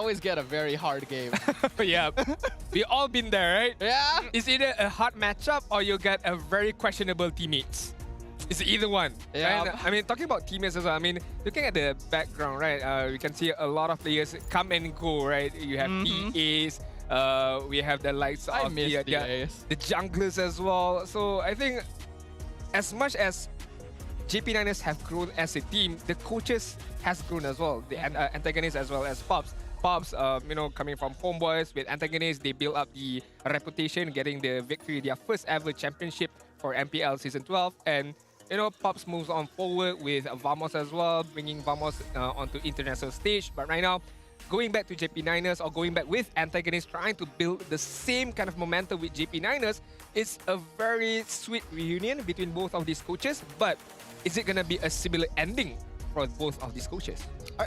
always get a very hard game. Yeah, we all been there, right? Yeah. It's either a hard matchup or you get a very questionable teammates. It's either one. Yeah. And, I mean, talking about teammates as well, I mean, looking at the background, right, we can see a lot of players come and go, right? You have PAs, we have the likes I of miss the PAs. junglers as well. So I think as much as JP9ers have grown as a team, the coaches has grown as well. The antagonists as well as Pabz. Pabz, you know, coming from Homeboys with Antagonist, they build up the reputation, getting the victory, their first ever championship for MPL Season 12. And, you know, Pabz moves on forward with Vamos as well, bringing Vamos onto international stage. But right now, going back to JP9ers or going back with Antagonist, trying to build the same kind of momentum with JP9ers, it's a very sweet reunion between both of these coaches. But is it going to be a similar ending for both of these coaches?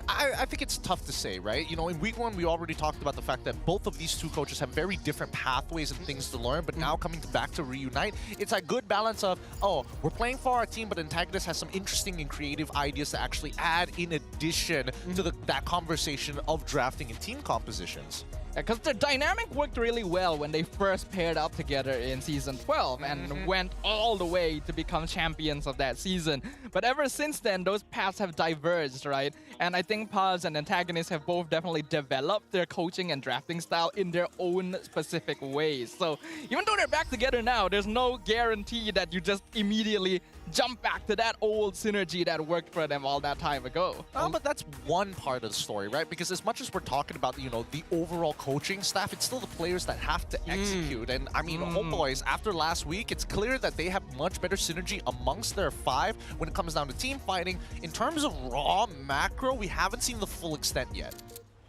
I think it's tough to say, right? You know, in week one, we already talked about the fact that both of these two coaches have very different pathways and things to learn, but now coming back to reunite, it's a good balance of, oh, we're playing for our team, but Antagonist has some interesting and creative ideas to actually add in addition to that conversation of drafting and team compositions. Because the dynamic worked really well when they first paired up together in Season 12 and went all the way to become champions of that season. But ever since then, those paths have diverged, right? And I think Pabz and Antagonist have both definitely developed their coaching and drafting style in their own specific ways. So even though they're back together now, there's no guarantee that you just immediately jump back to that old synergy that worked for them all that time ago. But that's one part of the story, right? Because as much as we're talking about, you know, the overall coaching staff, it's still the players that have to execute. And I mean, Homeboys, after last week, it's clear that they have much better synergy amongst their five when it comes down to team fighting. In terms of raw macro, we haven't seen the full extent yet.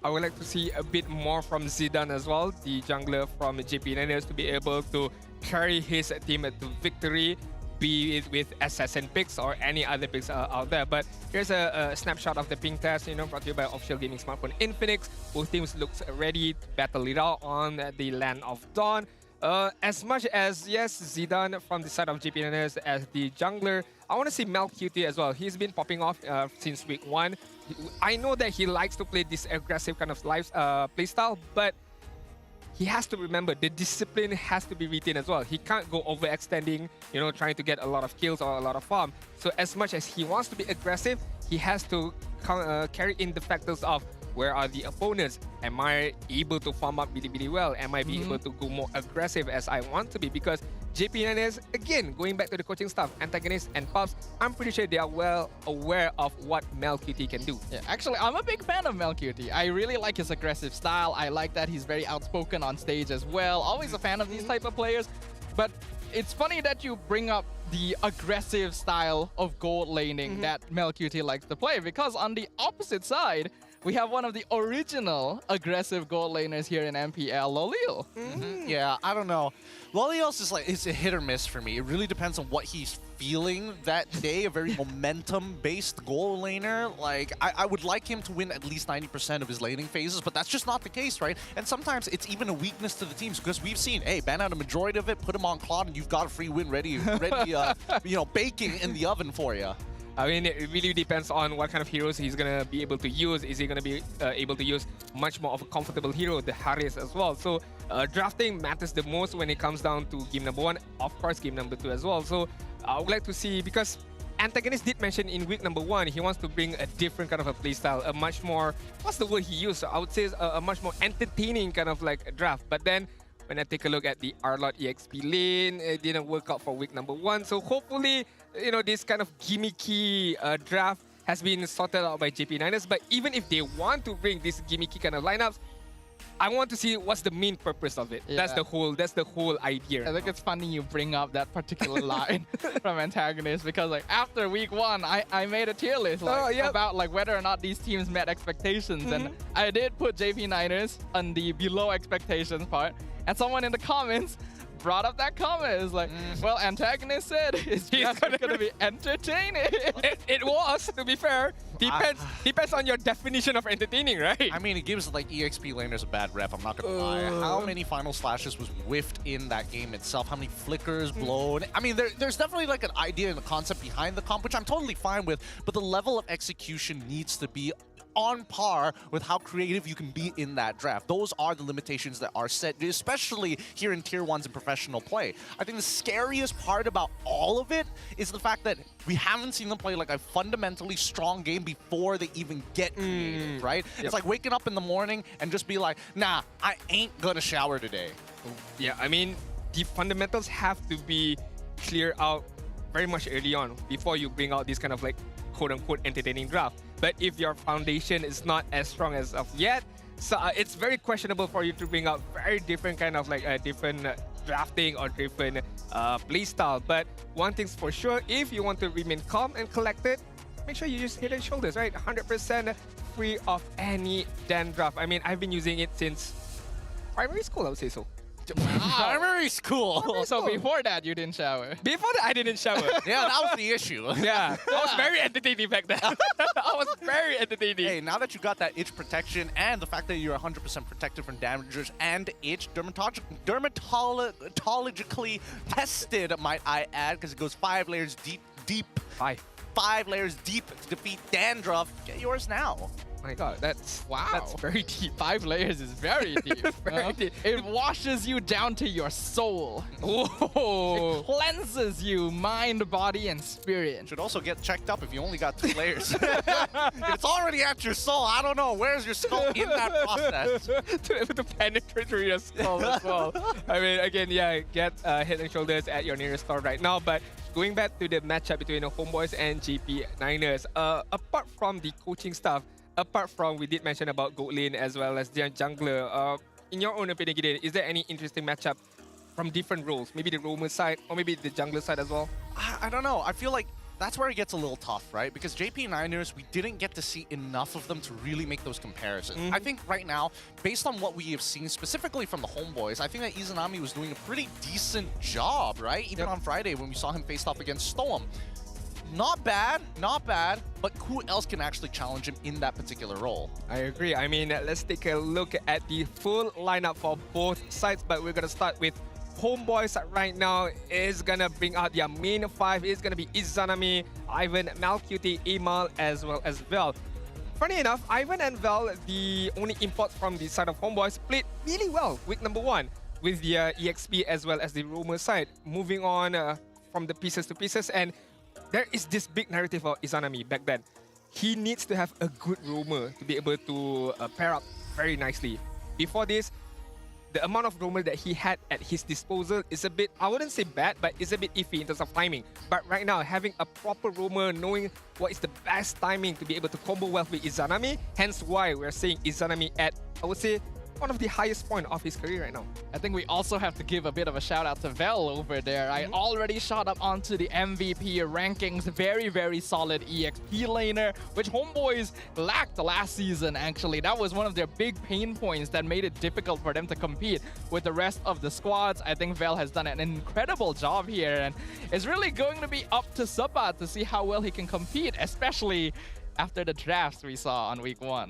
I would like to see a bit more from Zidane as well, the jungler from JP9ers, to be able to carry his team to victory, be it with assassin picks or any other picks out there. But here's a snapshot of the ping test, you know, brought to you by official gaming smartphone Infinix. Both teams looks ready to battle it out on the land of Dawn. As much as, yes, Zidane from the side of JP9ers as the jungler, I want to see MelQT as well. He's been popping off since week one. I know that he likes to play this aggressive kind of play style, but he has to remember the discipline has to be retained as well. He can't go overextending, you know, trying to get a lot of kills or a lot of farm. So as much as he wants to be aggressive, he has to carry in the factors of where are the opponents? Am I able to farm up really, really well? Am I be able to go more aggressive as I want to be? Because JP9ers, again, going back to the coaching staff, Antagonist and Pabz, I'm pretty sure they are well aware of what MelQT can do. Yeah, actually, I'm a big fan of MelQT. I really like his aggressive style. I like that he's very outspoken on stage as well. Always a fan of these type of players. But it's funny that you bring up the aggressive style of gold laning that MelQT likes to play, because on the opposite side, we have one of the original aggressive gold laners here in MPL, Lolil. Yeah, I don't know. Lolios is like, it's a hit or miss for me. It really depends on what he's feeling that day. A very momentum-based goal laner. Like, I would like him to win at least 90% of his laning phases, but that's just not the case, right? And sometimes it's even a weakness to the teams, because we've seen, hey, ban out a majority of it, put him on Claude, and you've got a free win ready, you know, baking in the oven for you. I mean, it really depends on what kind of heroes he's going to be able to use. Is he going to be able to use much more of a comfortable hero, the Haris as well? So drafting matters the most when it comes down to game number one, of course game number two as well. So I would like to see, because Antagonist did mention in week number one, he wants to bring a different kind of a playstyle, a much more, what's the word he used? I would say a much more entertaining kind of like a draft. But then when I take a look at the Arlott EXP lane, it didn't work out for week number one. So hopefully, you know, this kind of gimmicky draft has been sorted out by JP9ers. But even if they want to bring this gimmicky kind of lineups, I want to see what's the main purpose of it. Yeah. That's the whole idea. I think it's funny you bring up that particular line from Antagonist, because like after week one, I made a tier list about like whether or not these teams met expectations, and I did put JP9ers on the below expectations part, and someone in the comments brought up that comment. It's like, well, Antagonist said it's just going to be entertaining. It was, to be fair. Depends on your definition of entertaining, right? I mean, it gives like EXP laners a bad rep, I'm not gonna lie. How many final slashes was whiffed in that game itself? How many flickers blown? I mean, there's definitely like an idea and a concept behind the comp, which I'm totally fine with, but the level of execution needs to be on par with how creative you can be in that draft. Those are the limitations that are set, especially here in Tier 1s in professional play. I think the scariest part about all of it is the fact that we haven't seen them play like a fundamentally strong game before they even get creative, right? Yep. It's like waking up in the morning and just be like, nah, I ain't gonna shower today. Yeah, I mean, the fundamentals have to be cleared out very much early on before you bring out this kind of like quote-unquote entertaining draft. But if your foundation is not as strong as of yet, so it's very questionable for you to bring out very different kind of like different drafting or different play style. But one thing's for sure, if you want to remain calm and collected, make sure you use Head and Shoulders, right? 100% free of any dandruff. I mean, I've been using it since primary school, I would say so. Primary school. So before that, you didn't shower. Before that, I didn't shower. Yeah, that was the issue. Yeah, I was very entertaining back then. I was very entertaining. Hey, now that you got that itch protection and the fact that you're 100% protected from damagers and itch, dermatologically tested, might I add, because it goes 5 layers deep. 5 layers deep to defeat dandruff. Get yours now. My God, that's very deep. 5 layers is very deep. Very deep. It washes you down to your soul. Whoa. It cleanses you, mind, body, and spirit. Should also get checked up if you only got 2 layers. It's already at your soul. I don't know. Where's your skull in that process? To be able to penetrate through your skull as well. I mean, again, yeah, get Head and Shoulders at your nearest store right now. But going back to the matchup between the Homeboys and JP Niners, apart from the coaching stuff, apart from we did mention about Goat Lane as well as their jungler, in your own opinion, Gideon, is there any interesting matchup from different roles? Maybe the roamer side or maybe the jungler side as well? I don't know. I feel like that's where it gets a little tough, right? Because JP Niners, we didn't get to see enough of them to really make those comparisons. I think right now, based on what we have seen specifically from the Homeboys, I think that Izanami was doing a pretty decent job, right? Even on Friday when we saw him face off against Storm. Not bad, but who else can actually challenge him in that particular role? I agree. I mean, let's take a look at the full lineup for both sides, but we're going to start with Homeboys right now. Is going to bring out their main 5. It's going to be Izanami, Ivan, Malcuti, Emal, as well as Vel. Funny enough, Ivan and Vel, the only imports from the side of Homeboys, played really well week number 1 with the EXP as well as the roamer side. Moving on from the pieces to pieces, and there is this big narrative of Izanami back then. He needs to have a good roamer to be able to pair up very nicely. Before this, the amount of roamer that he had at his disposal is a bit, I wouldn't say bad, but it's a bit iffy in terms of timing. But right now, having a proper roamer, knowing what is the best timing to be able to combo well with Izanami, hence why we're seeing Izanami at, I would say, one of the highest point of his career right now. I think we also have to give a bit of a shout out to Vel over there. I already shot up onto the MVP rankings. Very, very solid EXP laner, which Homeboys lacked last season, actually. That was one of their big pain points that made it difficult for them to compete with the rest of the squads. I think Vel has done an incredible job here, and it's really going to be up to Sabat to see how well he can compete, especially after the drafts we saw on week 1.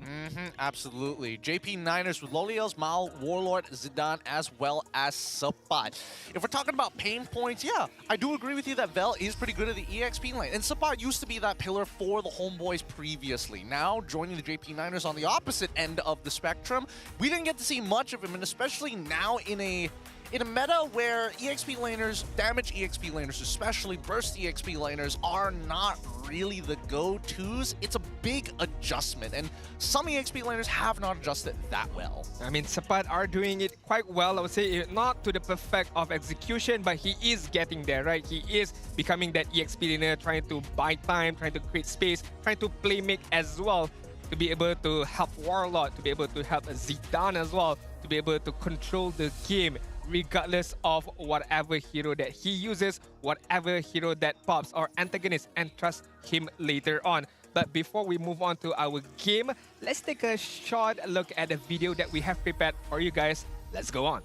Absolutely. JP Niners with Loliels, Mal, Warlord, Zidane, as well as Sabat. If we're talking about pain points, yeah, I do agree with you that Vel is pretty good at the EXP lane. And Sabat used to be that pillar for the Homeboys previously. Now, joining the JP Niners on the opposite end of the spectrum, we didn't get to see much of him, and especially now in a meta where EXP laners, damage EXP laners, especially burst EXP laners, are not really the go-tos, it's a big adjustment, and some EXP laners have not adjusted that well. I mean, Sapat are doing it quite well. I would say not to the perfect of execution, but he is getting there, right? He is becoming that EXP laner, trying to buy time, trying to create space, trying to play make as well, to be able to help Warlord, to be able to help Zidane as well, to be able to control the game, regardless of whatever hero that he uses, whatever hero that Pabz or Antagonist and trust him later on. But before we move on to our game, let's take a short look at the video that we have prepared for you guys. Let's go on.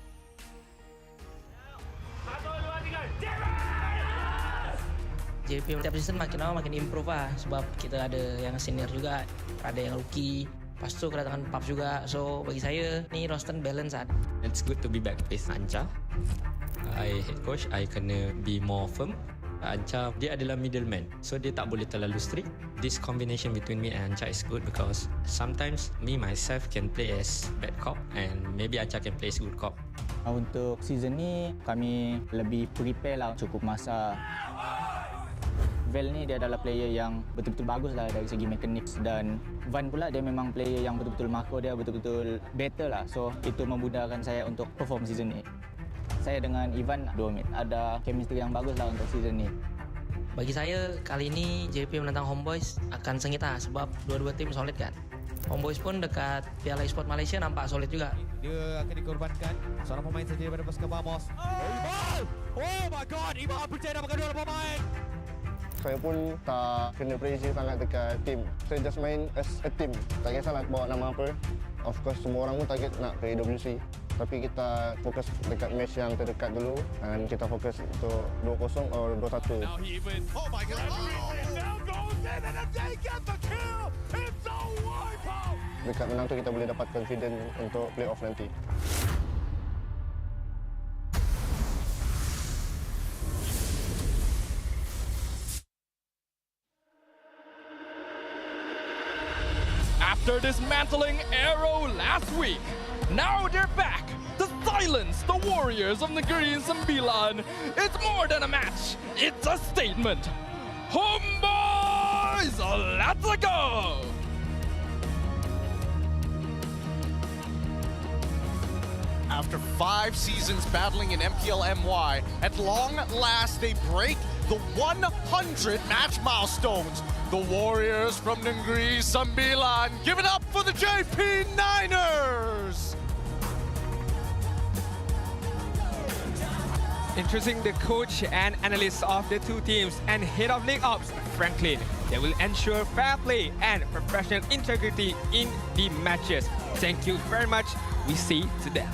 JP tiap season makin lama makin improve lah, sebab kita ada yang senior juga, ada yang rookie. Pas tu kedatangan Pabz juga, so bagi saya ni roster balance kan. It's good to be back with Anja. I head coach, I kena be more firm Anca, dia adalah middleman. So dia tak boleh terlalu strict. This combination between me and Anca is good because sometimes me myself can play as bad cop and maybe Anca can play as good cop. Untuk season ni kami lebih prepare lah, cukup masa. Vel ni dia adalah player yang betul-betul bagus lah dari segi mekanik, dan Van pula dia memang player yang betul-betul makro, dia betul-betul better lah. So itu memudahkan saya untuk perform season ni. Saya dengan Ivan ada chemistry yang bagus lah untuk season ni. Bagi saya, kali ini JP menentang Homeboys akan sengit lah sebab dua-dua tim solid kan. Homeboys pun dekat Piala Esport Malaysia nampak solid juga. Dia akan dikorbankan. Seorang pemain saja daripada pasukan Vamos. Oh my god, Ivan percaya dapat kedua pemain. Saya pun tak kena pressure sangat dekat tim. Saya just main as a team. Tak kisahlah bawa nama apa. Of course, semua orang pun target nak ke AWC. Tapi kita fokus dekat match yang terdekat dulu dan kita fokus untuk 2-0 atau 2-1. Oh my god. Now goes in and they get the kill. It's a wipeout. Dekat menang tu kita boleh dapat confidence untuk playoff nanti. After dismantling Arrow last week, now they're back to silence the Warriors of Negeri Sembilan. It's more than a match, it's a statement. Homeboys, let's go! After 5 seasons battling in MPL MY, at long last they break the 100 match milestones. The Warriors from Negeri Sembilan give it up for the JP Niners! Introducing the coach and analysts of the two teams and head of league ops, Franklin. They will ensure fair play and professional integrity in the matches. Thank you very much. We see to them.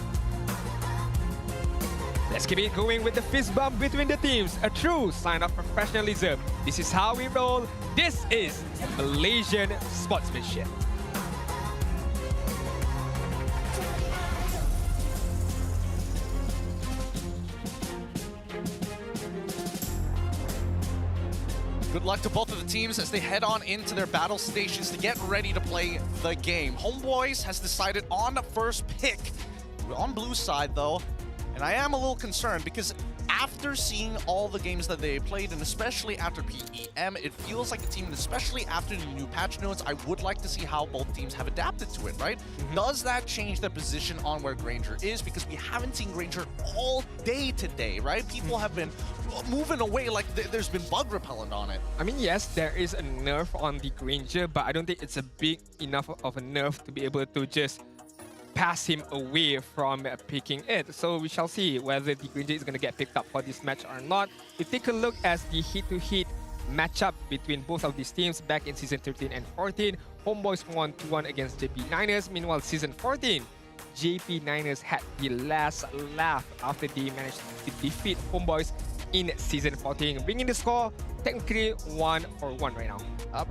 Let's keep it going with the fist bump between the teams, a true sign of professionalism. This is how we roll. This is Malaysian sportsmanship. Good luck to both of the teams as they head on into their battle stations to get ready to play the game. Homeboys has decided on first pick. On blue side though, and I am a little concerned because after seeing all the games that they played, and especially after PEM, it feels like a team, and especially after the new patch notes, I would like to see how both teams have adapted to it, right? Does that change the position on where Granger is? Because we haven't seen Granger all day today, right? People have been moving away like there's been bug repellent on it. I mean, yes, there is a nerf on the Granger, but I don't think it's a big enough of a nerf to be able to just pass him away from picking it. So we shall see whether the Granger is going to get picked up for this match or not. We take a look at the hit-to-hit matchup between both of these teams back in Season 13 and 14. Homeboys won 2-1 against JP Niners. Meanwhile, Season 14, JP Niners had the last laugh after they managed to defeat Homeboys in Season 14, bringing the score technically 1-1 right now.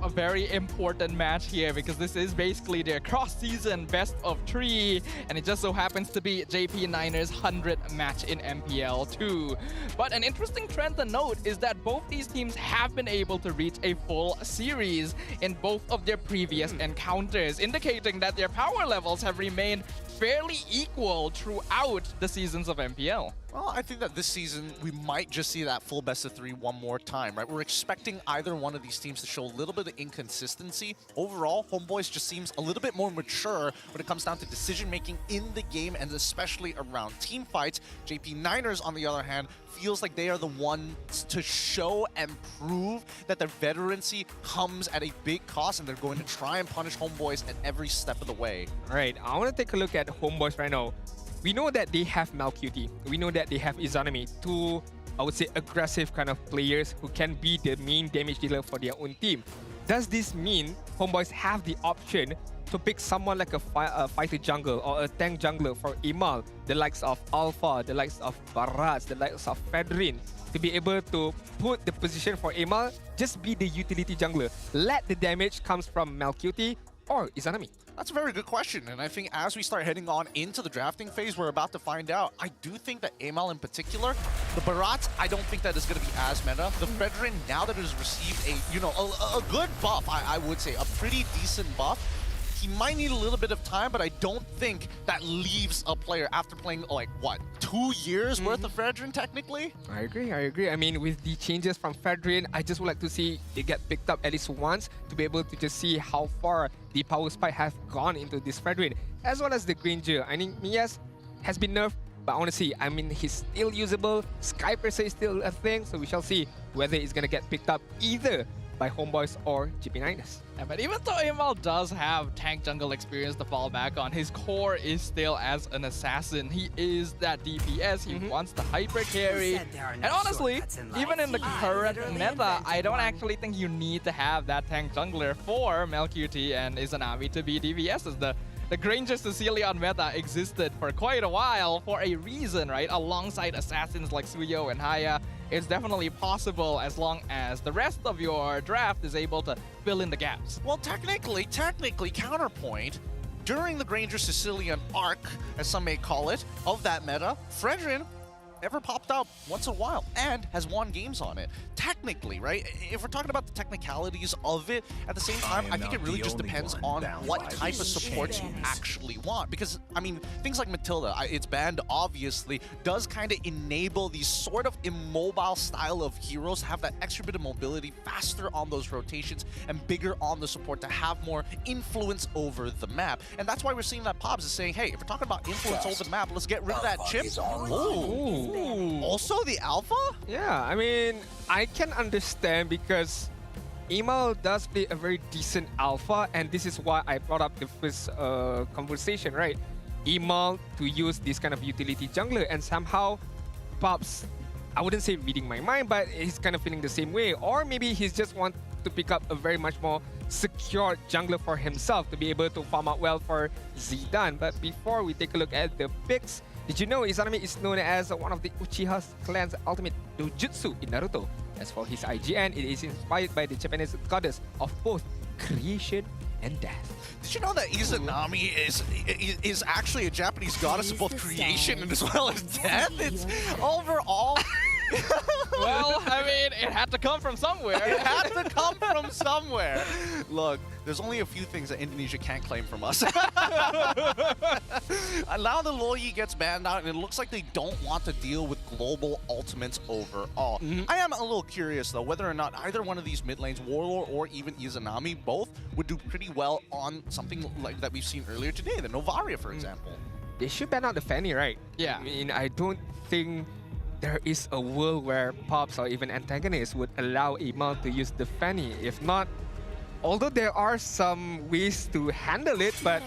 A very important match here because this is basically their cross-season best of 3, and it just so happens to be JP Niners' 100th match in MPL 2. But an interesting trend to note is that both these teams have been able to reach a full series in both of their previous encounters, indicating that their power levels have remained fairly equal throughout the seasons of MPL. Well, I think that this season we might just see that full best of 3 one more time, right? We're expecting either one of these teams to show a little bit of inconsistency. Overall, Homeboys just seems a little bit more mature when it comes down to decision-making in the game and especially around team fights. JP Niners, on the other hand, feels like they are the ones to show and prove that their veterancy comes at a big cost and they're going to try and punish Homeboys at every step of the way. All right, I want to take a look at Homeboys right now. We know that they have Malcutie. We know that they have Izanami, two, I would say, aggressive kind of players who can be the main damage dealer for their own team. Does this mean Homeboys have the option to pick someone like a fighter jungle or a tank jungler for Imal, the likes of Alpha, the likes of Baraz, the likes of Fedrin, to be able to put the position for Imal, just be the utility jungler. Let the damage comes from Malcutie or Izanami? That's a very good question, and I think as we start heading on into the drafting phase, we're about to find out. I do think that Amal in particular, the Barats, I don't think that is going to be as meta. The Fredrin, now that it has received a good buff, I would say, a pretty decent buff, he might need a little bit of time, but I don't think that leaves a player after playing, like, what, 2 years worth of Fredrin, technically? I agree. I mean, with the changes from Fredrin, I just would like to see it get picked up at least once to be able to just see how far the power spike has gone into this Fredrin, as well as the Granger. I mean, yes, has been nerfed, but honestly, I mean, he's still usable. Sky per se is still a thing, so we shall see whether it's going to get picked up either by Homeboys or GP9ers. Yeah, but even though Amal does have tank jungle experience to fall back on, his core is still as an assassin. He is that DPS. He wants the hyper carry. And honestly, even in the current meta, I don't actually think you need to have that tank jungler for MelQT and Izanami to be DPSs. The Granger Sicilian meta existed for quite a while for a reason, right? Alongside assassins like Suyo and Haya, it's definitely possible as long as the rest of your draft is able to fill in the gaps. Well, technically, counterpoint, during the Granger Sicilian arc, as some may call it, of that meta, Fredrin ever popped up once in a while and has won games on it. Technically, right? If we're talking about the technicalities of it, at the same time, I think it really just depends on what type of supports you actually want. Because, I mean, things like Matilda, its band obviously does kind of enable these sort of immobile style of heroes to have that extra bit of mobility, faster on those rotations, and bigger on the support to have more influence over the map. And that's why we're seeing that Pabz is saying, hey, if we're talking about influence over the map, let's get rid of that chip. Ooh. Also the alpha? Yeah, I mean, I can understand because Amal does play a very decent alpha, and this is why I brought up the first conversation, right? Amal to use this kind of utility jungler, and somehow Pabz, I wouldn't say reading my mind, but he's kind of feeling the same way. Or maybe he's just want to pick up a very much more secure jungler for himself to be able to farm out well for Zidane. But before we take a look at the picks, did you know Izanami is known as one of the Uchiha clan's ultimate dojutsu in Naruto? As for his IGN, it is inspired by the Japanese goddess of both creation and death. Did you know that Izanami is actually a Japanese goddess of both creation and as well as death? It's overall... Well, I mean, it had to come from somewhere. It had to come from somewhere. Look, there's only a few things that Indonesia can't claim from us. And now the Loyi gets banned out, and it looks like they don't want to deal with global ultimates overall. I am a little curious, though, whether or not either one of these mid lanes, Warlord or even Izanami, both would do pretty well on something like that we've seen earlier today, the Novaria, for example. They should ban out the Fanny, right? Yeah. I mean, I don't think there is a world where Pabz or even Antagonist would allow Amal to use the Fanny. If not, although there are some ways to handle it, but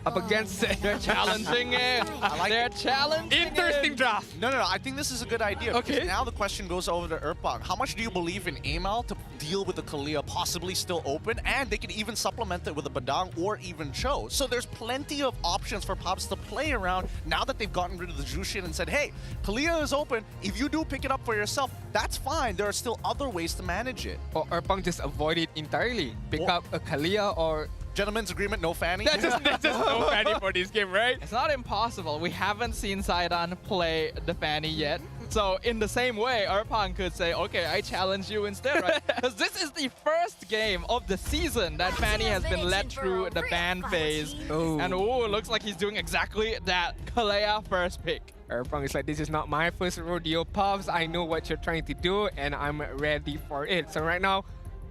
up against it, They're challenging it. They're challenging interesting it. draft. No, I think this is a good idea. Okay. Because now the question goes over to Erpang. How much do you believe in Amal to deal with the Kalia possibly still open? And they can even supplement it with a Badang or even Cho. So there's plenty of options for Pabz to play around now that they've gotten rid of the Jushin and said, hey, Kalia is open. If you do pick it up for yourself, that's fine. There are still other ways to manage it. Or Erpang just avoid it entirely. Pick up a Kalia or... Gentlemen's agreement, no Fanny. That's just no Fanny for this game, right? It's not impossible. We haven't seen Zidane play the Fanny yet. So in the same way, Erpang could say, okay, I challenge you instead, right? Because this is the first game of the season that Fanny has been led through the ban phase. And it looks like he's doing exactly that. Kalea first pick. Erpang is like, this is not my first rodeo, Pabz. I know what you're trying to do, and I'm ready for it. So right now,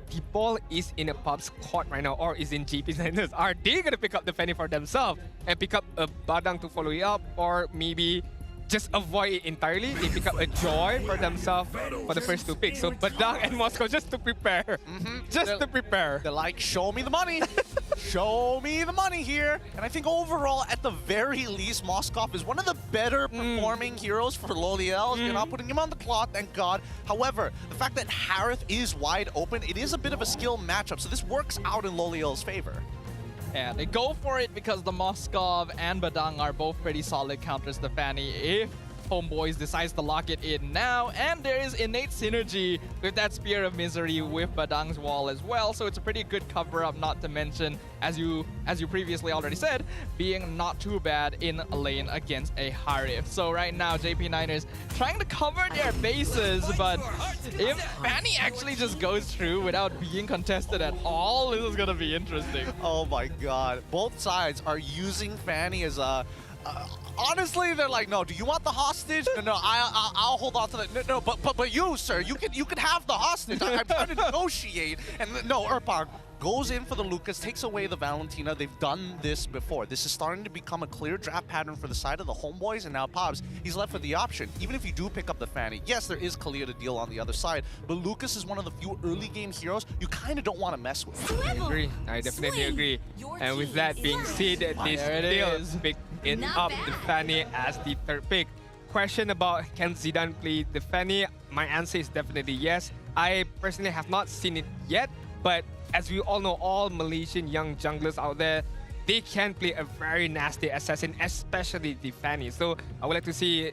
the ball is in a Pabz court right now, or is in GP9ers. Are they gonna pick up the Fanny for themselves and pick up a Badang to follow it up, or maybe just avoid it entirely? They pick up a Joy for themselves for the first two picks. So Badang and Moscow just to prepare. To prepare. They're like, show me the money. Show me the money here. And I think overall, at the very least, Moskov is one of the better performing heroes for Loliel. You're not putting him on the clock, thank God. However, the fact that Harith is wide open, it is a bit of a skill matchup. So this works out in Loliel's favor. Yeah, they go for it because the Moskov and Badang are both pretty solid counters to Fanny. If Homeboys decides to lock it in now, and there is innate synergy with that Spear of Misery with Badang's wall as well, so it's a pretty good cover-up, not to mention, as you previously already said, being not too bad in a lane against a Harif. So right now, JP Niners trying to cover their bases, but if Fanny actually just goes through without being contested at all, this is gonna be interesting. Oh my god. Both sides are using Fanny as a... honestly, they're like, no, do you want the hostage? No, I'll hold on to that. No, but you, sir, you can have the hostage. I'm trying to negotiate. And no, Erpang goes in for the Lucas, takes away the Valentina. They've done this before. This is starting to become a clear draft pattern for the side of the Homeboys, and now Pabz, he's left with the option. Even if you do pick up the Fanny, yes, there is Kalia to deal on the other side, but Lucas is one of the few early game heroes you kind of don't want to mess with. I agree. I definitely agree. And with that being said, they still pick it up the Fanny as the third pick. Question about can Zidane play the Fanny? My answer is definitely yes. I personally have not seen it yet, but as we all know, all Malaysian young junglers out there, they can play a very nasty assassin, especially the Fanny. So I would like to see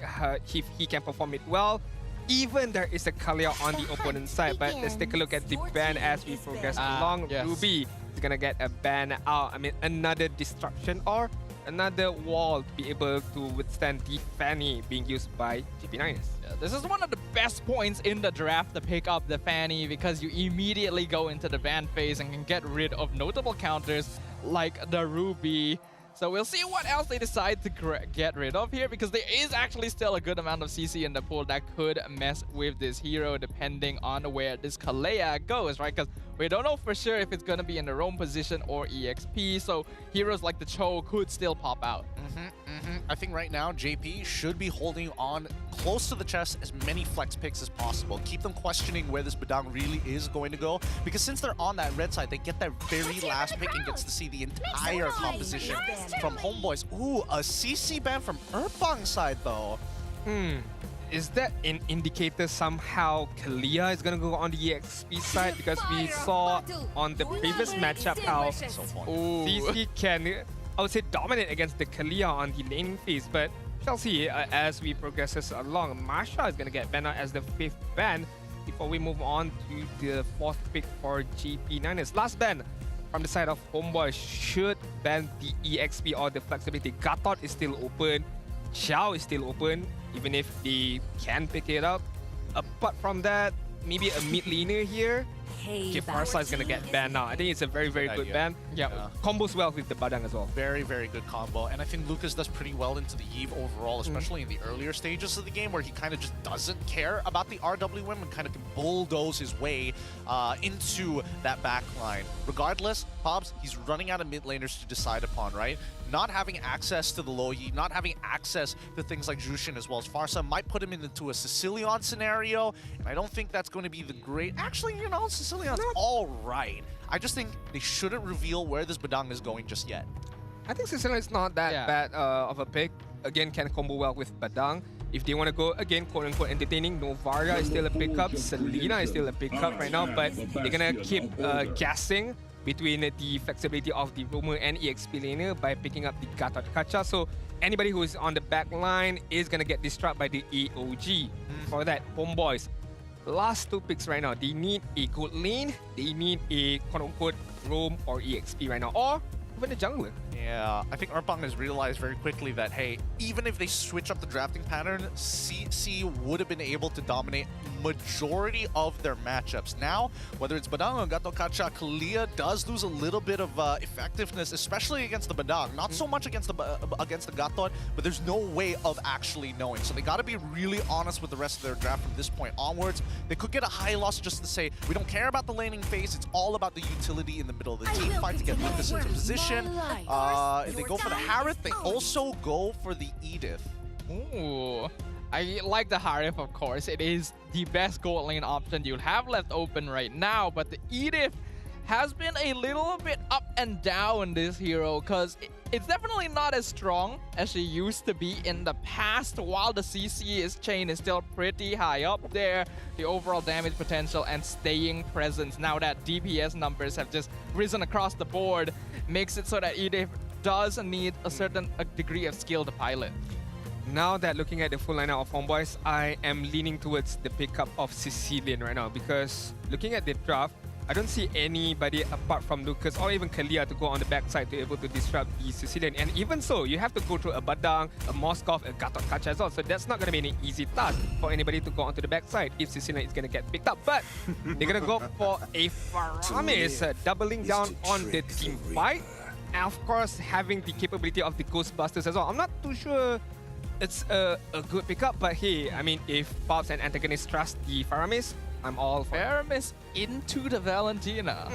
if he can perform it well. Even there is a Kalia on the opponent's side, but let's take a look at the ban as we progress along. Yes. Ruby is gonna get a ban out. I mean, another destruction or another wall to be able to withstand the Fanny being used by GP9s. Yeah, this is one of the best points in the draft to pick up the Fanny because you immediately go into the ban phase and can get rid of notable counters like the Ruby. So we'll see what else they decide to get rid of here, because there is actually still a good amount of CC in the pool that could mess with this hero depending on where this Kalea goes, right? Because we don't know for sure if it's going to be in the roam position or EXP, so heroes like the Cho could still pop out. I think right now, JP should be holding on close to the chest as many flex picks as possible. Keep them questioning where this Badang really is going to go, because since they're on that red side, they get that very last pick and gets to see the entire composition from Homeboys. Ooh, a CC ban from Erpang's side though. Is that an indicator somehow Kalia is gonna go on the EXP side? Because we saw on the previous matchup how CC can, I would say, dominate against the Kalia on the laning phase, but shall see as we progresses along. Masha is gonna get banned out as the 5th ban before we move on to the 4th pick for GP9s. Last ban from the side of Homeboy should ban the EXP or the flexibility. Gatot is still open. Xiao is still open, even if they can pick it up. Apart from that, maybe a mid laner here. Okay, Farsa is gonna get banned now. I think it's a very, very good ban. Yeah, combos well with the Badang as well. Very, very good combo. And I think Lucas does pretty well into the Eve overall, especially in the earlier stages of the game where he kind of just doesn't care about the RWM and kind of can bulldoze his way into that back line. Regardless, Pabz, he's running out of mid laners to decide upon, right? Not having access to the low Yi, not having access to things like Jushin as well as Farsa might put him into a Sicilian scenario, and I don't think that's going to be the great... Actually, you know, Sicilian's all right. I just think they shouldn't reveal where this Badang is going just yet. I think Sicilian is not that bad of a pick. Again, can combo well with Badang. If they want to go, again, quote-unquote entertaining, Novaria is still a pickup, Selena is still a pickup right now, but they're going to keep guessing between the flexibility of the roamer and EXP laner by picking up the Gatot Kacha. So anybody who is on the back line is going to get disrupted by the AOG. For that, Homeboys, last 2 picks right now, they need a good lane, they need a quote-unquote roam or EXP right now, or even a jungler. Yeah, I think Erpang has realized very quickly that, hey, even if they switch up the drafting pattern, CC would have been able to dominate majority of their matchups. Now, whether it's Badang or Gatot Kacha, Kalia does lose a little bit of effectiveness, especially against the Badang. Not so much against the Gatot, but there's no way of actually knowing. So they got to be really honest with the rest of their draft from this point onwards. They could get a high loss just to say, we don't care about the laning phase, it's all about the utility in the middle of the team fight to get Lucas into position. If they go for the Harith, they also go for the Edith. Ooh. I like the Harith, of course. It is the best gold lane option you'll have left open right now, but the Edith has been a little bit up and down, this hero, because it's definitely not as strong as she used to be in the past. While the CC chain is still pretty high up there, the overall damage potential and staying presence, now that DPS numbers have just risen across the board, makes it so that Edith does need a certain degree of skill to pilot. Now that looking at the full lineup of Homeboys, I am leaning towards the pickup of Sicilian right now because looking at the draft, I don't see anybody apart from Lucas or even Kalia to go on the backside to be able to disrupt the Sicilian. And even so, you have to go through a Badang, a Moskov, a Gatot Kacha as well. So that's not going to be an easy task for anybody to go onto the backside if Sicilian is going to get picked up. But they're going to go for a Faramis, doubling down on the team fight. And of course, having the capability of the Ghostbusters as well. I'm not too sure it's a good pickup, but hey, I mean, if Pabz and Antagonist trust the Faramis, I'm all for Faramis into the Valentina.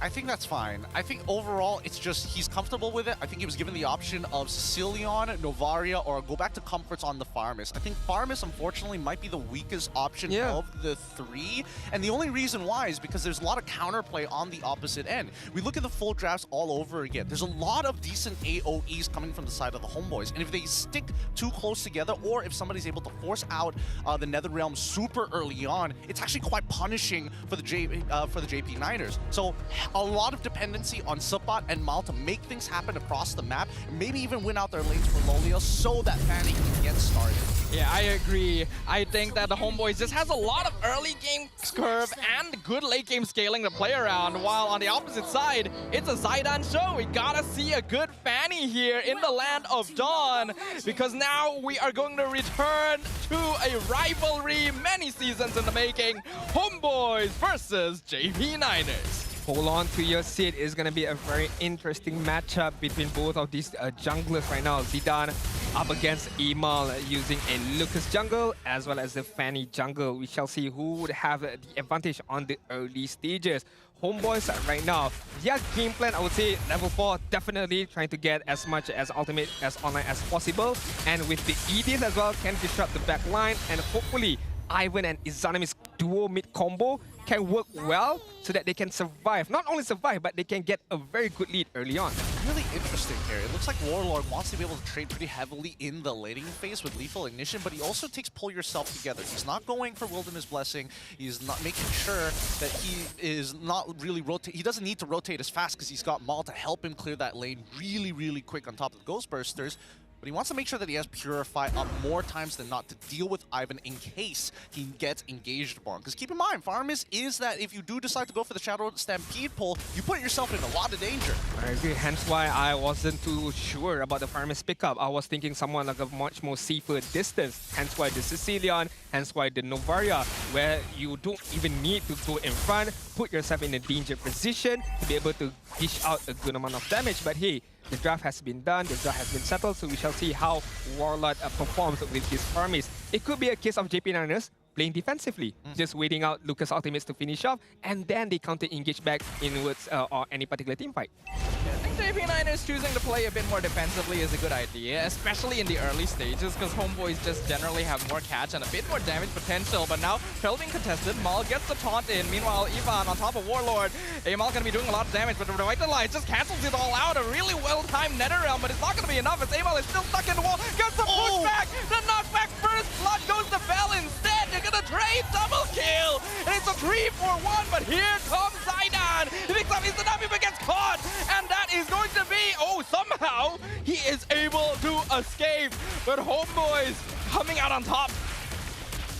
I think that's fine. I think overall, it's just he's comfortable with it. I think he was given the option of Sicilian, Novaria, or go back to comforts on the Faramis. I think Faramis, unfortunately, might be the weakest option of the three. And the only reason why is because there's a lot of counterplay on the opposite end. We look at the full drafts all over again. There's a lot of decent AoEs coming from the side of the Homeboys. And if they stick too close together, or if somebody's able to force out the Netherrealm super early on, it's actually quite punishing for the JP Niners. So a lot of dependency on Supat and Mal to make things happen across the map, maybe even win out their lanes for Lolio so that Fanny can get started. Yeah, I agree. I think that the Homeboys just has a lot of early game curve and good late game scaling to play around, while on the opposite side, it's a Zidane show. We gotta see a good Fanny here in the land of Dawn, because now we are going to return to a rivalry many seasons in the making. Homeboys versus JP Niners. Hold on to your seat. It's going to be a very interesting matchup between both of these junglers right now. Zidane up against Emal using a Lucas jungle as well as the Fanny jungle. We shall see who would have the advantage on the early stages. Homeboys right now, their game plan, I would say level 4, definitely trying to get as much as ultimate as online as possible. And with the Edith as well, can disrupt the back line, and hopefully Ivan and Izanami's duo mid combo can work well so that they can survive. Not only survive, but they can get a very good lead early on. Really interesting here. It looks like Warlord wants to be able to trade pretty heavily in the laning phase with Lethal Ignition, but he also takes Pull Yourself Together. He's not going for Wilderness Blessing. He's not making sure that he is not really rotate. He doesn't need to rotate as fast because he's got Maul to help him clear that lane really quick on top of the Ghostbursters. But he wants to make sure that he has Purify up more times than not to deal with Ivan in case he gets engaged upon. Because keep in mind, Faramis is that if you do decide to go for the Shadow Stampede pull, you put yourself in a lot of danger. I agree, hence why I wasn't too sure about the Faramis pickup. I was thinking someone like a much more safer distance, hence why the Sicilian, hence why the Novaria, where you don't even need to go in front, put yourself in a danger position to be able to dish out a good amount of damage. But hey, the draft has been done, the draft has been settled, so we shall see how Warlord performs with his Faramis. It could be a case of JP Niners playing defensively, just waiting out Lucas ultimates to finish off, and then they counter-engage back inwards or any particular team fight. I think JP Niners choosing to play a bit more defensively is a good idea, especially in the early stages, because Homeboys just generally have more catch and a bit more damage potential. But now, trail being contested, Maul gets the taunt in. Meanwhile, Ivan on top of Warlord. Amal going to be doing a lot of damage, but the Revitalize just cancels it all out. A really well-timed Netherrealm, but it's not going to be enough as Amal is still stuck in the wall. Gets the pushback! The knockback first blood goes to Vel instead. They're going to trade double kill! And it's a 3-4-1, but here comes Zidane! He picks up Izanami but gets caught! And that is going to be... Oh, somehow he is able to escape! But Homeboys coming out on top.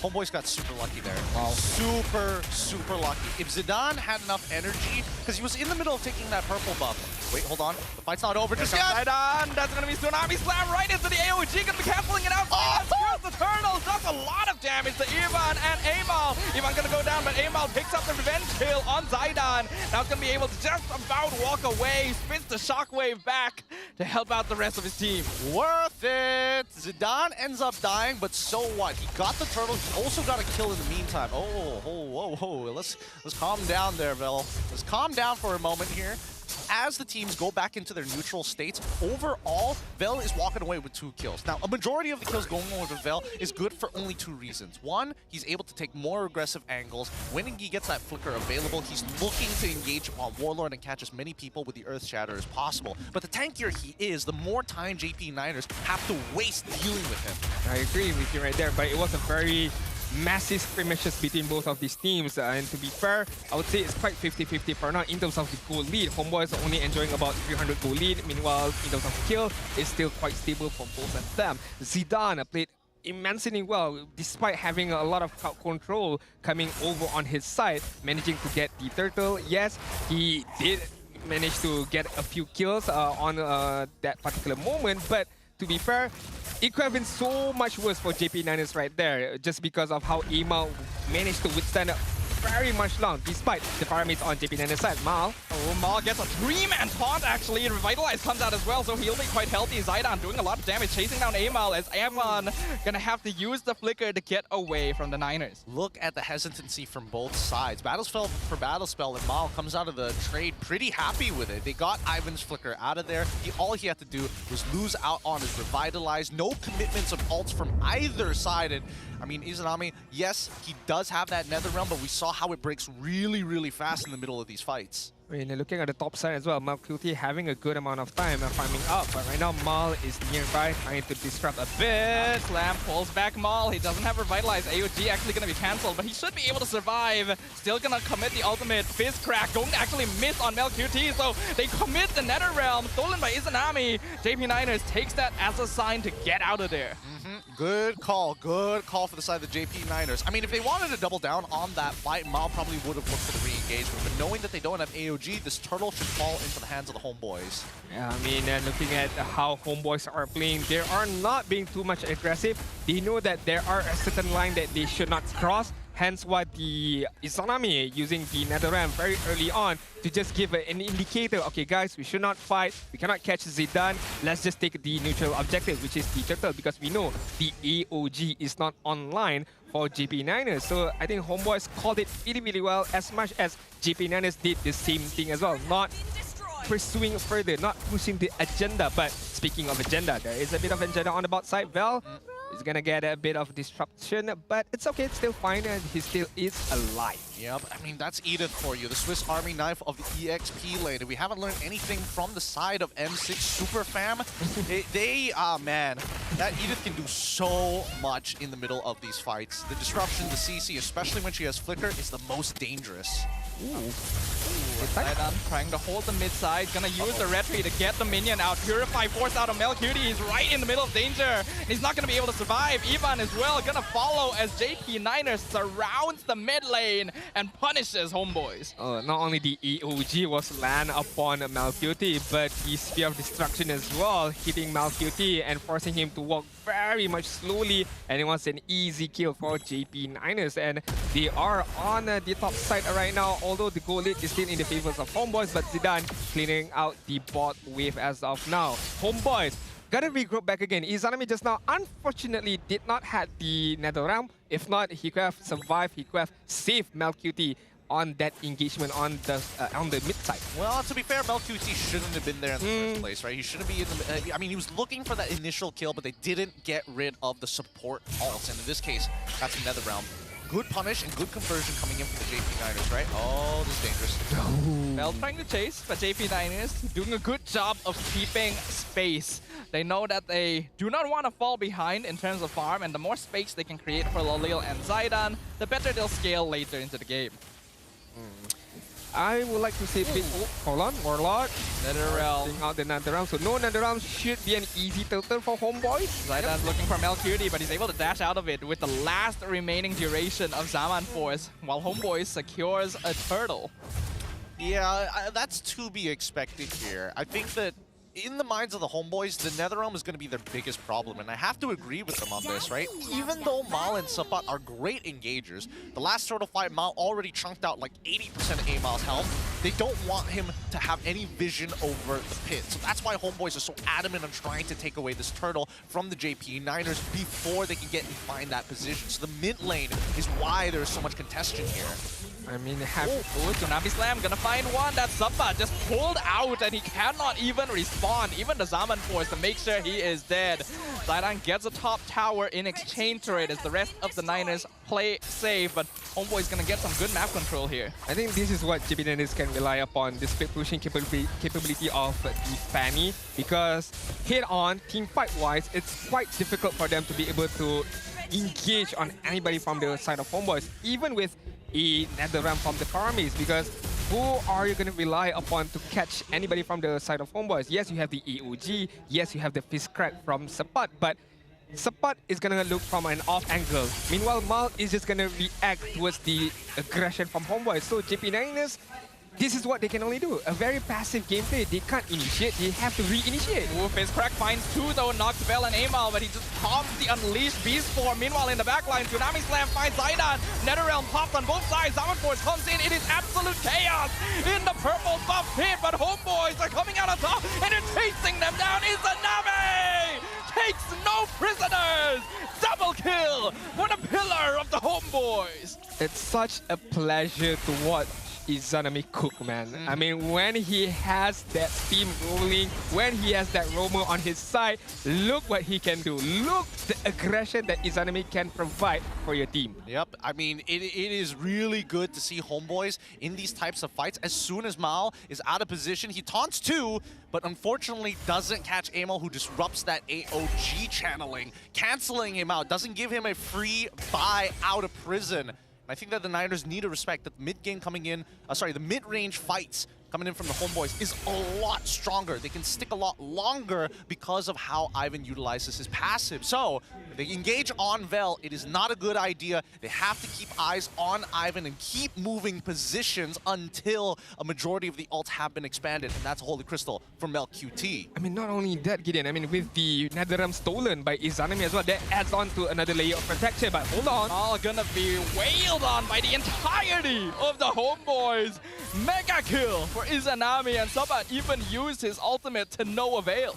Homeboys got super lucky there. Wow. Super lucky. If Zidane had enough energy, because he was in the middle of taking that purple buff. Wait, hold on. The fight's not over just yet. Zidane, that's going to be Tsunami Slam right into the AOG. Going to be canceling it out. The turtle does a lot of damage to Ivan and Amal. Ivan going to go down, but Amal picks up the revenge kill on Zidane. Now it's going to be able to just about walk away. Spins the shockwave back to help out the rest of his team. Worth it. Zidane ends up dying, but so what? He got the turtle. He also got a kill in the meantime. Whoa. Let's calm down there, Vel. Let's calm down for a moment here. As the teams go back into their neutral states, overall, Vel is walking away with 2 kills. Now, a majority of the kills going over to Vel is good for only 2 reasons. One, he's able to take more aggressive angles. When he gets that flicker available, he's looking to engage on Warlord and catch as many people with the Earth Shatter as possible. But the tankier he is, the more time JP Niners have to waste dealing with him. I agree with you right there, but it was a very massive skirmishes between both of these teams. And to be fair, I would say it's quite 50-50 for now in terms of the goal lead. Homeboys are only enjoying about 300 goal lead. Meanwhile, in terms of kill, it's still quite stable for both of them. Zidane played immensely well, despite having a lot of crowd control coming over on his side, managing to get the turtle. Yes, he did manage to get a few kills on that particular moment, but to be fair, it could have been so much worse for JP9ers right there, just because of how Ema managed to withstand very much long, despite the pyramids on JP9ers side. Mal. Oh, Mal gets a 3-man taunt actually, and Revitalize comes out as well, so he'll be quite healthy. Zidane doing a lot of damage, chasing down Amal as Evan gonna have to use the flicker to get away from the Niners. Look at the hesitancy from both sides. Battlespell for Battlespell, and Mal comes out of the trade pretty happy with it. They got Ivan's flicker out of there. All he had to do was lose out on his Revitalize. No commitments of ults from either side. And I mean, Izanami, yes, he does have that Nether Realm, but we saw how it breaks really, really fast in the middle of these fights. I mean, looking at the top side as well, Malkuti having a good amount of time farming up, but right now Mal is nearby, trying to disrupt a bit. Slam pulls back Mal. He doesn't have Revitalize. AOG actually gonna be cancelled, but he should be able to survive. Still gonna commit the ultimate Fist Crack. Don't actually miss on Malkuti, so they commit the Nether Realm, stolen by Izanami. JP9ers takes that as a sign to get out of there. Good call for the side of the JP9ers. I mean, if they wanted to double down on that fight, Mal probably would have looked for the re-engagement, but knowing that they don't have AOG, this turtle should fall into the hands of the homeboys. Yeah, I mean, looking at how homeboys are playing, they are not being too much aggressive. They know that there are a certain line that they should not cross. Hence why the Izanami using the Netherrealm very early on to just give an indicator, okay guys, we should not fight, we cannot catch Zidane, let's just take the neutral objective, which is the turtle, because we know the AOG is not online for JP9ers. So I think homeboys called it really, really well, as much as JP9ers did the same thing as well, not pursuing further, not pushing the agenda. But speaking of agenda, there is a bit of agenda on the bot side. Vel is gonna get a bit of disruption, but it's okay, it's still fine, and he still is alive. Yep, I mean, that's Edith for you, the Swiss Army knife of the EXP lane. We haven't learned anything from the side of M6 Super Fam. Man, that Edith can do so much in the middle of these fights. The disruption, the CC, especially when she has Flicker, is the most dangerous. Zidane trying to hold the mid side, gonna use the retry to get the minion out. Purify force out of Melcutie, he's right in the middle of danger. And he's not gonna be able to survive. Ivan as well, gonna follow as JP9ers surrounds the mid lane and punishes homeboys. Not only the EOG was land upon Melcutie, but the Sphere of Destruction as well, hitting Melcutie and forcing him to walk very much slowly, and it was an easy kill for JP9ers, and they are on the top side right now, although the goal lead is still in the favors of homeboys, but Zidane clearing out the bot wave as of now. Homeboys gotta regroup back again. Izanami just now unfortunately did not have the Netherrealm. If not, he could have survived, he could have saved Melcutie on that engagement on the mid side. Well, to be fair, Melcutie shouldn't have been there in the first place, right? He shouldn't be in the... I mean, he was looking for that initial kill, but they didn't get rid of the support ults, and in this case, that's Netherrealm. Good punish and good conversion coming in for the JP9ers, right? Oh, this is dangerous. Bell trying to chase, but JP9ers doing a good job of keeping space. They know that they do not want to fall behind in terms of farm, and the more space they can create for Lolil and Zidane, the better they'll scale later into the game. I would like to say a bit... hold on, Warlord. Netherrealm. Out the Netherrealm. So no Netherrealm should be an easy turtle for homeboys. Zidane's looking for Melcutie, but he's able to dash out of it with the last remaining duration of Zaman Force, while homeboys secures a turtle. Yeah, that's to be expected here. I think that in the minds of the homeboys, the Netherrealm is going to be their biggest problem, and I have to agree with them on this, right? Even though Mal and Sapat are great engagers, the last turtle fight, Mal already chunked out like 80% of Amal's health. They don't want him to have any vision over the pit. So that's why homeboys are so adamant on trying to take away this turtle from the JP9ers before they can get and find that position. So the mid lane is why there's so much contention here. I mean, Tsunami Slam gonna find one. That Sabba just pulled out and he cannot even respond. Even the Zaman Force to make sure he is dead. Zidane gets a top tower in exchange for it as the rest of the Niners play safe, but homeboy's gonna get some good map control here. I think this is what JP9ers can rely upon. The split pushing capability of the Fanny, because head-on, team fight-wise, it's quite difficult for them to be able to engage on anybody from the side of Homeboys, even with a NetherRealm from the Paramis, because who are you going to rely upon to catch anybody from the side of Homeboys? Yes, you have the EOG, yes, you have the Fist Crack from Sapat, but Sapat is going to look from an off angle. Meanwhile, Mal is just going to react towards the aggression from Homeboys. So JP9ers, this is what they can only do. A very passive gameplay. They can't initiate, they have to re-initiate. Ooh, Fist Crack finds two though, knocks Vel and Amal, but he just pops the Unleashed Beast form. Meanwhile, in the backline, Tsunami Slam finds Zaidan. NetherRealm pops on both sides. Zaman Force comes in. It is absolute chaos in the purple buff pit, but Homeboys are coming out on top, and they're chasing them down. Izanami takes no prisoners. Double kill for the pillar of the Homeboys. It's such a pleasure to watch Izanami cook, man. I mean, when he has that steam rolling, when he has that Romo on his side, look what he can do. Look the aggression that Izanami can provide for your team. Yep, I mean, it is really good to see Homeboys in these types of fights. As soon as Mal is out of position, he taunts two, but unfortunately doesn't catch Amal, who disrupts that AOG channeling, canceling him out, doesn't give him a free buy out of prison. I think that the Niners need to respect that mid-game coming in, the mid-range fights coming in from the Homeboys is a lot stronger. They can stick a lot longer because of how Ivan utilizes his passive. So, if they engage on Vel, it is not a good idea. They have to keep eyes on Ivan and keep moving positions until a majority of the ults have been expanded, and that's a Holy Crystal from Mel QT. I mean, not only that, Gideon, I mean, with the NetherRealm stolen by Izanami as well, that adds on to another layer of protection, but hold on. All gonna be wailed on by the entirety of the Homeboys. Mega kill for Izanami, and Sabat even used his ultimate to no avail.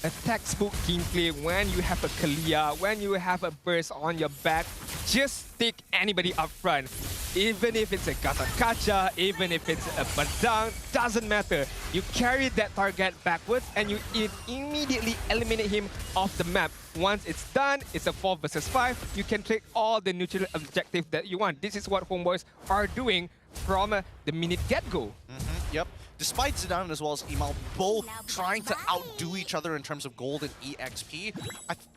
A textbook gameplay when you have a Kalia, when you have a burst on your back, just stick anybody up front. Even if it's a Gatot Kacha, even if it's a Badang, doesn't matter. You carry that target backwards and you immediately eliminate him off the map. Once it's done, it's a 4 versus 5. You can take all the neutral objectives that you want. This is what Homeboys are doing from the minute get-go. Yep. Despite Zidane as well as Imal both trying to outdo each other in terms of gold and EXP,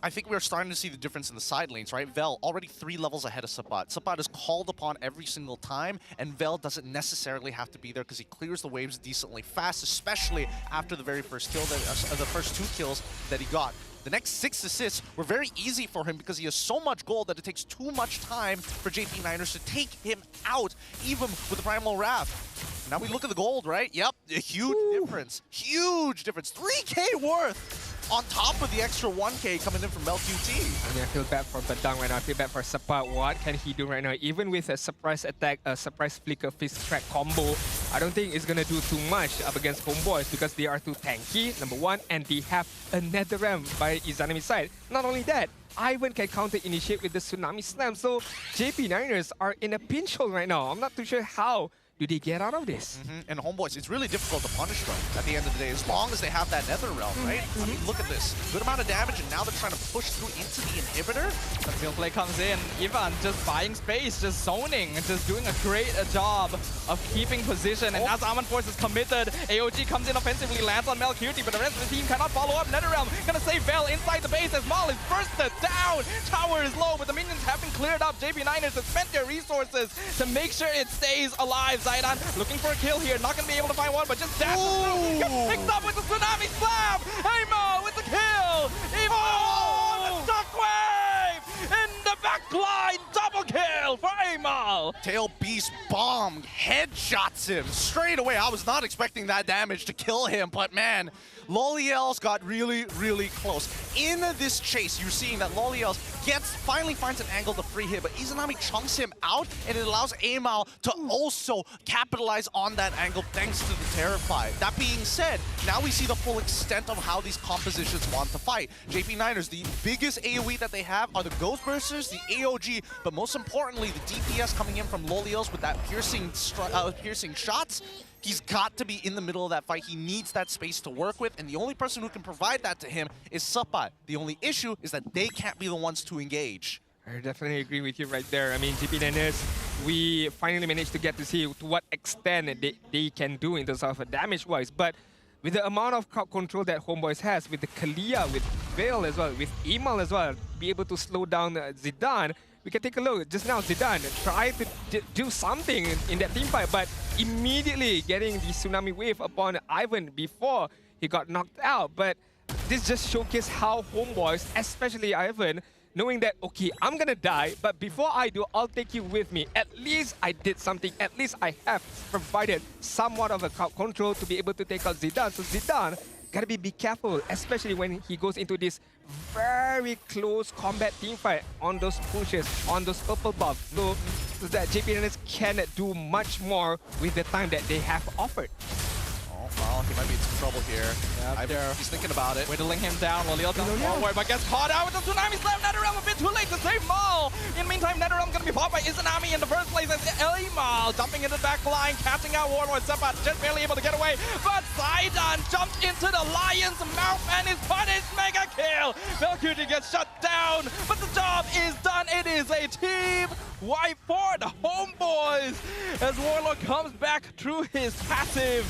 I think we're starting to see the difference in the side lanes, right? Vel already 3 levels ahead of Sapat. Sapat is called upon every single time, and Vel doesn't necessarily have to be there because he clears the waves decently fast, especially after the very first kill, the first 2 kills that he got. The next 6 assists were very easy for him because he has so much gold that it takes too much time for JP9ers to take him out, even with the Primal Wrath. Now we look at the gold, right? Yep, a huge difference. Huge difference. 3K worth on top of the extra 1K coming in from LQT. I mean, I feel bad for Badang right now. I feel bad for Sapat. What can he do right now? Even with a surprise attack, a surprise flicker, fist crack combo, I don't think it's going to do too much up against Homeboys because they are too tanky, number one, and they have a NetherRealm by Izanami's side. Not only that, Ivan can counter-initiate with the Tsunami Slam, so JP9ers are in a pinch hole right now. I'm not too sure how do they get out of this? And Homeboys, it's really difficult to punish them at the end of the day, as long as they have that NetherRealm, right? I mean, look at this. Good amount of damage, and now they're trying to push through into the inhibitor. The field play comes in. Ivan just buying space, just zoning, just doing a great job of keeping position. And now Zaman Force is committed. AOG comes in offensively, lands on Mel Cutie, but the rest of the team cannot follow up. NetherRealm gonna save Vel inside the base as Mal is bursted down. Tower is low, but the minions have been cleared up. JP9ers have spent their resources to make sure it stays alive. Zaidan looking for a kill here, not gonna be able to find one, but just dash through. Gets picked up with the Tsunami Slam. Amo with the kill. The shockwave in the back line. Double kill for Amal. Tail Beast bomb headshots him straight away. I was not expecting that damage to kill him, but man, Loliel's got really, really close. In this chase, you're seeing that Loliel's finally finds an angle to free hit, but Izanami chunks him out, and it allows Amal to also capitalize on that angle thanks to the Terrify. That being said, now we see the full extent of how these compositions want to fight. JP9ers, the biggest AoE that they have are the Ghost Bursters, the AOG, but most importantly, the DPS coming in from Loliel's with that piercing shots. He's got to be in the middle of that fight. He needs that space to work with, and the only person who can provide that to him is Sapat. The only issue is that they can't be the ones to engage. I definitely agree with you right there. I mean, JP9ers we finally managed to get to see to what extent they can do in terms of damage-wise. But with the amount of crowd control that Homeboys has, with the Kalia, with Veil as well, with Emal as well, be able to slow down Zidane. We can take a look. Just now, Zidane tried to do something in that team fight, but immediately getting the tsunami wave upon Ivan before he got knocked out. But this just showcased how Homeboys, especially Ivan, knowing that, okay, I'm gonna die, but before I do, I'll take you with me. At least I did something. At least I have provided somewhat of a crowd control to be able to take out Zidane. So Zidane gotta be careful, especially when he goes into this very close combat team fight on those pushes, on those purple buffs, so that JP Nuggets can do much more with the time that they have offered. Oh, well, he might be in some trouble here. Yep, He's thinking about it. whittling him down. Loliel comes forward, but gets caught out with the Tsunami Slam. NetherRealm a bit too late to save Maul. In the meantime, NetherRealm gonna be popped by Izanami in the first place as Emal jumping into the back line, catching out Warlord. Sepat just barely able to get away, but Zidane jumped into the Lion's mouth and is punished. Mega kill. Valkyrie gets shut down, but the job is done. It is a team wipe for the Homeboys as Warlord comes back through his passive.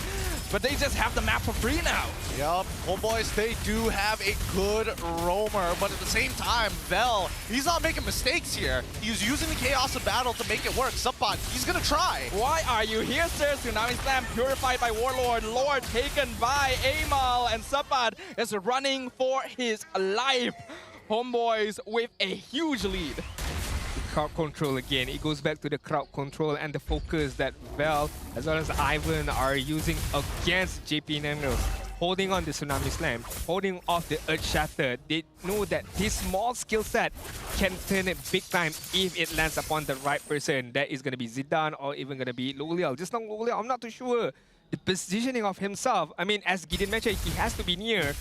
But they just have the map for free now. Yup, Homeboys, they do have a good roamer, but at the same time, Vel, he's not making mistakes here. He's using the Chaos of Battle to make it work. Subpot, he's gonna try. Why are you here, sir? Tsunami Slam purified by Warlord. Lord taken by Amal, and Subpot is running for his life. Homeboys with a huge lead. Crowd control again. It goes back to the crowd control and the focus that Val as well as Ivan are using against JP Nuggets. Holding on the Tsunami Slam, holding off the Earth Shatter. They know that this small skill set can turn it big time if it lands upon the right person. That is going to be Zidane or even going to be Loliel. Just now Loliel, I'm not too sure. The positioning of himself, I mean, as Gideon mentioned, he has to be near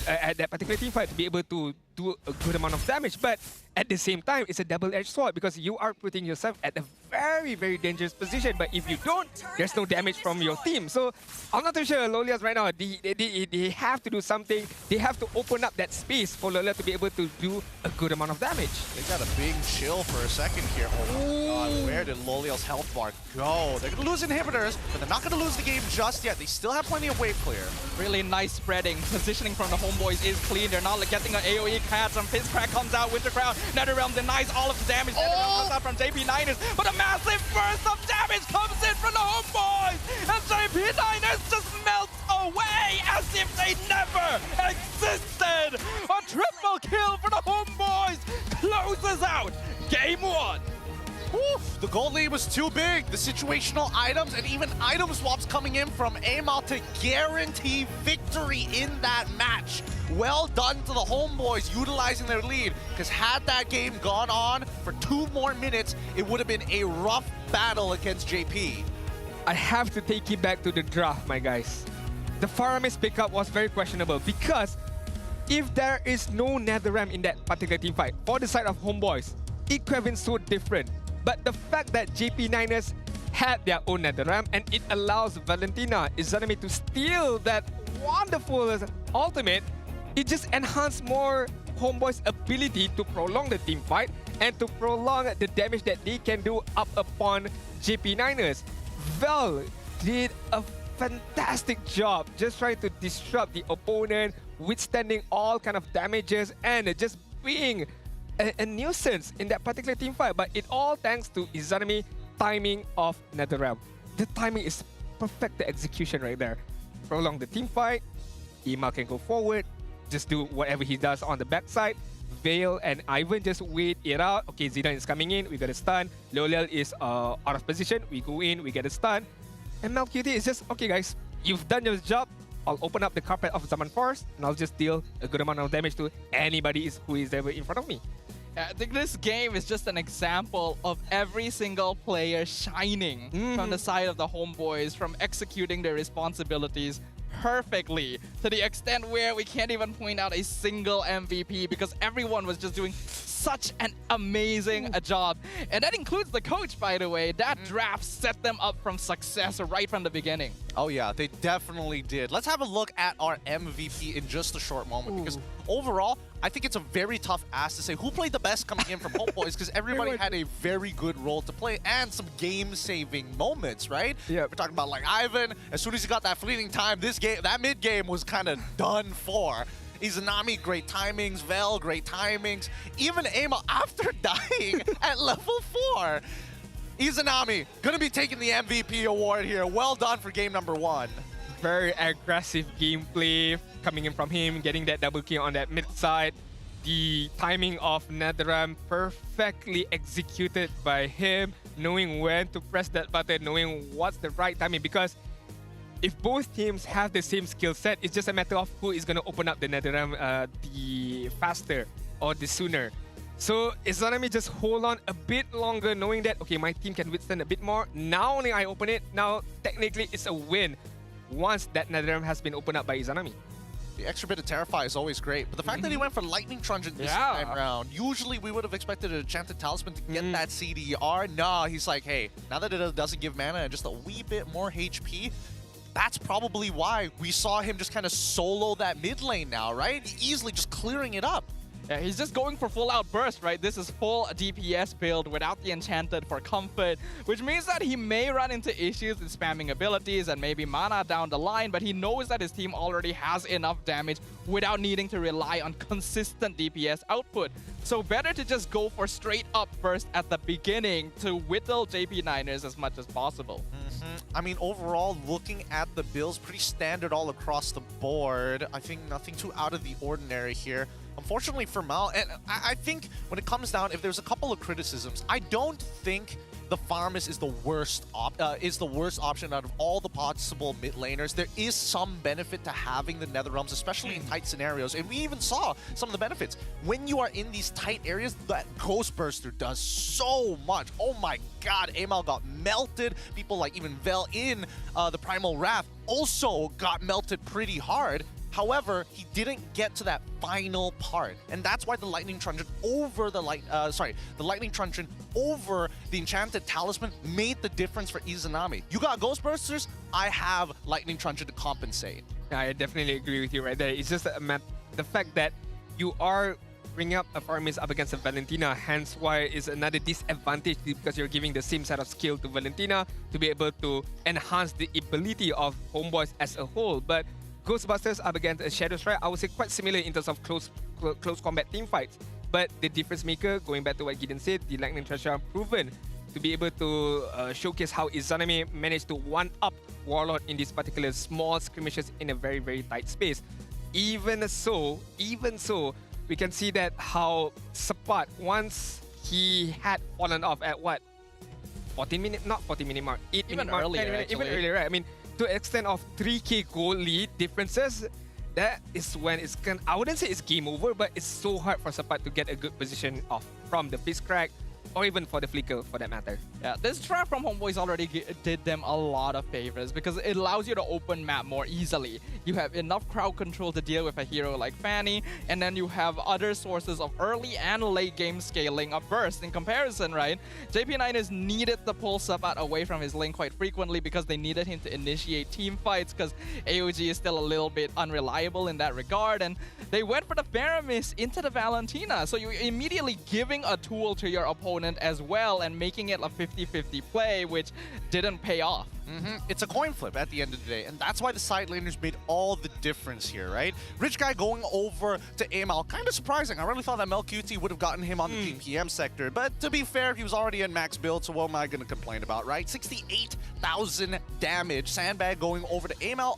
at that particular team fight to be able to do a good amount of damage, but at the same time, it's a double-edged sword because you are putting yourself at a very, very dangerous position. But if you don't, there's no damage from your team. So I'm not too sure Lolias right now, they have to do something. They have to open up that space for Lolia to be able to do a good amount of damage. They got a big chill for a second here. Oh my god, where did Loliel's health bar go? They're going to lose inhibitors, but they're not going to lose the game just yet. They still have plenty of wave clear. Really nice spreading. Positioning from the Homeboys is clean. They're not getting an AoE catch. Some Fizz Crack comes out. Winter Crown. NetherRealm denies all of the damage. NetherRealm comes out from JP Niners. But a massive burst of damage comes in from the Homeboys. And JP Niners just melts away as if they never existed. A triple kill for the Homeboys closes out Game 1. Oof, the gold lead was too big. The situational items and even item swaps coming in from Amal to guarantee victory in that match. Well done to the Homeboys utilizing their lead, because had that game gone on for 2 more minutes, it would have been a rough battle against JP. I have to take it back to the draft, my guys. The Faramis pickup was very questionable because if there is no NetherRealm in that particular team fight, for the side of Homeboys, it could have been so different. But the fact that JP Niners had their own NetherRealm and it allows Valentina Izanami to steal that wonderful ultimate, it just enhanced more Homeboys' ability to prolong the team fight and to prolong the damage that they can do up upon JP Niners. Vel did a fantastic job just trying to disrupt the opponent, withstanding all kind of damages and just being a nuisance in that particular team fight, but it all thanks to Izanami timing of NetherRealm. The timing is perfect, the execution right there. Prolong the team fight, Emal can go forward, just do whatever he does on the backside. Veil and Ivan just wait it out. Okay, Zidane is coming in, we got a stun. Loliel is out of position, we go in, we get a stun. And MLQT is just, okay guys, you've done your job. I'll open up the carpet of Zaman Forest and I'll just deal a good amount of damage to anybody who is ever in front of me. I think this game is just an example of every single player shining from the side of the Homeboys, from executing their responsibilities perfectly, to the extent where we can't even point out a single MVP because everyone was just doing such an amazing job. And that includes the coach, by the way. That draft set them up from success right from the beginning. Oh yeah, they definitely did. Let's have a look at our MVP in just a short moment, because overall, I think it's a very tough ask to say who played the best coming in from Homeboys, because everybody had a very good role to play and some game-saving moments, right? Yeah. We're talking about like Ivan. As soon as he got that fleeting time, that mid game was kind of done for. Izanami, great timings. Vel, great timings. Even Amal, after dying at level 4. Izanami, gonna be taking the MVP award here. Well done for game number 1. Very aggressive gameplay coming in from him, getting that double kill on that mid side. The timing of Netherrealm perfectly executed by him, knowing when to press that button, knowing what's the right timing, because if both teams have the same skill set, it's just a matter of who is going to open up the Netherrealm the faster or the sooner. So Izanami just hold on a bit longer, knowing that, okay, my team can withstand a bit more. Now only I open it. Now, technically, it's a win once that Netherrealm has been opened up by Izanami. The extra bit of Terrify is always great, but the fact that he went for Lightning Truncheon this time around, usually we would have expected an Enchanted Talisman to get that CDR. Nah, he's like, hey, now that it doesn't give mana and just a wee bit more HP, that's probably why we saw him just kind of solo that mid lane now, right? Easily just clearing it up. Yeah, he's just going for full-out burst, right? This is full DPS build without the Enchanted for comfort, which means that he may run into issues with spamming abilities and maybe mana down the line, but he knows that his team already has enough damage without needing to rely on consistent DPS output. So better to just go for straight-up burst at the beginning to whittle JP9ers as much as possible. I mean, overall, looking at the builds, pretty standard all across the board. I think nothing too out of the ordinary here. Unfortunately for Mal, and I think when it comes down, if there's a couple of criticisms, I don't think the Farmus is the worst option out of all the possible mid laners. There is some benefit to having the Netherrealms, especially in tight scenarios, and we even saw some of the benefits. When you are in these tight areas, that Ghost Burster does so much. Oh my god, Amal got melted. People like even Vel in the Primal Wrath also got melted pretty hard. However, he didn't get to that final part, and that's why the Lightning Truncheon over the Lightning Truncheon over the Enchanted Talisman made the difference for Izanami. You got Ghost Bursters, I have Lightning Truncheon to compensate. Yeah, I definitely agree with you right there. It's just the fact that you are bringing up a Farmis up against a Valentina, hence why it's another disadvantage, because you're giving the same set of skill to Valentina to be able to enhance the ability of Homeboys as a whole. But Ghostbusters up against a Shadow Strike, I would say quite similar in terms of close combat team fights. But the difference maker, going back to what Gideon said, the Lightning Truncheon proven to be able to showcase how Izanami managed to one-up Warlord in these particular small skirmishes in a very, very tight space. Even so, we can see that how Sepat, once he had fallen off at what? 14 minute, not 40 minute mark, 8 Even minute mark, earlier, even earlier, right? I mean, to an extent of 3k goal lead differences, that is when it's I wouldn't say it's game over, but it's so hard for Sepat to get a good position off from the Fist Crack or even for the Flicker for that matter. Yeah, this trap from Homeboys already did them a lot of favors because it allows you to open map more easily. You have enough crowd control to deal with a hero like Fanny, and then you have other sources of early and late game scaling of burst in comparison, right? JP9ers needed to pull Sepat away from his lane quite frequently because they needed him to initiate team fights because AOG is still a little bit unreliable in that regard, and they went for the Faramis into the Valentina, so you're immediately giving a tool to your opponent as well and making it a 50-50 play, which didn't pay off. It's a coin flip at the end of the day, and that's why the side laners made all the difference here, right? Rich Guy going over to Amal, kind of surprising. I really thought that Melqt would have gotten him on the Team PM sector, but to be fair, he was already in max build, so what am I going to complain about, right? 68,000 damage. Sandbag going over to Amal,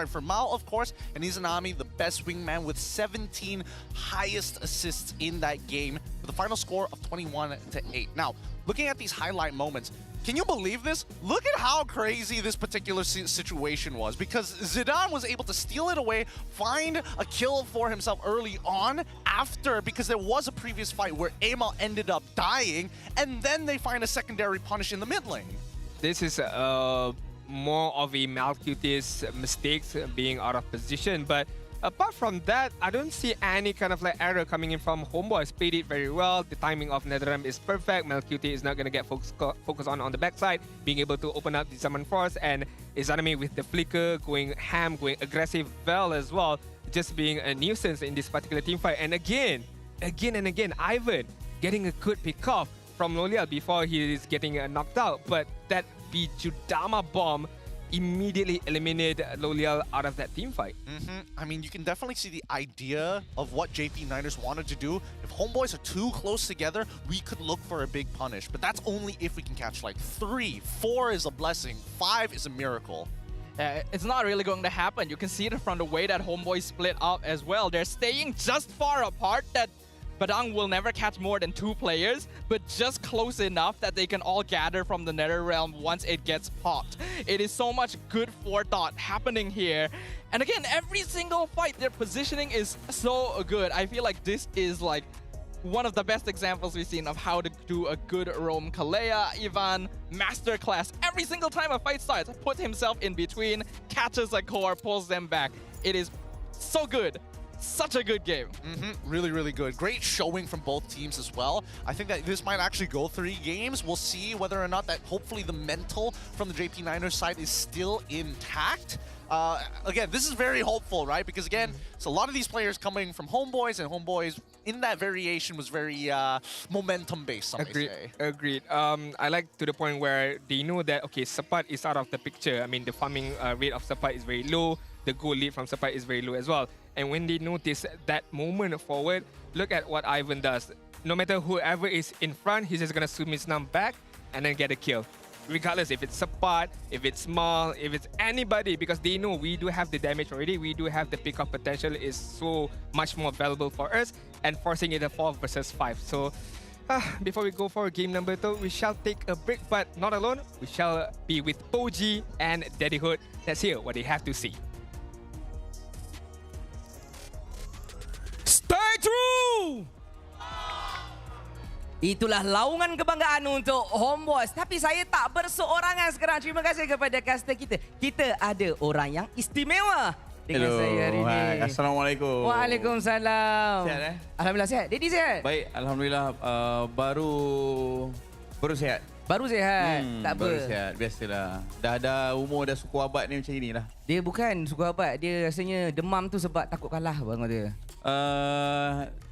for Mal, of course, and Izanami, the best wingman with 17 highest assists in that game, with a final score of 21-8. Now, looking at these highlight moments, can you believe this? Look at how crazy this particular situation was, because Zidane was able to steal it away, find a kill for himself early on after, because there was a previous fight where Amal ended up dying, and then they find a secondary punish in the mid lane. This is more of a Melqt's mistakes being out of position, but Apart from that, I don't see any kind of like error coming in from Homeboys. Played it very well. The timing of NetherRealm is perfect. Melqt is not going to get focus on the backside, being able to open up the Summon Force, and Izanami with the flicker, going ham, going aggressive. Vel as well, just being a nuisance in this particular team fight. And again and again, Ivan getting a good pick off from Lolial before he is getting knocked out. But that Bijudama bomb immediately eliminated Lolial out of that team fight. I mean, you can definitely see the idea of what JP Niners wanted to do. If Homeboys are too close together, we could look for a big punish. But that's only if we can catch like 3. 4 is a blessing. 5 is a miracle. It's not really going to happen. You can see it from the way that Homeboys split up as well. They're staying just far apart that Padang will never catch more than 2 players, but just close enough that they can all gather from the NetherRealm once it gets popped. It is so much good forethought happening here. And again, every single fight, their positioning is so good. I feel like this is like one of the best examples we've seen of how to do a good roam. Kalea, Ivan, masterclass. Every single time a fight starts, puts himself in between, catches a core, pulls them back. It is so good. Such a good game. Really, really good. Great showing from both teams as well. I think that this might actually go 3 games. We'll see whether or not that hopefully the mental from the JP Niners side is still intact. Again, this is very hopeful, right? Because again, it's a lot of these players coming from Homeboys, and Homeboys in that variation was very momentum-based, some may say. Agreed. I like to the point where they know that, okay, Sepat is out of the picture. I mean, the farming rate of Sepat is very low. The goal lead from Sepat is very low as well. And when they notice that moment forward, look at what Ivan does. No matter whoever is in front, he's just going to swim his num back and then get a kill. Regardless if it's Sepat, if it's Mal, if it's anybody, because they know we do have the damage already, we do have the pick-up potential is so much more valuable for us, and forcing it a 4 versus 5. So before we go for game number 2, we shall take a break, but not alone. We shall be with Poji and Daddy Hood. Let's hear what they have to say. Stay true! Itulah laungan kebanggaan untuk Homeboys. Tapi saya tak berseorangan sekarang. Terima kasih kepada caster kita. Kita ada orang yang istimewa dengan saya hari ini. Assalamualaikum. Waalaikumsalam. Sihat Alhamdulillah sihat. Daddy sihat? Baik, Alhamdulillah baru sihat. Baru sihat. Tak apa. Baru sihat, biasalah. Dah ada umur dah suku abad ni macam inilah. Dia bukan suku abad. Dia rasanya demam tu sebab takut kalah bang dia.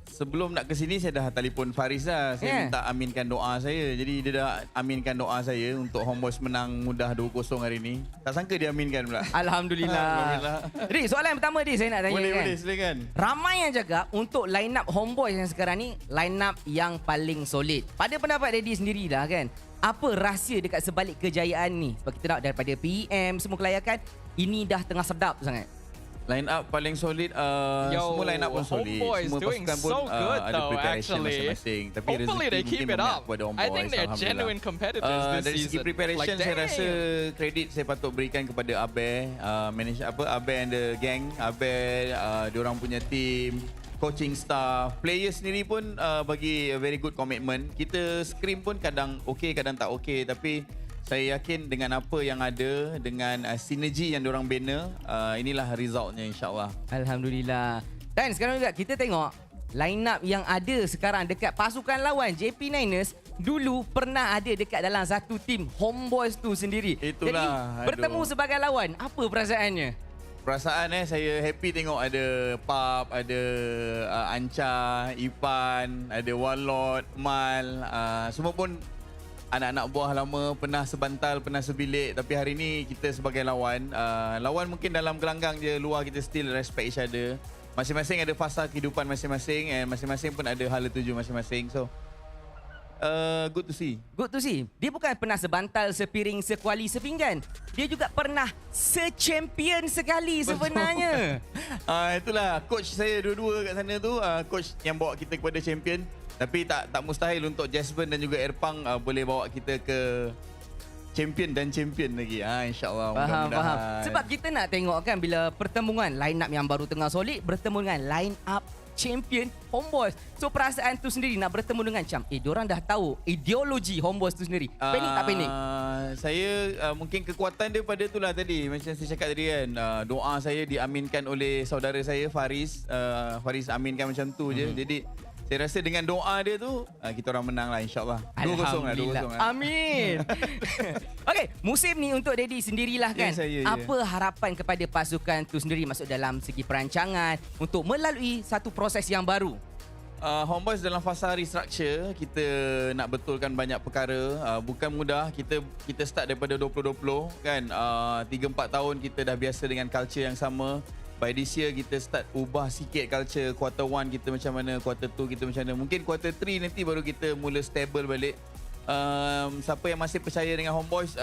Sebelum nak ke sini saya dah telefon Faris dah. Saya minta aminkan doa saya. Jadi dia dah aminkan doa saya untuk Homeboys menang mudah 2-0 hari ni. Tak sangka dia aminkan pula. Alhamdulillah. Jadi soalan yang pertama saya nak tanya Boleh silakan. Ramai yang cakap untuk line up Homeboys yang sekarang ni line up yang paling solid. Pada pendapat Daddy sendiri lah kan. Apa rahsia dekat sebalik kejayaan ni? Sebab kita nak daripada PM semua kelayakan, ini dah tengah sedap sangat. Line up paling solid, semua line up pun solid. Semua pasukan pun ada preparation masing-masing. Tapi hopefully they keep it up. I think they're genuine competitors this dari season. segi preparation, saya rasa kredit saya patut berikan kepada Abe, Abe and the gang. Abe, diorang punya team, coaching staff, players sendiri pun bagi a very good commitment. Kita scrim pun kadang okey, kadang tak okey, tapi saya yakin dengan apa yang ada, dengan sinergi yang diorang bina, inilah resultnya insyaAllah. Alhamdulillah. Dan sekarang juga kita tengok line up yang ada sekarang dekat pasukan lawan JP Niners dulu pernah ada dekat dalam satu tim Homeboys tu sendiri. Itulah. Jadi bertemu sebagai lawan, apa perasaannya? Perasaan saya happy tengok ada Pab, ada Anca, Ipan, ada Warlord, Mal, semua pun anak-anak buah lama, pernah sebantal, pernah sebilik. Tapi hari ni kita sebagai lawan, lawan mungkin dalam gelanggang je, luar kita still respect each other. Masing-masing ada fasa kehidupan masing-masing, and masing-masing pun ada hala tuju masing-masing. So good to see. Good to see. Dia bukan pernah sebantal, sepiring, sekuali, sepinggan. Dia juga pernah se-champion sekali sebenarnya. Itulah coach saya dua-dua kat sana tu, coach yang bawa kita kepada champion. Tapi tak mustahil untuk Jasmine dan juga Erpang boleh bawa kita ke champion dan champion lagi. InsyaAllah. Faham. Sebab kita nak tengok kan bila pertemuan line up yang baru tengah solid bertemu dengan line up champion Homeboys. So perasaan tu sendiri nak bertemu dengan Cham. Diorang dah tahu ideologi Homeboys tu sendiri. Panik tak panik? Saya mungkin kekuatan dia pada itulah tadi. Macam saya cakap tadi kan. Doa saya diaminkan oleh saudara saya Faris. Faris aminkan macam tu je. Jadi saya rasa dengan doa dia tu kita orang menang lah insyaAllah. 2-0 lah, 2-0 lah. Amin. Okey, musim ni untuk Daddy sendirilah kan. Apa harapan kepada pasukan tu sendiri masuk dalam segi perancangan untuk melalui satu proses yang baru? Homeboys dalam fasa restructure, kita nak betulkan banyak perkara. Bukan mudah. Kita start daripada 2020 kan. 3-4 tahun kita dah biasa dengan culture yang sama. By this year kita start ubah sikit culture. Quarter 1 kita macam mana, quarter 2 kita macam mana. Mungkin quarter 3 nanti baru kita mula stable balik. Siapa yang masih percaya dengan Homeboys,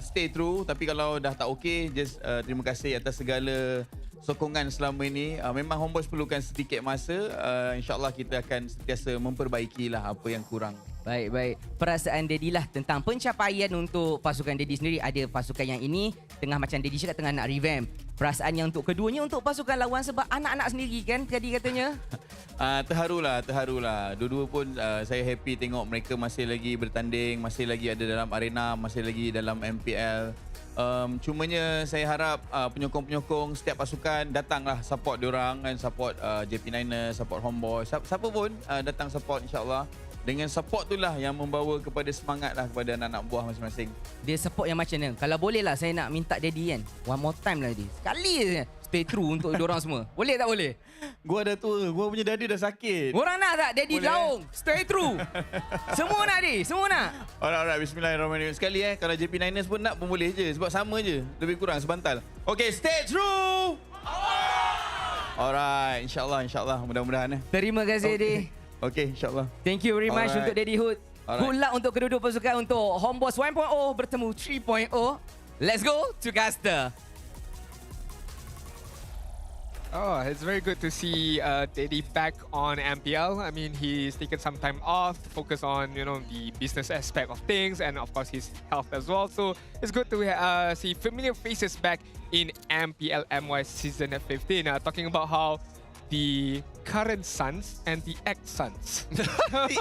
stay true. Tapi kalau dah tak okay, just terima kasih atas segala sokongan selama ini. Memang Homeboys perlukan sedikit masa. InsyaAllah kita akan sentiasa memperbaikilah apa yang kurang. Baik. Perasaan Daddy lah tentang pencapaian untuk pasukan Daddy sendiri. Ada pasukan yang ini tengah macam Daddy cakap tengah nak revamp. Perasaan yang untuk keduanya untuk pasukan lawan sebab anak-anak sendiri kan tadi katanya. Terharulah. Dua-dua pun saya happy tengok mereka masih lagi bertanding, masih lagi ada dalam arena, masih lagi dalam MPL. Cumanya saya harap penyokong-penyokong setiap pasukan datanglah support diorang kan, support JP9ers, support Homeboys, siapa pun datang support insyaAllah. Dengan support itulah yang membawa kepada semangat lah kepada anak-anak buah masing-masing. Dia support yang macam mana? Kalau boleh lah saya nak minta Daddy kan. One more time lah Daddy. Sekali je stay true untuk diorang semua. Boleh tak boleh? Gua dah tua, gua punya dadi dah sakit. Orang nak tak Daddy laung? Stay true. Semua nak Daddy, semua nak. Alright, bismillahirrahmanirrahim. Sekali kalau JP9ers pun nak pun boleh je. Sebab sama je, lebih kurang sebantal. Okay, stay true. Alright, insyaAllah. Mudah-mudahan. Terima kasih Daddy. Okay, insyaAllah. Thank you very much untuk Daddy Hood. Good luck untuk kedua-dua pasukan untuk Homeboys 1.0 bertemu 3.0. Let's go to Caster. Oh, it's very good to see Daddy back on MPL. I mean, he's taken some time off to focus on, the business aspect of things and of course his health as well. So it's good to see familiar faces back in MPL MY Season 15. Talking about how the current sons and the ex-sons. The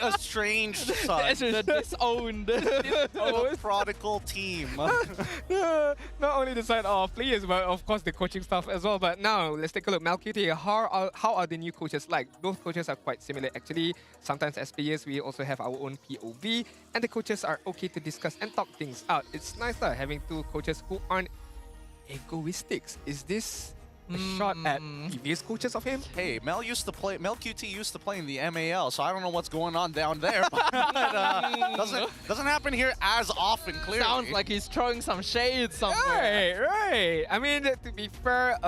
estranged sons. The disowned. The prodigal team. Not only the side of players, but of course the coaching staff as well. But now, let's take a look. Malcuti, how are the new coaches like? Both coaches are quite similar actually. Sometimes as players, we also have our own POV. And the coaches are okay to discuss and talk things out. It's nice having two coaches who aren't egoistic. Is this a shot at previous coaches of him? Hey, Mel QT used to play in the MAL, so I don't know what's going on down there. But doesn't happen here as often, clearly. Sounds like he's throwing some shade somewhere. Right. I mean, to be fair,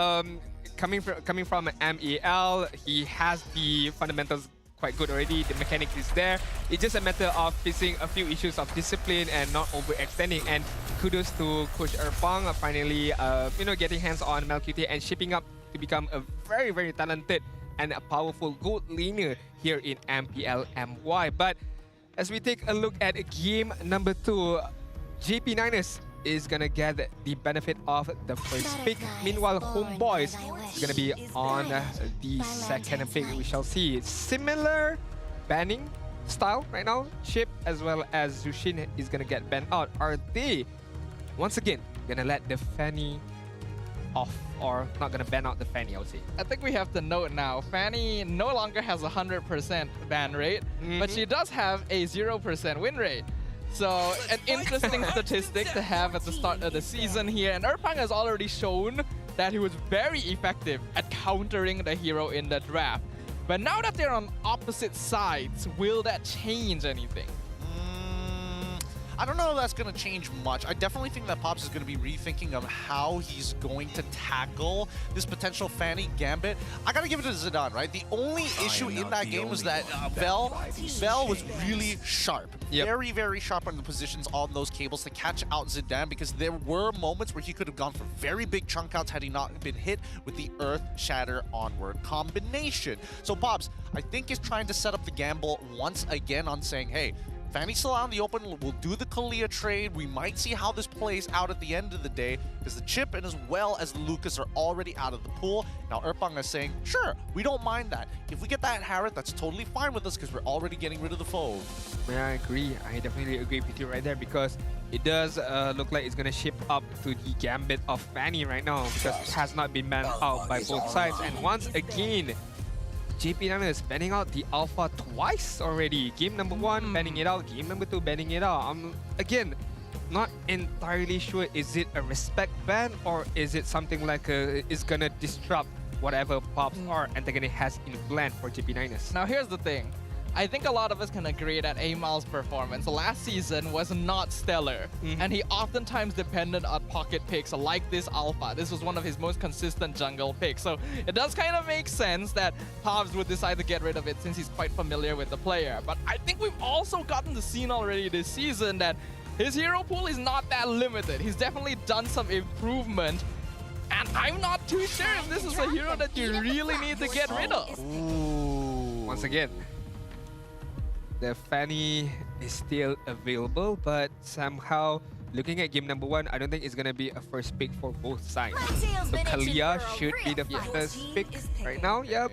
coming from an MEL, he has the fundamentals quite good already. The mechanic is there. It's just a matter of facing a few issues of discipline and not overextending. And kudos to Coach Erpang finally, getting hands on Malcuti and shaping up to become a very, very talented and a powerful gold laner here in MPL MY. But as we take a look at game number 2, JP9ers is gonna get the benefit of the first pick. Meanwhile, Homeboys is gonna be on the second pick. We shall see similar banning style right now. Chip as well as Zushin is gonna get banned out. Are they once again gonna let the Fanny off, or not gonna ban out the Fanny? I would say. I think we have to note now, Fanny no longer has a 100% ban rate, but she does have a 0% win rate. So an interesting statistic to have at the start of the season here. And Erpang has already shown that he was very effective at countering the hero in the draft. But now that they're on opposite sides, will that change anything? I don't know if that's going to change much. I definitely think that Pabz is going to be rethinking of how he's going to tackle this potential Fanny Gambit. I got to give it to Zidane, right? The only issue in that game was that Vel was really sharp. Yep. Very, very sharp on the positions on those cables to catch out Zidane, because there were moments where he could have gone for very big chunk outs had he not been hit with the Earth Shatter Onward combination. So Pabz, I think, is trying to set up the gamble once again on saying, hey, Fanny's still out in the open. We'll do the Kalia trade. We might see how this plays out at the end of the day, because the Chip and as well as the Lucas are already out of the pool. Now Erpang is saying, sure, we don't mind that. If we get that Harriet, that's totally fine with us because we're already getting rid of the foe. Yeah, I agree. I definitely agree with you right there, because it does look like it's going to shift up to the gambit of Fanny right now, because it has not been banned out by both sides. And once again, JP9 is banning out the Alpha twice already. Game number 1, banning it out. Game number 2, banning it out. I'm, again, not entirely sure, is it a respect ban or is it something like it's going to disrupt whatever Pabz or Antagonist has in plan for JP9ers. Now here's the thing. I think a lot of us can agree that Amal's performance last season was not stellar, and he oftentimes depended on pocket picks like this Alpha. This was one of his most consistent jungle picks, so it does kind of make sense that Pabz would decide to get rid of it since he's quite familiar with the player. But I think we've also gotten to see already this season that his hero pool is not that limited. He's definitely done some improvement, and I'm not too sure if this is a hero that you really need to get rid of. Once again, the Fanny is still available, but somehow, looking at game number 1, I don't think it's going to be a first pick for both sides. So Kalia should be the first pick right now. Yep.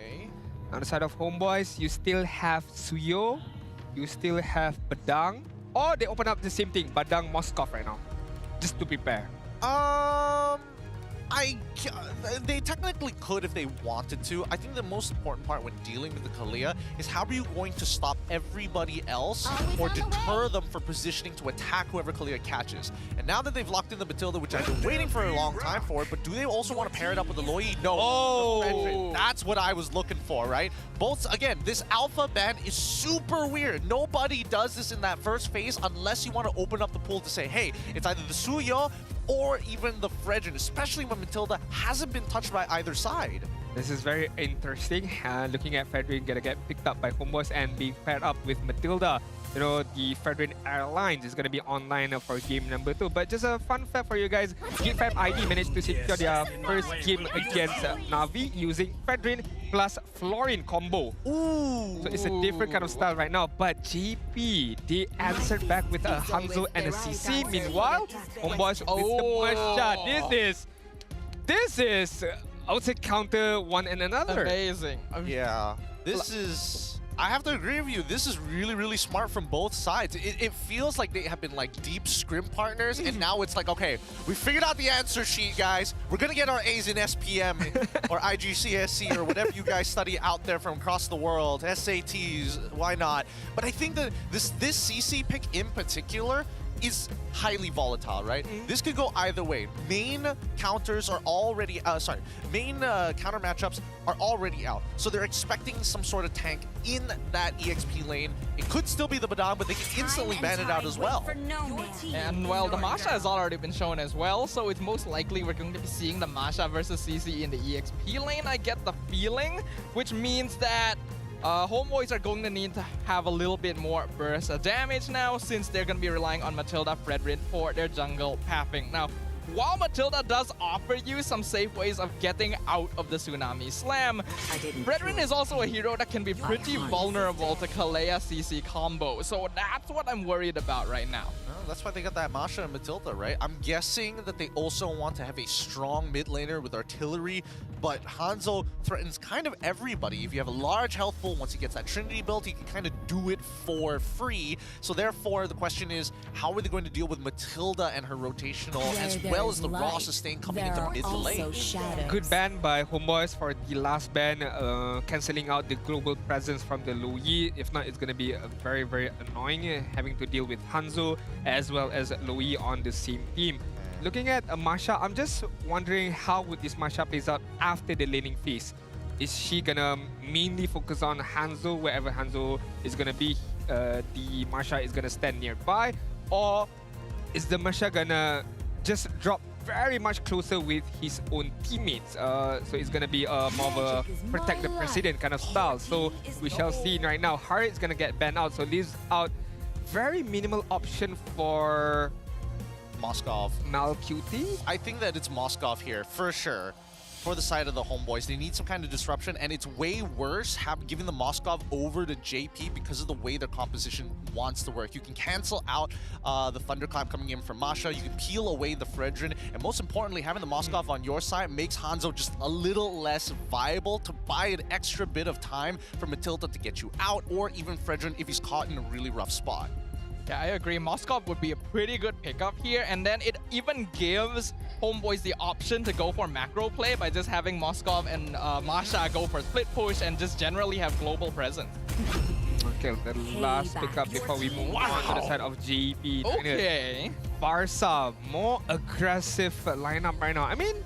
On the side of Homeboys, you still have Suyo, you still have Badang, or they open up the same thing, Badang Moskov right now, just to prepare. They technically could if they wanted to. I think the most important part when dealing with the Kalia is how are you going to stop everybody else or deter them from positioning to attack whoever Kalia catches. And now that they've locked in the Matilda, which I've been waiting for a long time for, but do they also want to pair it up with the Loi? No. Oh! That's what I was looking for, right? Both, again, this Alpha ban is super weird. Nobody does this in that first phase unless you want to open up the pool to say, hey, it's either the Suyo or even the Fredrin, especially when Matilda hasn't been touched by either side. This is very interesting. Looking at Fredrin gonna get picked up by Homeboys and being paired up with Matilda. You know, the Fredrin Airlines is gonna be online for game number 2. But just a fun fact for you guys, Game 5 ID managed to secure their first game against Na'Vi using Fredrin plus Florin combo. Ooh! So it's a different kind of style right now. But JP, they answered back with a Hanzo and a CC. Meanwhile, Homeboys with the first shot. This is, I would say, counter one and another. Amazing. Yeah, this is... I have to agree with you. This is really, really smart from both sides. It feels like they have been like deep scrim partners, and now it's like, okay, we figured out the answer sheet, guys. We're gonna get our A's in SPM or IGCSE or whatever you guys study out there from across the world. SATs, why not? But I think that this CC pick in particular is highly volatile, right? This could go either way. Main counters are already, main counter matchups are already out. So they're expecting some sort of tank in that EXP lane. It could still be the Badang, but they can instantly ban it out as well. And well, the Masha has already been shown as well, so it's most likely we're going to be seeing the Masha versus CC in the EXP lane, I get the feeling, which means that Homeboys are going to need to have a little bit more burst damage now, since they're going to be relying on Matilda Fredrin for their jungle pathing. Now, while Matilda does offer you some safe ways of getting out of the Tsunami Slam, Fredrin is also a hero that can be pretty vulnerable to Kalea CC combo. So that's what I'm worried about right now. Well, that's why they got that Masha and Matilda, right? I'm guessing that they also want to have a strong mid laner with artillery, but Hanzo threatens kind of everybody. If you have a large health pool, once he gets that Trinity built, he can kind of do it for free. So therefore, the question is, how are they going to deal with Matilda and her rotational, as well as the raw sustain coming into mid to lane? Good ban by Homeboys for the last ban, cancelling out the global presence from the Loi. If not, it's going to be very, very annoying having to deal with Hanzo as well as Loi on the same team. Looking at Masha, I'm just wondering how would this Masha plays out after the laning phase. Is she gonna mainly focus on Hanzo wherever Hanzo is gonna be? The Masha is gonna stand nearby, or is the Masha gonna just drop very much closer with his own teammates? So it's gonna be more of a protect the president kind of style. So we shall see right now. Harriet's gonna get banned out, so leaves out very minimal option for Moskov. Malcuti. I think that it's Moskov here, for sure. for the side of the homeboys. They need some kind of disruption, and it's way worse giving the Moskov over to JP because of the way their composition wants to work. You can cancel out the Thunderclap coming in from Masha, you can peel away the Fredrin, and most importantly, having the Moskov on your side makes Hanzo just a little less viable to buy an extra bit of time for Matilda to get you out, or even Fredrin if he's caught in a really rough spot. Yeah, I agree. Moskov would be a pretty good pickup here, and then it even gives homeboys the option to go for macro play by just having Moskov and Masha go for split push and just generally have global presence. Okay, the last pickup before we move on to the side of GP. Okay. Barca, more aggressive lineup right now. I mean,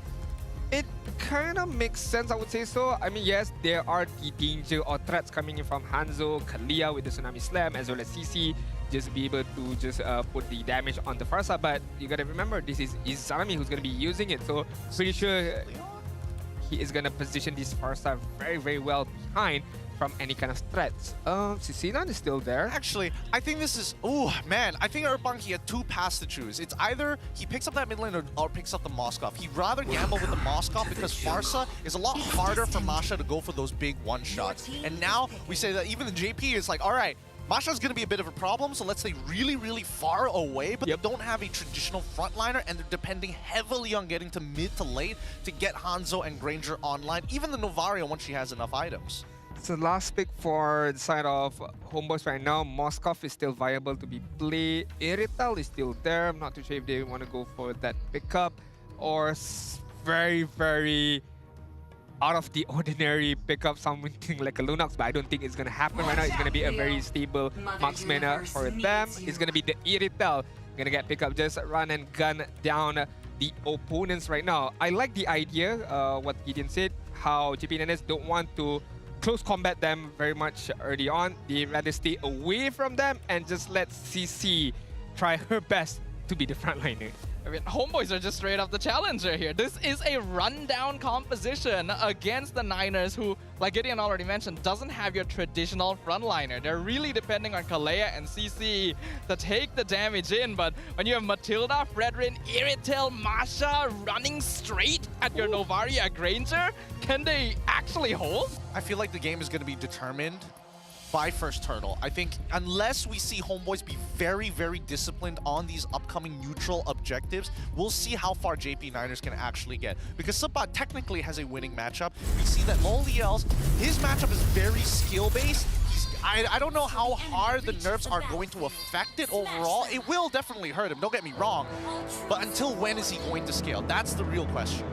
it kind of makes sense, I would say so. I mean, yes, there are the danger or threats coming in from Hanzo, Kalia with the Tsunami Slam, as well as CC, just be able to just put the damage on the Farsa. But you gotta remember, this is Izanami who's gonna be using it, so pretty sure he is gonna position this Farsa very, very well behind from any kind of threats. Cicilan is still there. Actually, I think this is... Oh, man. I think Urbank, he had two paths to choose. It's either he picks up that mid lane or picks up the Moskov. He'd rather gamble with the Moskov because Farsa is a lot harder for Masha to go for those big one-shots. And now we say that even the JP is like, all right, Masha's going to be a bit of a problem, so let's stay really, really far away, but they don't have a traditional frontliner, and they're depending heavily on getting to mid to late to get Hanzo and Granger online, even the Novaria once she has enough items. So last pick for the side of homeboys right now, Moskov is still viable to be played. Irital is still there. I'm not too sure if they want to go for that pickup or very, very out of the ordinary pickup, something like a Lunox, but I don't think it's going to happen right now. It's going to be a very stable marksman for them. It's going to be the Irital going to get picked up, just run and gun down the opponents right now. I like the idea, what Gideon said, how JP Nenes don't want to close combat them very much early on. They rather stay away from them and just let CC try her best to be the frontliner. I mean, homeboys are just straight up the challenger here. This is a rundown composition against the Niners who, like Gideon already mentioned, doesn't have your traditional frontliner. They're really depending on Kalea and CC to take the damage in, but when you have Matilda, Fredrin, Iritel, Masha running straight at your Novaria Granger, can they actually hold? I feel like the game is going to be determined by first turtle. I think unless we see homeboys be very, very disciplined on these upcoming neutral objectives, we'll see how far JP Niners can actually get. Because Subot technically has a winning matchup. We see that Loliel's, his matchup is very skill-based. I don't know how hard the nerfs are going to affect it overall. It will definitely hurt him, don't get me wrong. But until when is he going to scale? That's the real question.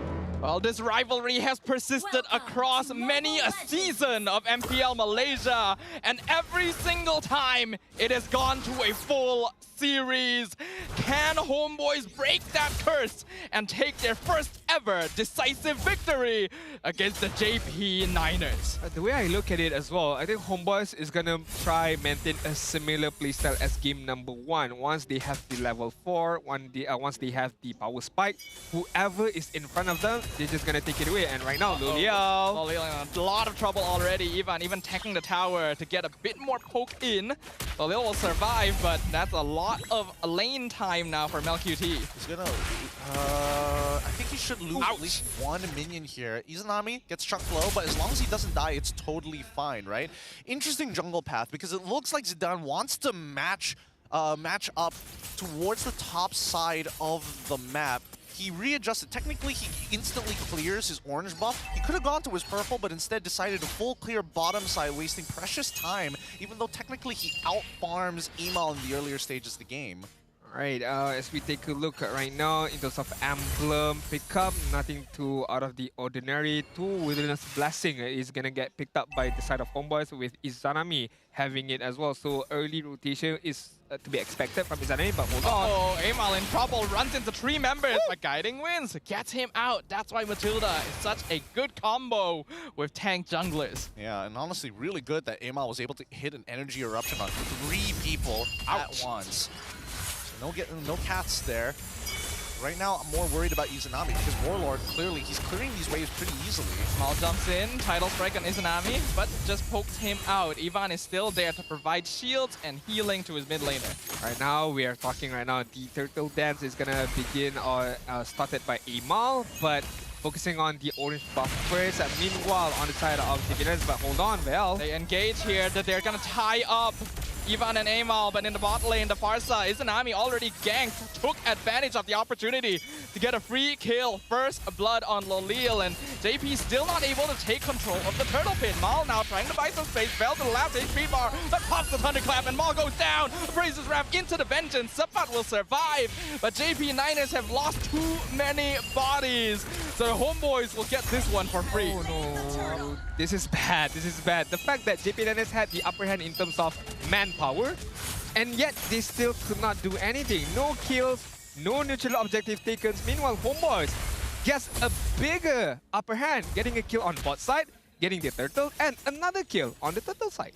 Well, this rivalry has persisted across many a season of MPL Malaysia, and every single time it has gone to a full series. Can homeboys break that curse and take their first ever decisive victory against the JP Niners? The way I look at it as well, I think homeboys is gonna try maintain a similar playstyle as game number 1. Once they have the level 4, once they have the power spike, whoever is in front of them, they're just gonna take it away. And right now, Loliel in a lot of trouble already. Ivan even taking the tower to get a bit more poke in. Loliel will survive, but that's a lot of lane time now for MelQT. He's gonna... I think he should lose at least one minion here. Izanami gets struck low, but as long as he doesn't die, it's totally fine, right? Interesting jungle path, because it looks like Zidane wants to match up towards the top side of the map. He readjusted. Technically, he instantly clears his orange buff. He could have gone to his purple, but instead decided to full clear bottom side, wasting precious time, even though technically he out-farms Emal in the earlier stages of the game. Alright, as we take a look right now in terms of emblem pickup, nothing too out of the ordinary. 2 Wilderness Blessing is gonna get picked up by the side of homeboys with Izanami having it as well. So early rotation is to be expected from Izanami, but hold on. Oh, Emal in trouble, runs into 3 members, but Guiding Winds gets him out. That's why Matilda is such a good combo with tank junglers. Yeah, and honestly, really good that Emal was able to hit an energy eruption on 3 people at once. No cats there. Right now, I'm more worried about Izanami because Warlord, clearly, he's clearing these waves pretty easily. Mal jumps in, Tidal Strike on Izanami, but just pokes him out. Ivan is still there to provide shields and healing to his mid laner. Right now, we are talking right now, the Turtle Dance is gonna begin or started by Emal, but focusing on the orange buff first. Meanwhile, on the side of Diviners, but hold on, Vel. They engage here, that they're gonna tie up Ivan and Amal, but in the bot lane, the Farsa, Izanami already ganked, took advantage of the opportunity to get a free kill. First blood on Lolil, and JP still not able to take control of the turtle pit. Mal now trying to buy some space, fell to the left HP bar, but pops the thunderclap, and Mal goes down. Braces Wrap into the vengeance. Subbat will survive, but JP Niners have lost too many bodies. So the homeboys will get this one for free. Oh no, this is bad, this is bad. The fact that JP Niners had the upper hand in terms of manpower, and yet they still could not do anything. No kills, no neutral objective taken. Meanwhile, homeboys gets a bigger upper hand, getting a kill on bot side, getting the turtle, and another kill on the turtle side.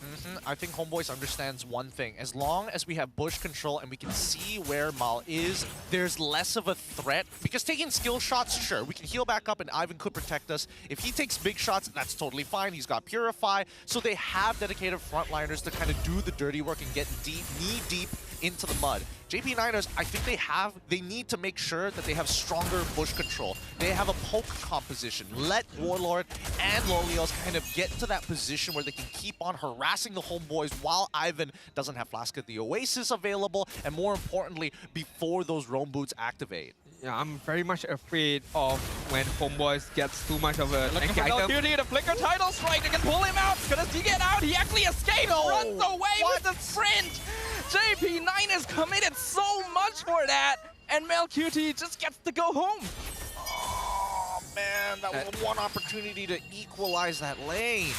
I think Homeboys understands one thing. As long as we have bush control and we can see where Mal is, there's less of a threat. Because taking skill shots, sure, we can heal back up and Ivan could protect us. If he takes big shots, that's totally fine. He's got Purify. So they have dedicated frontliners to kind of do the dirty work and get deep, knee-deep into the mud. JP Niners, I think they need to make sure that they have stronger bush control. They have a poke composition. Let Warlord and Lolios kind of get to that position where they can keep on harassing the homeboys while Ivan doesn't have Flask of the Oasis available, and more importantly, before those roam boots activate. Yeah, I'm very much afraid of when homeboys gets too much of a Looking tanky for item. Beauty, the flicker title strike, they can pull him out. Gonna he get out? He actually escapes, runs away with the sprint. JP Niners committed so much for that, and MelQT just gets to go home. Oh man, that was one opportunity to equalize that lane.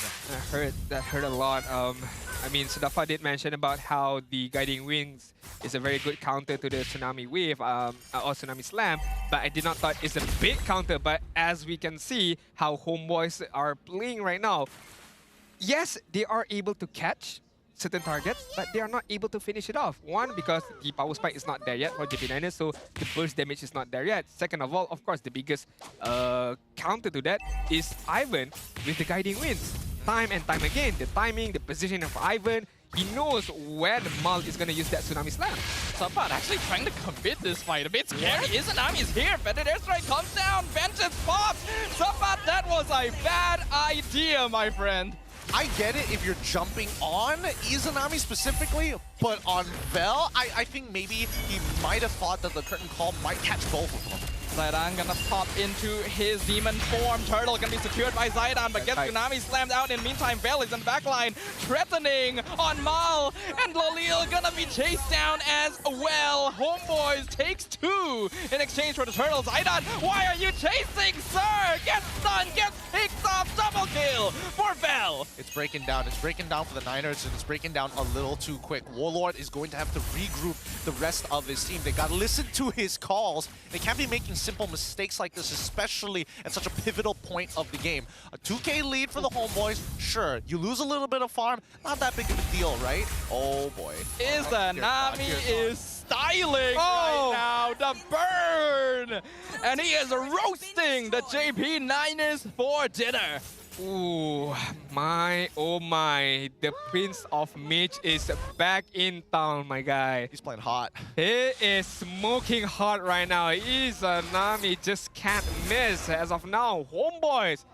That hurt a lot. I mean, Sudafa did mention about how the Guiding Wings is a very good counter to the Tsunami Wave or Tsunami Slam, but I did not thought it's a big counter. But as we can see how homeboys are playing right now, yes, they are able to catch certain targets, but they are not able to finish it off. One, because the power spike is not there yet for JP Niners, so the burst damage is not there yet. Second of all, of course, the biggest counter to that is Ivan with the Guiding Winds. Time and time again, the timing, the position of Ivan, he knows when Mal is going to use that Tsunami Slam. Subbat actually trying to commit this fight. A bit scary. Izanami is here. Feathered Airstrike comes down. Vengeance pops. Subbat, that was a bad idea, my friend. I get it if you're jumping on Izanami specifically, but on Vel, I think maybe he might have thought that the curtain call might catch both of them. Zaidan gonna pop into his demon form. Turtle gonna be secured by Zaidan, but gets Tsunami slammed out. In the meantime, Vel is in the backline, threatening on Mal, and Lolil gonna be chased down as well. Homeboys takes two in exchange for the Turtle. Zaidan, why are you chasing, sir? Gets stunned, gets picked off, double kill for Vel. It's breaking down for the Niners, and it's breaking down a little too quick. Warlord is going to have to regroup the rest of his team. They gotta listen to his calls. They can't be making simple mistakes like this, especially at such a pivotal point of the game. A 2K lead for the homeboys, sure. You lose a little bit of farm, not that big of a deal, right? Oh boy. Izanami is styling right now, the burn! And he is roasting the JP Niners for dinner. Ooh, my, oh my. The Prince of Mage is back in town, my guy. He's playing hot. He is smoking hot right now. Izanami just can't miss. As of now, homeboys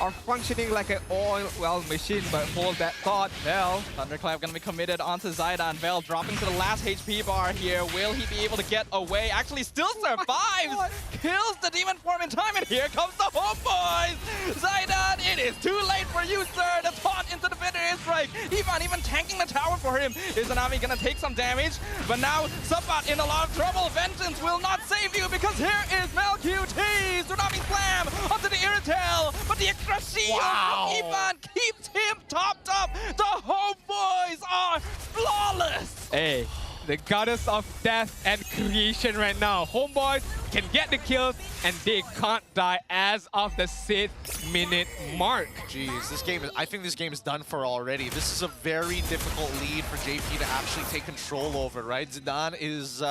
are functioning like an oil machine, but hold that thought, Vel. Thunderclap gonna be committed onto Zaidan. Vel dropping to the last HP bar here. Will he be able to get away? Actually still survives! Kills the demon form in time, and here comes the homeboys! Zaidan, it is too late for you, sir! The taunt into the bitter airstrike. Ivan even tanking the tower for him. Izanami gonna take some damage, but now Subbat in a lot of trouble. Vengeance will not save you, because here is MelQT! Tsunami Slam onto the Irritel, but the extra shield from Ivan keeps him topped up. The homeboys are flawless. Hey, the goddess of death and creation right now. Homeboys can get the kills, and they can't die as of the 6th minute mark. Jeez, this game is, I think this game is done for already. This is a very difficult lead for JP to actually take control over, right? Zidane is,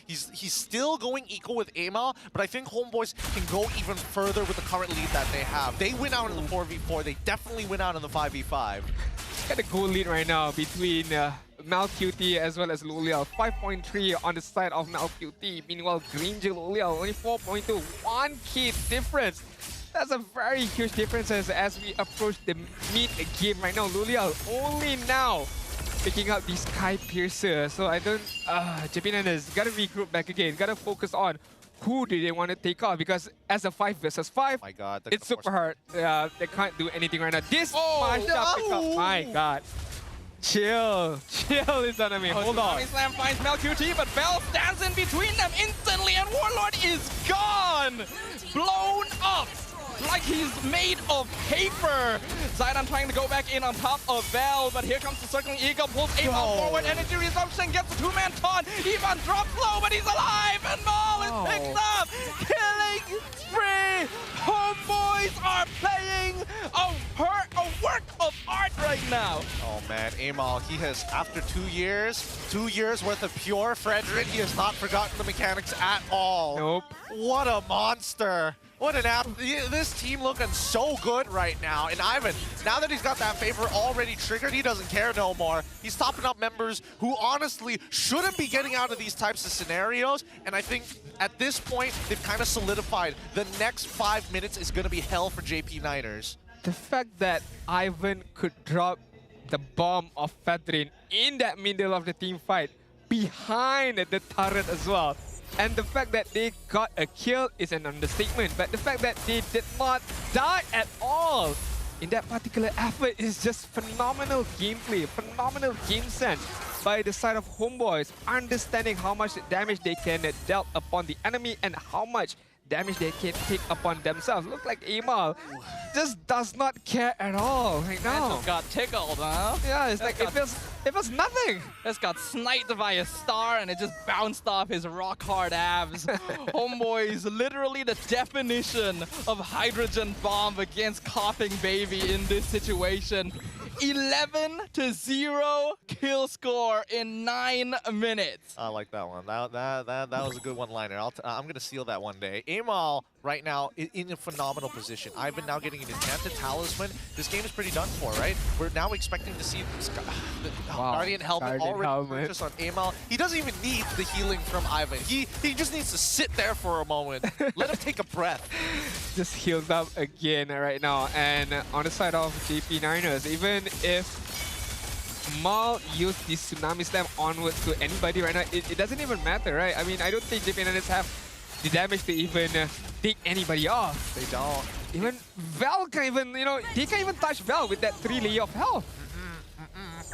he's still going equal with Amal, but I think homeboys can go even further with the current lead that they have. They win out in the 4v4, they definitely win out in the 5v5. Got a goal lead right now between MelQT as well as Lolial. 5.3 on the side of MelQT. Meanwhile, Granger Lolial only 4.2. 1 key difference. That's a very huge difference as we approach the mid game right now. Lulial only now picking up the Sky Piercer. So I don't... JP9ers gotta regroup back again. Gotta focus on who do they want to take off, because as a 5 versus 5, My God, it's super hard. They can't do anything right now. This mashup pick up. My God. Chill is on me. Hold on. Tsunami Slam finds MelQT, but Bell stands in between them instantly, and Warlord is gone! Blown up! Like he's made of paper! Zidane trying to go back in on top of Vel, but here comes the circling eagle, pulls Amal forward, energy resumption, gets the two-man taunt. Ivan drops low, but he's alive, and Maul is picked up! Killing spree! Homeboys are playing a work of art right now! Oh man, Amal, he has, after 2 years worth of pure Frederick, he has not forgotten the mechanics at all. Nope. What a monster! What an app. This team looking so good right now. And Ivan, now that he's got that favor already triggered, he doesn't care no more. He's topping up members who honestly shouldn't be getting out of these types of scenarios. And I think at this point, they've kind of solidified the next 5 minutes is going to be hell for JP9ers. The fact that Ivan could drop the bomb of Fedrin in that middle of the team fight behind the turret as well. And the fact that they got a kill is an understatement. But the fact that they did not die at all in that particular effort is just phenomenal gameplay, phenomenal game sense by the side of Homeboys, understanding how much damage they can dealt upon the enemy and how much damage they can take upon themselves. Look like Amal just does not care at all right now. Just got tickled, huh? Yeah, it's like it feels nothing. Just got sniped by a star and it just bounced off his rock hard abs. Homeboy is literally the definition of hydrogen bomb against coughing baby in this situation. 11-0 kill score in 9 minutes. I like that one. That was a good one-liner. I'm going to steal that one day. Amal right now in a phenomenal position. Ivan now getting an enchanted talisman. This game is pretty done for, right? We're now expecting to see the Guardian Helmet already purchased on Amal. He doesn't even need the healing from Ivan. He just needs to sit there for a moment. Let him take a breath. Just healed up again right now. And on the side of JP9ers, even if Mal used the Tsunami Slam onwards to anybody right now, it doesn't even matter, right? I mean, I don't think JP9ers have the damage to even take anybody off. They don't. Even Vel can even, they can't even touch Vel with that 3 layer of health.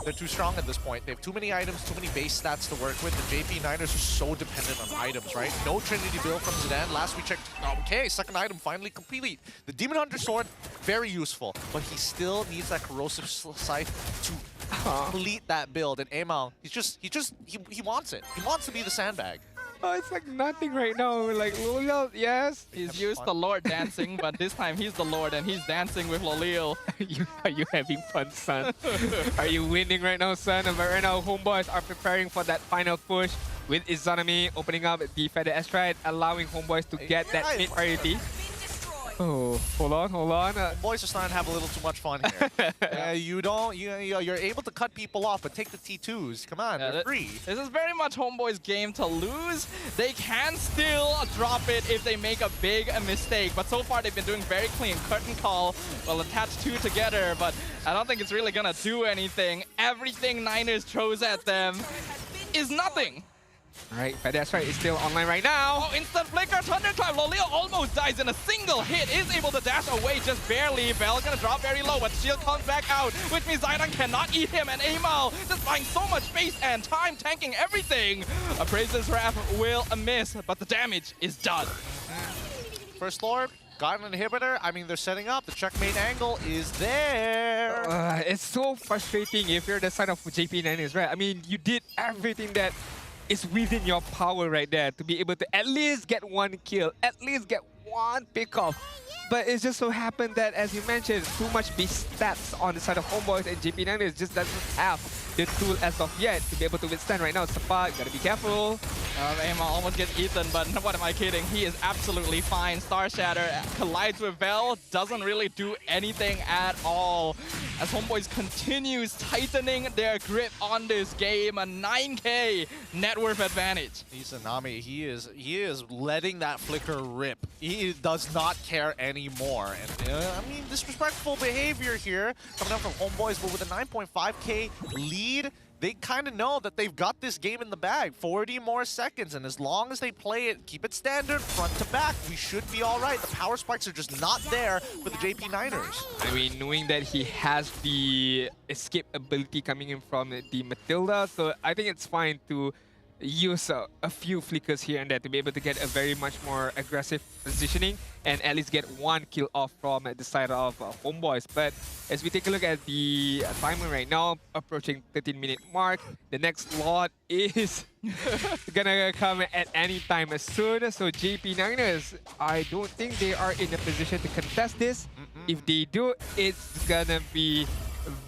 They're too strong at this point. They have too many items, too many base stats to work with. The JP9ers are so dependent on items, right? No Trinity build from Zidane. Last we checked, okay, second item finally complete. The Demon Hunter Sword, very useful, but he still needs that Corrosive Scythe to complete that build. And Amal, he wants it. He wants to be the sandbag. Oh, it's like nothing right now. Like, Lolial, yes. He's used to Lord dancing, but this time he's the Lord and he's dancing with Lolial. Are you having fun, son? Are you winning right now, son? But right now, Homeboys are preparing for that final push with Izanami opening up the Feather Astride, allowing Homeboys to get that mid priority. Oh, hold on. Boys are starting to have a little too much fun here. You're able to cut people off, but take the T2s. Come on, they're free. This is very much Homeboy's game to lose. They can still drop it if they make a big mistake, but so far they've been doing very clean. Curtain Call will attach 2 together, but I don't think it's really gonna do anything. Everything Niners throws at them is nothing. Alright, Feather Astride is still online right now. Oh, instant flicker, Thunderclap. Lolial almost dies in a single hit. Is able to dash away just barely. Bell gonna drop very low, but shield comes back out, which means Zidane cannot eat him. And Amal just buying so much space and time, tanking everything. Appraiser's Wrath will miss, but the damage is done. First Lord, got an inhibitor. I mean, they're setting up. The checkmate angle is there. It's so frustrating if you're the side of JP9ers, right? I mean, you did everything that is within your power right there to be able to at least get 1 kill, at least get 1 pick-off. But it just so happened that, as you mentioned, too much base stats on the side of Homeboys, and JP9ers just doesn't have the tool as of yet to be able to withstand right now. Sapa, gotta be careful. Aima almost gets eaten, but what am I kidding? He is absolutely fine. Star Shatter collides with Vel, doesn't really do anything at all. As Homeboys continues tightening their grip on this game, a 9K net worth advantage. Izanami, he is letting that flicker rip. He does not care anymore. And I mean, disrespectful behavior here coming up from Homeboys, but with a 9.5K lead, they kind of know that they've got this game in the bag. 40 more seconds, and as long as they play it, keep it standard, front to back, we should be all right. The power spikes are just not there for the JP Niners. I mean, knowing that he has the escape ability coming in from the Matilda, so I think it's fine to use a few flickers here and there to be able to get a very much more aggressive positioning and at least get one kill off from the side of Homeboys. But as we take a look at the timer right now, approaching 13-minute mark, the next lot is gonna come at any time soon. So JP Niners, I don't think they are in a position to contest this. If they do, it's gonna be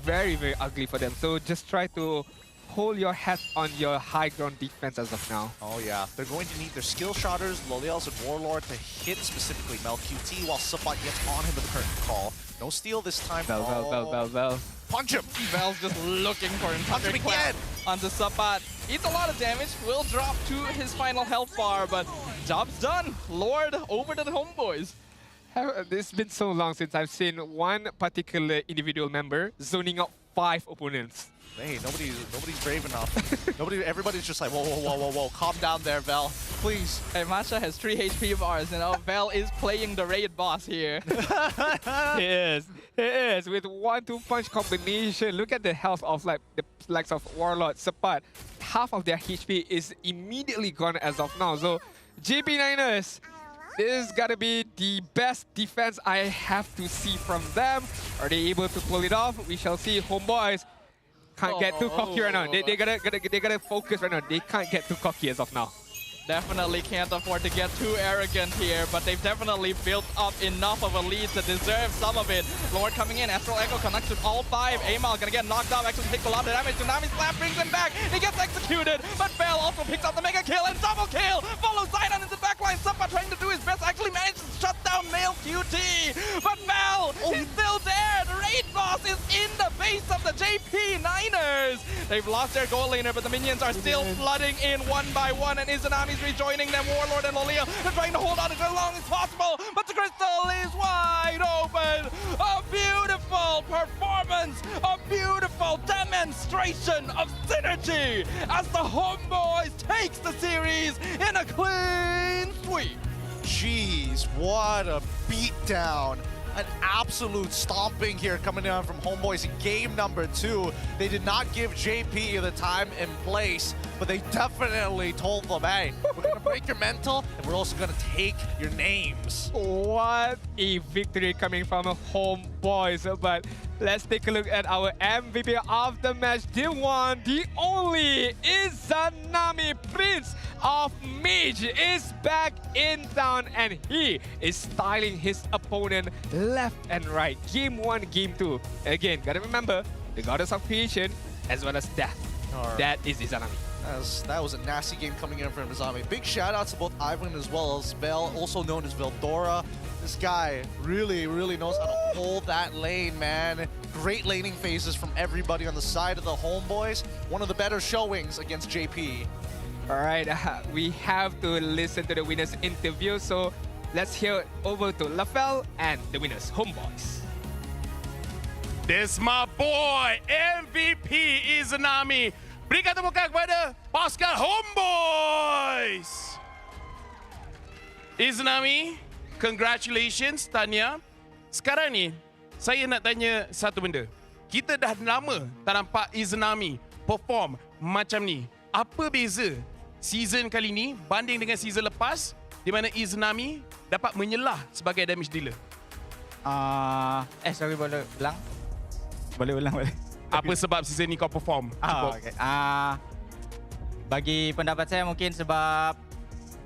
very, very ugly for them. So just try to hold your hat on your high ground defense as of now. Oh yeah, they're going to need their skill shotters, Loliels and Warlord to hit specifically Mel QT while Sabat gets on him with Curtain Call. No steal this time. Vel. Punch him! Vel's just looking for him. Punch him again! Onto Sabat. Eats a lot of damage, will drop to his final health bar, but job's done. Lord over to the Homeboys. It's been so long since I've seen one particular individual member zoning out 5 opponents. Hey, nobody's brave enough. Everybody's just like, whoa, calm down there, Vel, please. Hey, Masha has 3 HP bars, you know. Vel is playing the raid boss here. He is. With 1-2 punch combination, look at the health of like the likes of Warlord, Sapat. Half of their HP is immediately gone as of now. So, JP Niners, this is gotta be the best defense I have to see from them. Are they able to pull it off? We shall see. Homeboys can't get too cocky right now. They gotta focus right now. They can't get too cocky as of now. Definitely can't afford to get too arrogant here, but they've definitely built up enough of a lead to deserve some of it. Lord coming in, Astral Echo connects with all 5. Amal gonna get knocked out, actually takes a lot of damage. Tsunami Slam brings him back. He gets executed, but Bell also picks up the mega kill and double kill. Follows Zion into the backline. Suppa trying to do his best, actually manages to shut down male QT. But Bell is still there. The raid boss is in the base of the JP Niners. They've lost their goal laner, but the minions are still flooding in one by one, and Izanami's rejoining them. Warlord and Loleo are trying to hold on as long as possible, but the crystal is wide open. A beautiful performance, a beautiful demonstration of synergy as the Homeboys takes the series in a clean sweep. Jeez, what a beatdown. An absolute stomping here coming down from Homeboys in game number 2. They did not give JP the time and place, but they definitely told them, hey, we're going to break your mental, and we're also going to take your names. What a victory coming from Homeboys. But let's take a look at our MVP of the match. The one, the only, Izanami, Prince of Mage, is back in town, and he is styling his opponent left and right. Game 1, Game 2. Again, gotta remember, the goddess of creation as well as death. That is Izanami. That was a nasty game coming in from Izanami. Big shout out to both Ivan as well as Vel, also known as Veldora. This guy really knows how to hold that lane, man. Great laning phases from everybody on the side of the Homeboys. One of the better showings against JP. All right, we have to listen to the winners' interview, so let's hear over to Lafel and the winners, Homeboys. This my boy, MVP Izanami. Berikan tepukan kepada pasukan Homeboys. Izanami, congratulations, Tanya. Sekarang ni, saya nak tanya satu benda. Kita dah lama tak nampak Izanami perform macam ni. Apa beza season kali ni banding dengan season lepas di mana Izanami dapat menyelah sebagai damage dealer? Sorry, boleh ulang? Boleh ulang, boleh? Apa sebab season ni kau perform? Okay. Bagi pendapat saya mungkin sebab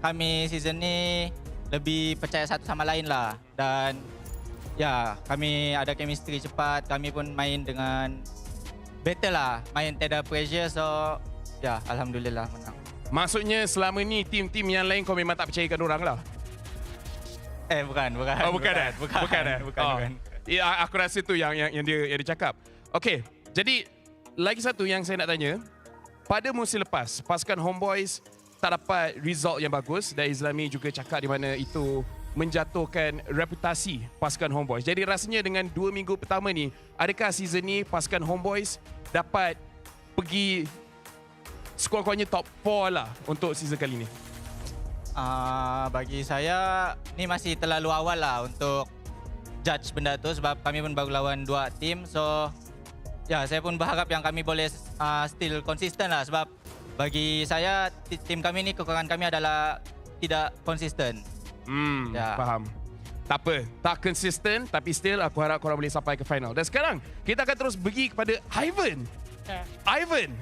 kami season ni lebih percaya satu sama lain lah. Dan ya, kami ada chemistry cepat. Kami pun main dengan better lah. Main tidak pressure, so ya, alhamdulillah menang. Maksudnya selama ni tim-tim yang lain kau memang tak percayakan orang lah. Bukan. Oh, bukan. Ya, aku rasa tu yang dia cakap. Okey, jadi lagi satu yang saya nak tanya. Pada musim lepas, pasukan Homeboys tak dapat result yang bagus dan Islami juga cakap di mana itu menjatuhkan reputasi pasukan Homeboys. Jadi rasanya dengan 2 minggu pertama ni, adakah season ni pasukan Homeboys dapat pergi skor-skornya top 4 lah untuk season kali ni? Bagi saya ni masih terlalu awal lah untuk judge benda tu sebab kami pun baru lawan 2 tim. So ya, saya pun berharap yang kami boleh still konsisten lah sebab bagi saya tim kami ni kekurangan kami adalah tidak konsisten. Ya. Faham. Tak apa, tak konsisten tapi still aku harap korang boleh sampai ke final. Dan sekarang kita akan terus pergi kepada Ivan. Ivan,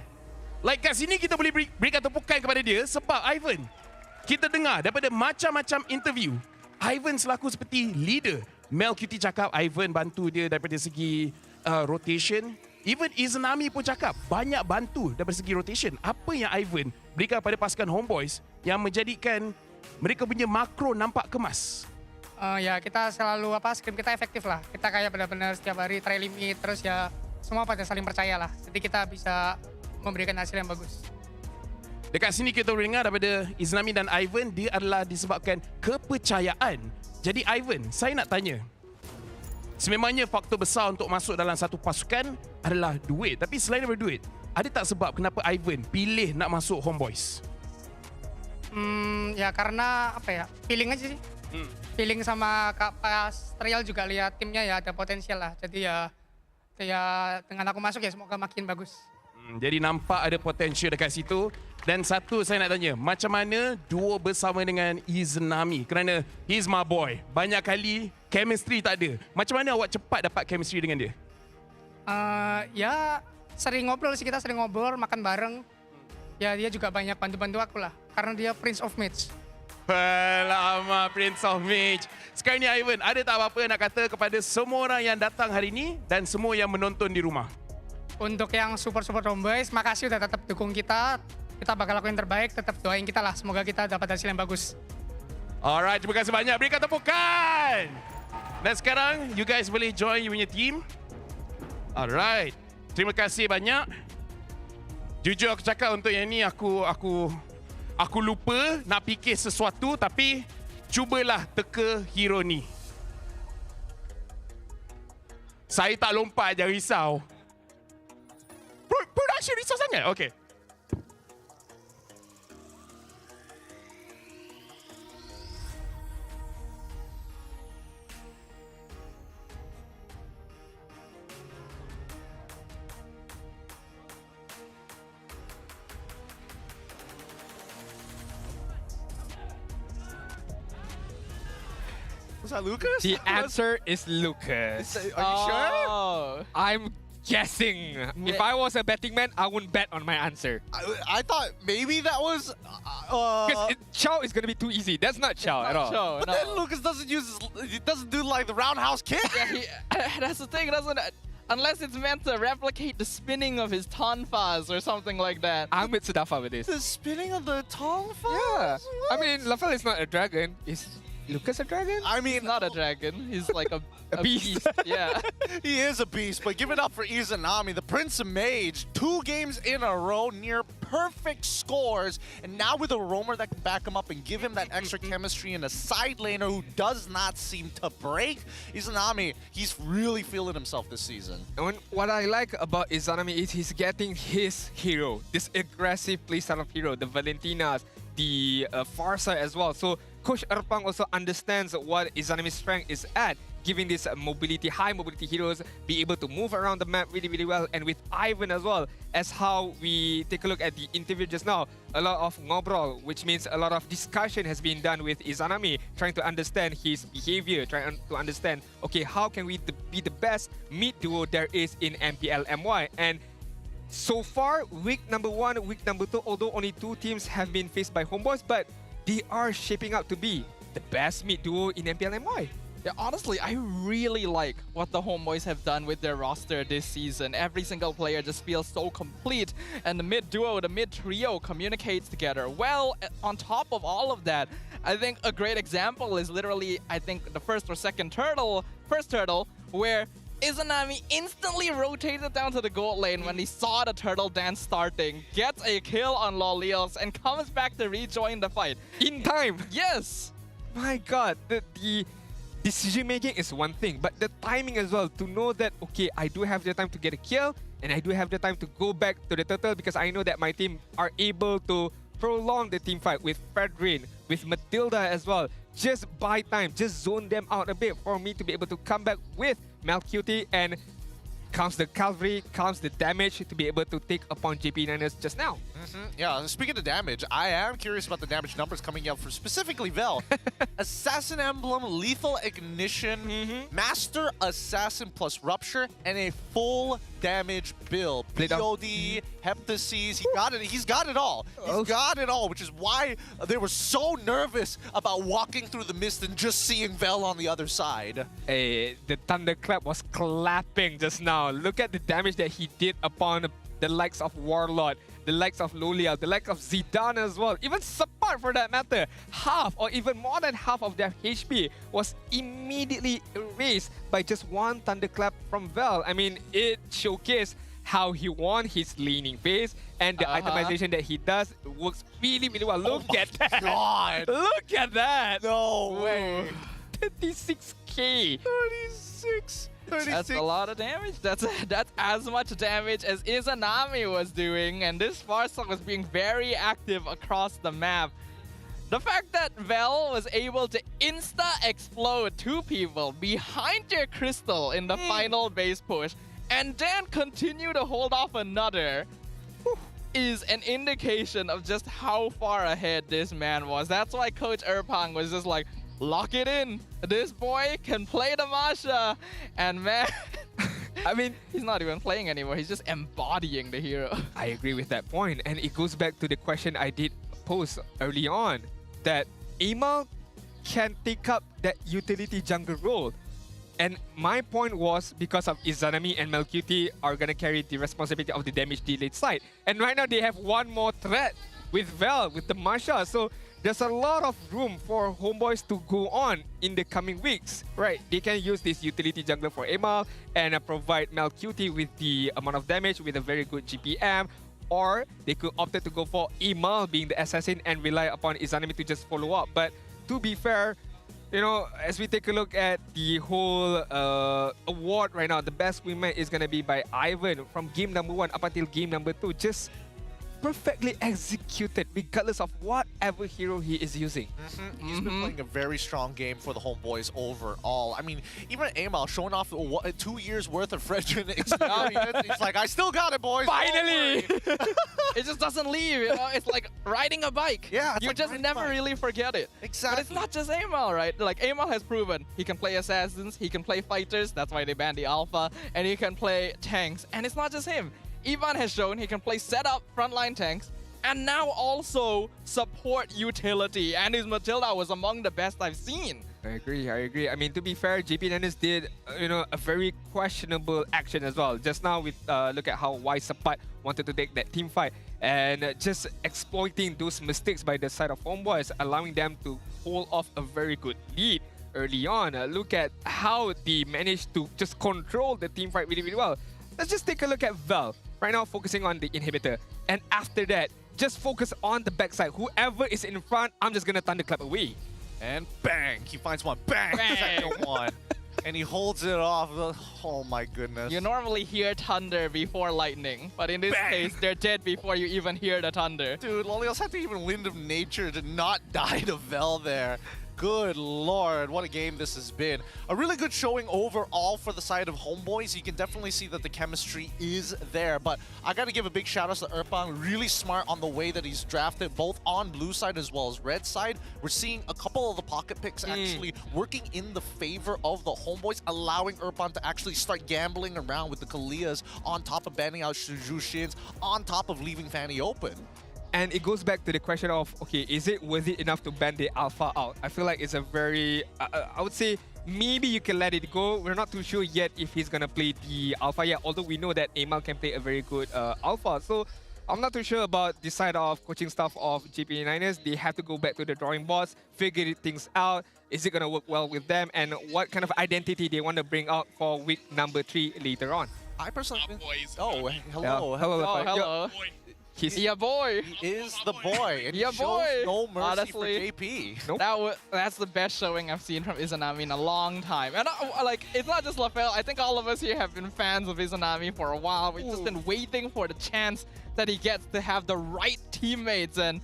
like kat sini kita boleh berikan tepukan kepada dia sebab Ivan, kita dengar daripada macam-macam interview, Ivan selaku seperti leader. Mel QT cakap Ivan bantu dia daripada segi rotation. Even Izanami pun cakap banyak bantu daripada segi rotation. Apa yang Ivan berikan pada pasukan Homeboys yang menjadikan mereka punya makro nampak kemas? Ya, kita selalu scrim kita efektif lah. Kita kayak benar-benar setiap hari try limit, terus ya semua pada saling percaya lah. Jadi kita bisa memberikan hasil yang bagus. Dekat sini kita dengar daripada Izanami dan Ivan, dia adalah disebabkan kepercayaan. Jadi Ivan, saya nak tanya. Sememangnya faktor besar untuk masuk dalam satu pasukan adalah duit. Tapi selain daripada duit, ada tak sebab kenapa Ivan pilih nak masuk Homeboys? Ya karena feeling aja sih. Feeling sama pas trial juga lihat timnya ya ada potensial lah. Jadi ya dengan aku masuk ya semoga makin bagus. Jadi nampak ada potensial dekat situ. Dan satu saya nak tanya, macam mana duo bersama dengan Izanami? Kerana he's my boy. Banyak kali chemistry tak ada. Macam mana awak cepat dapat chemistry dengan dia? Ya sering ngobrol sih, kita sering ngobrol, makan bareng. Ya dia juga banyak bantu-bantu aku lah. Karena dia Prince of Mage. Lama Prince of Mage. Sekarang ni Ivan, ada tak apa-apa nak kata kepada semua orang yang datang hari ini dan semua yang menonton di rumah? Untuk yang support Homeboys, makasih udah tetap dukung kita. Kita bakal lakuin terbaik, tetap doain kita lah. Semoga kita dapat hasil yang bagus. Alright, terima kasih banyak. Berikan tepukan. Dan sekarang, you guys boleh join you punya team. Alright. Terima kasih banyak. Jujur aku cakap untuk yang ni, aku lupa nak fikir sesuatu tapi cubalah teka hero ni. Saya tak lompat, jangan risau. Production risau sangat? Okay. Was that Lucas? The answer is Lucas. Are you sure? I'm guessing. If I was a betting man, I wouldn't bet on my answer. I thought maybe that was... Because Chow is going to be too easy. That's not Chow at all. Chow, But then Lucas doesn't do like the roundhouse kick. Yeah, that's the thing. Unless it's meant to replicate the spinning of his tonfas or something like that. I'm with Sudafa with this. The spinning of the tongue? Yeah. I mean, Lafel is not a dragon. Is Lucas a dragon? I mean, He's not a dragon. He's like a beast. Yeah. he is a beast, but give it up for Izanami, the Prince of Mage. 2 games in a row, near perfect scores. And now with a roamer that can back him up and give him that extra chemistry and a side laner who does not seem to break. Izanami, he's really feeling himself this season. And what I like about Izanami is he's getting his hero. This aggressive playstyle of hero. The Valentinas, the Farsa as well. So Coach Erpang also understands what Izanami's strength is at, giving this high mobility heroes be able to move around the map really, really well. And with Ivan as well, as how we take a look at the interview just now, a lot of ngobrol, which means a lot of discussion has been done with Izanami, trying to understand his behavior, trying to understand, okay, how can we be the best mid duo there is in MPL MY? And so far, week number 1, week number 2, although only 2 teams have been faced by Homeboys, but they are shaping up to be the best mid duo in MPL MY. Yeah, honestly, I really like what the Homeboys have done with their roster this season. Every single player just feels so complete, and the mid duo, the mid trio communicates together well. On top of all of that, I think a great example is literally, I think, the first turtle, where Izanami instantly rotated down to the gold lane when he saw the turtle dance starting, gets a kill on Lolios, and comes back to rejoin the fight. In time. Yes! My God, the decision making is one thing, but the timing as well, to know that, okay, I do have the time to get a kill, and I do have the time to go back to the turtle because I know that my team are able to prolong the team fight with Fredrin, with Matilda as well. Just buy time, just zone them out a bit for me to be able to come back with Malcutie, and comes the cavalry, comes the damage to be able to take upon JP9ers just now. Yeah, speaking of damage, I am curious about the damage numbers coming out for specifically Vel. Assassin Emblem, Lethal Ignition, Master Assassin plus Rupture, and a full damage build. POD, Heptases, he's got it all. He's got it all, which is why they were so nervous about walking through the mist and just seeing Vel on the other side. Hey, the thunderclap was clapping just now. Look at the damage that he did upon the likes of Warlord, the likes of Lolia, the likes of Zidane as well. Even Support for that matter. Half or even more than half of their HP was immediately erased by just one thunderclap from Vel. I mean, it showcased how he won his leaning phase, and the itemization that he does works really, really well. Look at that. God. Look at that. No way. 36k. 36. That's a lot of damage. That's as much damage as Izanami was doing, and this Farsong was being very active across the map. The fact that Vel was able to insta-explode two people behind their crystal in the final base push, and then continue to hold off another, is an indication of just how far ahead this man was. That's why Coach Erpang was just like, lock it in. This boy can play the Masha. And man, I mean, he's not even playing anymore. He's just embodying the hero. I agree with that point. And it goes back to the question I did pose early on, that Amal can take up that utility jungle role. And my point was because of Izanami and Malcutie are going to carry the responsibility of the damage delayed side. And right now they have one more threat with Vel, with the Masha. So there's a lot of room for Homeboys to go on in the coming weeks, right? They can use this utility jungler for Amal and provide Malcutie with the amount of damage with a very good GPM, or they could opt to go for Amal being the assassin and rely upon Izanami to just follow up. But to be fair, you know, as we take a look at the whole award right now, the best wingman is going to be by Ivan from game number 1 up until game number 2. Just perfectly executed regardless of whatever hero he is using. He's been playing a very strong game for the Homeboys overall. I mean, even Amal showing off 2 years worth of Fredrin experience. He's like, I still got it, boys. Finally! It just doesn't leave, you know? It's like riding a bike. Yeah, you like just never really forget it. Exactly. But it's not just Amal, right? Like, Amal has proven he can play assassins, he can play fighters, that's why they banned the alpha, and he can play tanks. And it's not just him. Ivan has shown he can play setup, frontline tanks, and now also support utility. And his Matilda was among the best I've seen. I agree. I mean, to be fair, JP9ers did, a very questionable action as well. Just now, with look at how Y Sapat wanted to take that team fight and just exploiting those mistakes by the side of Homeboys, allowing them to hold off a very good lead early on. Look at how they managed to just control the team fight really, really well. Let's just take a look at Vel. Right now, focusing on the inhibitor. And after that, just focus on the backside. Whoever is in front, I'm just going to thunderclap away. And bang! He finds one. Bang! Second one. And he holds it off. Oh my goodness. You normally hear thunder before lightning, but in this case, they're dead before you even hear the thunder. Dude, Lolios had to even Wind of Nature to not die to Vel there. Good lord, what a game this has been. A really good showing overall for the side of Homeboys. You can definitely see that the chemistry is there, but I gotta give a big shout out to Erpang. Really smart on the way that he's drafted, both on blue side as well as red side. We're seeing a couple of the pocket picks actually working in the favor of the Homeboys, allowing Erpang to actually start gambling around with the Kalias on top of banning out Shujushins, on top of leaving Fanny open. And it goes back to the question of, okay, is it worth it enough to ban the alpha out? I feel like it's a very, I would say, maybe you can let it go. We're not too sure yet if he's gonna play the alpha yet, although we know that Amal can play a very good alpha. So I'm not too sure about the side of coaching staff of GP9ers. They have to go back to the drawing boards, figure things out. Is it gonna work well with them, and what kind of identity they want to bring out for week number 3 later on? I personally think... Oh, hello. Hello. Yeah, boy. He is the boy. And Yeah, he shows boy. no mercy Honestly, for JP. Nope. That's the best showing I've seen from Izanami in a long time. And like, it's not just LaFell. I think all of us here have been fans of Izanami for a while. We've just been waiting for the chance that he gets to have the right teammates, and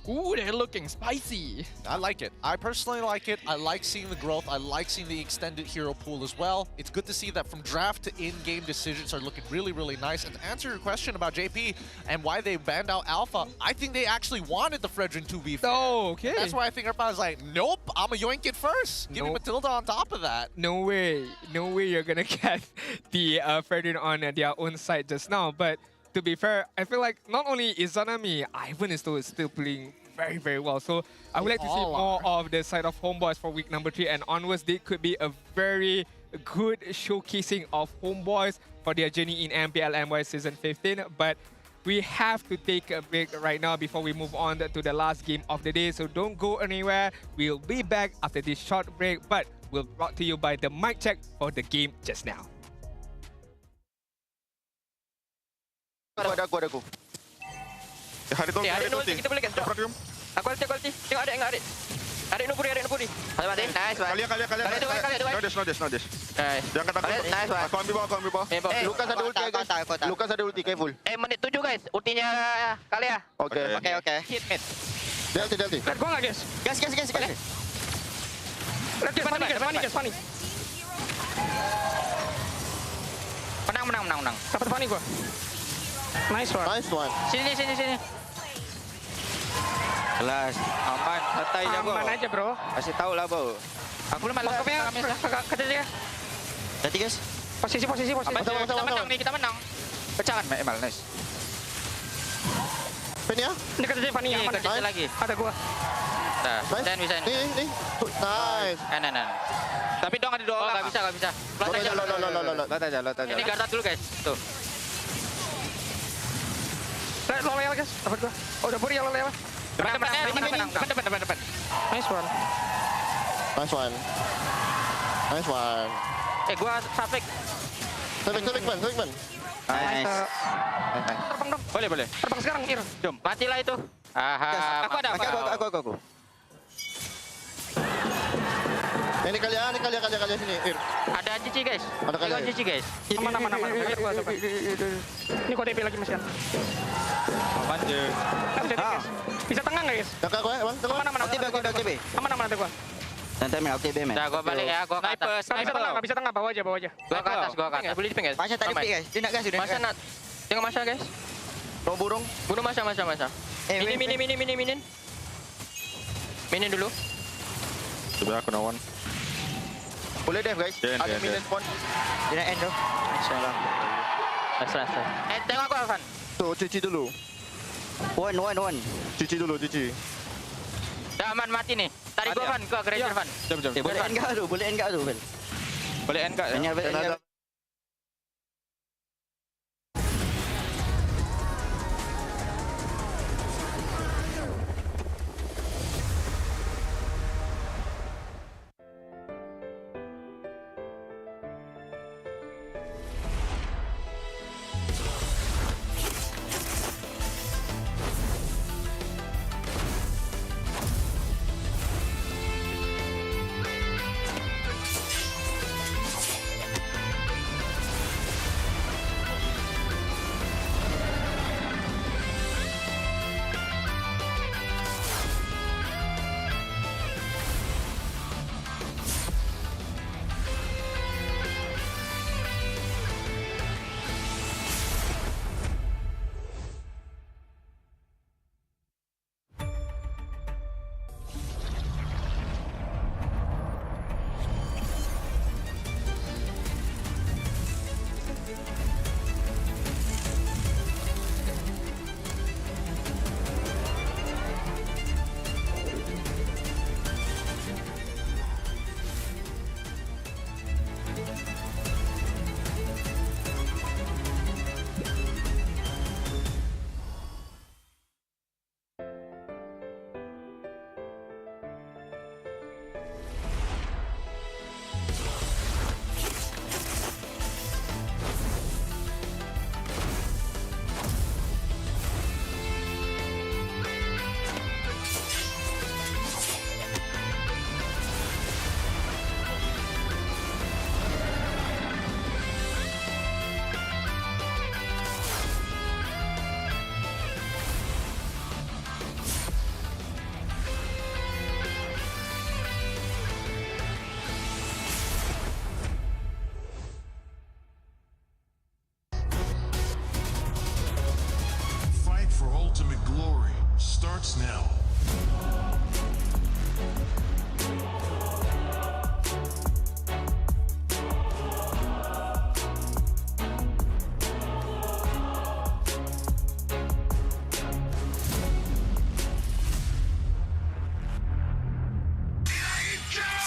ooh, they're looking spicy. I like it. I personally like it. I like seeing the growth. I like seeing the extended hero pool as well. It's good to see that from draft to in-game decisions are looking really, really nice. And to answer your question about JP and why they banned out Alpha, I think they actually wanted the Fredrin to be fair. Oh, okay. That's why I think everybody's like, nope, I'm a yoink it first. Give me Nope. Matilda on top of that. No way you're gonna get the Ferdinand on their own side just now. But to be fair, I feel like not only Izanami, Ivan is still playing very, very well. So I would like to see more of the side of Homeboys for week number 3 and onwards. They could be a very good showcasing of Homeboys for their journey in MPL MY Season 15. But we have to take a break right now before we move on to the last game of the day. So don't go anywhere. We'll be back after this short break, but we'll brought to you by the mic check for the game just now. Aku. Ada tu. Adik nol kita boleh gas. Aku quality. Tengok adik. Adik nupuri. Mati. Nice one. Kali. Not this. Jangan takut. Nice one. Aku ambil bawah. Lukas ada ulti guys. Lukas ada ulti, careful. Menit 7 guys. Ultinya kali ya. Okay. Hit mid. Delty. Let gua enggak, guys? Gas. Let Fanny. Menang. Dapat Fanny gua. Nice one. Sini. Kelas. Aman. Santai je bro. Aman aja, bro. Kasih tahu lah bro. Aku belum ada Kata dia. Nanti guys. Posisi. Kita menang. Pecahan. Emal, nice. Pen ya? Ini kata dia Fanny. Aman Kerja lagi. Ada gua. Nice. Bisa. Ni. Nice. Nah. Tapi dong ada 2 orang. Enggak bisa. Lot aja. Ini garda dulu guys. Tuh. Loyal guys. Dapat gua. Oh, udah buri ya loyal. Menang. Depan. Nice one. Gua Safik. Safik man. Nice. Terbang dong. Boleh. Terbang sekarang, Ir. Jom. Matilah itu. Aku ada. Aku. Ini kali sini. Ir. Ada Cici guys. Ada Cici guys. Aman. Biar gua coba. Ini kok DP lagi Masian. Aman je. Bisa tengah nggak guys? Dekat gua, Bang. Tengok. Aman. Aman ada gua. Nanti main OTB man. Dah gua balik ya, gua ke atas. Nggak bisa tengah, bawa aja. Gua ke atas. Boleh diping guys. Masya tak dipik guys. Dia nak gas sudah. Masa nak tengok Masa guys. Burung. Bunuh Masa. Minin. Minin dulu. Sebelah aku nawan. Boleh dev guys. Ada minion spawn. Dia nak end tu. InsyaAllah. Nice. Tengok aku Afan. Tu cuci dulu. One. Cuci dulu. Dah aman mati nih. Tarik gua Van, gua Granger Van. Jom. Boleh end kat tu, Boleh end kat. starts now.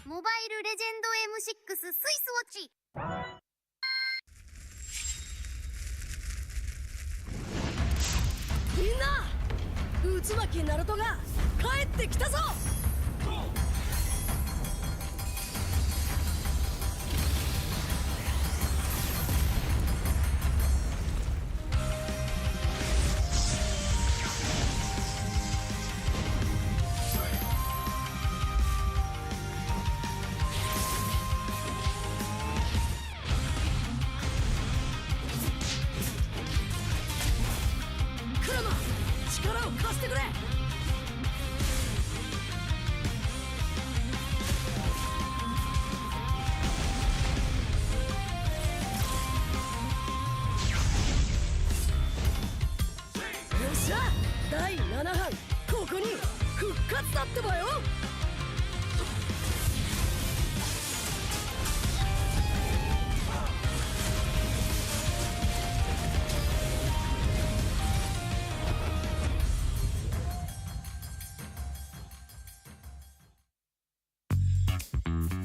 Mobile Legend M6 スイスウォッチ。みんな、渦巻きナルトが帰ってきたぞ。クラマ、力を貸してくれ。よっしゃ、第7班ここに復活だってばよ。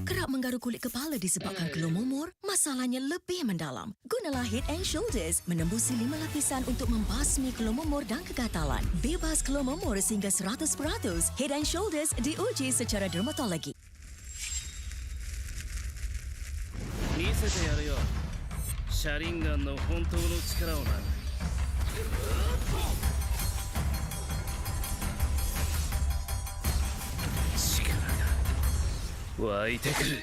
Kerap menggaruk kulit kepala disebabkan keluh mumur, masalahnya lebih mendalam. Gunalah Head and Shoulders menembusi 5 lapisan untuk membasmi keluh mumur dan kegatalan. Bebas keluh mumur sehingga 100%. Head and Shoulders diuji secara dermatologi. 見せてやるよ。シャリンガンの本当の力をな。湧いてくる。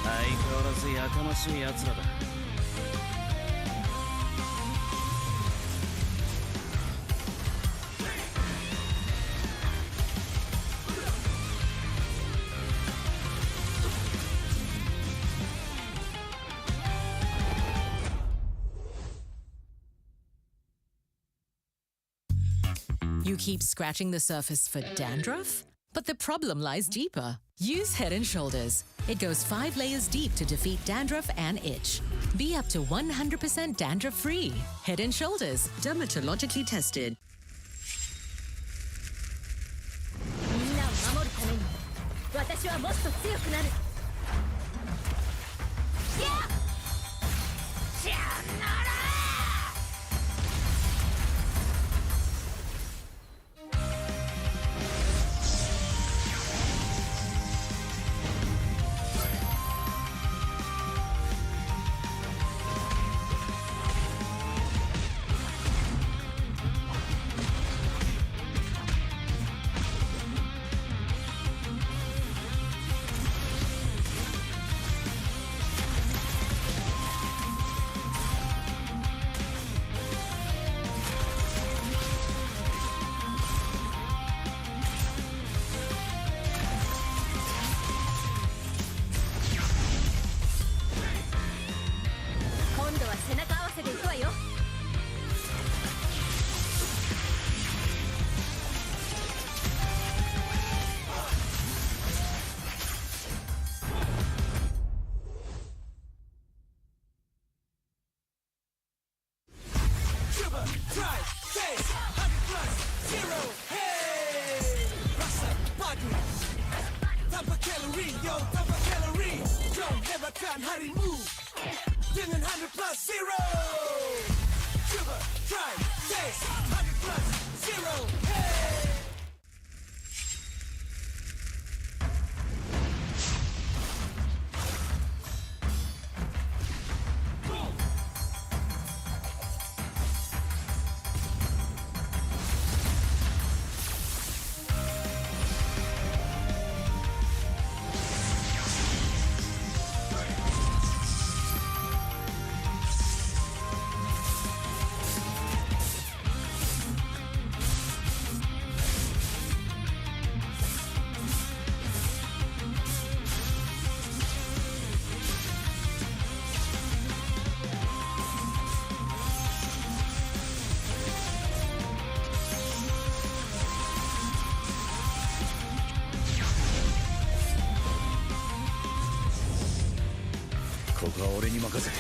相変わらずやかましい奴らだ。You keep scratching the surface for dandruff? But the problem lies deeper. Use Head and Shoulders. It goes 5 layers deep to defeat dandruff and itch. Be up to 100% dandruff-free. Head and Shoulders, dermatologically tested. みんなを守るために私はもっと強くなる。今度は背中合わせで行くわよ。Tanpa kalori, yo, tanpa kalori. Jom hebatkan harimu dengan 100 + 0. Cuba, try, taste 100 + 0. Hey. とは俺に任せて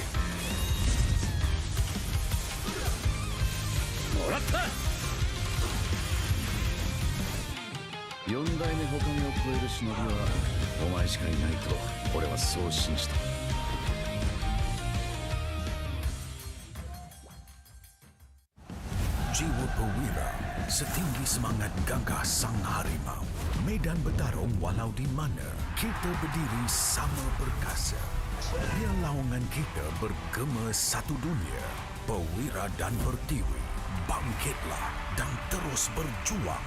もらった。4代目他身を超える忍びはお前しかいないと俺はそう信じた。Jiwa perwira, setinggi semangat gagah sang harimau. Medan bertarung walau di mana, kita berdiri sama perkasa. Biar lawangan kita bergema satu dunia. Perwira dan pertiwi, bangkitlah dan terus berjuang.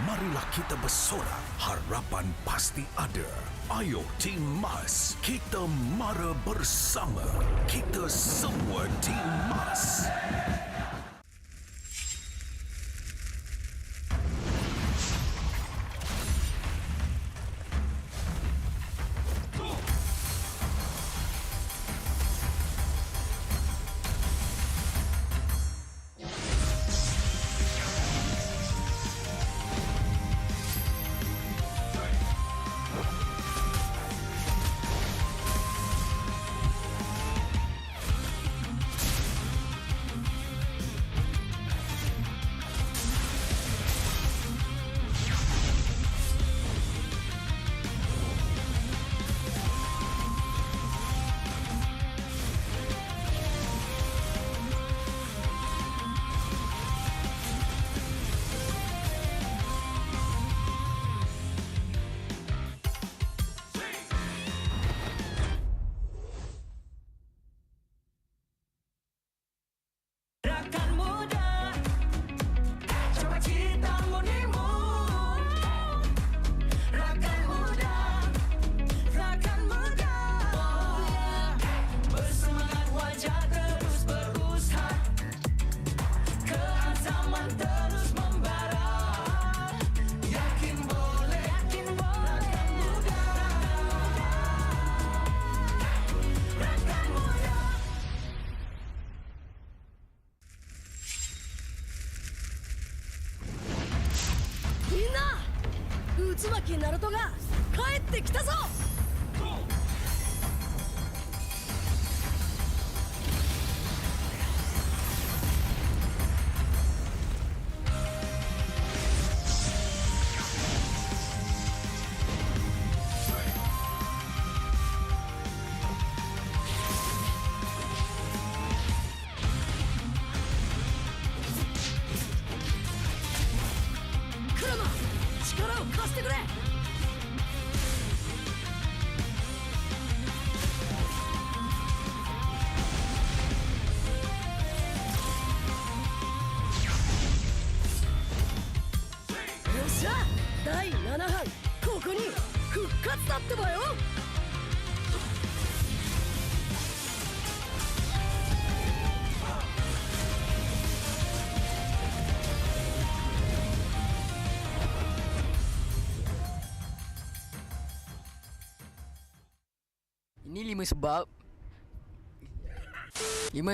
Marilah kita bersorak, harapan pasti ada. Ayo Tim Mas, kita mara bersama. Kita semua Tim Mas. Naruto が帰ってきたぞ。クラマ、力を貸してくれ。第7班、ここに復活だってばよ。Ini 5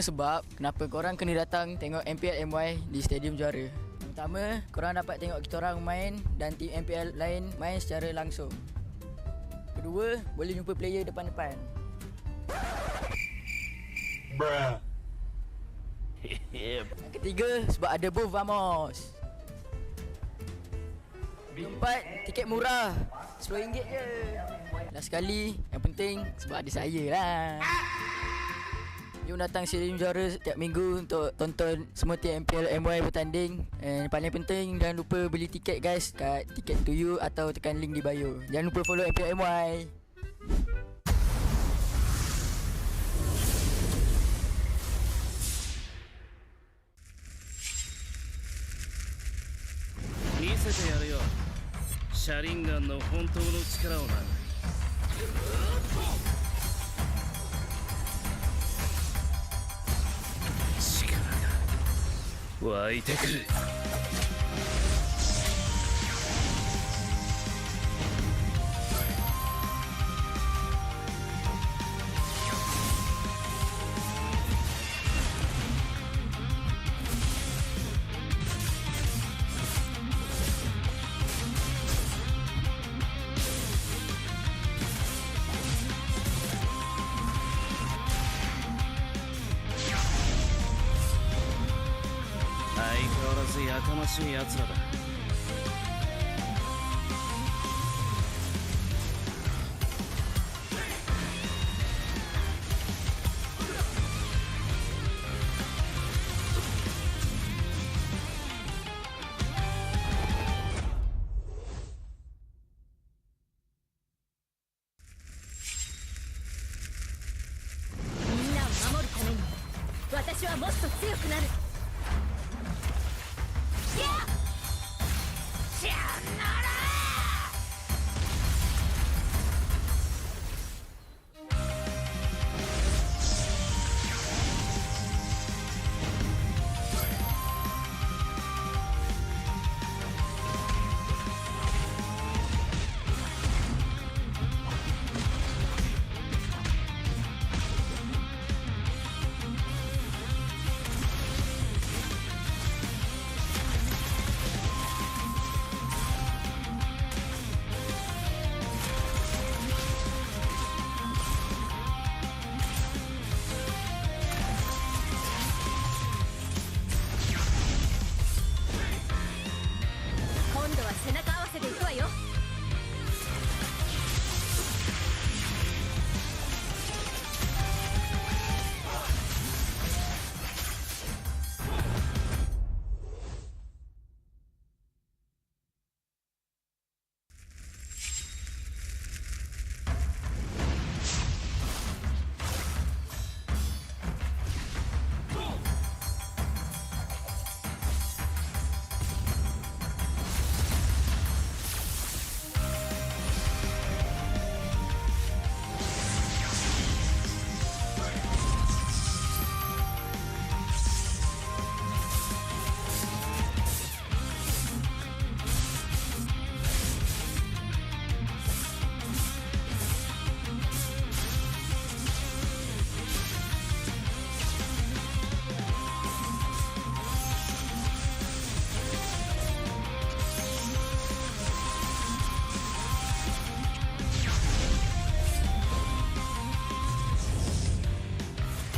sebab kenapa korang kena datang tengok MPL MY di Stadium Juara. Pertama, korang dapat tengok kita orang main dan tim MPL lain main secara langsung. Kedua, boleh jumpa player depan-depan. Bruh. Yang ketiga, sebab ada booth Vamos. Keempat, tiket murah, RM10 je. Last sekali, yang penting sebab ada saya lah. Jom datang Stadium Juara setiap minggu untuk tonton semua tim MPL MY bertanding. And paling penting, jangan lupa beli tiket guys kat Ticket to You atau tekan link di bio. Jangan lupa follow MPL MY. Misete yaru yo. Sharingan no hontou no chikara o na. 湧いてくる。やかましい奴らだ。みんなを守るために私はもっと強くなる。今度は背中合わせでいくわよ。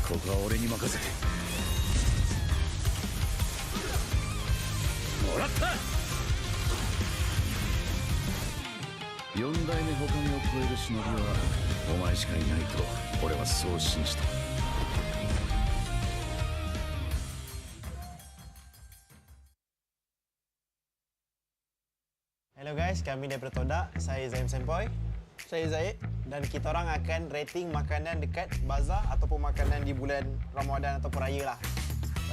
ここは俺に任せて。もらった。4代目他目を超える忍びはお前しかいないと俺はそう信じた。Hello guys, kami daripada Todak. Saya Zaim Sempoy. Saya Zaid. Dan kita orang akan rating makanan dekat bazar ataupun makanan di bulan Ramadan ataupun Raya lah.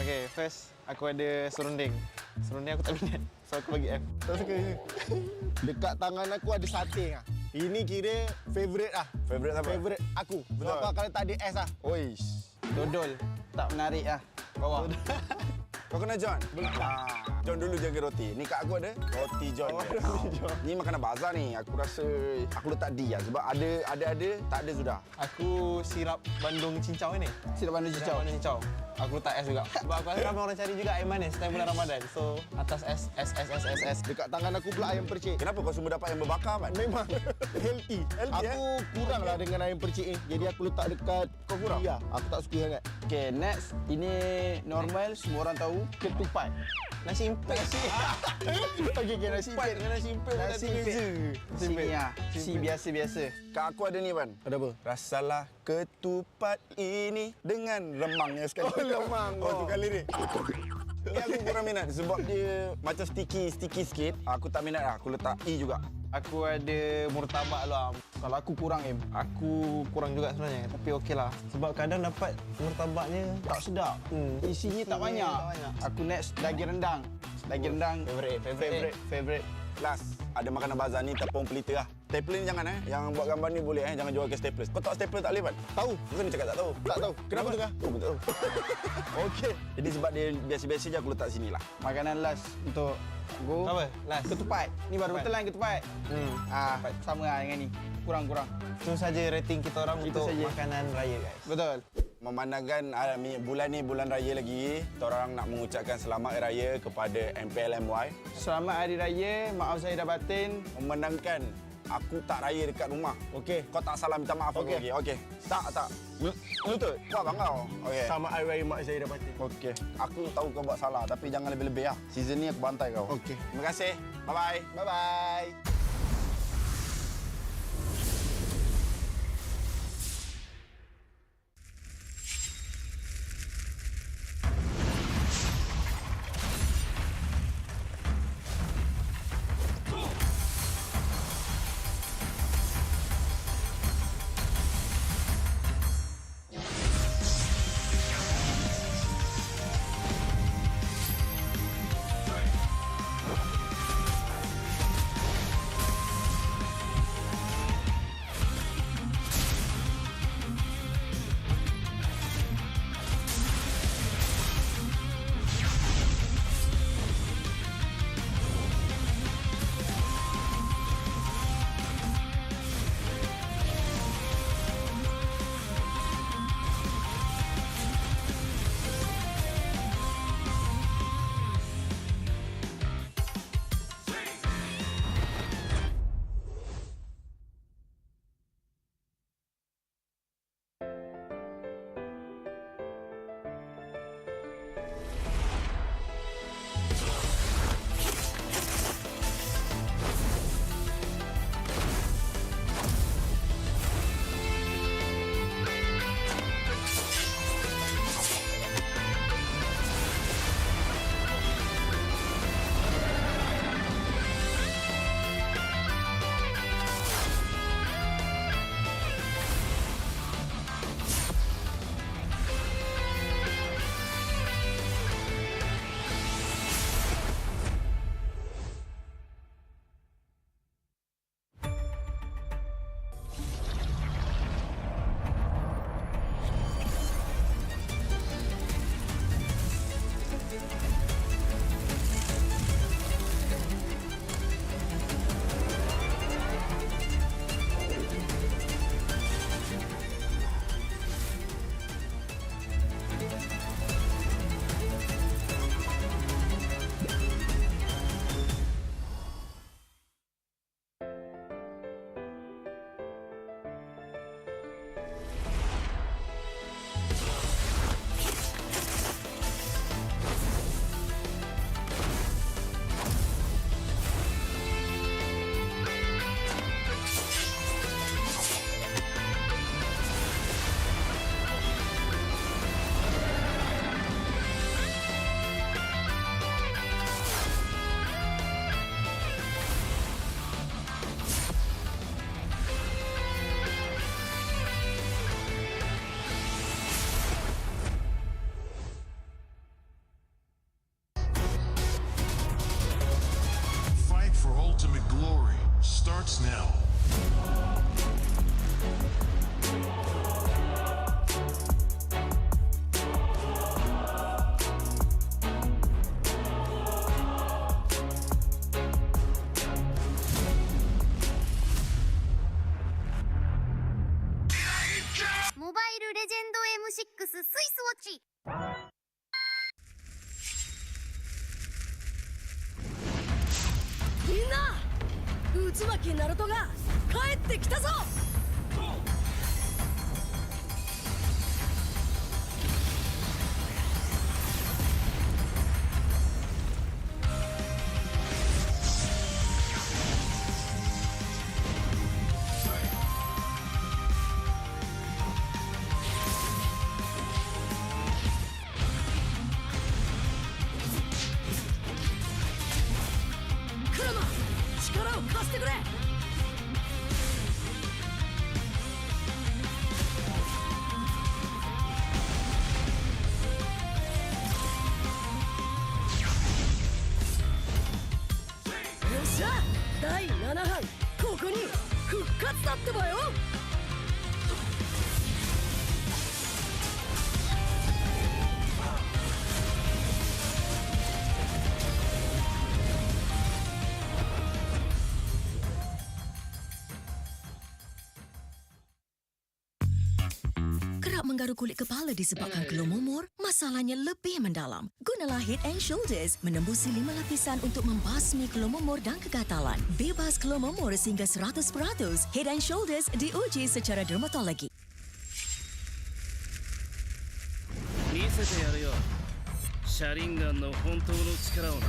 Okay, first aku ada serunding. Serunding aku tak minat. So aku bagi F. Tak suka. Dekat tangan aku ada sate lah. Ini kira favourite lah. Favourite apa? Favourite aku. Betul. Sebab kalau tak ada S lah. Oish. Dodol. Tak menarik lah. Bawah. Kau kenal John? John dulu jaga roti. Ni kat aku ada roti John. Roti John. Ni makanan bazar ni. Aku rasa aku letak D lah. Sebab ada, tak ada sudah. Aku sirap Bandung cincau ni. Sirap Bandung cincau. Aku letak S juga. Sebab aku rasa ramai orang cari juga air manis time bulan Ramadan. So atas S. Dekat tangan aku pula ayam percik. Kenapa kau semua dapat yang berbakar, Man? Memang healthy. Aku kurang lah dengan ayam percik ni. Jadi aku letak dekat. Kau kurang? Ya, aku tak suka sangat. Okay, next. Ini normal, semua orang tahu. Ketupat. Nasi impit. Okey, nasi impit dengan nasi impit. Nasi beza. Sini lah. Si biasa-biasa. Kat aku ada ni, Man. Ada apa? Rasalah ketupat ini dengan remangnya sekali. Oh, lemang. Oh, tukar lirik. Ni aku kurang minat sebab dia macam sticky sikit. Aku tak minat lah. Aku letak E juga. Aku ada murtabak lah. Kalau aku kurang, aku kurang juga sebenarnya. Tapi okeylah. Sebab kadang dapat murtabaknya tak sedap. Isinya tak banyak. Aku next daging rendang. Daging rendang. Favorite. Last, ada makanan bazar ni tepung pelita lah. Stapler ni jangan Yang buat gambar ni boleh Jangan jual ke stapler. Kau tak stapler tak boleh, Man? Tahu. Bukan ni cakap tak tahu. Tak tahu. Kenapa tu kah? Oh, betul. Okey. Jadi sebab dia biasa-biasa je aku letak sini lah. Makanan last untuk go. Apa? Last. Ketupat. Ni baru betul lah ketupat. Sama lah dengan ni. Kurang. Itu saja rating kita orang untuk makanan raya, guys. Betul. Memandangkan bulan ni bulan raya lagi, kita orang nak mengucapkan selamat hari raya kepada MPL MY. Selamat hari raya. Maaf saya dah batin. Memandangkan aku tak raya dekat rumah. Okey. Kau tak salah minta maaf aku lagi. Okey. Tak. Lutut. Kau abang kau. Okey. Sama I raya mak saya dapat. Okey. Aku tahu kau buat salah tapi jangan lebih-lebih lah. Season ni aku bantai kau. Okey. Terima kasih. Bye-bye. Bye-bye. starts now. Mobile Legend M6 スイスウォッチみんな渦巻きナルトが帰ってきたぞ。クラマ力を貸してくれ。よっしゃ第7班ここに復活だってばよ。กร Kerap menggaru kulit kepala disebabkan kelumumur? Masalahnya lebih mendalam. Gunalah Head and Shoulders menembusi 5 lapisan untuk membasmi kelumumur dan kegatalan. Bebas kelumumur sehingga 100%. Head and Shoulders diuji secara dermatologi. 見せてやるよシャリンガンの本当の力をな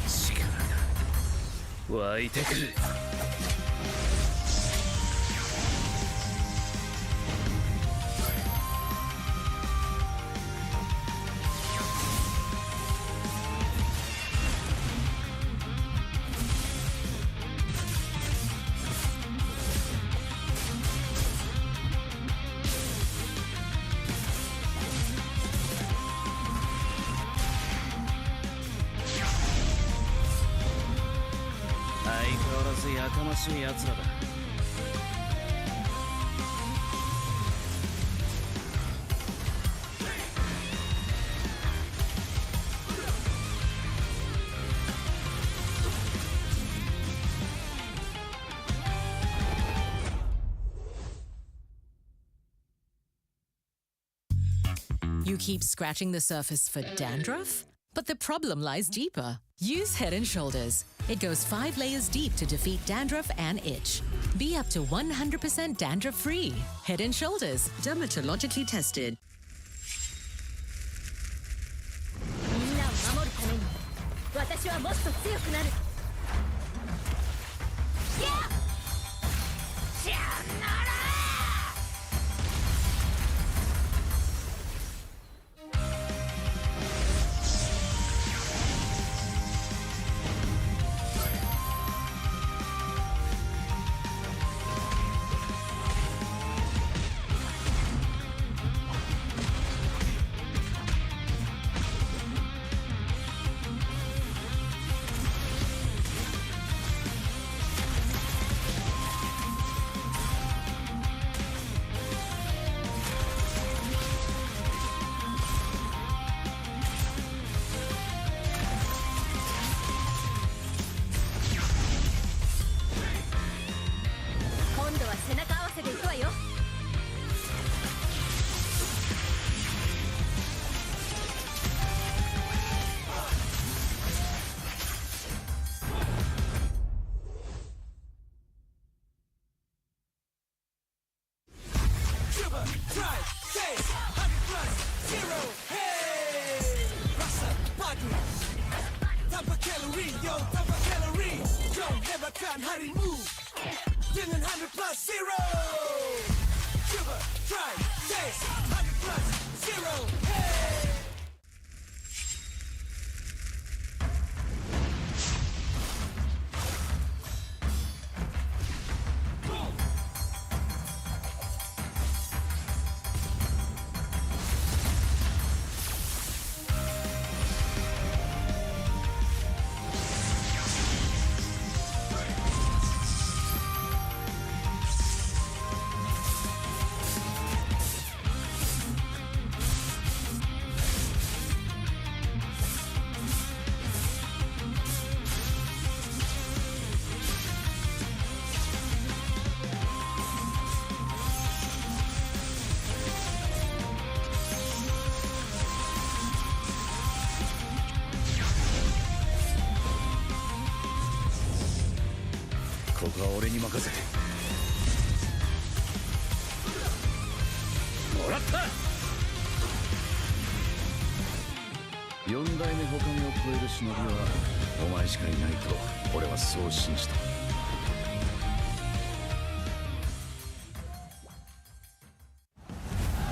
力が湧いてくるやかましい奴らだ You keep scratching the surface for dandruff? But the problem lies deeper. Use Head and Shoulders. It goes 5 layers deep to defeat dandruff and itch. Be up to 100% dandruff-free. Head and Shoulders, dermatologically tested. みんなを守るために私はもっと強くなる。Tanpa kalori, yo, tanpa kalori. Yo, hebatkan harimu dengan 100 + 0. Coba, try, taste 100 + 0. Hey.ここは俺に任せてもらった4代目他目を超える忍びはお前しかいないと俺はそう信じた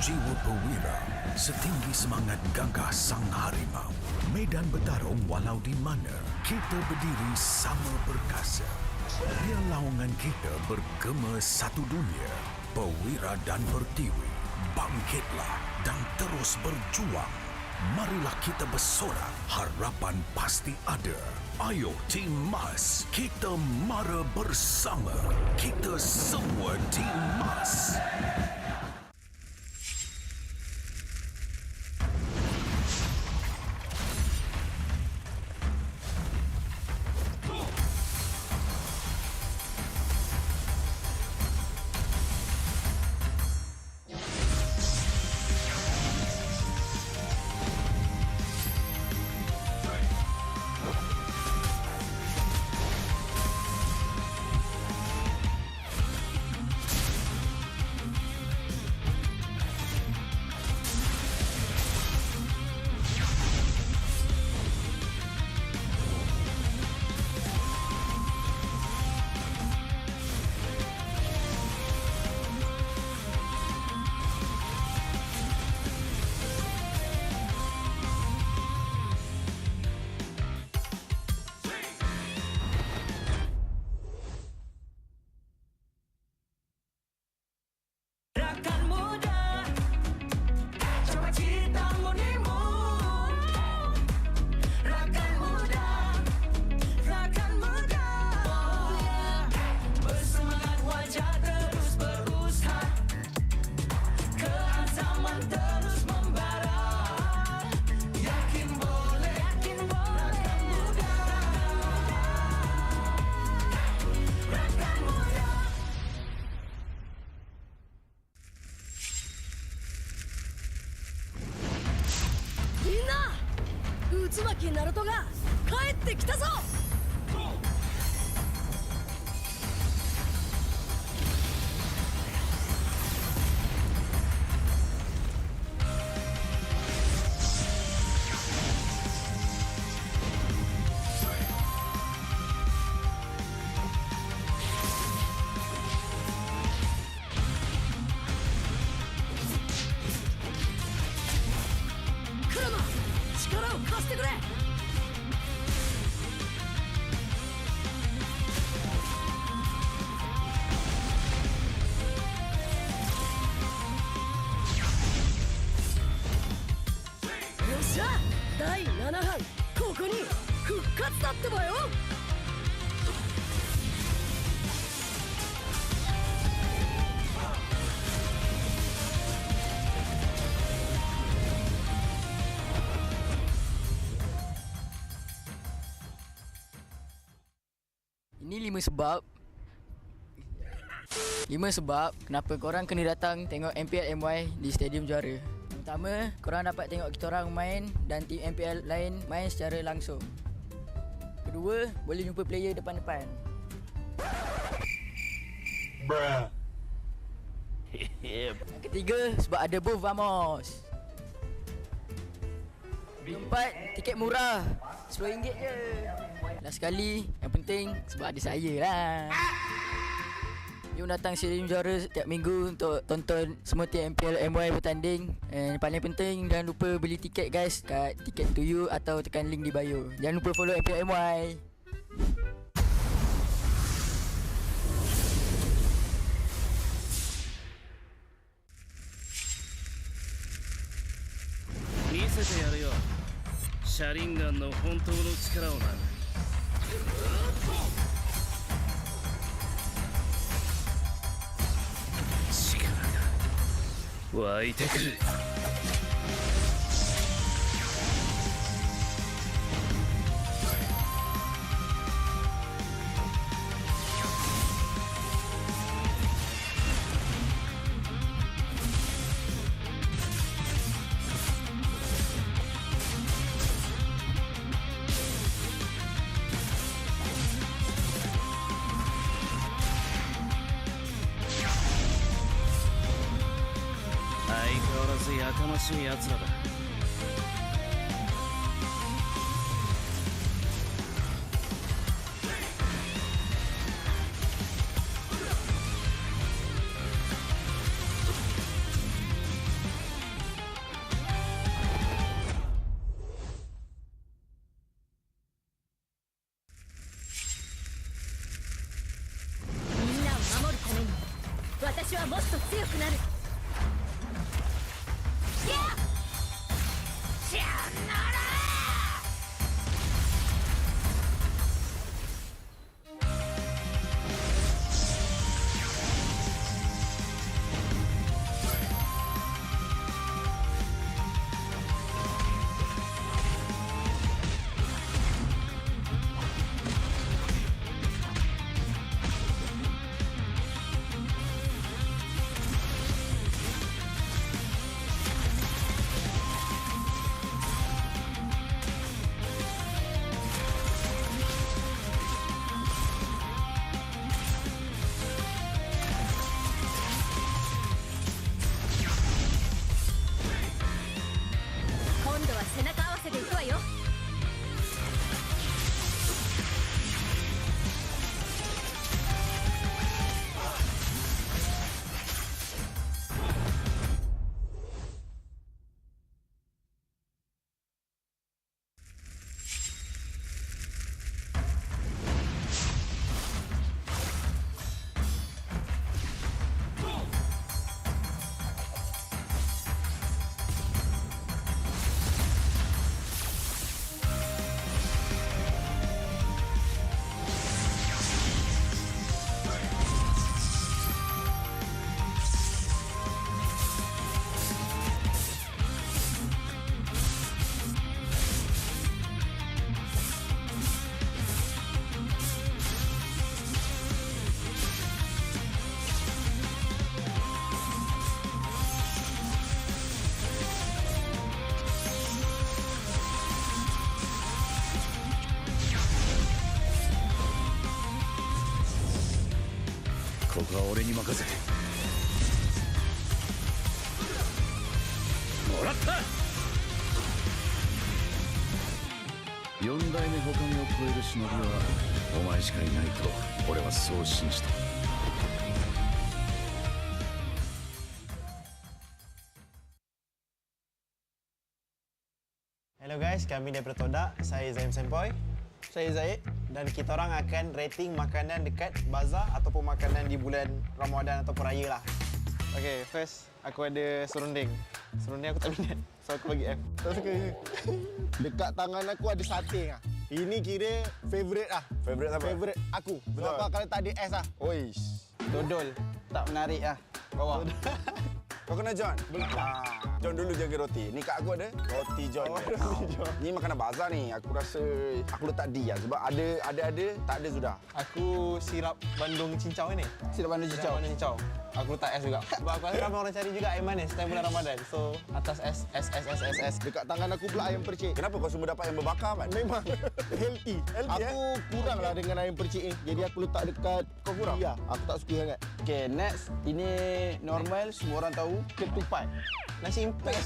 Jiwa Pewira setinggi semangat gagah sang harimau medan bertarung walau di mana kita berdiri sama perkasa biar lawangan kita bergema satu dunia. Pewira dan Pertiwi, bangkitlah dan terus berjuang. Marilah kita bersorak, harapan pasti ada. Ayo Tim Mas, kita mara bersama. Kita semua Tim Mas. 竜巻ナルトが帰ってきたぞ。クラマ、力を貸してくれ。よっしゃ、第7班ここに復活だってばよ。Ini 5 sebab kenapa korang kena datang tengok MPL MY di Stadium Juara. Yang pertama, korang dapat tengok kita orang main dan tim MPL lain main secara langsung. Kedua, boleh jumpa player depan-depan. Bruh. Yang ketiga, sebab ada booth Vamos. Keempat, tiket murah, RM10 je. Last sekali, yang penting sebab ada saya lah. Jom datang Stadium Juara setiap minggu untuk tonton semua tim MPL MY bertanding. And paling penting, jangan lupa beli tiket guys kat Ticket to You atau tekan link di bio. Jangan lupa follow MPL MY. Misete yaru yo. Sharingan no hontou no chikara o na. 湧いてくる。やかましい奴らだ。みんなを守るために私はもっと強くなる。かは俺に任せてもらった4代目他目を超える忍びはお前しかいないと俺はそう信じた。Hello guys, kami daripada Todak. Saya Zaim Sempoy. Saya Zaid. Dan kita orang akan rating makanan dekat bazar ataupun makanan di bulan Ramadan ataupun Raya lah. Okay, first aku ada serunding. Serunding aku tak minat. So aku bagi F. Tak suka. Dekat tangan aku ada sate lah. Ini kira favourite lah. Favourite apa? Favourite aku. Betul. Sebab kalau tak ada S lah. Oish. Dodol. Tak menarik lah. Bawah. Kau kena John? John dulu jaga roti. Ni kat aku ada roti John. Roti John. Ni makanan bazar ni. Aku rasa aku letak D lah. Sebab ada, tak ada sudah. Aku sirap Bandung cincau ni. Sirap Bandung cincau. Bandung cincau. Aku letak S juga. Sebab aku rasa ramai orang cari juga air manis time bulan Ramadan. So atas S. Dekat tangan aku pula ayam percik. Kenapa kau semua dapat ayam berbakar, Man? Memang healthy. Aku kurang lah dengan ayam percik ni. Jadi aku letak dekat... Kau kurang? Ya, aku tak suka sangat. Okay, next. Ini normal, semua orang tahu. Ketupat. Nasi impek.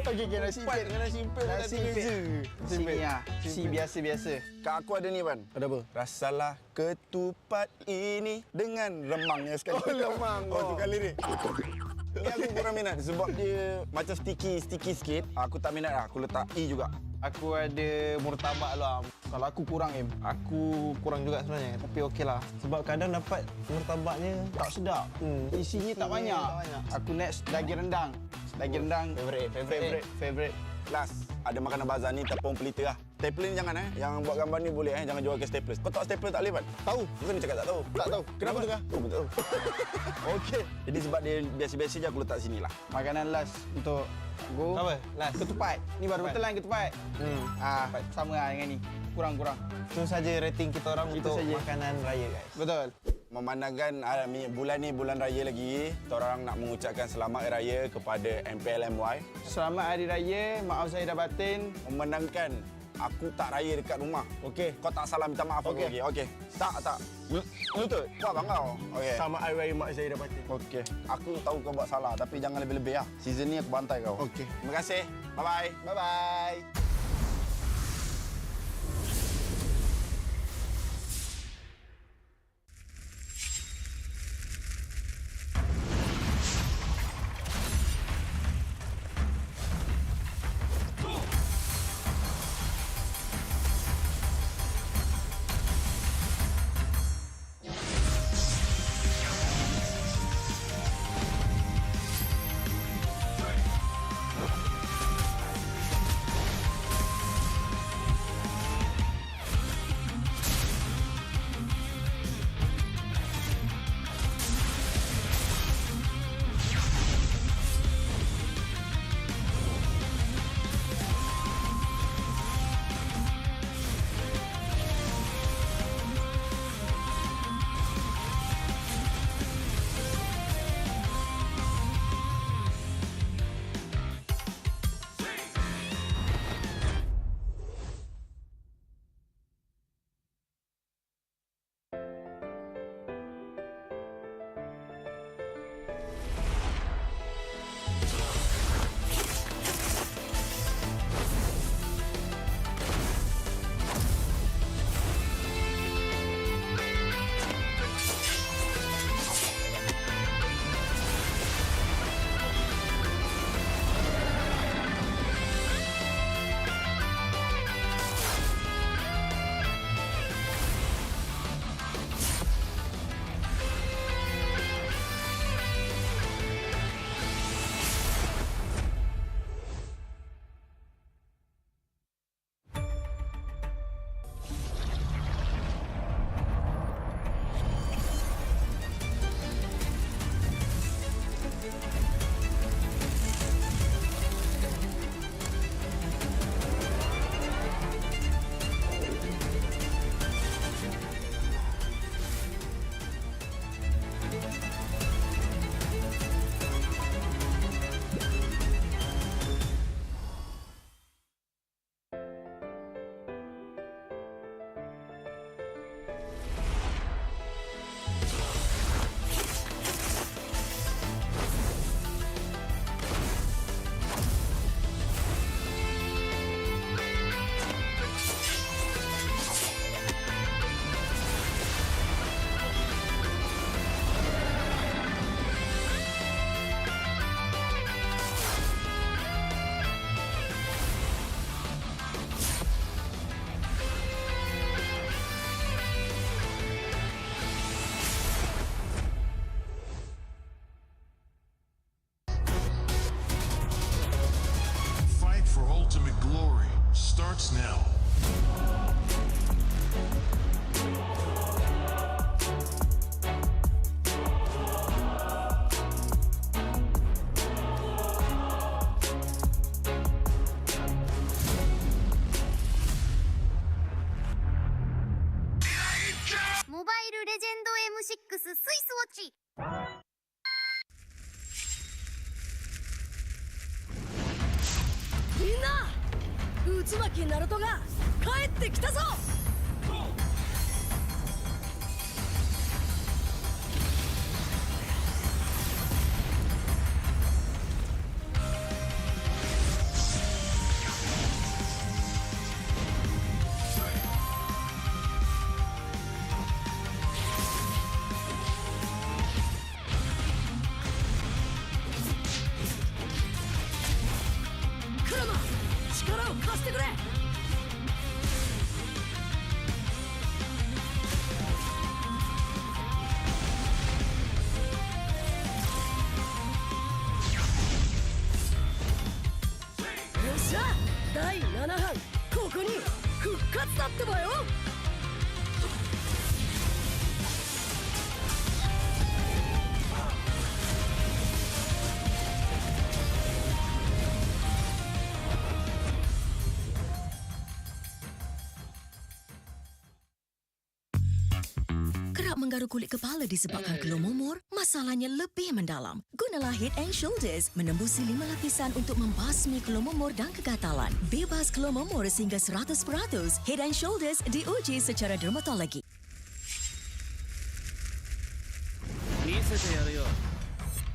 Okey, nasi impek dengan nasi impek Nasi beza. Sini lah. Si biasa-biasa. Kat aku ada ni, Man. Ada apa? Rasalah ketupat ini dengan remangnya sekali. Oh, lemang. Oh, tukar lirik. Ni aku kurang minat sebab dia macam sticky sikit. Aku tak minat lah. Aku letak E juga. Aku ada murtabak lah. Kalau aku kurang, aku kurang juga sebenarnya. Tapi okeylah. Sebab kadang dapat murtabaknya tak sedap. Isinya tak banyak. Aku next daging rendang. Daging rendang. Favorite. Last, ada makanan bazar ni tepung pelita lah. Stapler ni jangan Yang buat gambar ni boleh Jangan jual ke stapler. Kau tahu stapler tak boleh, Man? Tahu. Bukan dia cakap tak tahu. Tak tahu. Kenapa tu? Aku pun tak tahu. Okey. Jadi sebab dia biasa-biasa je aku letak sini lah. Makanan last untuk go. Apa? Last. Ketupat. Ni baru betul lah ketupat. Sama lah dengan ni. Kurang-kurang. Itu saja rating kita orang untuk makanan raya, guys. Betul. Memandangkan bulan ni bulan raya lagi, kita orang nak mengucapkan selamat hari raya kepada MPL MY. Selamat hari raya. Maaf saya dah batin. Memandangkan aku tak raya dekat rumah. Okey. Kau tak salah minta maaf aku. Okey. Tak. Lutut. Kau abang kau. Okey. Sama hari raya mak saya dah batin. Okey. Aku tahu kau buat salah tapi jangan lebih-lebih lah. Season ni aku bantai kau. Okey. Terima kasih. Bye-bye. Bye-bye. M6 スイスウォッチ。みんな渦巻きナルトが帰ってきたぞ。クラマ力を貸してくれ。よっしゃ第7班ここに復活だってばよ。Kerap menggaruk kulit kepala disebabkan keluh mumur, masalahnya lebih mendalam. Gunalah Head and Shoulders menembusi 5 lapisan untuk membasmi keluh mumur dan kegatalan. Bebas keluh mumur sehingga 100%. Head and Shoulders diuji secara dermatologi. 見せてやるよ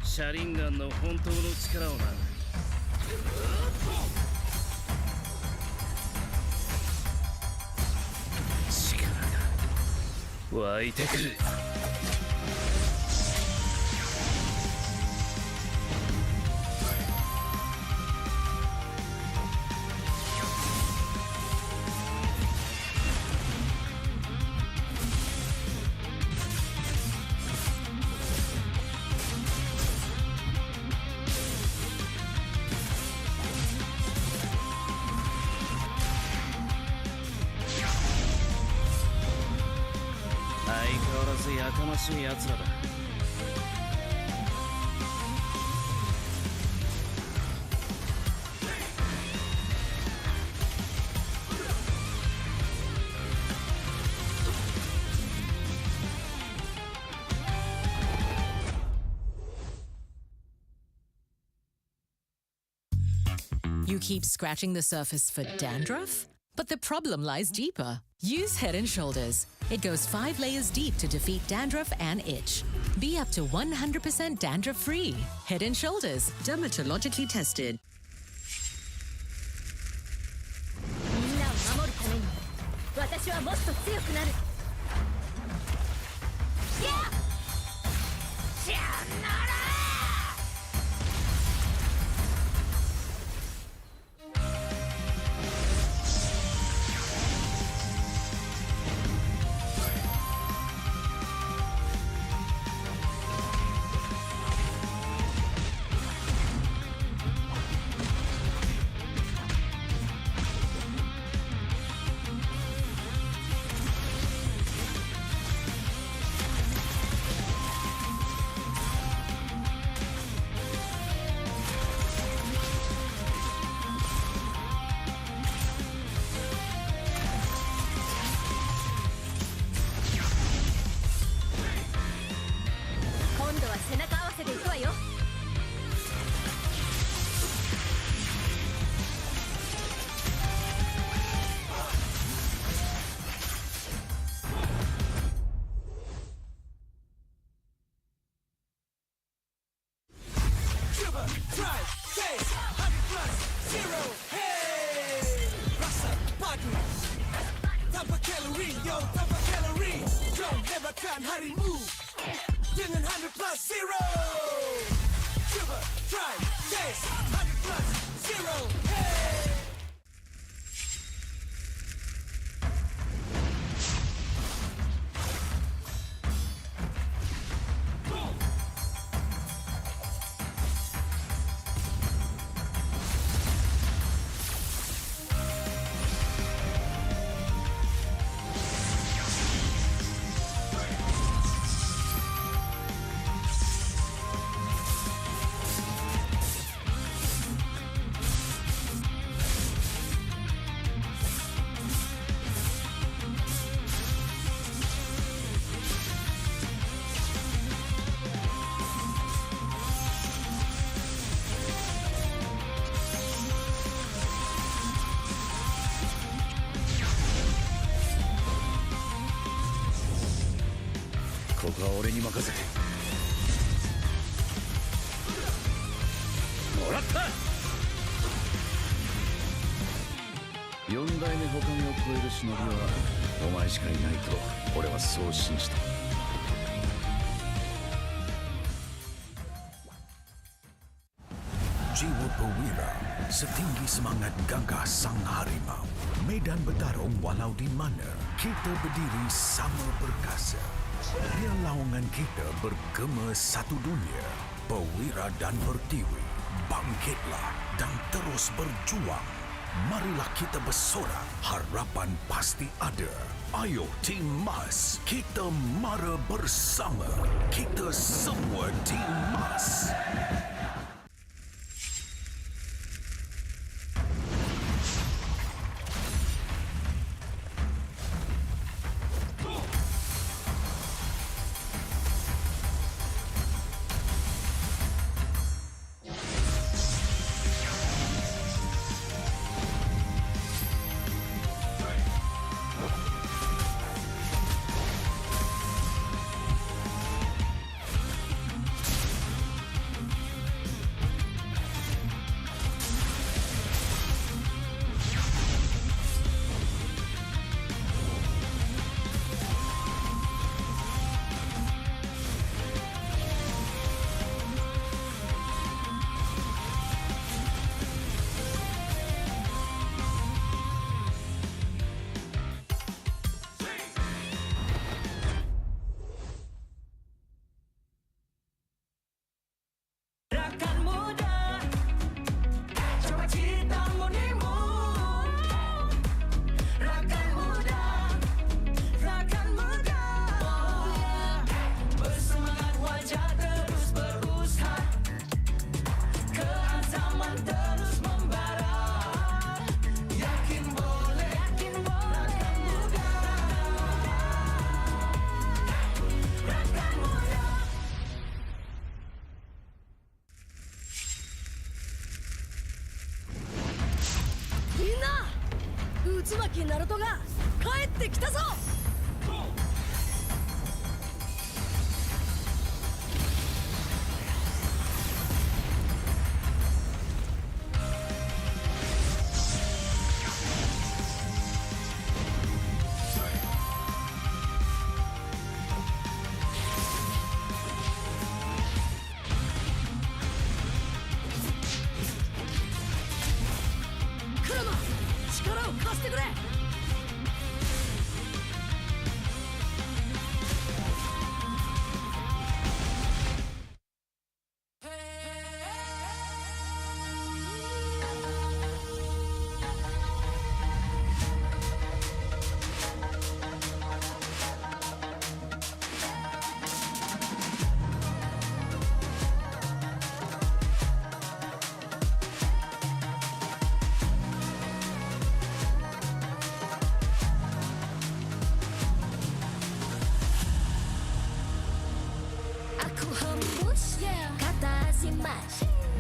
シャリンガンの本当の力をな。湧いてくる。相変わらずやかましい奴らだ。You keep scratching the surface for dandruff? But the problem lies deeper. Use Head and Shoulders. It goes 5 layers deep to defeat dandruff and itch. Be up to 100% dandruff-free. Head and Shoulders, dermatologically tested. みんなを守るために私はもっと強くなる。シャンナラ今度は背中合わせでいくわよ。Tanpa kalori, yo, tanpa kalori. Kau hebatkan harimu dengan 100 zero. Coba, try, taste 100 zero. Hey. かは俺に任せてもらった4代目他目を超える忍びはお前しかいないと俺はそう信じた。Jiwa perwira, setinggi semangat gagah sang harimau. Medan bertarung walau di mana, kita berdiri sama perkasa. Biar lawangan kita bergema satu dunia. Perwira dan pertiwi, bangkitlah dan terus berjuang. Marilah kita bersorak, harapan pasti ada. Ayo Tim Mas, kita mara bersama. Kita semua Tim Mas.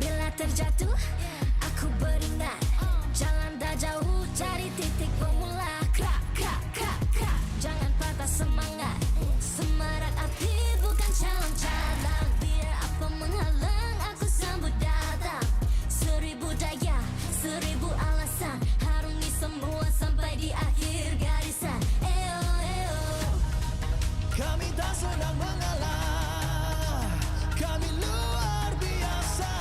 Bila terjatuh, aku beringat jalan dah jauh, cari titik bermula. Krak, krak, krak, krak. Jangan patah semangat. Semarak api bukan calon cadangan. Biar apa menghalang, aku sambut datang. 1000 daya, 1000 alasan. Harungi semua sampai di akhir garisan. Eo, eo. Kami tak senang mengalah. Kami luar biasa.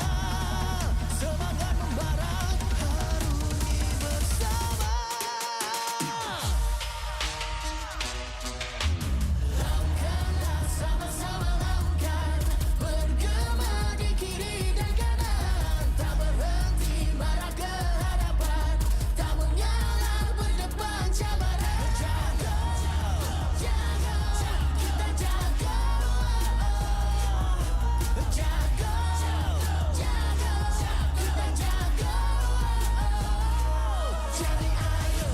Semangat membara, harungi bersama. Lakukanlah sama-sama lakukan. Bergema di kiri dan kanan. Tak berhenti marah ke hadapan. Tak mengalah berdepan cabaran. Jaga, jaga, kita jaga. Jaga, jaga, kita jaga. Jadi ayo.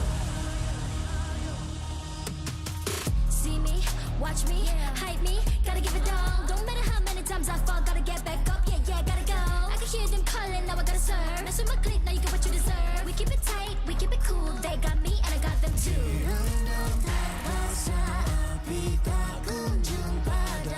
See me, watch me, hype me, gotta give it all. Don't matter how many times I fall, gotta get back up. Yeah, yeah, gotta go. I can hear them calling, now I gotta serve. Mess with my clique, now you get what you deserve. We keep it tight, we keep it cool. They got me and I got them too. Rundung tak rasa api tak kunjung padam.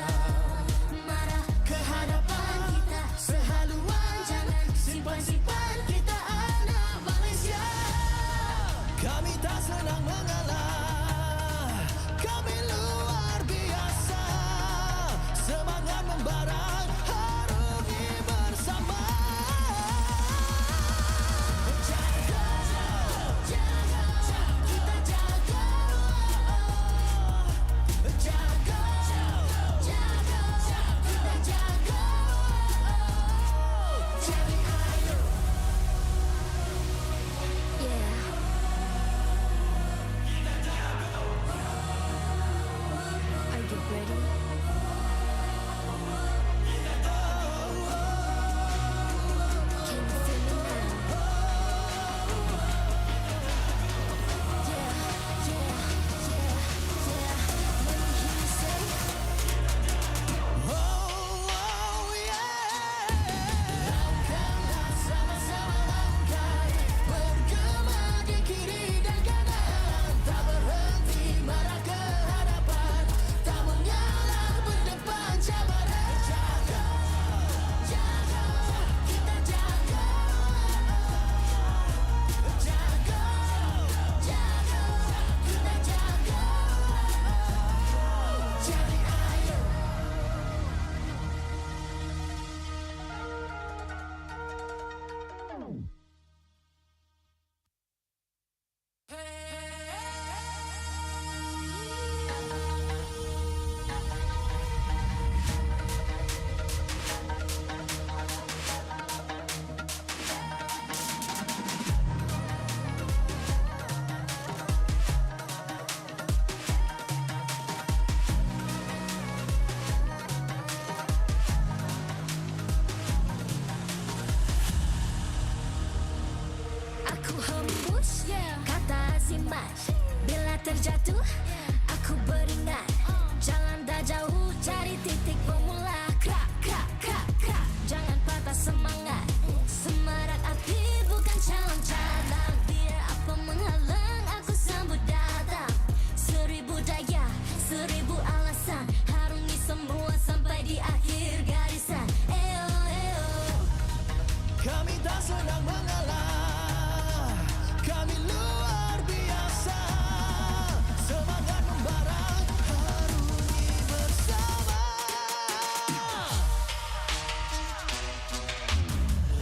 hemat. Bila terjatuh, aku beringat. Jalan dah jauh, cari titik bermula. Krak, krak, krak, krak. Jangan patah semangat. Semarak api bukan calang-calang. Biar apa menghalang, aku sambut datang. 1000 daya, 1000 alasan. Harungi semua sampai di akhir garisan. Eo, eo. Kami tak sedang mengalah, kami luar biasa. Semangat membara, harungi bersama.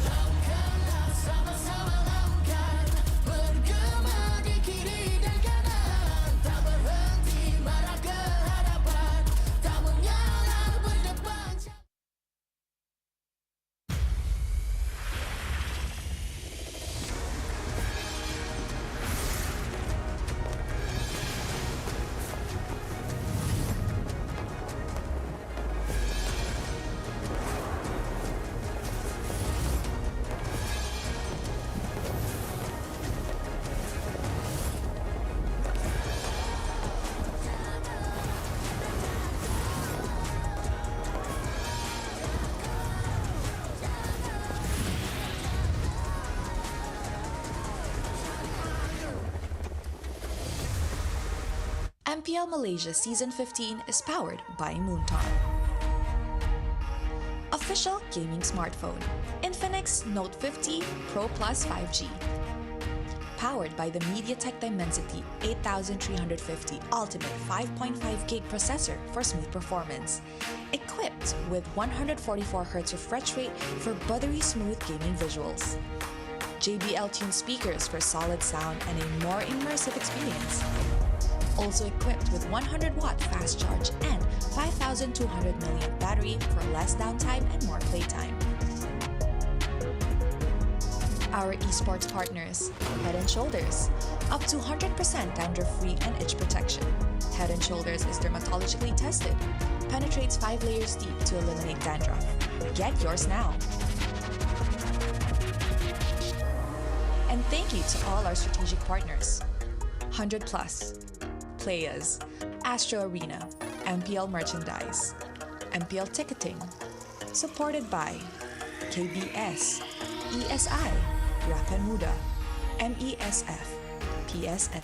Langkahlah sama-sama langkah, bergema di kiri dan kanan. Tak berhenti marah ke hadapan, tak mengalah berdepan. MPL Malaysia Season 15 is powered by Moonton. Official gaming smartphone, Infinix Note 50 Pro Plus 5G. Powered by the MediaTek Dimensity 8350 Ultimate 5.5GB processor for smooth performance. Equipped with 144Hz refresh rate for buttery smooth gaming visuals. JBL tuned speakers for solid sound and a more immersive experience. Also equipped with 100-watt fast charge and 5200 mAh battery for less downtime and more playtime. Our esports partners, Head & Shoulders, up to 100% dandruff-free and itch protection. Head & Shoulders is dermatologically tested, penetrates 5 layers deep to eliminate dandruff. Get yours now. And thank you to all our strategic partners. 100 Plus, Players, Astro Arena, MPL Merchandise, MPL Ticketing, supported by KBS, ESI, Rakan Muda, MESF, PSN.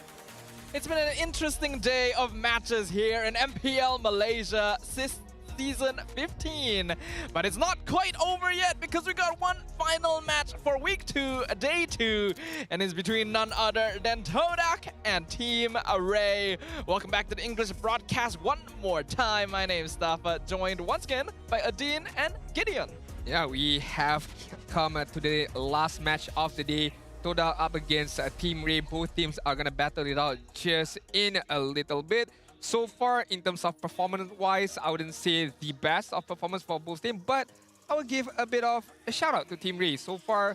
It's been an interesting day of matches here in MPL Malaysia Season 15. But it's not quite over yet because we got one final match for Week 2, Day 2. And it's between none other than Todak and Team Array. Welcome back to the English broadcast one more time. My name is Stafa, joined once again by Adin and Gideon. Yeah, we have come to the last match of the day. Todak up against Team Ray. Both teams are going to battle it out just in a little bit. So far, in terms of performance-wise, I wouldn't say the best of performance for both teams, but I will give a bit of a shout-out to Team Ray. So far,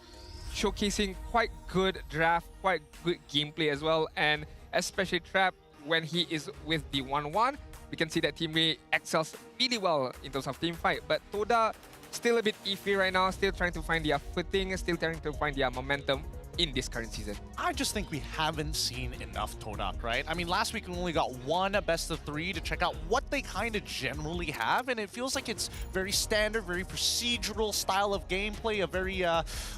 showcasing quite good draft, quite good gameplay as well, and especially Trap, when he is with the 1-1, we can see that Team Ray excels really well in terms of team fight. But Toda, still a bit iffy right now, still trying to find their footing, still trying to find their momentum in this current season. I just think we haven't seen enough Todak, right? I mean, last week we only got one best of 3 to check out what they kind of generally have, and it feels like it's very standard, very procedural style of gameplay, a very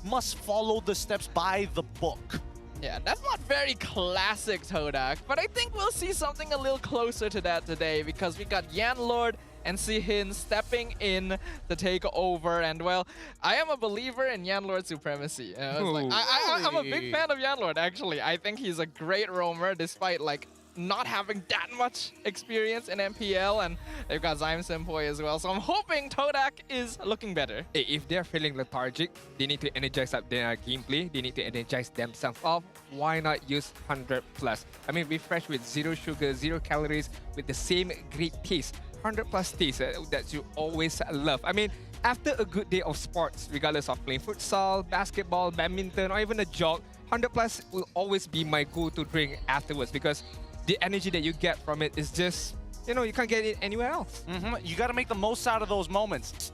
must follow the steps by the book. Yeah, that's not very classic Todak, but I think we'll see something a little closer to that today because we got Yanlord and Sihin stepping in to take over. And well, I am a believer in Yanlord's supremacy. I'm a big fan of Yanlord, actually. I think he's a great roamer despite like not having that much experience in MPL, and they've got Zyme Senpoi as well. So I'm hoping Todak is looking better. If they're feeling lethargic, they need to energize up their gameplay. They need to energize themselves up. Why not use 100 plus? I mean, refresh with 0 sugar, 0 calories, with the same great taste. 100 plus taste that you always love. I mean, after a good day of sports, regardless of playing futsal, basketball, badminton, or even a jog, 100 plus will always be my go-to drink afterwards because the energy that you get from it is just, you know, you can't get it anywhere else. You got to make the most out of those moments.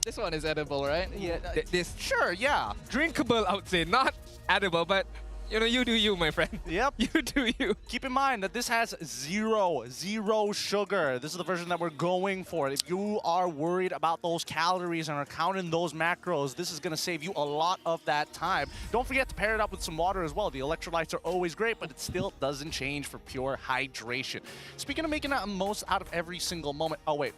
This one is edible, right? Yeah. This sure, yeah. Drinkable, I would say. Not edible, but you do you, my friend. Yep. You do you. Keep in mind that this has zero sugar. This is the version that we're going for. If you are worried about those calories and are counting those macros, this is going to save you a lot of that time. Don't forget to pair it up with some water as well. The electrolytes are always great, but it still doesn't change for pure hydration. Speaking of making the most out of every single moment. Oh, wait.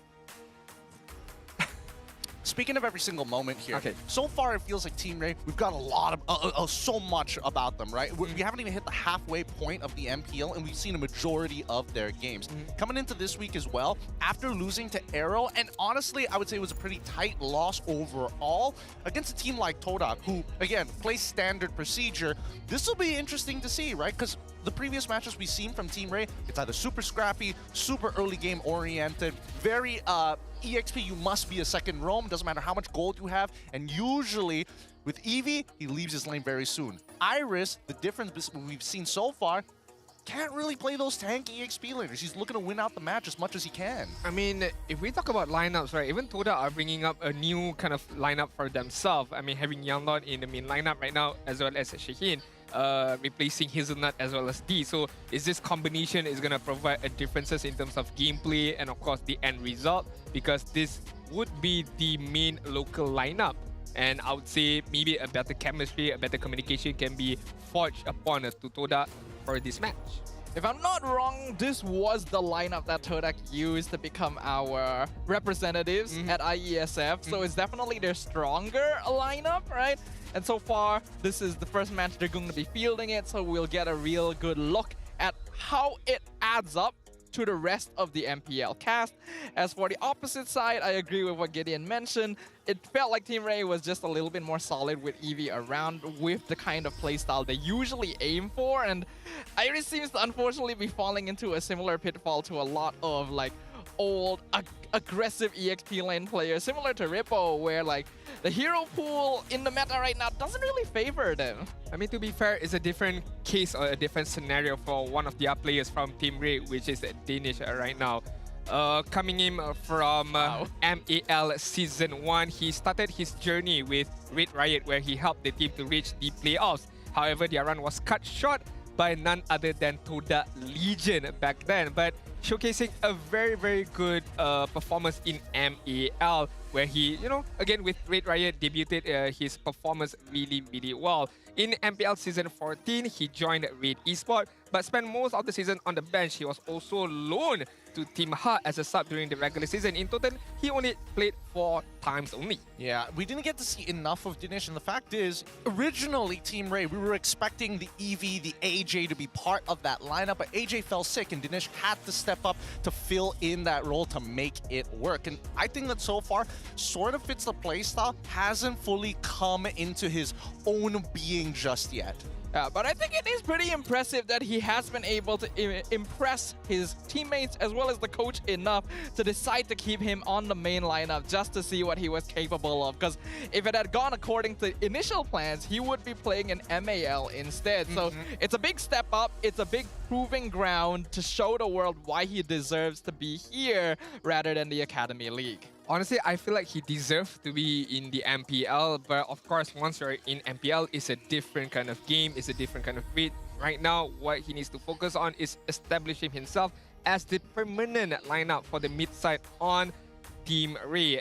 Speaking of every single moment here, so far it feels like Team Ray, we've got a lot of, so much about them, right? We haven't even hit the halfway point of the MPL, and we've seen a majority of their games. Coming into this week as well, after losing to Arrow, and honestly, I would say it was a pretty tight loss overall, against a team like Todak, who, again, plays standard procedure, this will be interesting to see, right? Because the previous matches we've seen from Team Ray, it's either super scrappy, super early game oriented, very EXP, you must be a second roam, doesn't matter how much gold you have, and usually with Eevee, he leaves his lane very soon. Iris, the difference we've seen so far, can't really play those tank EXP laners. He's looking to win out the match as much as he can. I mean, if we talk about lineups, right, even Toda are bringing up a new kind of lineup for themselves. I mean, having Yanglon in the main lineup right now, as well as Shaheen, replacing Hazelnut as well as D. So is this combination is going to provide a differences in terms of gameplay and of course the end result, because this would be the main local lineup. And I would say maybe a better chemistry, a better communication can be forged upon to Toda for this match. If I'm not wrong, this was the lineup that Todak used to become our representatives at IESF. So it's definitely their stronger lineup, right? And so far, this is the first match they're going to be fielding it, so we'll get a real good look at how it adds up to the rest of the MPL cast. As for the opposite side, I agree with what Gideon mentioned. It felt like Team Ray was just a little bit more solid with Eevee around with the kind of playstyle they usually aim for, and Iris seems to unfortunately be falling into a similar pitfall to a lot of like old aggressive EXP lane players, similar to Rippo, where like the hero pool in the meta right now doesn't really favor them. I mean, to be fair, it's a different case or a different scenario for one of their players from Team Ray, which is Danish right now. Coming in from MAL Season 1, he started his journey with Red Riot, where he helped the team to reach the playoffs. However, their run was cut short by none other than Toda Legion back then, but showcasing a very good performance in MAL, where he, again with Red Riot, debuted his performance really well. In MPL Season 14, he joined Red Esport, but spent most of the season on the bench. He was also loaned to Team Ha as a sub during the regular season. In total, he only played 4 times only. Yeah, we didn't get to see enough of Dinesh, and the fact is, originally Team Ray, we were expecting the Eevee, the AJ to be part of that lineup, but AJ fell sick and Dinesh had to step up to fill in that role to make it work. And I think that so far sort of fits the playstyle, hasn't fully come into his own being just yet. But I think it is pretty impressive that he has been able to impress his teammates as well as the coach enough to decide to keep him on the main lineup just to see what he was capable of. Because if it had gone according to initial plans, he would be playing an MAL instead. So it's a big step up. It's a big proving ground to show the world why he deserves to be here rather than the Academy League. Honestly, I feel like he deserves to be in the MPL, but of course, once you're in MPL, it's a different kind of game, it's a different kind of beat. Right now, what he needs to focus on is establishing himself as the permanent lineup for the mid side on Team Ray.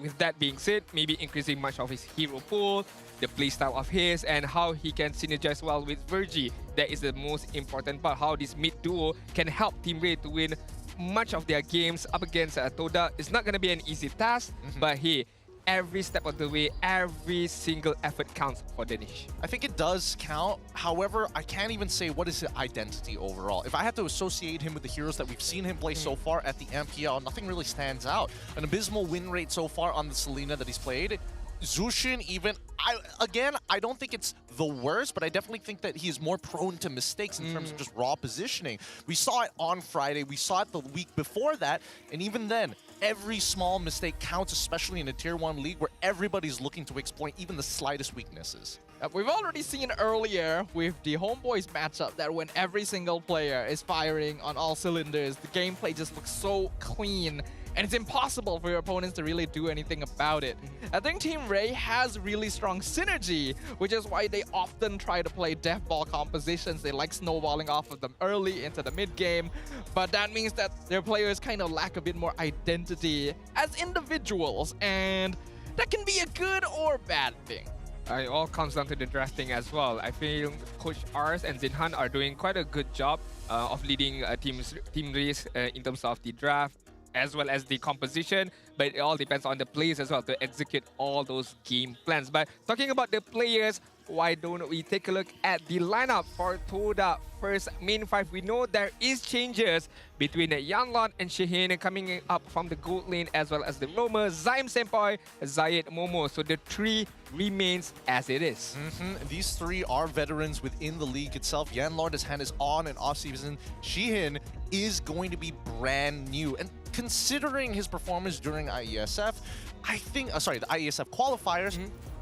With that being said, maybe increasing much of his hero pool, the playstyle of his, and how he can synergize well with Virgie. That is the most important part, how this mid duo can help Team Ray to win much of their games up against Toda. It's not going to be an easy task, but hey, every step of the way, every single effort counts for Danish. I think it does count. However, I can't even say what is his identity overall. If I had to associate him with the heroes that we've seen him play so far at the MPL, nothing really stands out. An abysmal win rate so far on the Selena that he's played. Zushin even, I don't think it's the worst, but I definitely think that he is more prone to mistakes in terms of just raw positioning. We saw it on Friday, we saw it the week before that, and even then, every small mistake counts, especially in a Tier 1 league where everybody's looking to exploit even the slightest weaknesses. We've already seen earlier with the Homeboys matchup that when every single player is firing on all cylinders, the gameplay just looks so clean and it's impossible for your opponents to really do anything about it. I think Team Ray has really strong synergy, which is why they often try to play death ball compositions. They like snowballing off of them early into the mid game, but that means that their players kind of lack a bit more identity as individuals, and that can be a good or bad thing. It all comes down to the drafting as well. I feel Coach Ars and Zinhan are doing quite a good job of leading team race in terms of the draft as well as the composition, but it all depends on the players as well to execute all those game plans. But talking about the players, why don't we take a look at the lineup for Toda first main five? We know there is changes between Yanlon and Shaheen coming up from the gold lane, as well as the roamer, Zaim Senpai, Zayed Momo. So the three remains as it is. These three are veterans within the league itself. Yanlord has had his on and off season. Shiheen is going to be brand new. And considering his performance during IESF, I think, the IESF qualifiers,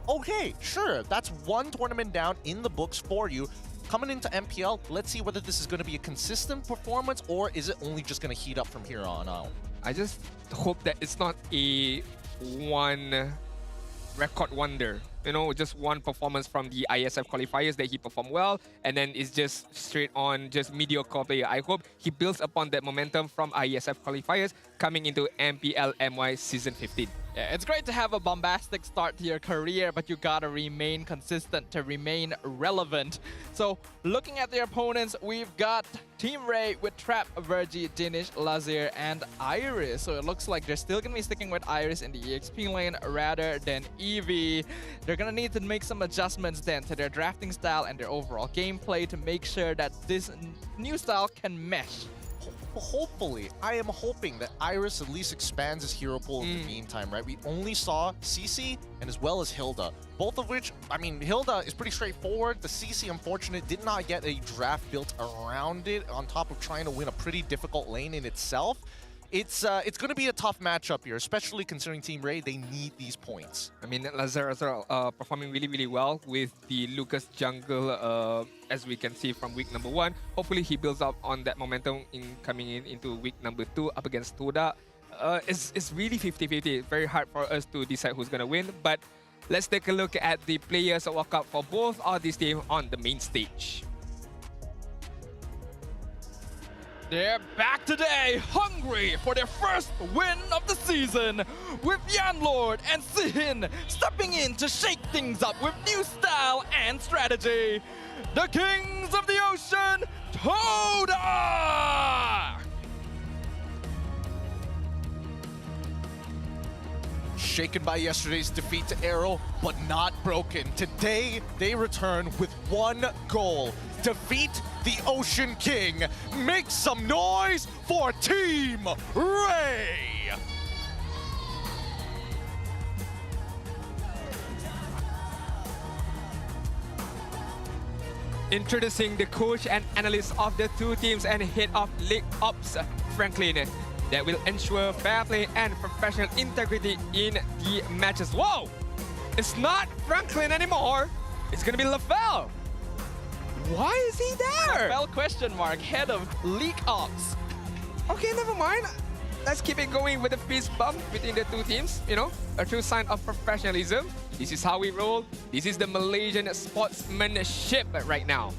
okay, sure, that's one tournament down in the books for you. Coming into MPL, let's see whether this is going to be a consistent performance or is it only just going to heat up from here on out. I just hope that it's not a one record wonder. You know, just one performance from the ISF qualifiers that he performed well, and then it's just straight on, just mediocre player. I hope he builds upon that momentum from ISF qualifiers coming into MPL MY Season 15. Yeah, it's great to have a bombastic start to your career, but you gotta remain consistent to remain relevant. So, looking at their opponents, we've got Team Ray with Trap, Virgie, Dinish, Lazir, and Iris. So it looks like they're still gonna be sticking with Iris in the EXP lane rather than Eevee. They're gonna need to make some adjustments then to their drafting style and their overall gameplay to make sure that this new style can mesh. Hopefully, I am hoping that Iris at least expands his hero pool in the meantime, right? We only saw CC and as well as Hilda, both of which, I mean, Hilda is pretty straightforward. The CC, unfortunate, did not get a draft built around it on top of trying to win a pretty difficult lane in itself. It's going to be a tough matchup here, especially considering Team Ray, they need these points. I mean, Lazar as well, performing really, really well with the Lucas jungle, as we can see from week number 1. Hopefully, he builds up on that momentum coming into week number 2 up against Toda. It's really 50-50. Very hard for us to decide who's going to win, but let's take a look at the players that walk up for both of these teams on the main stage. They're back today, hungry for their first win of the season, with Yanlord and Sihin stepping in to shake things up with new style and strategy. The Kings of the Ocean, Toda! Shaken by yesterday's defeat to Arrow, but not broken. Today, they return with one goal: defeat the Ocean King. Make some noise for Team Ray! Introducing the coach and analyst of the two teams and head of League Ops, Franklin, that will ensure fair play and professional integrity in the matches. Whoa! It's not Franklin anymore. It's gonna be Lafelle. Why is he there? Well, question mark, head of League Ops. Okay, never mind. Let's keep it going with the fist bump between the two teams. You know, a true sign of professionalism. This is how we roll. This is the Malaysian sportsmanship right now.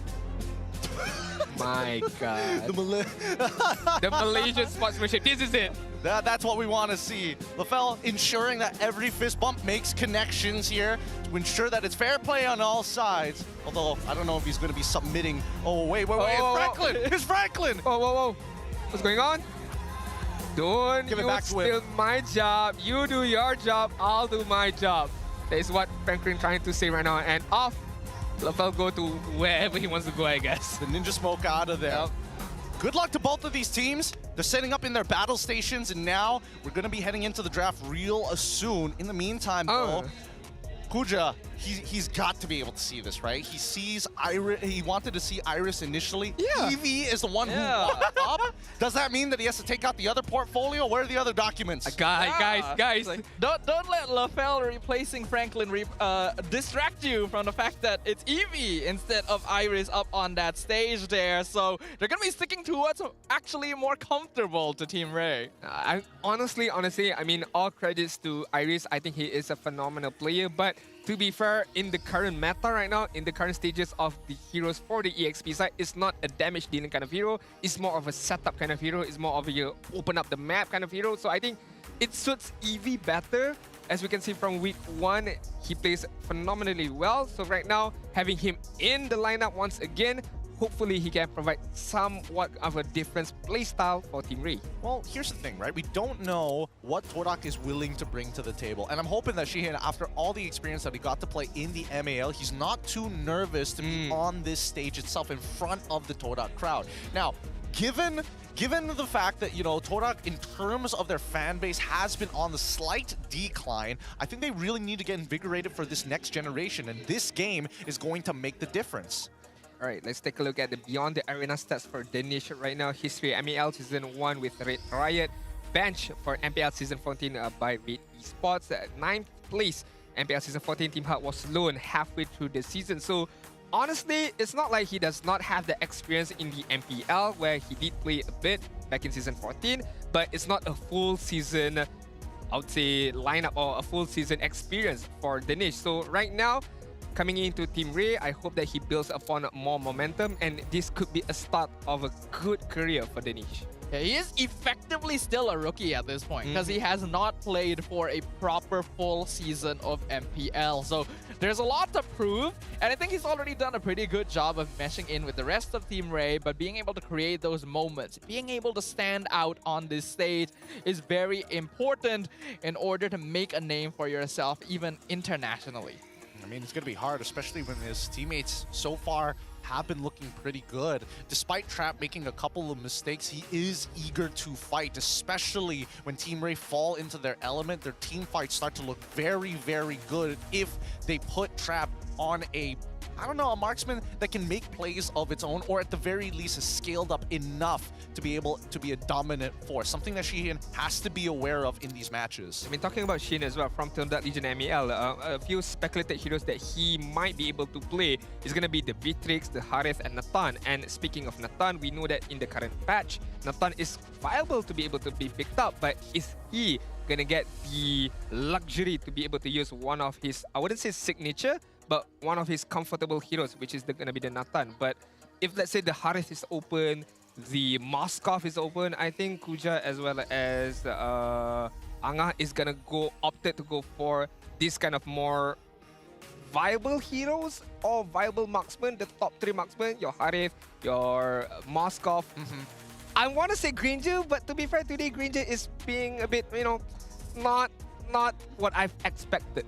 My God. The Malaysian sportsmanship. This is it. That's what we want to see. Lafelle ensuring that every fist bump makes connections here to ensure that it's fair play on all sides. Although, I don't know if he's going to be submitting. Oh, wait. It's Franklin! It's Franklin! Whoa. What's going on? Don't Give it you back to him. steal my job. You do your job, I'll do my job. That is what Franklin trying to say right now. And off, Lafelle go to wherever he wants to go, I guess. The Ninja Smoke out of there. Yep. Good luck to both of these teams. They're setting up in their battle stations, and now we're going to be heading into the draft real soon. In the meantime, though, Kuja, he's got to be able to see this, right? He sees Iris. He wanted to see Iris initially. Yeah. Eevee is the one who walked up. Does that mean that he has to take out the other portfolio? Where are the other documents? Guys. Like, don't let LaFell replacing Franklin distract you from the fact that it's Eevee instead of Iris up on that stage there. So they're gonna be sticking to what's actually more comfortable to Team Ray. Honestly, I mean, all credits to Iris. I think he is a phenomenal player, but to be fair, in the current meta right now, in the current stages of the heroes for the EXP side, it's not a damage dealing kind of hero. It's more of a setup kind of hero. It's more of a open up the map kind of hero. So I think it suits Eevee better. As we can see from week 1, he plays phenomenally well. So right now, having him in the lineup once again, hopefully he can provide somewhat of a different playstyle for Team Ray. Well, here's the thing, right? We don't know what Todak is willing to bring to the table. And I'm hoping that Sheehan, after all the experience that he got to play in the MAL, he's not too nervous to be on this stage itself in front of the Todak crowd. Now, given the fact that, you know, Todak, in terms of their fan base, has been on the slight decline, I think they really need to get invigorated for this next generation. And this game is going to make the difference. All right, let's take a look at the Beyond the Arena stats for Danish right now. History MPL Season 1 with Red Riot. Bench for MPL Season 14 by Red Esports. 9th place, MPL Season 14 Team Hut was lone halfway through the season. So honestly, it's not like he does not have the experience in the MPL, where he did play a bit back in Season 14, but it's not a full season, I would say, lineup or a full season experience for Danish. So right now, coming into Team Ray, I hope that he builds upon more momentum, and this could be a start of a good career for Danish. Yeah, he is effectively still a rookie at this point because he has not played for a proper full season of MPL. So there's a lot to prove, and I think he's already done a pretty good job of meshing in with the rest of Team Ray, but being able to create those moments, being able to stand out on this stage is very important in order to make a name for yourself, even internationally. I mean, it's going to be hard, especially when his teammates so far have been looking pretty good. Despite Trap making a couple of mistakes, he is eager to fight, especially when Team Ray fall into their element. Their team fights start to look very, very good if they put Trap on a marksman that can make plays of its own, or at the very least is scaled up enough to be able to be a dominant force. Something that Sheehan has to be aware of in these matches. I mean, talking about Shin as well, from Team Legion ML, a few speculated heroes that he might be able to play is going to be the Beatrix, the Harith, and Nathan. And speaking of Nathan, we know that in the current patch, Nathan is viable to be able to be picked up, but is he going to get the luxury to be able to use one of his, I wouldn't say signature, but one of his comfortable heroes, which is going to be the Nathan. But if, let's say, the Harith is open, the Moskov is open, I think Kuja as well as Anga is going to opted to go for this kind of more viable heroes or viable marksmen, the top 3 marksmen, your Harith, your Moskov. I want to say Granger, but to be fair, today Granger is being a bit, you know, not what I've expected.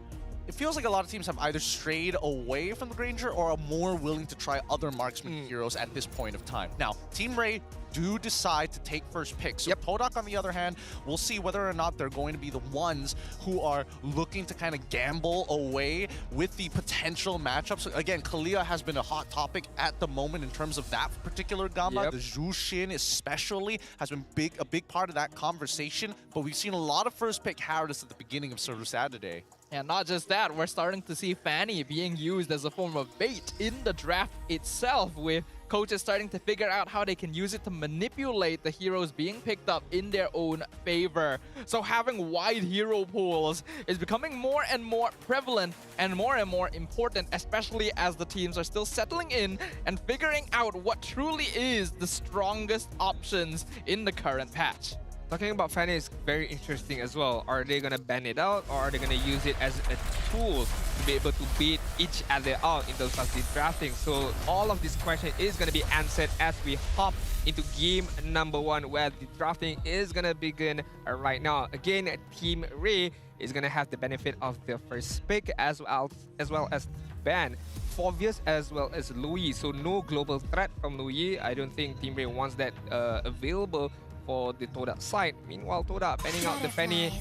It feels like a lot of teams have either strayed away from the Granger or are more willing to try other marksman heroes at this point of time. Now, Team Ray do decide to take first pick. So Todak, on the other hand, we'll see whether or not they're going to be the ones who are looking to kind of gamble away with the potential matchups. Again, Kalia has been a hot topic at the moment in terms of that particular Gamba. The Zhu especially has been a big part of that conversation. But we've seen a lot of first pick Harris at the beginning of Server Saturday. And not just that, we're starting to see Fanny being used as a form of bait in the draft itself, with coaches starting to figure out how they can use it to manipulate the heroes being picked up in their own favor. So having wide hero pools is becoming more and more prevalent and more important, especially as the teams are still settling in and figuring out what truly is the strongest options in the current patch. Talking about Fanny is very interesting as well. Are they going to ban it out, or are they going to use it as a tool to be able to beat each other out in terms of the drafting? So all of this question is going to be answered as we hop into game number 1, where the drafting is going to begin right now. Again, Team Ray is going to have the benefit of the first pick as well as ban. Fovius as well as Louis. So no global threat from Louis. I don't think Team Ray wants that available for the Todak side. Meanwhile, Todak banning out the Fanny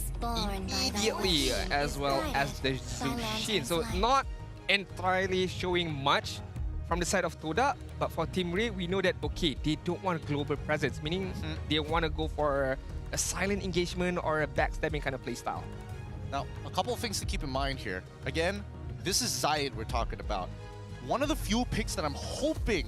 immediately, as well as the Zushin. So not entirely showing much from the side of Toda, but for Team Ray, we know that, okay, they don't want global presence, meaning they want to go for a silent engagement or a backstabbing kind of playstyle. Now, a couple of things to keep in mind here. Again, this is Zayed we're talking about. One of the few picks that I'm hoping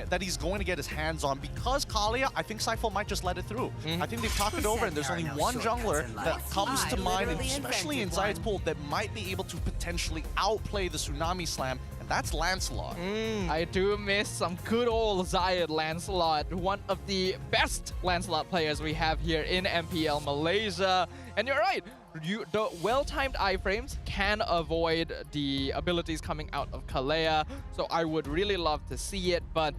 that he's going to get his hands on, because Kalia, I think Cypher might just let it through. I think they've talked it over, and there's only one jungler that comes to mind, and especially in Zayed's pool, that might be able to potentially outplay the Tsunami Slam, and that's Lancelot. I do miss some good old Zayed Lancelot, one of the best Lancelot players we have here in MPL Malaysia. And you're right, the well-timed iframes can avoid the abilities coming out of Kalea, so I would really love to see it, but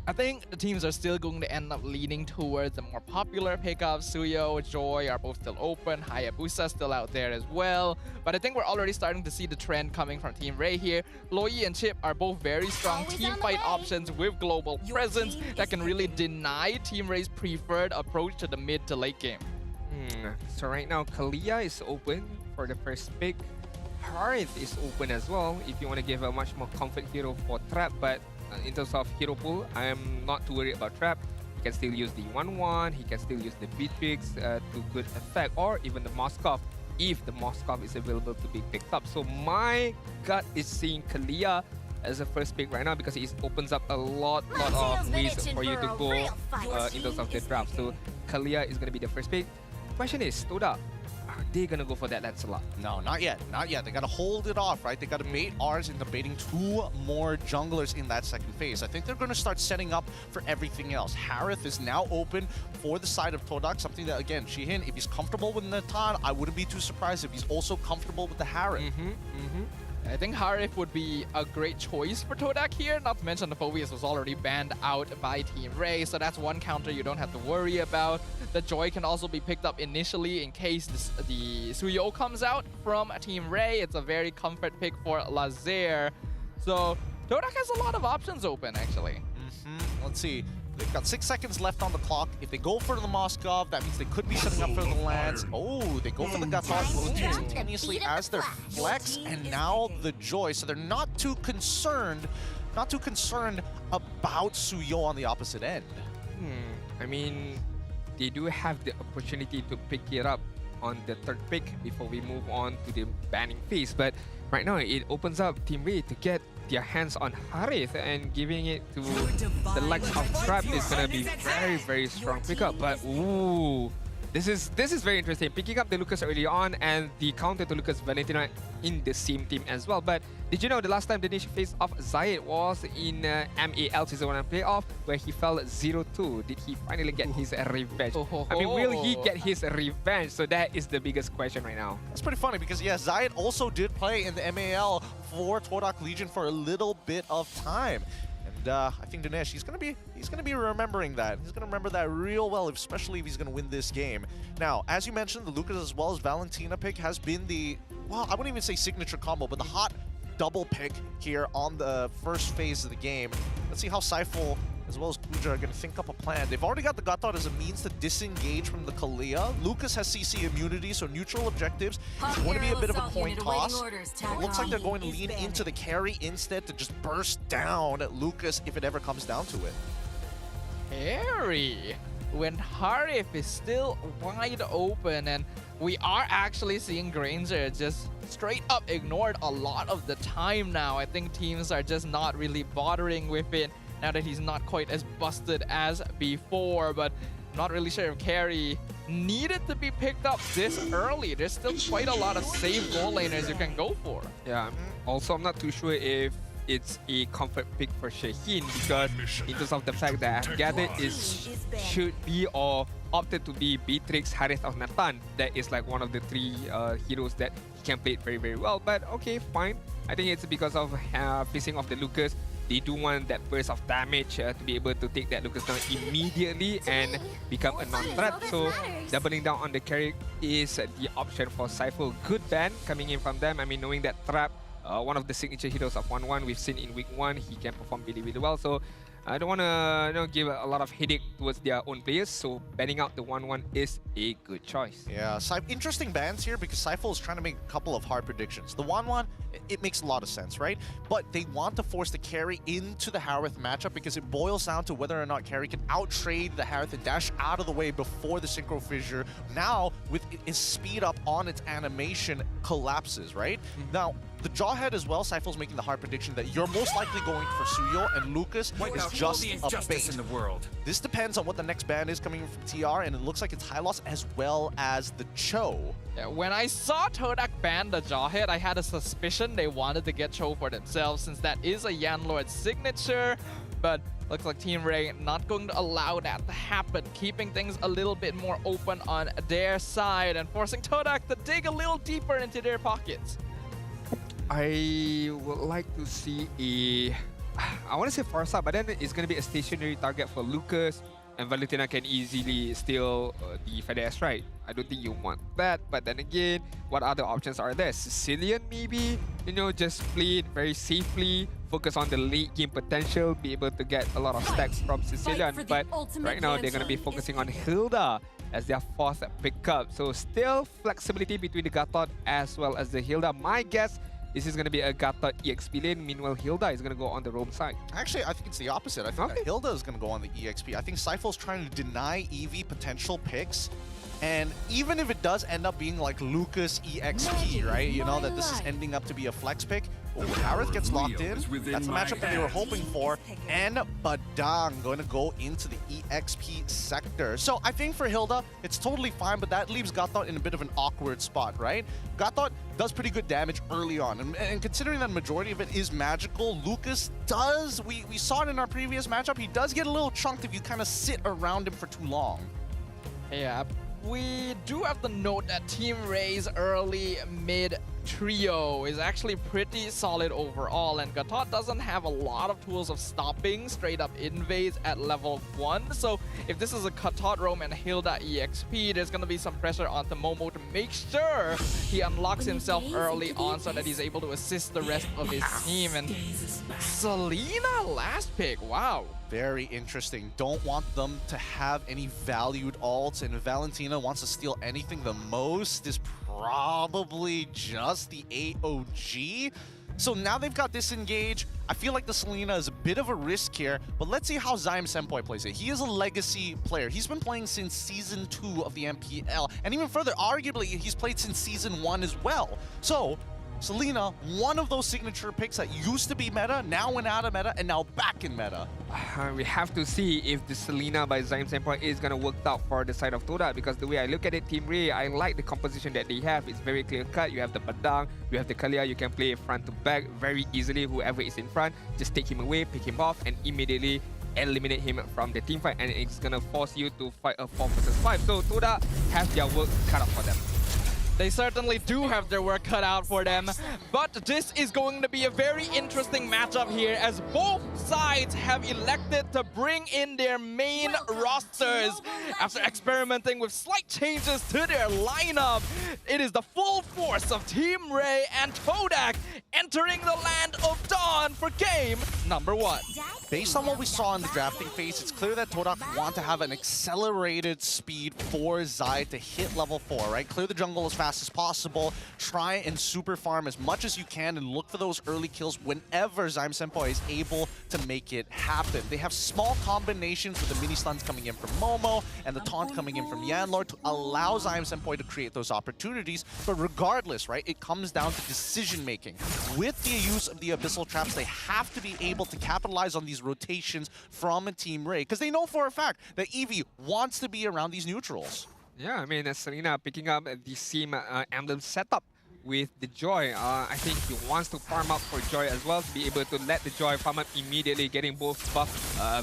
I think the teams are still going to end up leaning towards the more popular pickups. Suyo, Joy are both still open, Hayabusa still out there as well, but I think we're already starting to see the trend coming from Team Ray here. Loi and Chip are both very strong team fight options with global presence that can really deny Team Ray's preferred approach to the mid to late game. So right now, Kalia is open for the first pick. Harith is open as well if you want to give a much more comfort hero for Trap, but in terms of hero pool, I am not too worried about Trap. He can still use the 1-1, he can still use the Beatrix to good effect, or even the Moskov if the Moskov is available to be picked up. So my gut is seeing Kalia as a first pick right now because it opens up a lot of ways for you to go in terms of the draft. So Kalia is going to be the first pick. Question is, Toda, are they going to go for that Lancelot? No, not yet. Not yet. They got to hold it off, right? They got to bait ours into baiting two more junglers in that second phase. I think they're going to start setting up for everything else. Harith is now open for the side of Todak, something that, again, Shihin, if he's comfortable with Natan, I wouldn't be too surprised if he's also comfortable with the Harith. I think Harith would be a great choice for Todak here, not to mention the Phobius was already banned out by Team Ray, so that's one counter you don't have to worry about. The Joy can also be picked up initially in case the Suyo comes out from Team Ray. It's a very comfort pick for Lazer. So Todak has a lot of options open, actually. Let's see. They've got 6 seconds left on the clock. If they go for the Moskov, that means they could be setting up for the Lance. Oh, they go for the Gatot simultaneously as their flex, and now the Joy. So they're not too concerned about Suyo on the opposite end. I mean, they do have the opportunity to pick it up on the third pick before we move on to the banning phase. But right now, it opens up Team Ray to get their hands on Harith, and giving it to the likes of Trap is gonna be very strong pickup. But ooh, this is very interesting. Picking up the Lucas early on and the counter to Lucas Valentina in the same team as well. But did you know the last time the initial phase of Zayed was in MAL Season 1 playoff where he fell 0-2? Did he finally get his revenge? I mean, will he get his revenge? So that is the biggest question right now. That's pretty funny because, yeah, Zayed also did play in the MAL for Todak Legion for a little bit of time. And I think Dinesh, he's gonna be remembering that. He's gonna remember that real well, especially if he's gonna win this game. Now, as you mentioned, the Lucas as well as Valentina pick has been the, well, I wouldn't even say signature combo, but the hot double pick here on the first phase of the game. Let's see how Saiful as well as Kuja are going to think up a plan. They've already got the Gatot as a means to disengage from the Kalia. Lucas has CC immunity, so neutral objectives. It's going to be a bit of a coin toss. It looks like they're going to lean into the carry instead to just burst down Lucas if it ever comes down to it. Carry! When Harith is still wide open, and we are actually seeing Granger just straight up ignored a lot of the time now. I think teams are just not really bothering with it now that he's not quite as busted as before, but I'm not really sure if carry needed to be picked up this early. There's still quite a lot of safe goal laners you can go for. Yeah, also I'm not too sure if it's a comfort pick for Shaheen, because in terms of the fact that I've gathered is should be or opted to be Beatrix, Harith, or Nathan. That is like one of the three heroes that he can play it very well. But okay, fine. I think it's because of facing off the Lucas. They do want that burst of damage to be able to take that Lucas down immediately and become a non-threat. So doubling down on the carry is the option for Saiful. Good ban coming in from them. I mean, knowing that Trap, one of the signature heroes of 1-1 we've seen in week 1, he can perform really well. So I don't want to give a lot of headache towards their own players. So banning out the 1-1 is a good choice. Yeah, interesting bans here because Saiful is trying to make a couple of hard predictions. The 1-1, it makes a lot of sense, right? But they want to force the carry into the Harith matchup because it boils down to whether or not carry can out-trade the Harith and dash out of the way before the Synchro Fissure. Now, with its speed up on its animation, collapses, right? Now, the Jawhead as well, Syphel's making the hard prediction that you're most likely going for Suyo, and Lucas is just a bait. In the world. This depends on what the next ban is coming from TR, and it looks like it's Hylos as well as the Cho. Yeah, when I saw Todak ban the Jawhead, I had a suspicion they wanted to get Cho for themselves since that is a Yanlord signature, but looks like Team Ray not going to allow that to happen, keeping things a little bit more open on their side and forcing Todak to dig a little deeper into their pockets. I would like to see I want to say Farsa, but then it's going to be a stationary target for Lucas, and Valentina can easily steal the Fades, right? I don't think you want that, but then again, what other options are there? Sicilian maybe? You know, just play it very safely, focus on the late game potential, be able to get a lot of stacks from Sicilian, but right now they're going to be focusing on Hilda as their fourth pickup. So still flexibility between the Gatot as well as the Hilda. My guess, this is going to be a Gatot EXP lane. Meanwhile, Hilda is going to go on the roam side. Actually, I think it's the opposite. I think that Hilda is going to go on the EXP. I think Syphel's trying to deny Eevee potential picks. And even if it does end up being like Lucas EXP, right? You know, that this is ending up to be a flex pick. Oh, Harith gets locked in. That's the matchup that they were hoping for. And Badang going to go into the EXP sector. So I think for Hilda, it's totally fine, but that leaves Gatot in a bit of an awkward spot, right? Gatot does pretty good damage early on. And considering that majority of it is magical, Lucas does, we saw it in our previous matchup, he does get a little chunked if you kind of sit around him for too long. Yeah. We do have to note that Team Ray's early mid trio is actually pretty solid overall, and Gatot doesn't have a lot of tools of stopping straight up invades at level 1. So if this is a Gatot roam and Hilda EXP, there's going to be some pressure onto Momo to make sure he unlocks himself early on so that he's able to assist the rest of his team. And Selena last pick, wow. Very interesting. Don't want them to have any valued ults, and Valentina wants to steal anything the most is probably just the AOG. So now they've got disengage. I feel like the Selena is a bit of a risk here, but let's see how Zyme Senpai plays it. He is a legacy player. He's been playing since Season 2 of the MPL, and even further, arguably, he's played since Season 1 as well. So Selena, one of those signature picks that used to be meta, now went out of meta, and now back in meta. We have to see if the Selena by Zyme Senpai is going to work out for the side of Toda, because the way I look at it, Team Ray, I like the composition that they have. It's very clear cut. You have the Badang, you have the Kalia, you can play front to back very easily. Whoever is in front, just take him away, pick him off, and immediately eliminate him from the team fight, and it's going to force you to fight a 4 versus 5. So Toda have their work cut out for them. They certainly do have their work cut out for them, but this is going to be a very interesting matchup here as both sides have elected to bring in their main rosters. After experimenting with slight changes to their lineup, it is the full force of Team Ray and Todak entering the Land of Dawn for game number 1. Based on what we saw in the drafting phase, it's clear that Todak want to have an accelerated speed for Zai to hit level 4, right? Clear the jungle as fast as possible, try and super farm as much as you can, and look for those early kills whenever Zyme Senpai is able to make it happen. They have small combinations with the mini stuns coming in from Momo and the taunt coming in from Yanlord to allow Zyme Senpai to create those opportunities, but regardless, right, it comes down to decision making. With the use of the Abyssal Traps, they have to be able to capitalize on these rotations from Team Ray, because they know for a fact that Eevee wants to be around these neutrals. Yeah, I mean, Selena picking up the same emblem setup with the Joy. I think he wants to farm up for Joy as well, to be able to let the Joy farm up immediately, getting both buff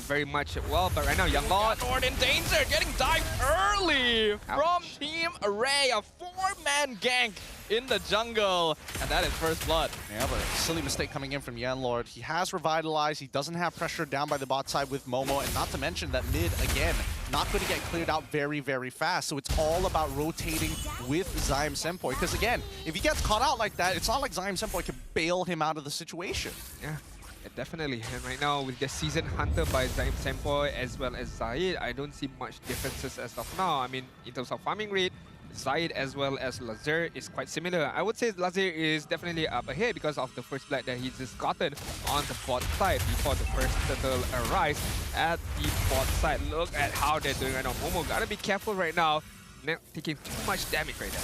very much well. But right now, Yanlord in danger, getting dived early from Team Ray. A 4-man gank in the jungle, and that is first blood. Yeah, but a silly mistake coming in from Yanlord. He has revitalized, he doesn't have pressure down by the bot side with Momo, and not to mention that mid, again, not going to get cleared out very, very fast. So it's all about rotating with Zyme Senpai, because again, if he gets caught out like that, it's not like Zyme Senpai can bail him out of the situation. Yeah, definitely. And right now, with the Season Hunter by Zyme Senpai as well as Zaid, I don't see much differences as of now. I mean, in terms of farming rate, Zaid as well as Lazer is quite similar. I would say Lazer is definitely up ahead because of the first blood that he's just gotten on the bot side before the first turtle arrives at the bot side. Look at how they're doing right now. Momo gotta be careful right now, not taking too much damage right there.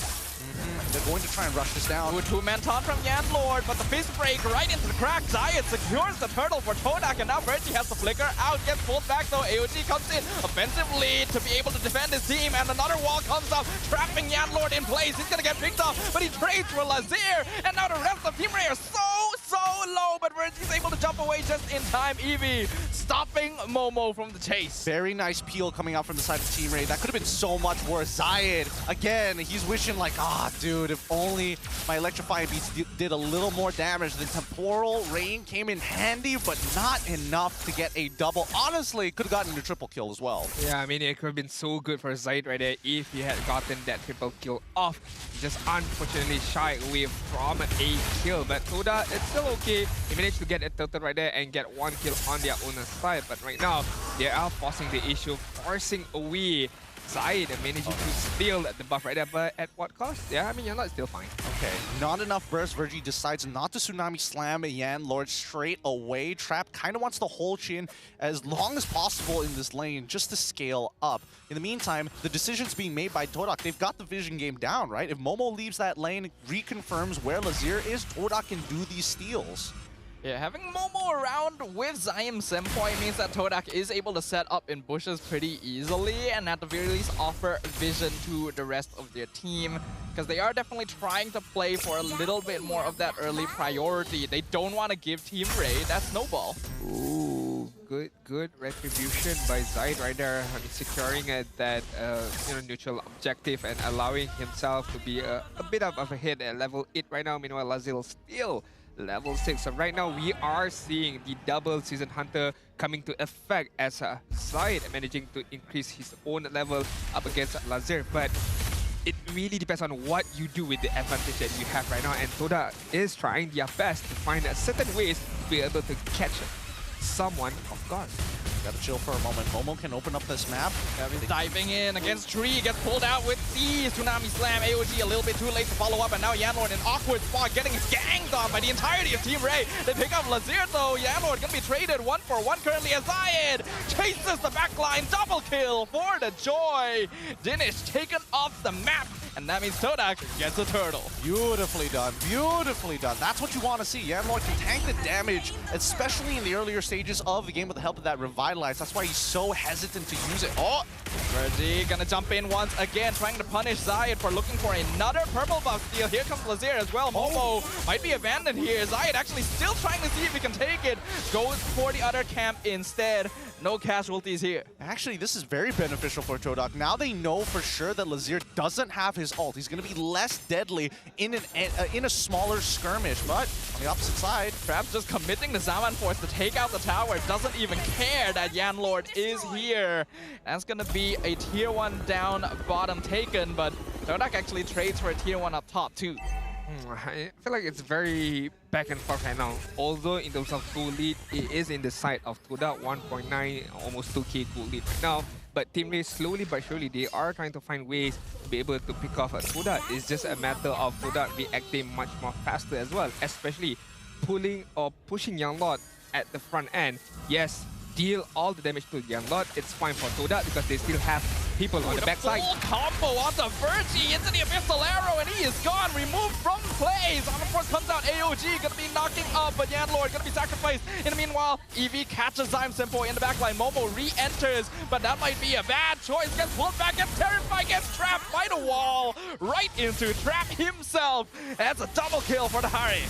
They're going to try and rush this down. Good two-man taunt from Yanlord, but the fist break right into the crack. Zayed secures the turtle for Todak, and now Virgie has the flicker out, gets pulled back though. AOG comes in, offensive lead to be able to defend his team, and another wall comes up, trapping Yanlord in place. He's gonna get picked off, but he trades for Lazer, and now the rest of Team Ray are so low, but Virgie's able to jump away just in time. Eevee stopping Momo from the chase. Very nice peel coming out from the side of Team Ray. That could have been so much worse. Zayed, again, he's wishing like, dude, if only my electrifying beats did a little more damage. The temporal rain came in handy, but not enough to get a double. Honestly, could have gotten a triple kill as well. Yeah, I mean, it could have been so good for Zaid right there if he had gotten that triple kill off. Just unfortunately shy away from a kill, but Toda, it's still okay. He managed to get a turtle right there and get one kill on their own side, but right now, they are forcing the issue, forcing away Zaid and managing to steal the buff right there, but at what cost? Yeah, I mean, you're not still fine. Okay, not enough burst. Virgie decides not to Tsunami Slam Yanlord straight away. Trap kind of wants to hold Chin as long as possible in this lane just to scale up. In the meantime, the decisions being made by Todak, they've got the vision game down, right? If Momo leaves that lane, reconfirms where Lazer is, Todak can do these steals. Yeah, having Momo around with Zaim Senpai means that Todak is able to set up in bushes pretty easily and at the very least offer vision to the rest of their team, because they are definitely trying to play for a little bit more of that early priority. They don't want to give Team Ray that snowball. Ooh, good retribution by Zaid right there. I mean, securing that neutral objective and allowing himself to be a bit of a hit at level 8 right now. Meanwhile, Lazil still level 6. So right now we are seeing the double Season Hunter coming to effect as Zaid managing to increase his own level up against Lazer. But it really depends on what you do with the advantage that you have right now. And Toda is trying their best to find certain ways to be able to catch someone off guard. Gotta chill for a moment. Momo can open up this map. He's diving in against Tree, gets pulled out with the Tsunami Slam. AOG a little bit too late to follow up, and now Yanlord in an awkward spot, getting ganged on by the entirety of Team Ray. They pick up Lazer though. Yanlord gonna be traded 1-for-1 currently as Zayed chases the backline. Double kill for the Joy. Dinish taken off the map, and that means Todak gets a turtle. Beautifully done. Beautifully done. That's what you want to see. Yanlord can tank the damage, especially in the earlier stages of the game with the help of that Revitalize. That's why he's so hesitant to use it. Oh! Virgie gonna jump in once again, trying to punish Zayed for looking for another purple buff steal. Here comes Lazer as well. Momo might be abandoned here. Zayed actually still trying to see if he can take it. Goes for the other camp instead. No casualties here. Actually, this is very beneficial for Todak. Now they know for sure that Lazer doesn't have his ult. He's going to be less deadly in a smaller skirmish. But on the opposite side, Trap's just committing the Zaman Force to take out the tower. Doesn't even care that Yanlord is here. That's going to be a tier 1 down bottom taken, but Todak actually trades for a tier 1 up top too. I feel like it's very back and forth right now. Although in terms of goal lead, it is in the side of Toda, 1.9, almost 2k goal lead right now. But Team Ray, slowly but surely, they are trying to find ways to be able to pick off Toda. It's just a matter of Toda reacting much more faster as well, especially pulling or pushing Yanlord at the front end. Yes, deal all the damage to Yanlord. It's fine for Toda because they still have people on the backside. Full combo onto Virgie into the Abyssal Arrow, and he is gone, removed from plays. On the force comes out, AOG gonna be knocking up, but Yanlord gonna be sacrificed. In the meanwhile, Eevee catches Zaim Senpai in the backline. Momo re-enters, but that might be a bad choice. Gets pulled back, gets terrified, gets trapped by the wall, right into Trap himself. That's a double kill for the Hari.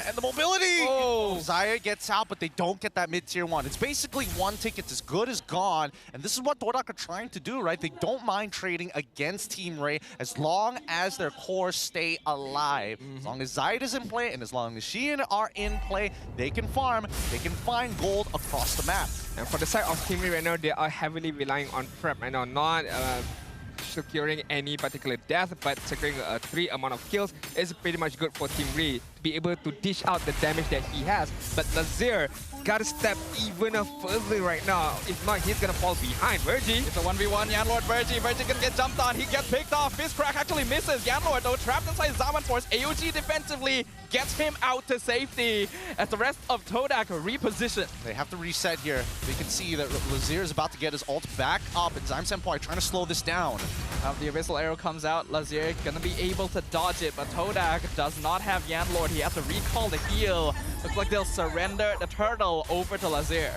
And the mobility! Oh, Zayed gets out, but they don't get that mid-tier 1. It's basically one ticket as good as gone, and this is what Todak are trying to do, right? They don't mind trading against Team Ray as long as their cores stay alive. As long as Zayed is in play, and as long as Shein are in play, they can farm, they can find gold across the map. And for the side of Team Ray right now, they are heavily relying on prep right now, not securing any particular death, but securing a 3 amount of kills is pretty much good for Team Ray to be able to dish out the damage that he has. But Lazier gotta step even further right now. If not, he's gonna fall behind. Virgie. It's a 1v1. Yanlord, Virgie. Virgie gonna get jumped on. He gets picked off. Fist crack actually misses. Yanlord, though, trapped inside Zaman Force. AOG defensively gets him out to safety as the rest of Todak reposition. They have to reset here. They can see that Lazier is about to get his ult back up, and Zyme Senpai trying to slow this down. The Abyssal Arrow comes out. Lazier gonna be able to dodge it, but Todak does not have Yanlord. He has to recall the heal. Looks like they'll surrender the turtle over to Lazier.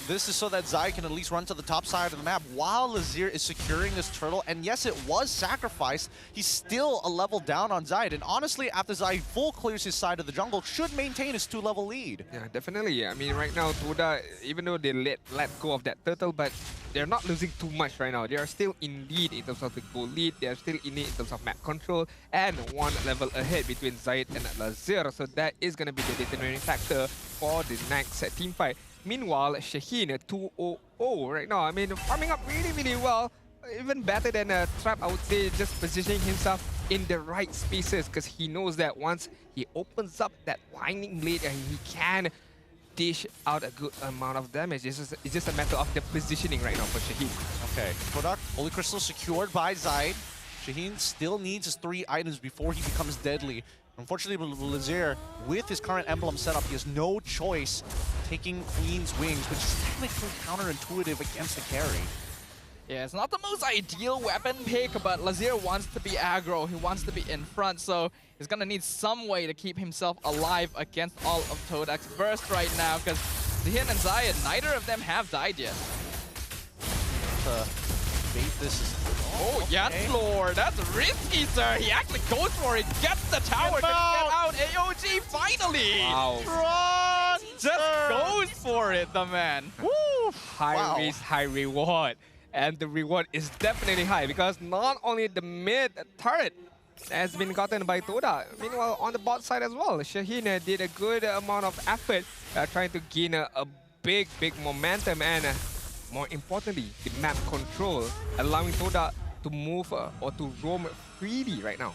This is so that Zai can at least run to the top side of the map while Lazier is securing this turtle. And yes, it was sacrificed. He's still a level down on Zai. And honestly, after Zai full clears his side of the jungle, should maintain his 2-level lead. Yeah, definitely. I mean, right now, Toda, even though they let go of that turtle, but they're not losing too much right now. They are still in lead in terms of the goal lead. They are still in lead in terms of map control, and 1 level ahead between Zaid and Lazier. So that is going to be the determining factor for the next team fight. Meanwhile, Shaheen 2-0-0 right now. I mean, farming up really well. Even better than Trap, I would say, just positioning himself in the right spaces, because he knows that once he opens up that winding blade, he can dish out a good amount of damage. It's just a matter of the positioning right now for Shaheen. Okay, Kodak, Holy Crystal secured by Zaid. Shaheen still needs his 3 items before he becomes deadly. Unfortunately, Lazier, with his current emblem setup, he has no choice taking Queen's Wings, which is technically counterintuitive against the carry. Yeah, it's not the most ideal weapon pick, but Lazier wants to be aggro. He wants to be in front, so he's gonna need some way to keep himself alive against all of Todak's burst right now, because Zihin and Zayed, neither of them have died yet. This is... Oh, Yanlord, that's risky, sir. He actually goes for it, gets the tower to get out. AOG finally. Wow. Just goes for it, the man. Woo! High risk, high reward. And the reward is definitely high, because not only the mid turret has been gotten by Toda. Meanwhile, on the bot side as well, Shaheen did a good amount of effort trying to gain a big momentum, and more importantly, the map control, allowing Toda to move or to roam freely right now.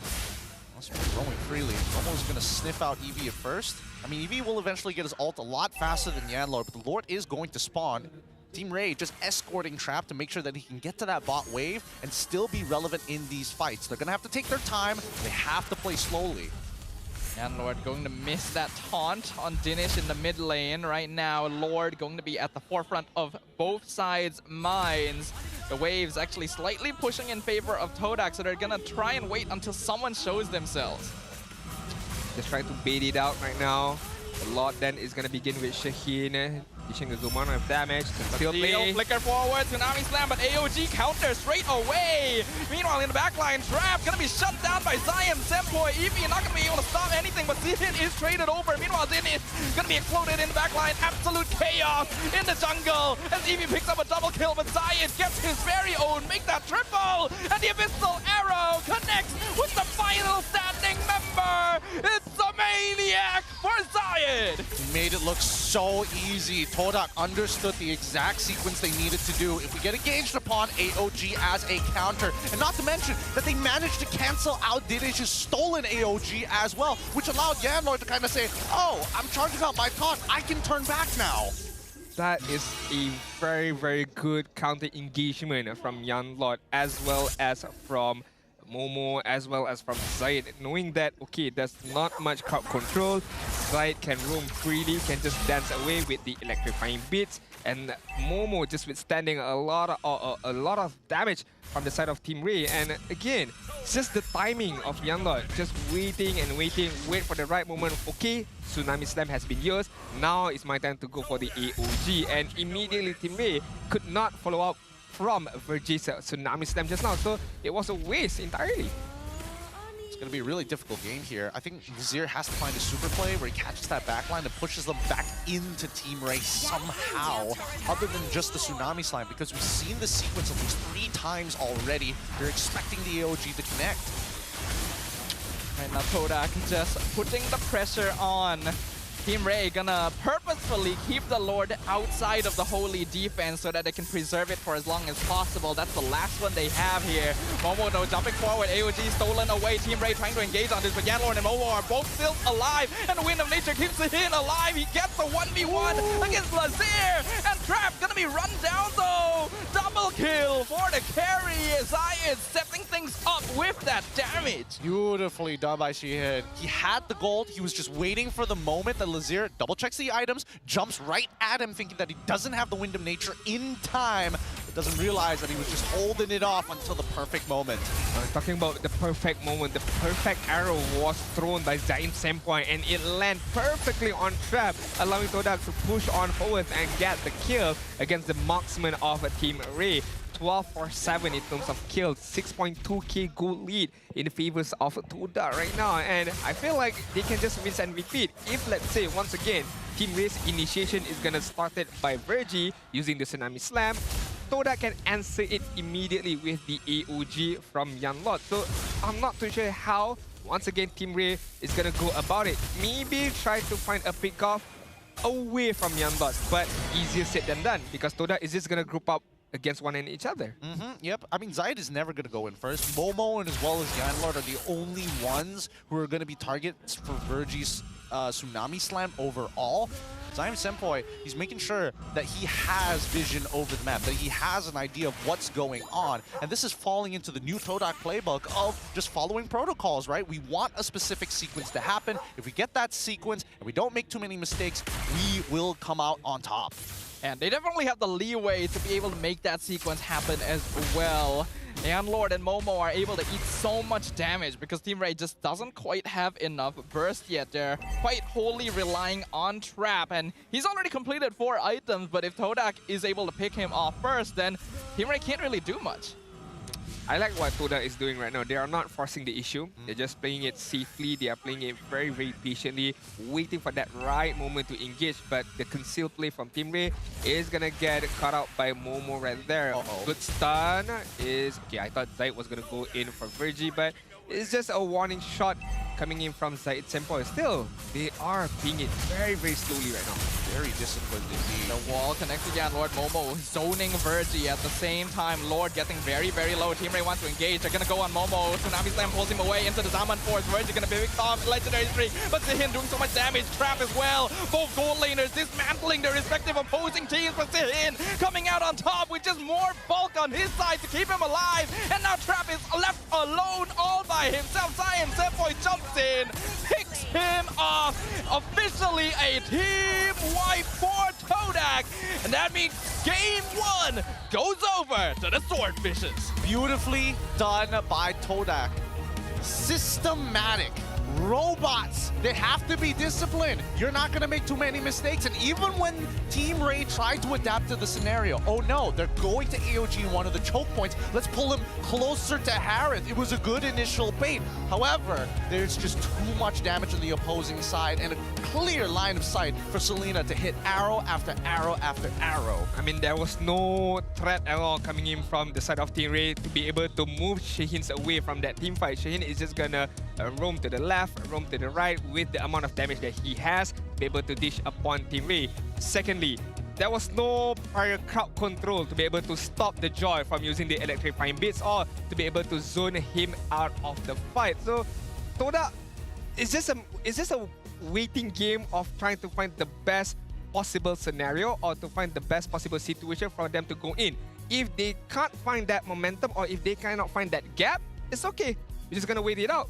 Roaming freely. Almost going to sniff out EV at first. I mean, EV will eventually get his ult a lot faster than Yanlord, but the Lord is going to spawn. Team Ray just escorting Trap to make sure that he can get to that bot wave and still be relevant in these fights. They're going to have to take their time. They have to play slowly. Yanlord going to miss that taunt on Dinish in the mid lane right now. Lord going to be at the forefront of both sides' minds. The waves actually slightly pushing in favor of Todak, so they're going to try and wait until someone shows themselves. Just trying to bait it out right now. The Lord then is going to begin with Shaheen, dishing the zoom amount of damage. Still play. Flicker forward, Tsunami Slam, but AOG counter straight away. Meanwhile, in the backline, Trap gonna be shut down by Zion Senpoi. Eevee not gonna be able to stop anything, but Zihin is traded over. Meanwhile, Zin is gonna be exploded in the backline. Absolute chaos in the jungle as Eevee picks up a double kill, but Zion gets his very own, make that triple, and the Abyssal Arrow connects with the final standing member. It's a maniac for Zion. He made it look so easy. Todak understood the exact sequence they needed to do. If we get engaged upon AOG as a counter, and not to mention that they managed to cancel out Dinish's stolen AOG as well, which allowed Yanlord to kind of say, oh, I'm charging out my taunt, I can turn back now. That is a very good counter engagement from Yanlord, as well as from Momo, as well as from Zaid, knowing that, okay, there's not much crowd control. Zaid can roam freely, can just dance away with the electrifying beats, and Momo just withstanding a lot of damage from the side of Team Ray. And again, it's just the timing of Yanlord, just waiting and waiting, wait for the right moment. Okay, Tsunami Slam has been used, now it's my time to go for the AOG, and immediately Team Ray could not follow up from Virgie's Tsunami Slam just now, so it was a waste entirely. It's going to be a really difficult game here. I think Vizier has to find a super play where he catches that backline and pushes them back into Team Ray somehow, other than just the Tsunami Slam, because we've seen the sequence at least 3 times already. They're expecting the AOG to connect. Right now, Todak just putting the pressure on. Team Ray gonna purposefully keep the Lord outside of the holy defense so that they can preserve it for as long as possible. That's the last one they have here. Momo, no, jumping forward. AOG stolen away. Team Ray trying to engage on this, but Yanlord and Momo are both still alive. And the Wind of Nature keeps the hit alive. He gets the 1v1 against Lazir. And Trap gonna be run down though. Double kill for the carry. Zayed setting things up with that damage. Beautifully done by Sheehan. He had the gold. He was just waiting for the moment that Lazir double checks the items, jumps right at him thinking that he doesn't have the Wind of Nature in time, but doesn't realize that he was just holding it off until the perfect moment. Talking about the perfect moment, the perfect arrow was thrown by Zain Senpai and it landed perfectly on Trap, allowing Todak to push on forward and get the kill against the marksman of Team Ray. 12 for 7 in terms of kills, 6.2k gold lead in the favors of Todak right now, and I feel like they can just rinse and repeat. If, let's say, once again, Team Ray's initiation is gonna start it by Virgie using the Tsunami Slam, Todak can answer it immediately with the AOG from Yanlord. So I'm not too sure how, once again, Team Ray is gonna go about it. Maybe try to find a pick-off away from Yanlord, but easier said than done because Todak is just gonna group up against one and each other. Yep. I mean, Zayed is never going to go in first. Momo and as well as Yanlord are the only ones who are going to be targets for Virgie's Tsunami Slam overall. Zayn Senpai, he's making sure that he has vision over the map, that he has an idea of what's going on. And this is falling into the new Todak playbook of just following protocols, right? We want a specific sequence to happen. If we get that sequence and we don't make too many mistakes, we will come out on top. And they definitely have the leeway to be able to make that sequence happen as well. Lord and Momo are able to eat so much damage because Team Ray just doesn't quite have enough burst yet. They're quite wholly relying on Trap, and he's already completed 4 items, but if Todak is able to pick him off first, then Team Ray can't really do much. I like what Todak is doing right now. They are not forcing the issue. They're just playing it safely. They are playing it very, very patiently, waiting for that right moment to engage. But the concealed play from Team Ray is going to get caught out by Momo right there. Good stun is... Okay, I thought Zaid was going to go in for Virgie, but it's just a warning shot coming in from Zaid Senpai. Still, they are playing it very, very slowly right now. Very disciplined indeed. The wall connects again. Lord Momo zoning Virgie at the same time. Lord getting very, very low. Team Ray wants to engage. They're going to go on Momo. Tsunami Slam pulls him away into the Zaman Force. Virgie going to be picked off. Legendary streak. But Zihin doing so much damage. Trap as well. Both gold laners dismantling their respective opposing teams. But Zihin coming out on top with just more bulk on his side to keep him alive. And now Trap is left alone all by himself. Zayn Senpai jumps in, picks him off. Officially a team wipe for Todak. And that means game 1 goes over to the Swordfishes. Beautifully done by Todak. Systematic. Robots, they have to be disciplined. You're not going to make too many mistakes. And even when Team Ray tried to adapt to the scenario, oh no, they're going to AOG in one of the choke points. Let's pull him closer to Harith. It was a good initial bait. However, there's just too much damage on the opposing side and a clear line of sight for Selena to hit arrow after arrow after arrow. I mean, there was no threat at all coming in from the side of Team Ray to be able to move Shaheen away from that team fight. Shaheen is just gonna roam to the left, roam to the right with the amount of damage that he has, be able to dish upon Team Ray. Secondly, there was no prior crowd control to be able to stop the Joy from using the electrifying bits or to be able to zone him out of the fight. So, Todak, it's just a waiting game of trying to find the best possible scenario or to find the best possible situation for them to go in. If they can't find that momentum or if they cannot find that gap, it's okay. We're just gonna wait it out.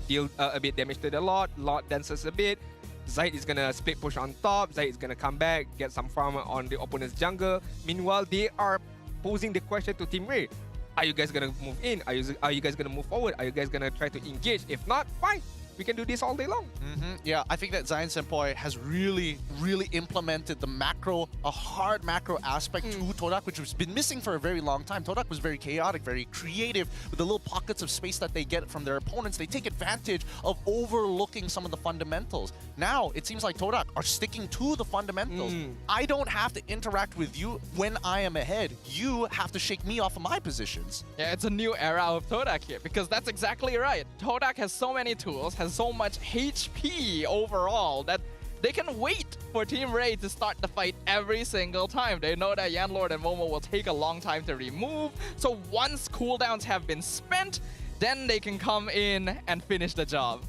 Deal a bit damage to the Lord dances a bit. Zaid is gonna split push on top. Zaid is gonna come back, get some farm on the opponent's jungle. Meanwhile, they are posing the question to Team Ray. Are you guys gonna move in? Are you guys gonna move forward? Are you guys gonna try to engage? If not, fine. We can do this all day long. Yeah, I think that Zayn Senpai has really implemented the macro, a hard macro aspect to Todak, which has been missing for a very long time. Todak was very chaotic, very creative with the little pockets of space that they get from their opponents. They take advantage of overlooking some of the fundamentals. Now, it seems like Todak are sticking to the fundamentals. I don't have to interact with you when I am ahead. You have to shake me off of my positions. Yeah, it's a new era of Todak here because that's exactly right. Todak has so many tools, has so much HP overall that they can wait for Team Ray to start the fight every single time. They know that Yanlord and Momo will take a long time to remove. So once cooldowns have been spent, then they can come in and finish the job.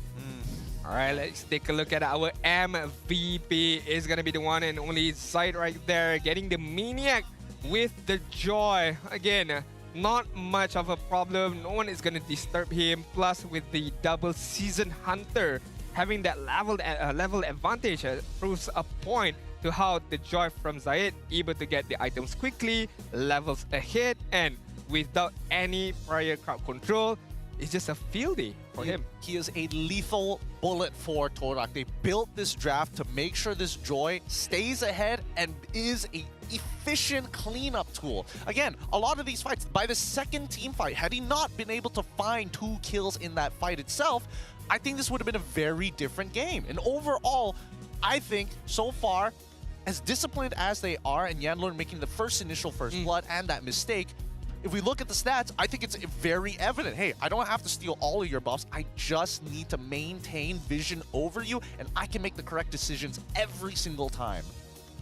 All right, let's take a look at our MVP. Is going to be the one and only Zaid right there, getting the Maniac with the Joy. Again, not much of a problem. No one is going to disturb him. Plus, with the double Season Hunter, having that level advantage proves a point to how the Joy from Zaid able to get the items quickly, levels ahead, and without any prior crowd control. It's just a field day for him. He is a lethal bullet for Torak. They built this draft to make sure this Joy stays ahead and is a efficient cleanup tool. Again, a lot of these fights, by the second team fight, had he not been able to find 2 kills in that fight itself, I think this would have been a very different game. And overall, I think so far, as disciplined as they are, and Yanlord making the initial first blood and that mistake, if we look at the stats, I think it's very evident. Hey, I don't have to steal all of your buffs. I just need to maintain vision over you, and I can make the correct decisions every single time.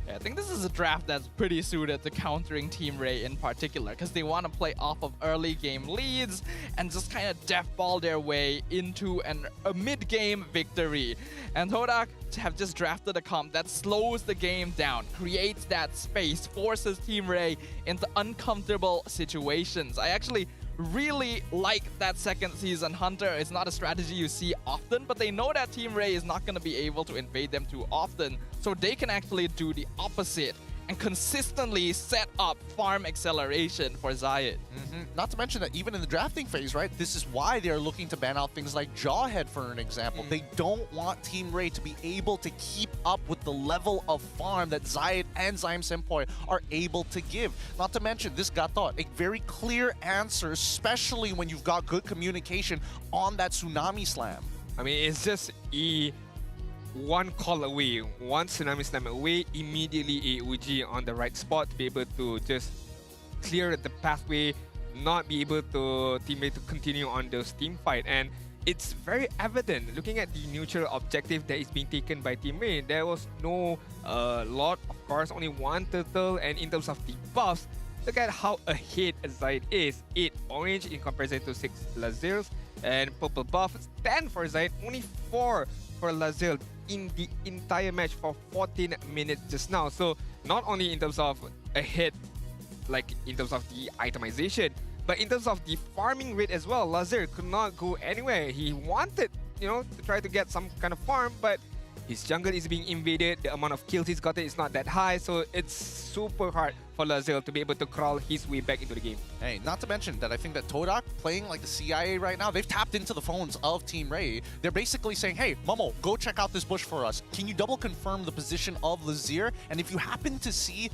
Yeah, I think this is a draft that's pretty suited to countering Team Ray in particular, because they want to play off of early game leads and just kind of deathball their way into a mid-game victory. And Torak have just drafted a comp that slows the game down, creates that space, forces Team Ray into uncomfortable situations. I actually really like that second Season Hunter. It's not a strategy you see often, but they know that Team Ray is not going to be able to invade them too often, so they can actually do the opposite and consistently set up farm acceleration for Zaid. Not to mention that even in the drafting phase, right, this is why they're looking to ban out things like Jawhead, for an example. They don't want Team Ray to be able to keep up with the level of farm that Zaid and Zaim Senpai are able to give. Not to mention, this got thought a very clear answer, especially when you've got good communication on that Tsunami Slam. I mean, it's just one call away, one Tsunami Slam away, immediately AOG on the right spot to be able to just clear the pathway, not be able to teammate to continue on those team fight. And it's very evident looking at the neutral objective that is being taken by Team Ray. There was no lot, of course, only 1 turtle, and in terms of the buffs, look at how ahead Zaid is. 8 orange in comparison to 6 Lazils, and purple buff 10 for Zaid, only 4 for Lazil in the entire match for 14 minutes just now. So not only in terms of ahead, like in terms of the itemization, but in terms of the farming rate as well, Lazir could not go anywhere. He wanted, to try to get some kind of farm, but his jungle is being invaded. The amount of kills he's gotten is not that high, so it's super hard for Lazil to be able to crawl his way back into the game. Hey, not to mention that I think that Torak, playing like the CIA right now, they've tapped into the phones of Team Ray. They're basically saying, hey, Momo, go check out this bush for us. Can you double confirm the position of Lazir? And if you happen to see,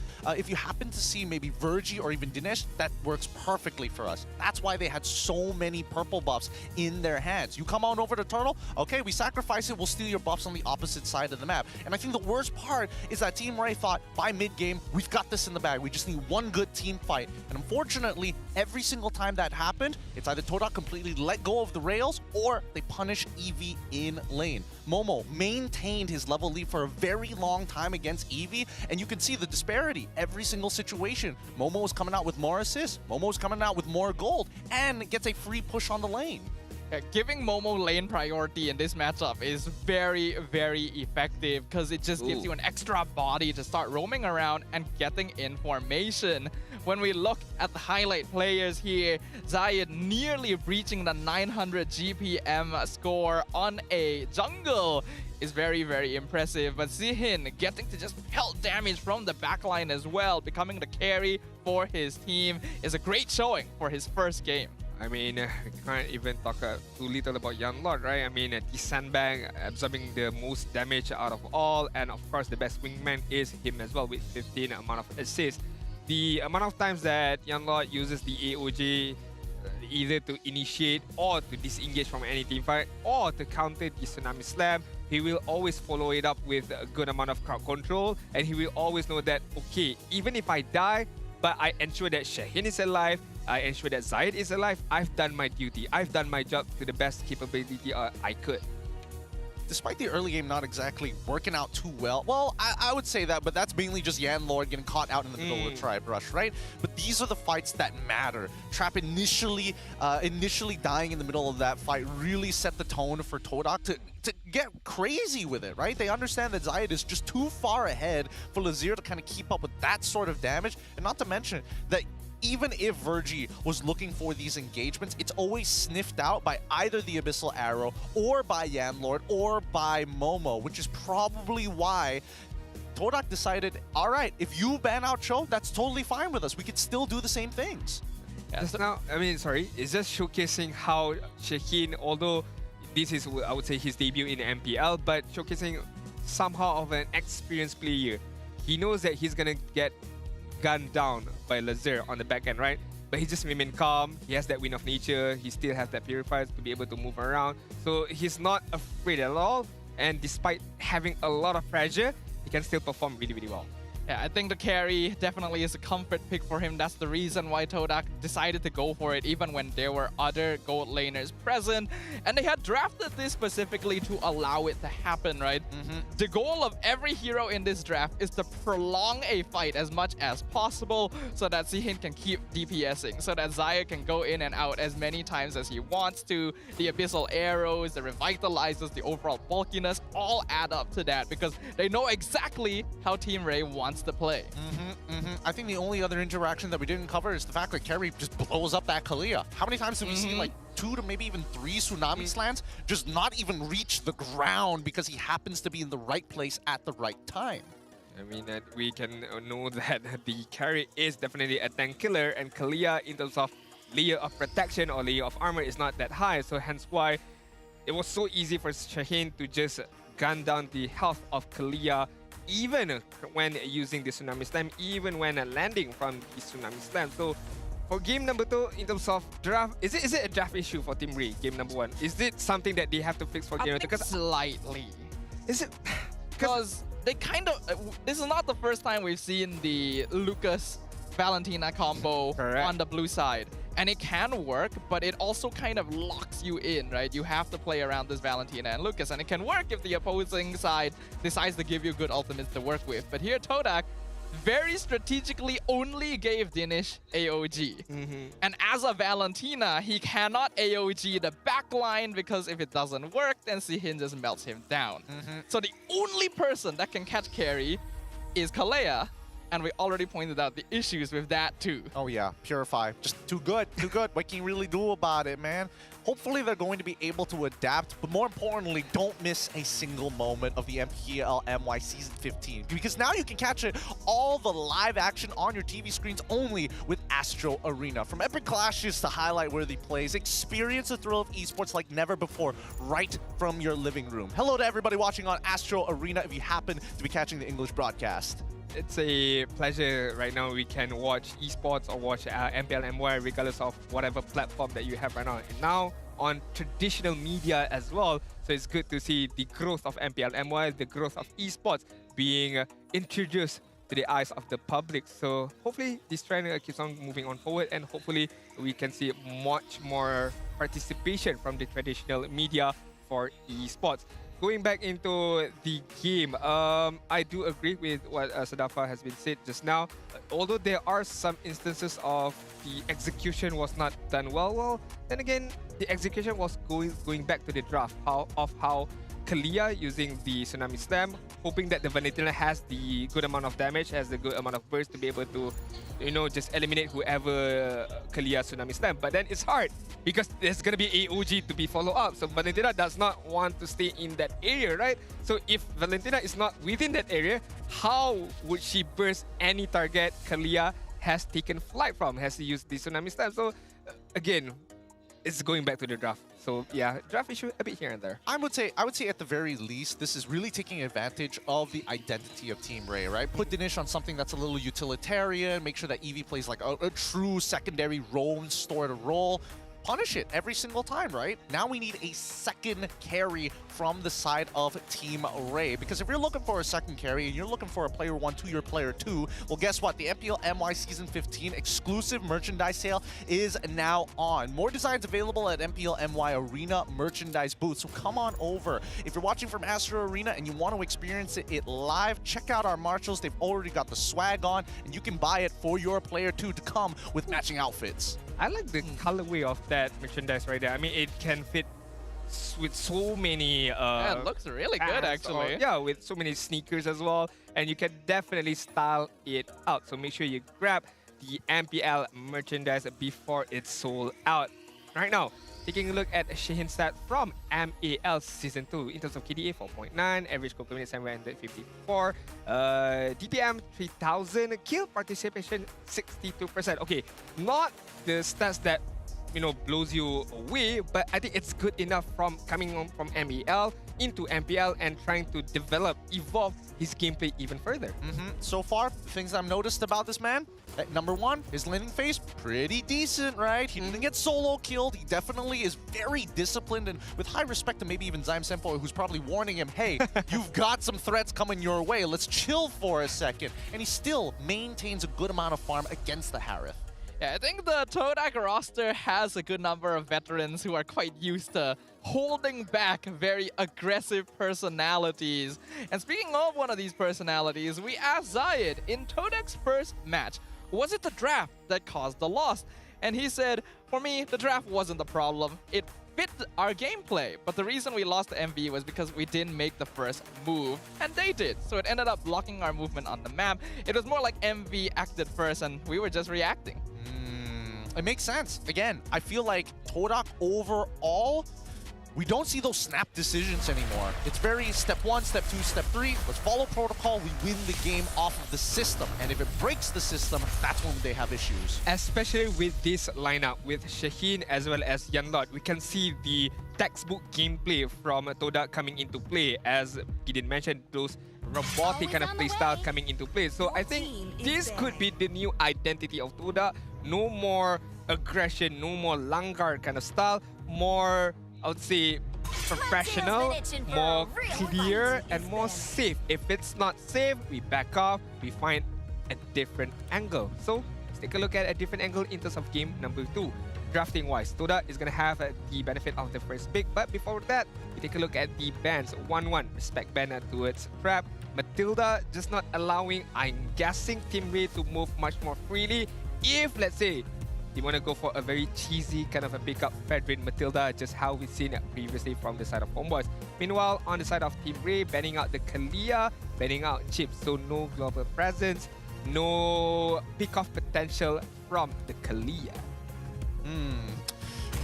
maybe Virgie or even Dinesh, that works perfectly for us. That's why they had so many purple buffs in their hands. You come on over to Turtle, okay, we sacrifice it, we'll steal your buffs on the opposite side of the map. And I think the worst part is that Team Ray thought, by mid-game, we've got this in the bag. We just need one good team fight. And unfortunately, every single time that happened, it's either Todak completely let go of the rails or they punish Eevee in lane. Momo maintained his level lead for a very long time against Eevee, and you can see the disparity every single situation. Momo is coming out with more assists, Momo is coming out with more gold, and gets a free push on the lane. Yeah, giving Momo lane priority in this matchup is very, very effective because it just gives you an extra body to start roaming around and getting information. When we look at the highlight players here, Zaid nearly breaching the 900 GPM score on a jungle is very, very impressive. But Zihin getting to just pelt damage from the backline as well, becoming the carry for his team, is a great showing for his first game. I mean, we can't even talk too little about Yanlord, right? I mean, the sandbag absorbing the most damage out of all, and of course the best wingman is him as well with 15 amount of assists. The amount of times that Yanlord uses the AOG either to initiate or to disengage from any team fight or to counter the Tsunami Slam, he will always follow it up with a good amount of crowd control, and he will always know that, okay, even if I die, but I ensure that Shaheen is alive, I ensure that Zaid is alive, I've done my duty. I've done my job to the best capability I could. despite the early game not exactly working out too well. Well, I would say that, but that's mainly just Yan Lord getting caught out in the middle of the tribe rush, right? But these are the fights that matter. Trap initially dying in the middle of that fight really set the tone for Todak to get crazy with it, right? They understand that Zayed is just too far ahead for Lazir to kind of keep up with that sort of damage, and not to mention that even if Virgie was looking for these engagements, it's always sniffed out by either the Abyssal Arrow or by Yan Lord or by Momo, which is probably why Todak decided, all right, if you ban out Cho, that's totally fine with us. We could still do the same things. Yeah, so now, it's just showcasing how Shaheen, although this is, I would say, his debut in MPL, but showcasing somehow of an experienced player. He knows that he's gonna get gunned down by Lazir on the back end, right? But he just remain calm. He has that wind of nature. He still has that purifier to be able to move around. So he's not afraid at all. And despite having a lot of pressure, he can still perform really, really well. Yeah, I think the carry definitely is a comfort pick for him. That's the reason why Todak decided to go for it, even when there were other gold laners present. And they had drafted this specifically to allow it to happen, right? The goal of every hero in this draft is to prolong a fight as much as possible so that Zihin can keep DPSing, so that Zaya can go in and out as many times as he wants to. The Abyssal Arrows, the Revitalizers, the overall bulkiness all add up to that because they know exactly how Team Ray wants to play. I think the only other interaction that we didn't cover is the fact that Kerry just blows up that Kalia. How many times have we seen like 2 to maybe even 3 tsunami slams just not even reach the ground because he happens to be in the right place at the right time? I mean, we can know that the carry is definitely a tank killer, and Kalia, in terms of layer of protection or layer of armor, is not that high. So hence why it was so easy for Shaheen to just gun down the health of Kalia, even when using the Tsunami Slam, even when landing from the Tsunami Slam. So for game number 2, in terms of draft, is it a draft issue for Team Ray, game number 1? Is it something that they have to fix for game number 2? Because slightly. Is it? Because they kind of, this is not the first time we've seen the Lucas Valentina combo on the blue side. And it can work, but it also kind of locks you in, right? You have to play around this Valentina and Lucas, and it can work if the opposing side decides to give you good ultimates to work with. But here, Todak very strategically only gave Dinish AOG. And as a Valentina, he cannot AOG the backline because if it doesn't work, then Zihin just melts him down. So the only person that can catch carry is Kalea. And we already pointed out the issues with that too. Oh yeah, Purify. Just too good, too good. What can you really do about it, man? Hopefully they're going to be able to adapt, but more importantly, don't miss a single moment of the MPL MY Season 15. Because now you can catch it all the live action on your TV screens only with Astro Arena. From epic clashes to highlight-worthy plays, experience the thrill of esports like never before right from your living room. Hello to everybody watching on Astro Arena if you happen to be catching the English broadcast. It's a pleasure right now. We can watch esports or watch MPL MY regardless of whatever platform that you have right now. And now on traditional media as well. So it's good to see the growth of MPL MY, the growth of esports being introduced to the eyes of the public. So hopefully this trend keeps on moving on forward, and hopefully we can see much more participation from the traditional media for esports. Going back into the game, I do agree with what Sadafa has been said just now. Although there are some instances of the execution was not done well, then again, the execution was going back to the draft of how Kalia using the Tsunami Slam, hoping that the Valentina has the good amount of damage, has the good amount of burst to be able to, you know, just eliminate whoever Kalia Tsunami Slam. But then it's hard because there's gonna be AOG to be followed up. So Valentina does not want to stay in that area, right? So if Valentina is not within that area, how would she burst any target Kalia has taken flight from, has used the Tsunami Slam? So again, it's going back to the draft. So yeah, draft issue a bit here and there. I would say at the very least, this is really taking advantage of the identity of Team Ray, right? Put Dinesh on something that's a little utilitarian, make sure that Eevee plays like a true secondary roam sort of role. punish it every single time, right? Now we need a second carry from the side of Team Ray. Because if you're looking for a second carry and you're looking for a player 1 to your player 2, well, guess what? The MPL MY Season 15 exclusive merchandise sale is now on. More designs available at MPL MY Arena merchandise booth. So come on over. If you're watching from Astro Arena and you want to experience it live, check out our marshals. They've already got the swag on, and you can buy it for your player 2 to come with matching outfits. I like the colorway of that merchandise right there. I mean, it can fit with so many yeah, it looks really good actually. Yeah, with so many sneakers as well, and you can definitely style it out. So make sure you grab the MPL merchandise before it's sold out. Right now, taking a look at Shahin's stat from MAL Season 2 in terms of KDA 4.9, average goal per minute 754, DPM 3000, kill participation 62%. Okay, not the stats that blows you away, but I think it's good enough from coming on from MEL into MPL and trying to develop, evolve his gameplay even further. So far, things I've noticed about this man, number one, his landing phase, pretty decent, right? He didn't get solo killed. He definitely is very disciplined and with high respect to maybe even Zyme Senpai, who's probably warning him, hey, you've got some threats coming your way. Let's chill for a second. And he still maintains a good amount of farm against the Harith. Yeah, I think the Todak roster has a good number of veterans who are quite used to holding back very aggressive personalities. And speaking of one of these personalities, we asked Zayed in Todak's first match, was it the draft that caused the loss? And he said, for me, the draft wasn't the problem. It fit our gameplay, but the reason we lost the MV was because we didn't make the first move, and they did. So it ended up blocking our movement on the map. It was more like MV acted first, and we were just reacting. It makes sense. Again, I feel like Todak overall, we don't see those snap decisions anymore. It's very step 1, step 2, step 3. Let's follow protocol. We win the game off of the system. And if it breaks the system, that's when they have issues. Especially with this lineup, with Shahin as well as Yanlord, we can see the textbook gameplay from Todak coming into play. As Gideon mentioned, those robotic kind of playstyle coming into play. So I think this could be the new identity of Todak. No more aggression, no more Langar kind of style, more, I would say, professional, more clear, and more safe. If it's not safe, we back off, we find a different angle. So let's take a look at a different angle in terms of game number 2. Drafting wise, Todak is going to have the benefit of the first pick, but before that, we take a look at the bans. 1-1, respect ban towards Trap. Matilda just not allowing, I'm guessing, Team Ray to move much more freely. If, let's say, you want to go for a very cheesy kind of a pickup, Fedrin Matilda, just how we've seen it previously from the side of Homeboys. Meanwhile, on the side of Team Ray, banning out the Kalia, banning out Chips, so no global presence, no pick-off potential from the Kalia.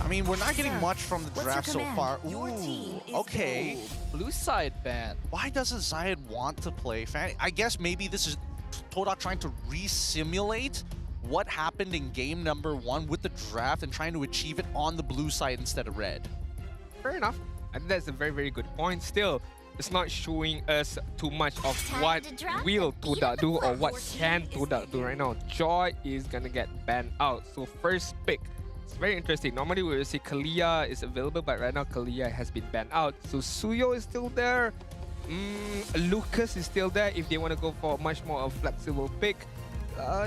I mean, we're not getting much from the draft so far. Ooh, okay. Blue side ban. Why doesn't Zayed want to play Fanny? I guess maybe this is Todak trying to re-simulate what happened in game number 1 with the draft and trying to achieve it on the blue side instead of red. Fair enough. I think that's a very, very good point. Still, it's not showing us too much of what will Todak do or what can Todak do right now. Joy is gonna get banned out. So first pick. It's very interesting. Normally we will see Kalia is available, but right now Kalia has been banned out. So Suyo is still there. Lucas is still there if they want to go for much more of a flexible pick.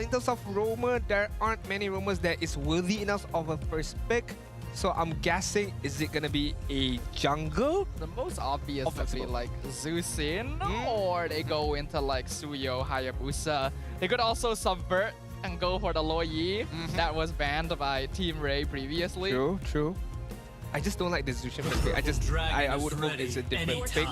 In terms of roamer, there aren't many roamers that is worthy enough of a first pick. So I'm guessing, is it gonna be a jungle? The most obvious would be like Zusin, or they go into like Suyo, Hayabusa. They could also subvert and go for the Loyi that was banned by Team Ray previously. True, true. I just don't like the Zushin pick. I would hope it's a different pick.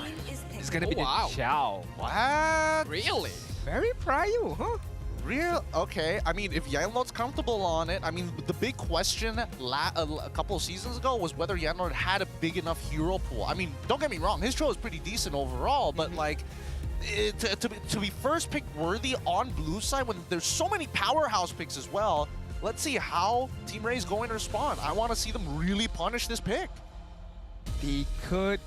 It's gonna be the Xiao. What? Really? Very prio, huh? Real? Okay. I mean, if Yanlord's comfortable on it, I mean, the big question a couple of seasons ago was whether Yanlord had a big enough hero pool. I mean, don't get me wrong, his draw is pretty decent overall, but like, to be first pick worthy on blue side when there's so many powerhouse picks as well, let's see how Team Ray is going to respond. I want to see them really punish this pick. They could,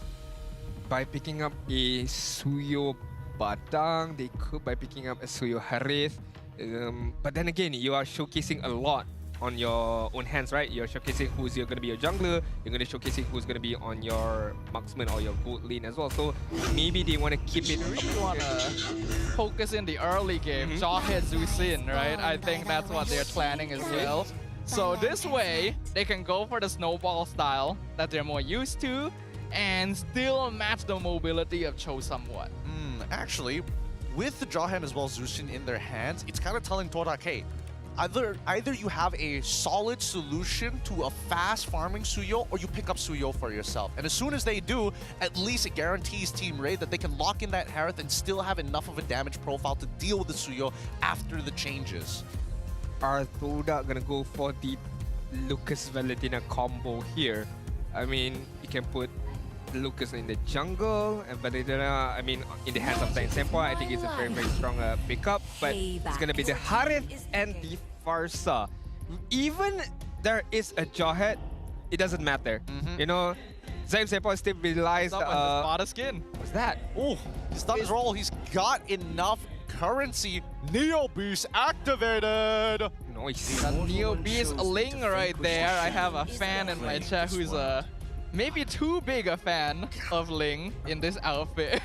by picking up a Suyo Badang, they could by picking up a Suyo Harith. But then again, you are showcasing a lot on your own hands, right? You're showcasing who's going to be your jungler. You're going to showcasing who's going to be on your marksman or your gold lane as well. So maybe they want to keep it. Really want to focus in the early game. Jawhead Zusin, right? I think that's what they're planning as well. So this way, they can go for the snowball style that they're more used to and still match the mobility of Cho somewhat. Actually, with the Jawhead as well as Zushin in their hands, it's kind of telling Todak, hey, either you have a solid solution to a fast farming Suyo, or you pick up Suyo for yourself. And as soon as they do, at least it guarantees Team Ray that they can lock in that Harith and still have enough of a damage profile to deal with the Suyo after the changes. Are Todak gonna go for the Lucas Valentina combo here? I mean, you can put Lucas in the jungle and Valentina, I mean, in the hands of Tame Senpai. I think it's a very, very strong pickup. But it's gonna be the Harith and the Farsa. Even there is a Jawhead, it doesn't matter. You know, Tame Senpai still relies on his skin. What's that? Oh, he's done his role. He's got enough currency. Neo Beast activated. Nice. Neo Beast Ling right there. I have a fan in my chat who's maybe too big a fan of Ling in this outfit.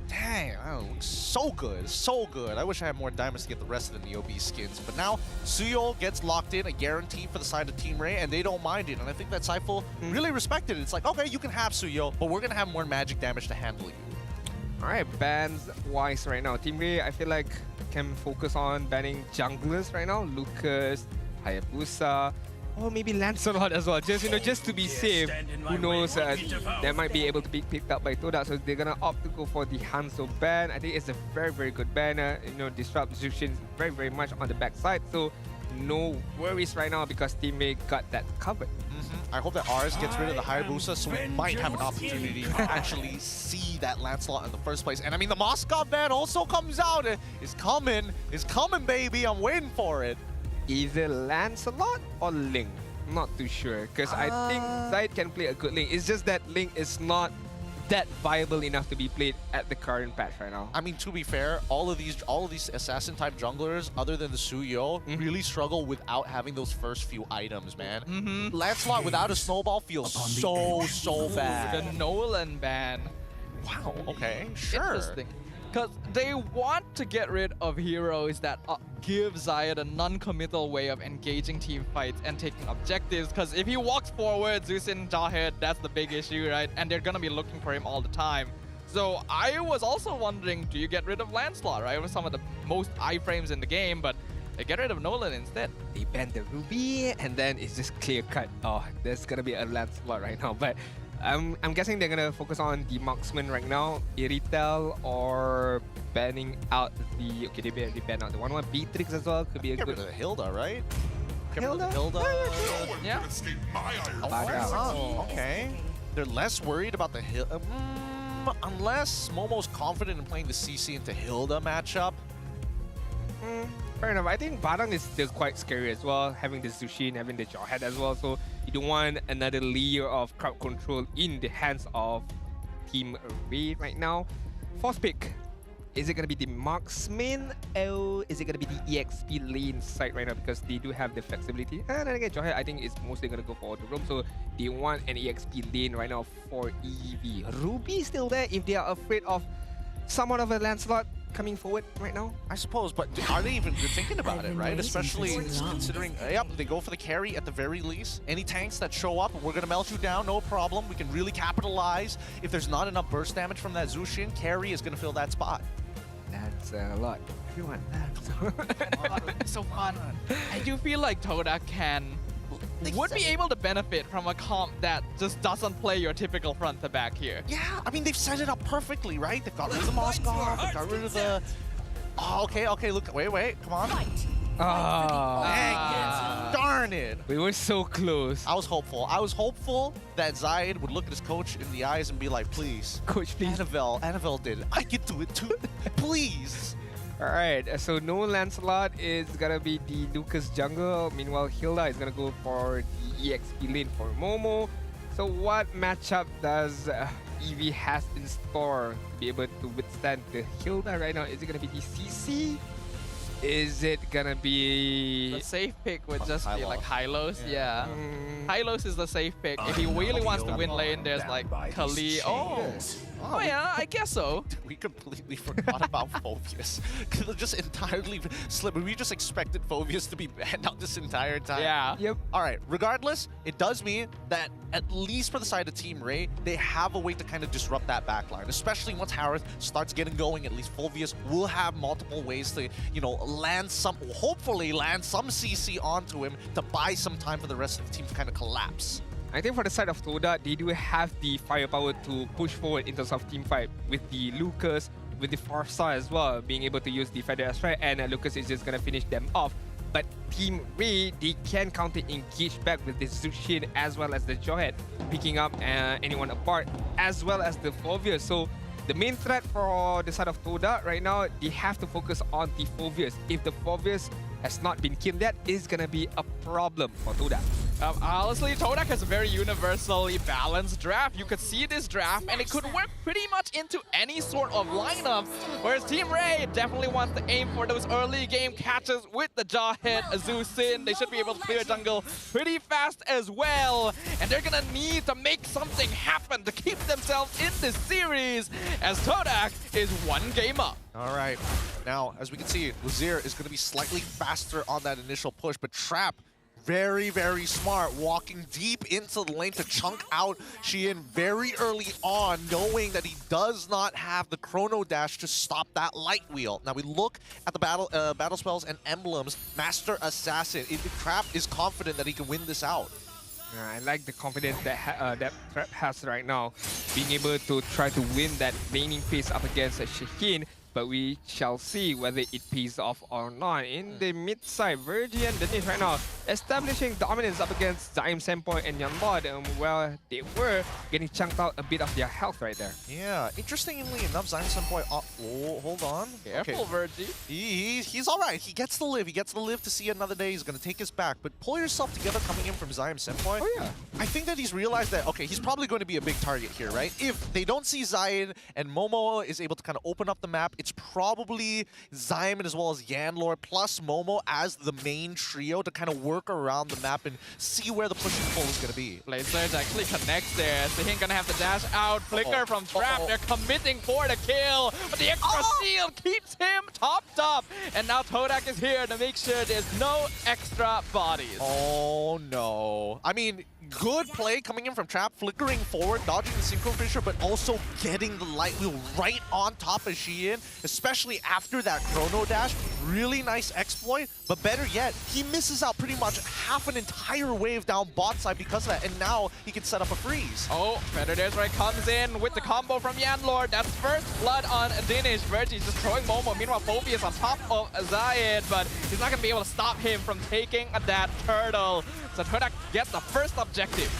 Dang, that looks so good, so good. I wish I had more diamonds to get the rest of the Neo Beast skins. But now, Suyo gets locked in, a guarantee for the side of Team Ray, and they don't mind it. And I think that Saiful really respected it. It's like, okay, you can have Suyo, but we're going to have more magic damage to handle you. Alright, bans-wise right now, Team Ray, I feel like can focus on banning junglers right now. Lucas, Hayabusa, or maybe Lancelot as well, just just to be safe. Who knows, they might be able to be picked up by Todak, so they're gonna opt to go for the Hanzo ban. I think it's a very, very good ban. Disrupt Zushin very, very much on the backside, so no worries right now because Team Ray got that covered. I hope that Ars gets rid of the Hayabusa, so we might have an opportunity to actually see that Lancelot in the first place. And I mean, the Moscow ban also comes out. It's coming, baby. I'm waiting for it. Either Lancelot or Ling. I'm not too sure because I think Zaid can play a good Ling. It's just that Ling is not that viable enough to be played at the current patch right now. I mean, to be fair, all of these assassin type junglers, other than the Suyo, really struggle without having those first few items, man. Lancelot without a snowball feels so bad. The Nolan ban. Wow. Okay. Sure. Interesting. Because they want to get rid of heroes that give Zayed a non-committal way of engaging team fights and taking objectives. Because if he walks forward, Zusin, Jawhead, that's the big issue, right? And they're going to be looking for him all the time. So I was also wondering, do you get rid of Lancelot, right? With some of the most iframes in the game, but they get rid of Nolan instead. They ban the Ruby, and then it's just clear cut. Oh, there's going to be a Lancelot right now. But I'm guessing they're gonna focus on the marksman right now, Iritel, or banning out the. Okay, they ban out the 1-1 Beatrix as well. Could be a good. Get rid of Hilda, right? Hilda. Yeah. Oh, okay. They're less worried about the Hilda, unless Momo's confident in playing the CC into Hilda matchup. Fair enough. I think Barang is still quite scary as well, having the Zushin, having the Jawhead as well. So you don't want another layer of crowd control in the hands of Team Ray right now. Fourth pick. Is it going to be the marksman or is it going to be the EXP lane side right now? Because they do have the flexibility. And then again, Jawhead, I think, is mostly going to go for the roam. So they want an EXP lane right now for EV. Ruby is still there if they are afraid of somewhat of a Lancelot coming forward right now. I suppose, but are they even thinking about it, right? Especially considering, yep, they go for the carry at the very least. Any tanks that show up, we're gonna melt you down, no problem. We can really capitalize. If there's not enough burst damage from that Zushin, carry is gonna fill that spot. That's a lot. You want that. So fun. I do feel like Todak would be able to benefit from a comp that just doesn't play your typical front to back here. Yeah, I mean, they've set it up perfectly, right? They've got rid of the Moskov, they've got rid of the... Oh, okay, look, wait, come on. Darn it. We were so close. I was hopeful that Zaid would look at his coach in the eyes and be like, please. Coach, please. Annabelle did it. I can do it too. Please. Alright, so no Lancelot is gonna be the Lucas jungle. Meanwhile, Hilda is gonna go for the EXP lane for Momo. So what matchup does EV has in store to be able to withstand the Hilda right now? Is it gonna be the CC? Is it gonna be... The safe pick would just be like Hylos. Yeah. Mm. Hylos is the safe pick. If he really wants to win lane, there's like Kali. Oh yeah, I guess so. We completely forgot about Phoveus. Just entirely slipped. We just expected Phoveus to be banned out this entire time. Yeah. Yep. All right. Regardless, it does mean that at least for the side of Team Ray, they have a way to kind of disrupt that backline. Especially once Harith starts getting going, at least Phoveus will have multiple ways to, you know, hopefully land some CC onto him to buy some time for the rest of the team to kind of collapse. I think for the side of Toda, they do have the firepower to push forward in terms of team fight with the Lucas, with the Farsa as well, being able to use the Feather Astride, and Lucas is just going to finish them off. But Team Ray, they can counter-engage back with the Zushin as well as the Jawhead, picking up anyone apart, as well as the Phoveus. So the main threat for the side of Toda right now, they have to focus on the Phoveus. If the Phoveus has not been killed yet, is going to be a problem for Toda. Honestly, Todak has a very universally balanced draft. You could see this draft, and it could work pretty much into any sort of lineup. Whereas Team Ray definitely wants to aim for those early game catches with the Jawhead, Azusin. They should be able to clear jungle pretty fast as well. And they're gonna need to make something happen to keep themselves in this series, as Todak is 1 game up. All right. Now, as we can see, Wazir is going to be slightly faster on that initial push, but Trap, very, very smart, walking deep into the lane to chunk out Xian very early on, knowing that he does not have the Chrono Dash to stop that light wheel. Now we look at the battle spells and emblems. Master Assassin, Trap is confident that he can win this out. Yeah, I like the confidence that that Trap has right now, being able to try to win that laning phase up against Shaheen. But we shall see whether it pays off or not. In the mid side, Virgie and Danish right now establishing dominance up against Zaim Senpai and Yanlord, well, they were getting chunked out a bit of their health right there. Yeah, interestingly enough, Zaim Senpai, oh, hold on. Careful, okay. Virgie. He's all right. He gets to live. He gets to live to see another day. He's going to take his back. But pull yourself together coming in from Zaim Senpai. Oh, yeah. I think that he's realized that, okay, he's probably going to be a big target here, right? If they don't see Zayn and Momo is able to kind of open up the map, it's probably Zayn as well as Yanlord plus Momo as the main trio to kind of work around the map and see where the push and pull is going to be. Blade Surge actually connects there. So he's gonna have to dash out. Flicker from Trap. They're committing for the kill. But the extra shield keeps him topped up. And now Todak is here to make sure there's no extra bodies. Oh no. I mean, good play coming in from Trap, flickering forward, dodging the Synchro Fisher, but also getting the light wheel right on top of Xian, especially after that Chrono Dash. Really nice exploit, but better yet, he misses out pretty much half an entire wave down bot side because of that, and now he can set up a freeze. Oh, Predator's right comes in with the combo from Yanlord. That's first blood on Dinish. Virgie's just throwing Momo. Meanwhile, Phoveus on top of Zayed, but he's not going to be able to stop him from taking that turtle. So Todak gets the first objective.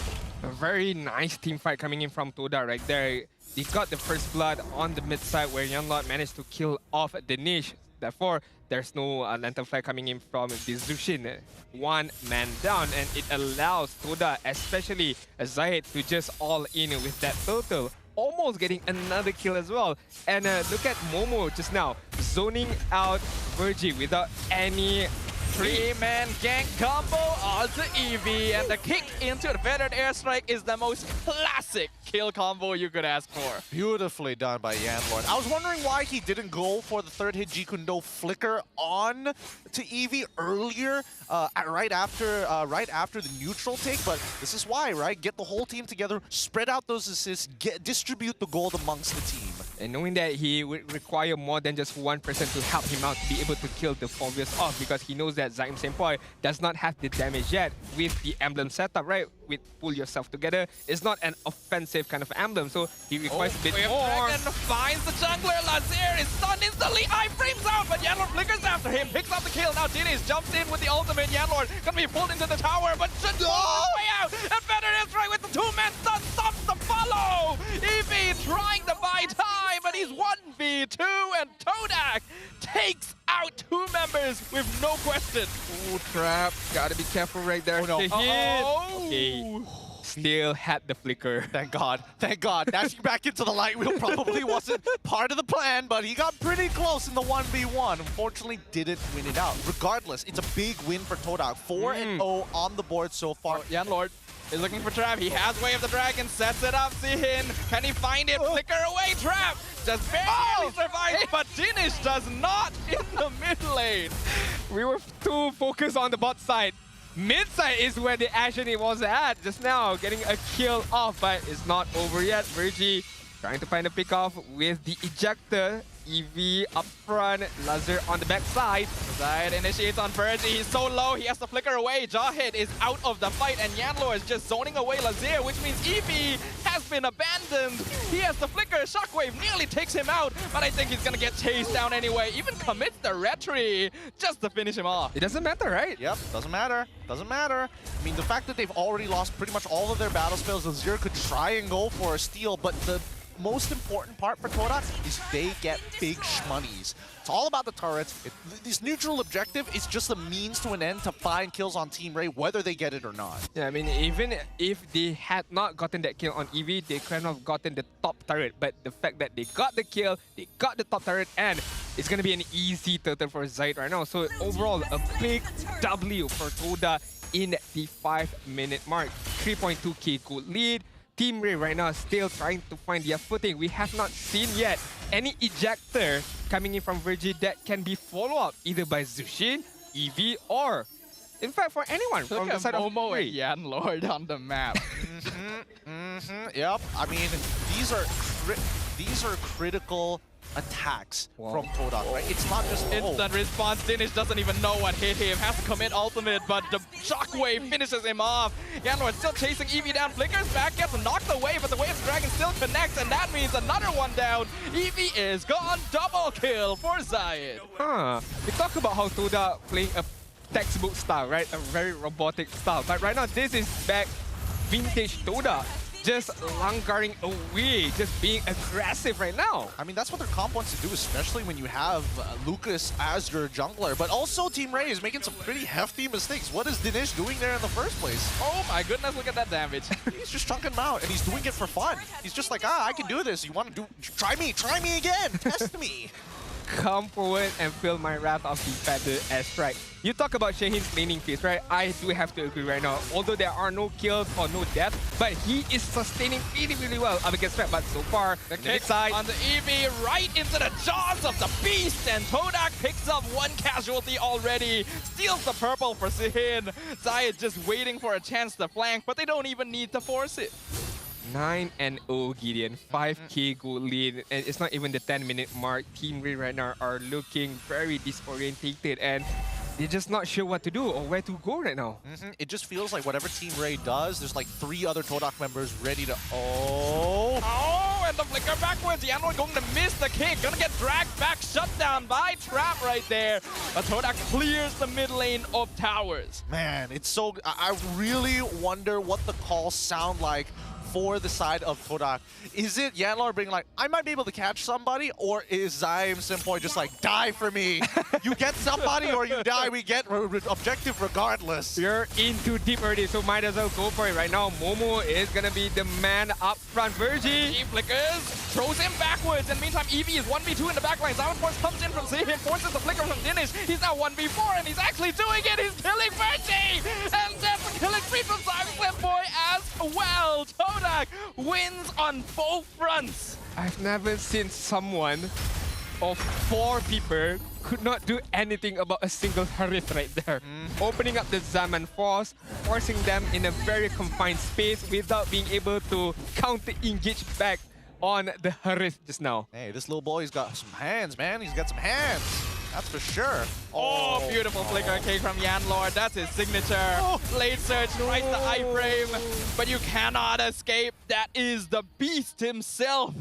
A very nice team fight coming in from Toda right there. They got the first blood on the mid side where Yanlord managed to kill off Danish. Therefore, there's no Lantern Fly coming in from the Zushin. 1 man down, and it allows Toda, especially Zayed, to just all in with that turtle. Almost getting another kill as well. And look at Momo just now, zoning out Virgie without any 3-man gank combo onto Eevee, and the kick into the feathered airstrike is the most classic kill combo you could ask for. Beautifully done by Yanlord. I was wondering why he didn't go for the third hit Jikundo flicker on to Eevee earlier, right after the neutral take, but this is why, right? Get the whole team together, spread out those assists, distribute the gold amongst the team. And knowing that he would require more than just one person to help him out to be able to kill the Phoveus off, because he knows that Zaim Senpai does not have the damage yet with the emblem setup, right? With pull yourself together, it's not an offensive kind of emblem, so he requires a bit more. Dragon finds the jungler. Lazier is stunned instantly. Iframes out, but Yanlord flickers after him, picks up the kill. Now Diniz jumps in with the ultimate. Yanlord gonna be pulled into the tower, but just way out. And Feather is right with the 2-man stun, stops the follow. Eevee trying to buy time, but he's 1v2, and Todak takes out 2 members with no question. Ooh, Trap. Gotta be careful right there. Oh, no. Okay. still had the flicker. Thank God. Thank God. Dashing back into the light wheel probably wasn't part of the plan, but he got pretty close in the 1v1. Unfortunately, didn't win it out. Regardless, it's a big win for Todak. 4-0 on the board so far. Yan Lord is looking for Trap. He has Way of the Dragon, sets it up. Sihin, can he find it? Flicker away, Trap! Just barely survives, but Dinish does not in the mid lane. We were too focused on the bot side. Mid side is where the action it was at just now, getting a kill off, but it's not over yet. Virgie trying to find a pick off with the ejector. EV up front, Lazar on the back side. Side initiates on Virgie. He's so low, he has to flicker away. Jawhead is out of the fight, and Yanlo is just zoning away Lazar, which means EV has been abandoned. He has the flicker. Shockwave nearly takes him out, but I think he's gonna get chased down anyway. Even commits the retry just to finish him off. It doesn't matter, right? Yep, doesn't matter. Doesn't matter. I mean, the fact that they've already lost pretty much all of their battle spells, Lazar could try and go for a steal, but the most important part for Todak is they get big shmoneys. It's all about the turrets. This neutral objective is just a means to an end to find kills on Team Ray, whether they get it or not. Yeah, I mean, even if they had not gotten that kill on EV, they couldn't have gotten the top turret. But the fact that they got the kill, they got the top turret, and it's going to be an easy turtle for Zaid right now. So overall, a big W for Toda in the 5-minute mark. 3.2k gold lead. Team Ray right now is still trying to find their footing. We have not seen yet any ejector coming in from Virgie that can be followed up either by Zushin, EV, or in fact for anyone from the side of Momo Ray. and Yan Lord on the map. Yep. I mean, these are critical attacks from Todak, right? It's not just instant response. Dinish doesn't even know what hit him. Has to commit ultimate, but the shockwave finishes him off. Yanlord still chasing Eevee down. Flickers back, gets knocked away, but the Way of the Dragon still connects, and that means another one down. Eevee is gone. Double kill for Zayed. We talk about how Todak playing a textbook style, right? A very robotic style. But right now, this is back vintage Todak. Just langaring away, just being aggressive right now. I mean, that's what their comp wants to do, especially when you have Lucas as your jungler. But also, Team Ray is making some pretty hefty mistakes. What is Dinesh doing there in the first place? Oh my goodness, look at that damage. He's just chunking them out, and he's doing it for fun. He's just like, I can do this. You want to do, try me again, test me. Come forward and feel my wrath of the feather as right. You talk about Shaheen's laning phase, right? I do have to agree right now. Although there are no kills or no deaths, but he is sustaining really well up against Fred. But so far, the kick side on the Eevee right into the jaws of the beast, and Todak picks up one casualty already. Steals the purple for Sihin. Zayed just waiting for a chance to flank, but they don't even need to force it. 9-0 Gideon, 5k gold lead, and it's not even the 10-minute mark. Team Ray right now are looking very disorientated, and they're just not sure what to do or where to go right now. It just feels like whatever Team Ray does, there's like 3 other Todak members ready to... Oh, and the flicker backwards. Yanlord going to miss the kick. Gonna get dragged back, shut down by Trap right there. But Todak clears the mid lane of towers. Man, it's so... I really wonder what the calls sound like for the side of Todak. Is it Yanlord being like, I might be able to catch somebody, or is Zaim Simpoi just like, die for me? You get somebody or you die, we get objective regardless. You're in too deep already, so might as well go for it right now. Momo is gonna be the man up front. Virgie. He flickers, throws him backwards, and meantime Eevee is 1v2 in the backline. Zion Force comes in from Zihin, forces the flicker from Dinesh. He's now 1v4, and he's actually doing it. He's killing Virgie! And that's a killing spree from Zion Simpoi as well. Todak wins on both fronts. I've never seen someone of 4 people could not do anything about a single Harith right there. Opening up the Zaman Force, forcing them in a very confined space without being able to counter-engage back on the Harith just now. Hey, this little boy's got some hands, man. He's got some hands. That's for sure. Oh, beautiful flicker kick from Yanlord. That's his signature. Late search right to iframe, but you cannot escape. That is the beast himself.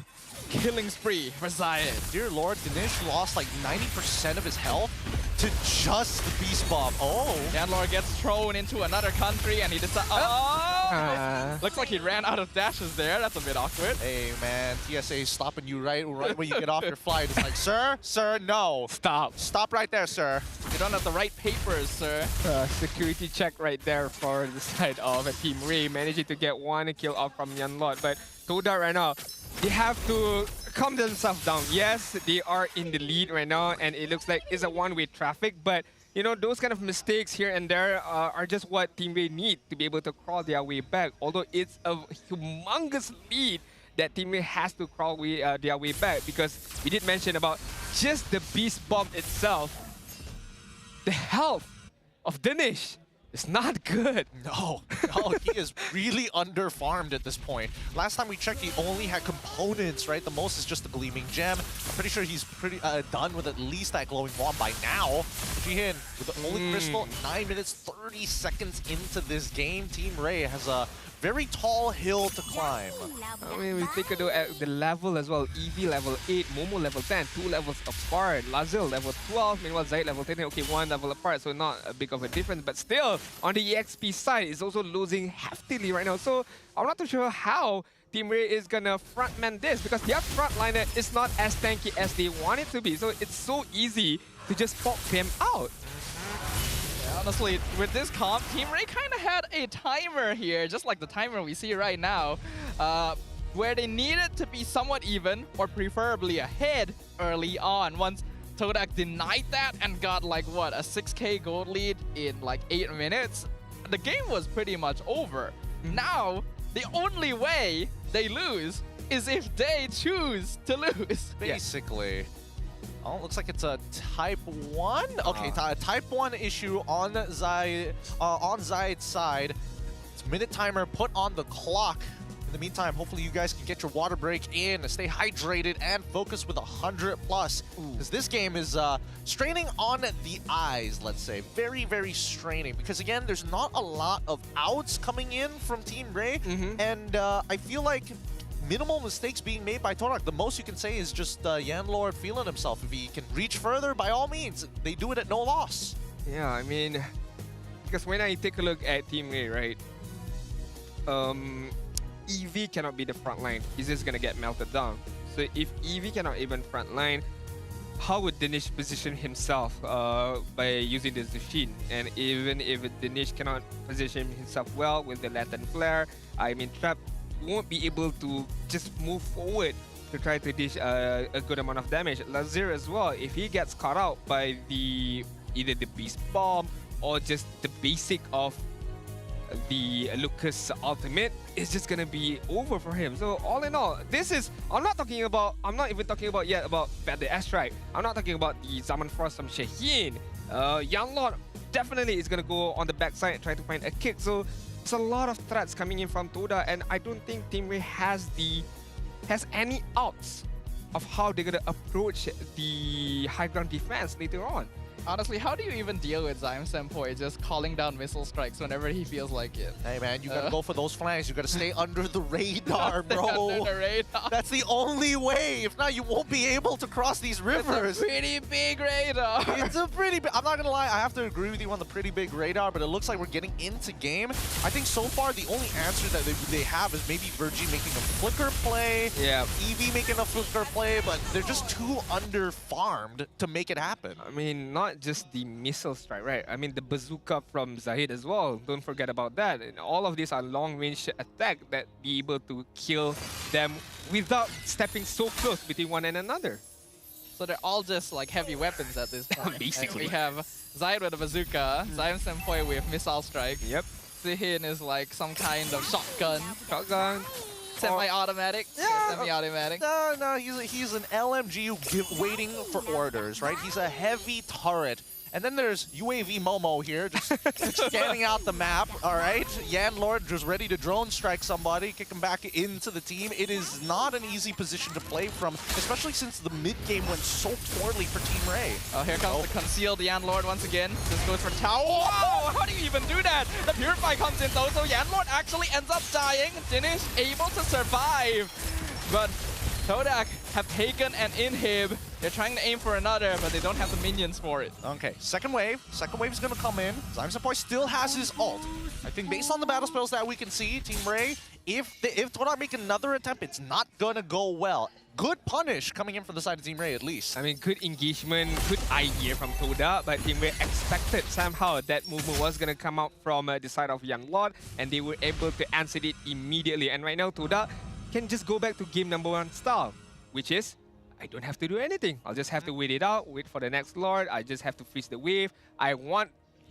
Killing spree for Zayed. Dear Lord, Dinesh lost like 90% of his health to just the Beast Bomb. Oh. Yanlor gets thrown into another country and he decides. Oh! Looks like he ran out of dashes there. That's a bit awkward. Hey, man. TSA is stopping you right when you get off your flight. It's like, sir, no. Stop. Stop right there, sir. You don't have the right papers, sir. Security check right there for the side of Team Ray, managing to get one kill off from Yanlor. But Toda right now, they have to calm themselves down. Yes, they are in the lead right now, and it looks like it's a one-way traffic, but you know, those kind of mistakes here and there are just what Team Ray need to be able to crawl their way back. Although it's a humongous lead that Team Ray has to crawl their way back, because we did mention about just the Beast Bomb itself. The health of Dinesh is not good. No, he is really under-farmed at this point. Last time we checked, he only had components, right? The most is just the Gleaming Gem. I'm pretty sure he's pretty done with at least that Glowing Wand by now. Jihin with the Holy Crystal, 9 minutes, 30 seconds into this game. Team Ray has a very tall hill to climb. I mean, we take a look at the level as well. EV level 8, Momo level 10, 2 levels apart. Lazil level 12, meanwhile Zaid level 10. Okay, 1 level apart, so not a big of a difference. But still, on the EXP side, it's also losing heftily right now. So I'm not too sure how Team Ray is gonna frontman this, because their frontliner is not as tanky as they want it to be. So it's so easy to just pop them out. Honestly, with this comp, Team Ray kind of had a timer here, just like the timer we see right now, where they needed to be somewhat even, or preferably ahead early on. Once Todak denied that and got like, what, a 6k gold lead in like 8 minutes, the game was pretty much over. Now, the only way they lose is if they choose to lose. Basically. Oh, looks like it's a Type 1. Okay, Type 1 issue on Zaid's side. It's minute timer put on the clock. In the meantime, hopefully you guys can get your water break in, stay hydrated, and focus with 100+. Because this game is straining on the eyes, let's say. Very, very straining. Because again, there's not a lot of outs coming in from Team Ray. And I feel like minimal mistakes being made by Torak. The most you can say is just Yanlor feeling himself. If he can reach further, by all means, they do it at no loss. Yeah, I mean, because when I take a look at Team Ray, right, EV cannot be the front line. He's just gonna get melted down. So if EV cannot even front line, how would Dinesh position himself by using the Zushin? And even if Dinesh cannot position himself well with the Latin Flare, I mean, Trap won't be able to just move forward to try to dish a good amount of damage. Lazir as well, if he gets caught out by either the Beast Bomb or just the basic of the Lucas ultimate, it's just gonna be over for him. So all in all, this is, I'm not even talking about yet about the airstrike. I'm not talking about the Zaman Frost from Shaheen. Yanlor definitely is gonna go on the backside and try to find a kick. So it's a lot of threats coming in from Toda, and I don't think Team Ray has any outs of how they're gonna approach the high ground defense later on. Honestly, how do you even deal with Zaim Senpoi just calling down missile strikes whenever he feels like it? Hey man, you gotta go for those flanks. You gotta stay under the radar, bro. Under the radar. That's the only way. If not, you won't be able to cross these rivers. It's a pretty big radar. It's a pretty big. I'm not gonna lie. I have to agree with you on the pretty big radar, but it looks like we're getting into game. I think so far the only answer that they have is maybe Virgie making a flicker play. Yeah. EV making a flicker play, but they're just too under-farmed to make it happen. I mean, not just the missile strike, right? I mean, the bazooka from Zahid as well. Don't forget about that. And all of these are long-range attack that be able to kill them without stepping so close between one and another. So they're all just like heavy weapons at this point. Basically. And we have Zahid with a bazooka, Zaim Senpoi with missile strike. Yep. Zihin is like some kind of shotgun. Semi-automatic? Yeah, semi-automatic. No, he's an LMG waiting for orders, right? He's a heavy turret. And then there's UAV Momo here, just scanning out the map, all right? Yanlor just ready to drone strike somebody, kick him back into the team. It is not an easy position to play from, especially since the mid-game went so poorly for Team Ray. Oh, here comes the concealed Yanlord once again. This goes for Tao. Whoa! How do you even do that? The Purify comes in though, so Yanlord actually ends up dying. Dinesh able to survive. But Todak have taken an inhib. They're trying to aim for another, but they don't have the minions for it. Okay, second wave. Second wave is going to come in. Zyme Senpai still has his ult. I think based on the battle spells that we can see, Team Ray, if Todak make another attempt, it's not going to go well. Good punish coming in from the side of Team Ray, at least. I mean, good engagement, good idea from Todak, but Team Ray expected somehow that movement was going to come out from the side of Young Lord, and they were able to answer it immediately. And right now, Todak can just go back to game number 1 style, which is, I don't have to do anything. I'll just have to wait it out, wait for the next Lord. I just have to freeze the wave. I want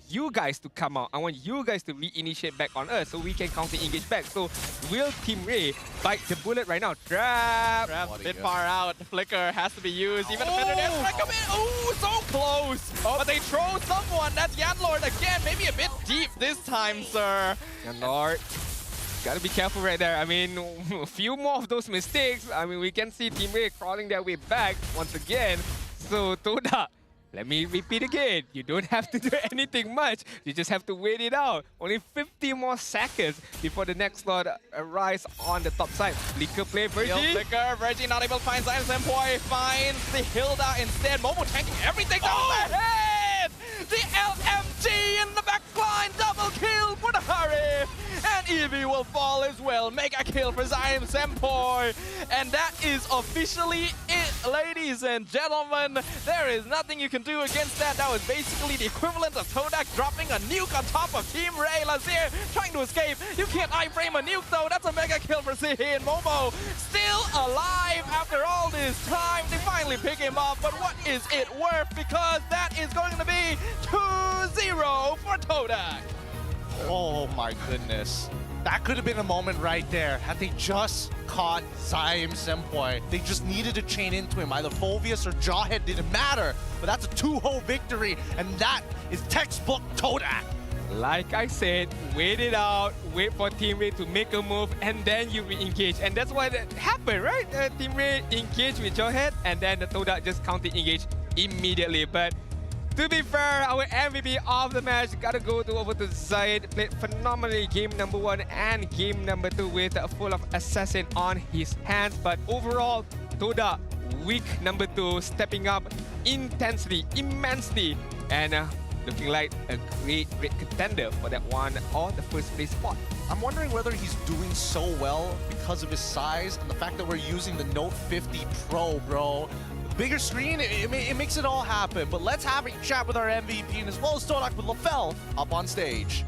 you guys to come out. I want you guys to reinitiate back on us so we can counter-engage back. So will Team Ray bite the bullet right now? Trap! A bit far out. Flicker has to be used. Even a better dance strike come in. Oh, so close. But they throw someone. That's Yanlord again. Maybe a bit deep this time, sir. Yanlord. Gotta be careful right there. I mean, a few more of those mistakes. I mean, we can see Team Ray crawling their way back once again. So, Todak, let me repeat again. You don't have to do anything much. You just have to wait it out. Only 50 more seconds before the next slot arrives on the top side. Flicker play, Virgie. Flicker. Virgie not able to find Zyme Senpai. Finds the Hilda instead. Momo tanking everything down the head. The LMG in the backline. Double kill for the Harif. And Eevee will fall as well. Mega kill for Zyme Senpai. And that is officially it, ladies and gentlemen. There is nothing you can do against that. That was basically the equivalent of Todak dropping a nuke on top of Team Ray. Lazir trying to escape. You can't iframe a nuke though. That's a mega kill for Sihi and Momo. Still alive after all this time. They finally pick him up. But what is it worth? Because that is going to be 2-0 for Todak. Oh my goodness. That could have been a moment right there had they just caught Zyme Senpai. They just needed to chain into him. Either Phoveus or Jawhead, didn't matter. But that's a 2-0 victory, and that is textbook Todak. Like I said, wait it out, wait for Team Ray to make a move, and then you re-engage. And that's what happened, right? Team Ray engaged with Jawhead, and then the Todak just counter-engaged immediately. But to be fair, our MVP of the match gotta go over to Zaid. Played phenomenally game number 1 and game number 2 with a full of assassin on his hands. But overall, Todak, week number 2, stepping up intensely, immensely, and looking like a great contender for that one or the first place spot. I'm wondering whether he's doing so well because of his size and the fact that we're using the Note 50 Pro, bro. Bigger screen, it makes it all happen. But let's have a chat with our MVP and as well as Todak with Lafel up on stage.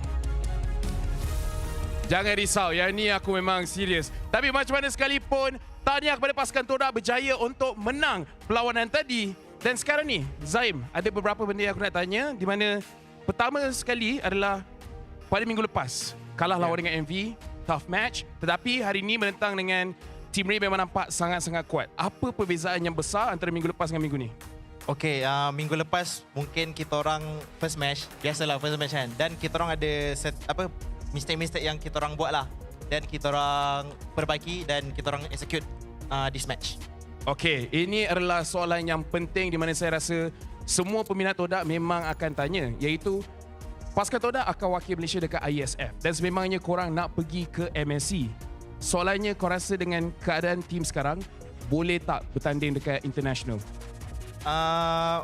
Jangan risau, yang ni aku memang serius. Tapi macam mana sekalipun, tahniah kepada pasukan Todak berjaya untuk menang perlawanan tadi. Dan sekarang ni, Zyme, ada beberapa benda yang aku nak tanya. Di mana pertama sekali adalah pada minggu lepas. Kalah lawan dengan MV, tough match. Tetapi hari ini menentang dengan Team Ray memang nampak sangat-sangat kuat. Apa perbezaan yang besar antara minggu lepas dengan minggu ni? Okay, minggu lepas mungkin kita orang first match, biasalah first match kan. Dan kita orang ada mistake-mistake yang kita orang buat lah. Dan kita orang perbaiki dan kita orang execute this match. Okay, ini adalah soalan yang penting di mana saya rasa semua peminat Todak memang akan tanya, iaitu pasukan Todak akan wakil Malaysia dekat ISF dan sememangnya korang nak pergi ke MSC. Soalannya, kau rasa dengan keadaan tim sekarang, boleh tak bertanding dekat international?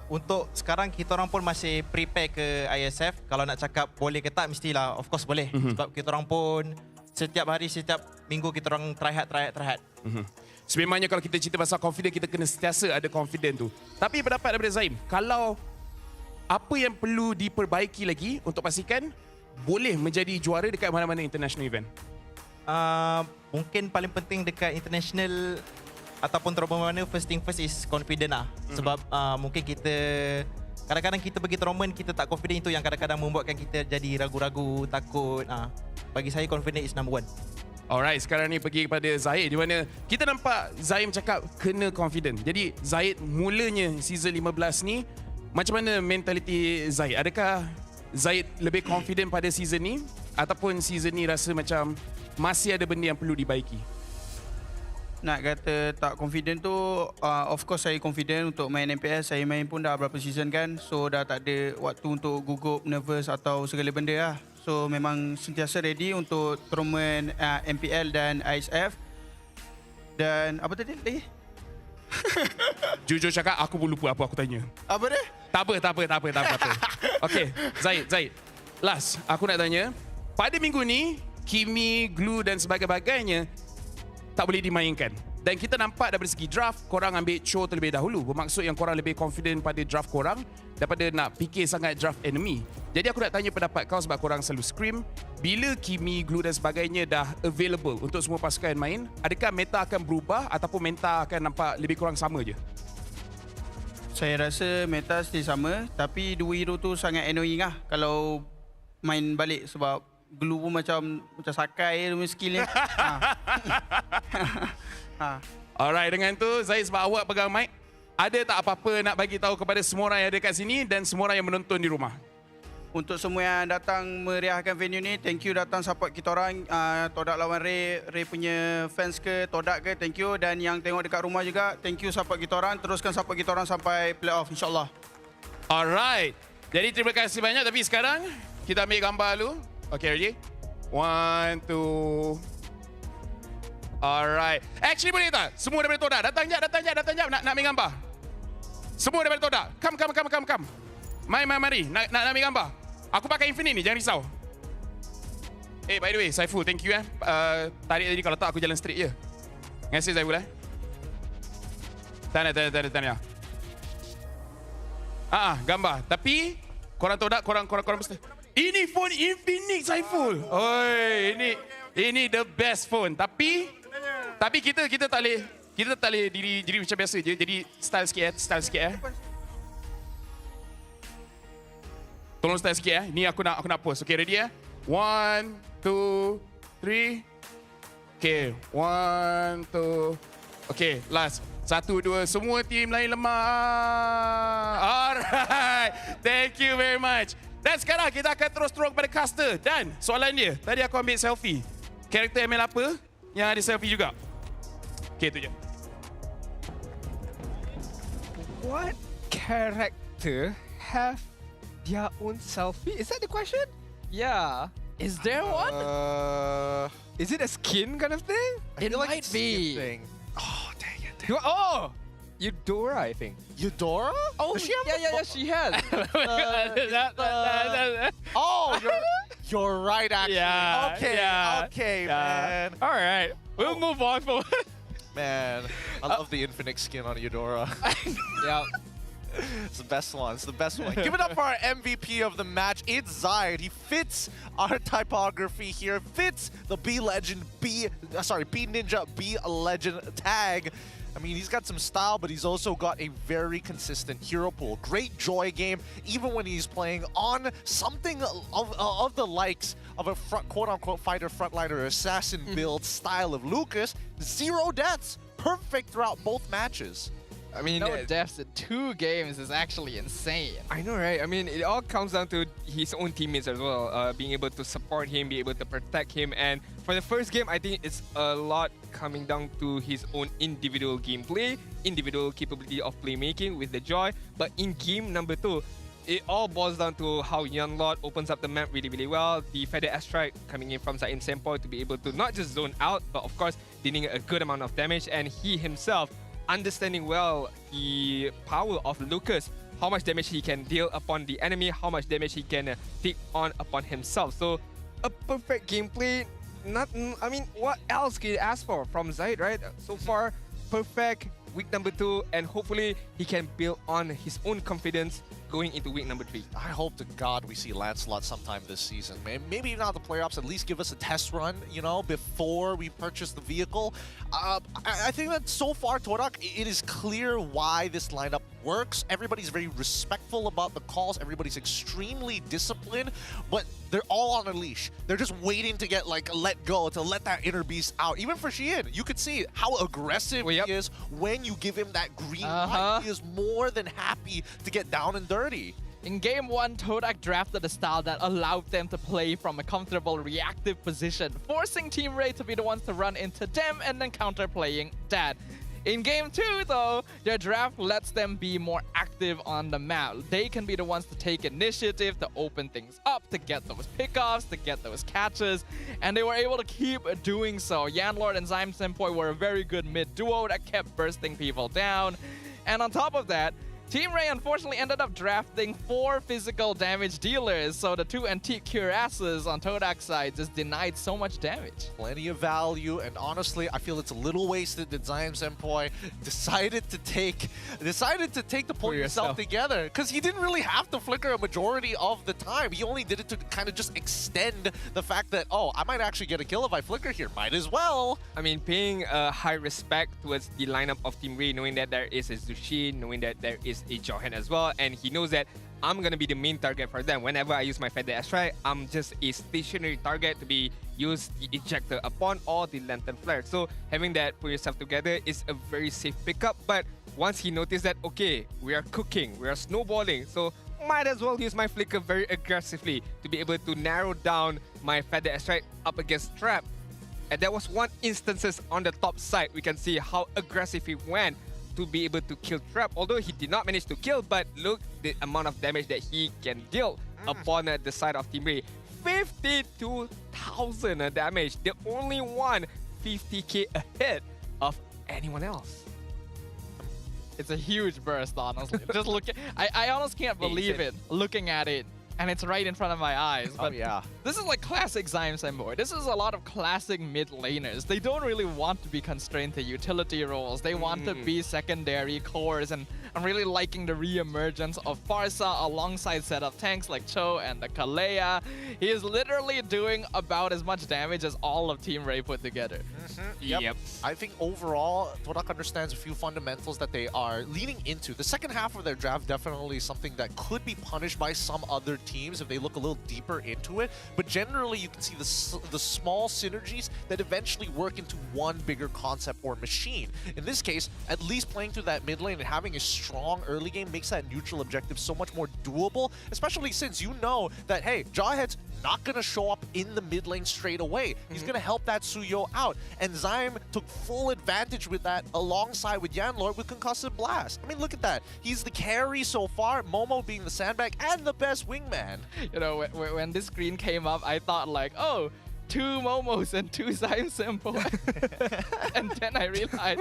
Untuk sekarang, kita orang pun masih prepare ke ISF. Kalau nak cakap boleh ke tak, mestilah, of course boleh. Sebab kita orang pun setiap hari, setiap minggu kita orang try hard. Sememangnya kalau kita cerita pasal confident, kita kena sentiasa ada confident tu. Tapi pendapat daripada Zyme, kalau apa yang perlu diperbaiki lagi untuk pastikan boleh menjadi juara dekat mana-mana international event? Mungkin paling penting dekat international ataupun tournament mana, first thing first is confident lah. Sebab mungkin kita kadang-kadang kita pergi tournament kita tak confident, itu yang kadang-kadang membuatkan kita jadi ragu-ragu, takut. Bagi saya confident is number 1. Alright, sekarang ni pergi kepada Zaid di mana kita nampak Zaid cakap kena confident. Jadi Zaid mulanya season 15 ni, macam mana mentality Zaid? Adakah Zaid lebih confident pada season ni ataupun season ni rasa macam masih ada benda yang perlu dibaiki? Nak kata tak confident tu, of course saya confident untuk main MPL. Saya main pun dah berapa season kan. So dah tak ada waktu untuk gugup, nervous atau segala benda lah. So memang sentiasa ready untuk tournament MPL dan ISF. Dan apa tadi lagi? Jujur cakap, aku pun lupa apa aku tanya. Apa dia? Tak apa. Okay, Zaid. Last, aku nak tanya. Pada minggu ni, Kimi, Glue dan sebagainya tak boleh dimainkan. Dan kita nampak daripada segi draft, korang ambil Cho terlebih dahulu. Bermaksud yang korang lebih confident pada draft korang daripada nak fikir sangat draft enemy. Jadi aku nak tanya pendapat kau sebab korang selalu scrim. Bila Kimi, Glue dan sebagainya dah available untuk semua pasukan main, adakah meta akan berubah ataupun meta akan nampak lebih kurang sama je? Saya rasa meta still sama, tapi dua hero tu sangat annoying lah kalau main balik sebab Glue pun macam Sakai dia punya skill ni. Alright, dengan tu Zaid sebab awak pegang mic, ada tak apa-apa nak bagi tahu kepada semua orang yang ada kat sini dan semua orang yang menonton di rumah? Untuk semua yang datang meriahkan venue ni, thank you datang support kita orang. Todak lawan Ray punya fans ke, Todak ke, thank you. Dan yang tengok dekat rumah juga, thank you support kita orang. Teruskan support kita orang sampai playoff, insyaAllah. Alright. Jadi terima kasih banyak. Tapi sekarang, kita ambil gambar dulu. Okay, ready? 1, 2. Alright. Actually boleh tak? Semua daripada Todak. Datang jap. Nak ambil gambar. Semua daripada Todak. Come. Mari. Nak ambil gambar. Aku pakai Infinite ni, jangan risau. By the way, Saiful, thank you tarik tadi, kalau tak aku jalan straight je. Terima kasih Saiful Tanya. Gambar. Tapi korang Todak, korang mesti. Ini phone Infinite Saiful. Oi, ini the best phone. Tapi kita tak boleh diri macam biasa je. Jadi style sikit. Tolong style sikit Ni aku nak post. Okay, ready 1, 2, 3. Okay, 1, 2. Okay, last. 1, 2. Semua team lain lemah. Alright. Thank you very much. Dan sekarang kita akan terus kepada caster. Dan soalan dia, tadi aku ambil selfie. Karakter ML apa yang ada selfie juga? Okay, tu je. What character have their own selfie? Is that the question? Yeah. Is there one? Is it a skin kind of thing? It might be. Oh, dang it. Eudora, I think. Eudora? Oh, yeah, she has. You're right, actually. Yeah. Okay, man. All right. We'll move on forward. Man, I love the Infinite skin on Eudora. Yeah. It's the best one. Give it up for our MVP of the match. It's Zaid. He fits our typography here. Fits the B Ninja B Legend tag. I mean, he's got some style, but he's also got a very consistent hero pool. Great joy game, even when he's playing on something of the likes of a quote-unquote fighter frontliner assassin build style of Lucas. 0 deaths. Perfect throughout both matches. I mean, no deaths in 2 games is actually insane. I know, right? I mean, it all comes down to his own teammates as well, being able to support him, be able to protect him. And for the first game, I think it's a lot coming down to his own individual gameplay, individual capability of playmaking with the joy. But in game number 2, it all boils down to how Younglord opens up the map really, really well. The Feather Airstrike coming in from Zain Senpai to be able to not just zone out, but of course, dealing a good amount of damage. And he himself understanding well the power of Lucas, how much damage he can deal upon the enemy, how much damage he can take on upon himself. So a perfect gameplay. I mean, what else can you ask for from Zaid, right? So far, perfect week number 2, and hopefully he can build on his own confidence going into week number 3. I hope to God we see Lancelot sometime this season. Maybe not the playoffs, at least give us a test run, you know, before we purchase the vehicle. I think that so far, Todak, it is clear why this lineup works. Everybody's very respectful about the calls. Everybody's extremely disciplined, but they're all on a leash. They're just waiting to get let go, to let that inner beast out. Even for Shein, you could see how aggressive he is when you give him that green light. He is more than happy to get down and dirty. In Game 1, Todak drafted a style that allowed them to play from a comfortable reactive position, forcing Team Ray to be the ones to run into them and then counterplaying that. In game 2, though, their draft lets them be more active on the map. They can be the ones to take initiative, to open things up, to get those pickoffs, to get those catches, and they were able to keep doing so. Yanlord and Zyme Senpoi were a very good mid duo that kept bursting people down. And on top of that, Team Ray unfortunately ended up drafting 4 physical damage dealers, so the 2 antique cuirasses on Todak's side just denied so much damage. Plenty of value, and honestly, I feel it's a little wasted that Zyme Senpoi decided to take the point himself together, because he didn't really have to flicker a majority of the time. He only did it to kind of just extend the fact that, oh, I might actually get a kill if I flicker here. Might as well. I mean, paying high respect towards the lineup of Team Ray, knowing that there is a Zushin, knowing that there is a Johan as well, and he knows that I'm gonna be the main target for them. Whenever I use my Feather Astride, I'm just a stationary target to be used the ejector upon or the lantern flare. So having that put yourself together is a very safe pickup. But once he noticed that, okay, we are cooking, we are snowballing, so might as well use my flicker very aggressively to be able to narrow down my Feather Astride up against Trap. And there was one instances on the top side, we can see how aggressive he went to be able to kill Trap, although he did not manage to kill, but look the amount of damage that he can deal upon the side of Team Ray. 52,000 damage, the only one 50k ahead of anyone else. It's a huge burst, honestly. Just look at, I honestly can't believe it looking at it. And it's right in front of my eyes. But yeah. This is like classic Zyme Senpoi. This is a lot of classic mid laners. They don't really want to be constrained to utility roles. They want to be secondary cores. And I'm really liking the re-emergence of Farsa alongside set of tanks like Cho and the Kalea. He is literally doing about as much damage as all of Team Ray put together. Yep. I think overall, Todak understands a few fundamentals that they are leaning into. The second half of their draft definitely is something that could be punished by some other teams if they look a little deeper into it. But generally, you can see the small synergies that eventually work into one bigger concept or machine. In this case, at least playing through that mid lane and having a strong early game makes that neutral objective so much more doable, especially since you know that, hey, Jawhead's not going to show up in the mid lane straight away. He's going to help that Suyo out. And Zyme took full advantage with that alongside with Yanlord with Concussive Blast. I mean, look at that. He's the carry so far, Momo being the sandbag and the best wingman. You know, when this screen came up, I thought like, oh, 2 Momos and 2 Zyme Senpoi. And then I realized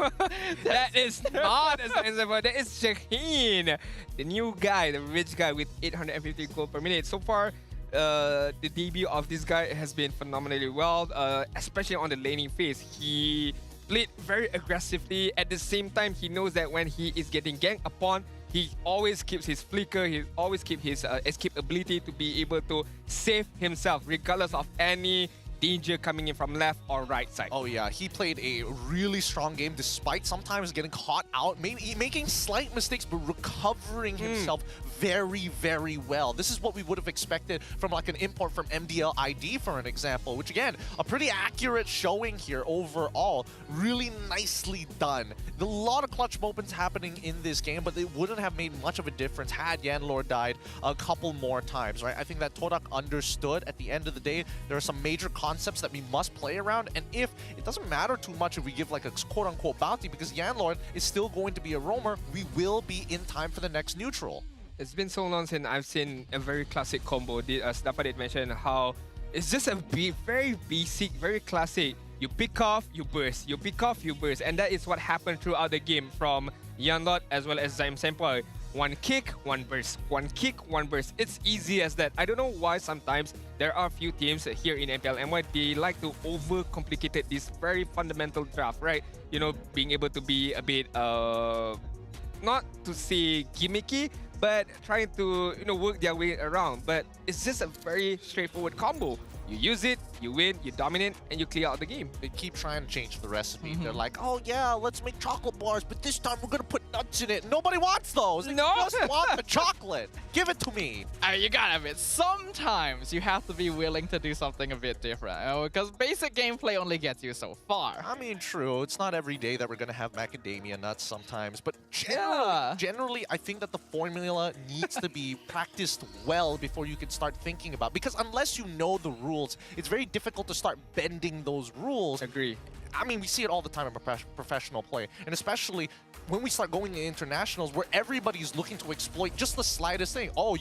that is not a Zyme Senpoi, that is Shaheen, the new guy, the rich guy with 850 gold per minute. So far, the debut of this guy has been phenomenally well, especially on the laning phase. He played very aggressively. At the same time, he knows that when he is getting ganked upon, he always keeps his flicker, he always keeps his escape ability to be able to save himself regardless of any danger coming in from left or right side. Oh yeah, he played a really strong game despite sometimes getting caught out, maybe making slight mistakes, but recovering himself very, very well. This is what we would have expected from like an import from MDL ID, for an example, which again, a pretty accurate showing here overall. Really nicely done. A lot of clutch moments happening in this game, but it wouldn't have made much of a difference had Yanlord died a couple more times, right? I think that Todak understood at the end of the day, there are some major concepts that we must play around, and if it doesn't matter too much if we give like a quote-unquote bounty, because Yanlord is still going to be a roamer, we will be in time for the next neutral. It's been so long since I've seen a very classic combo. Stapa did mention how it's just a very basic, very classic. You pick off, you burst. You pick off, you burst. And that is what happened throughout the game from Yanlord as well as Zyme Senpoi. One kick, one burst. One kick, one burst. It's easy as that. I don't know why sometimes there are a few teams here in MPL MY, they like to overcomplicate this very fundamental draft, right? You know, being able to be a bit, not to say gimmicky, but trying to, you know, work their way around. But it's just a very straightforward combo. You use it, you win, you dominate, and you clear out the game. They keep trying to change the recipe. They're like, oh yeah, let's make chocolate bars, but this time we're gonna put nuts in it. Nobody wants those. They just want the chocolate. Give it to me. I mean, you gotta admit, sometimes you have to be willing to do something a bit different, because basic gameplay only gets you so far. I mean, true. It's not every day that we're gonna have macadamia nuts sometimes, but generally, I think that the formula needs to be practiced well before you can start thinking about. Because unless you know the rules, it's very difficult to start bending those rules. Agree. I mean, we see it all the time in professional play, and especially when we start going to internationals where everybody's looking to exploit just the slightest thing. Oh,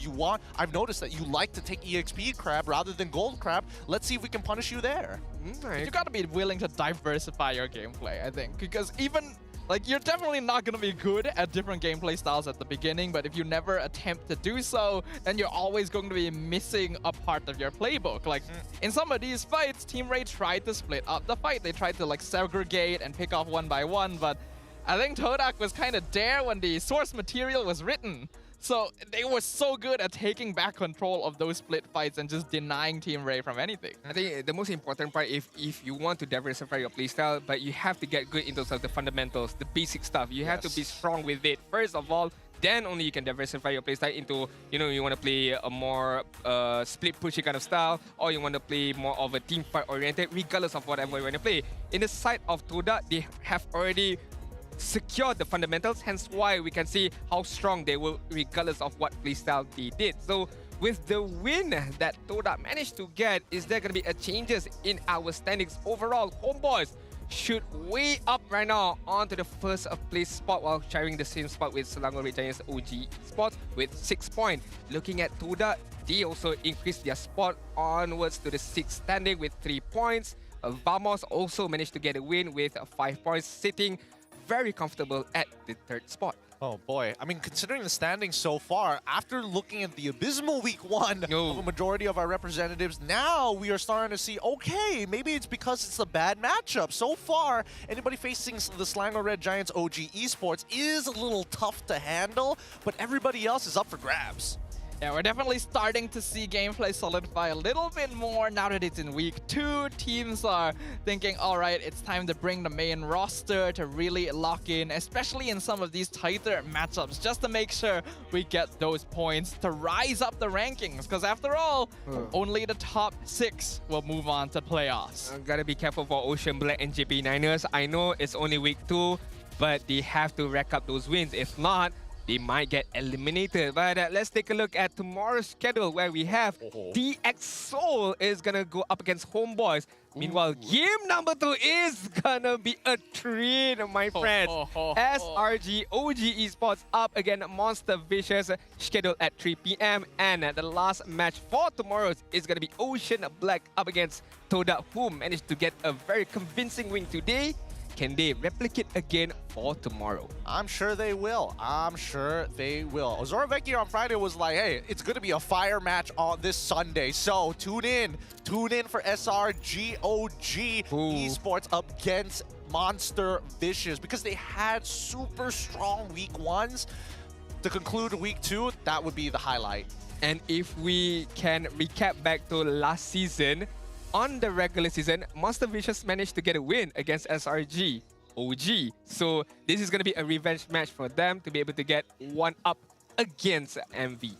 I've noticed that you like to take EXP crab rather than gold crab. Let's see if we can punish you there. You gotta be willing to diversify your gameplay, I think, because even like you're definitely not gonna be good at different gameplay styles at the beginning, but if you never attempt to do so, then you're always going to be missing a part of your playbook. Like in some of these fights, Team Ray tried to split up the fight. They tried to like segregate and pick off one by one, but I think Todak was kind of there when the source material was written. So they were so good at taking back control of those split fights and just denying Team Ray from anything. I think the most important part, if you want to diversify your playstyle, but you have to get good in terms of the fundamentals, the basic stuff. You have to be strong with it. First of all, then only you can diversify your playstyle into, you want to play a more split pushy kind of style, or you want to play more of a team fight oriented, regardless of whatever you want to play. In the side of Todak, they have already secure the fundamentals, hence why we can see how strong they were regardless of what playstyle they did. So with the win that Todak managed to get, is there going to be a changes in our standings overall? Homeboys should way up right now onto the first place spot while sharing the same spot with Selangor Red Giants OG Sports with 6 points. Looking at Todak, they also increased their spot onwards to the 6th standing with 3 points. Vamos also managed to get a win with 5 points, sitting very comfortable at the 3rd spot. Oh boy, I mean, considering the standings so far, after looking at the abysmal week 1 of a majority of our representatives, now we are starting to see, okay, maybe it's because it's a bad matchup. So far, anybody facing the Selangor Red Giants OG Esports is a little tough to handle, but everybody else is up for grabs. Yeah, we're definitely starting to see gameplay solidify a little bit more now that it's in week 2. Teams are thinking, all right, it's time to bring the main roster to really lock in, especially in some of these tighter matchups, just to make sure we get those points to rise up the rankings. Because after all, only the top 6 will move on to playoffs. Gotta be careful for Ocean Black and JP Niners. I know it's only week 2, but they have to rack up those wins. If not, they might get eliminated. But let's take a look at tomorrow's schedule, where we have DX Seoul is gonna go up against Homeboys. Meanwhile, game number 2 is gonna be a treat, my friends. SRG OG Esports up against Monster Vicious, scheduled at 3 PM. And the last match for tomorrow is gonna be Ocean Black up against Todak, who managed to get a very convincing win today. Can they replicate again for tomorrow? I'm sure they will. I'm sure they will. Zoravecchia on Friday was like, hey, it's going to be a fire match on this Sunday. So tune in. Tune in for SRGOG Esports up against Monster Vicious, because they had super strong week 1s. To conclude week 2, that would be the highlight. And if we can recap back to last season, on the regular season, Monster Vicious managed to get a win against SRG OG. So this is going to be a revenge match for them to be able to get one up against MV.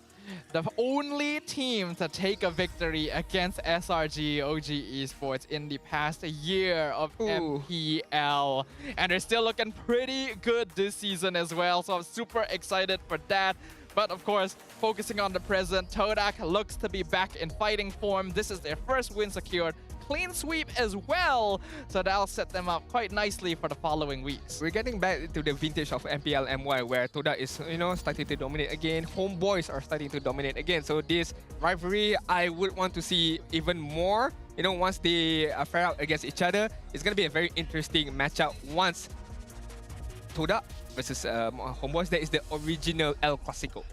The only team to take a victory against SRG OG Esports in the past year of MPL. And they're still looking pretty good this season as well. So I'm super excited for that. But of course, focusing on the present, Todak looks to be back in fighting form. This is their first win secured. Clean sweep as well, so that'll set them up quite nicely for the following weeks. We're getting back to the vintage of MPL MY, where Todak is, starting to dominate again. Homeboys are starting to dominate again. So this rivalry, I would want to see even more. Once they fare out against each other, it's going to be a very interesting matchup once Todak versus Homeboys. That is the original El Clasico.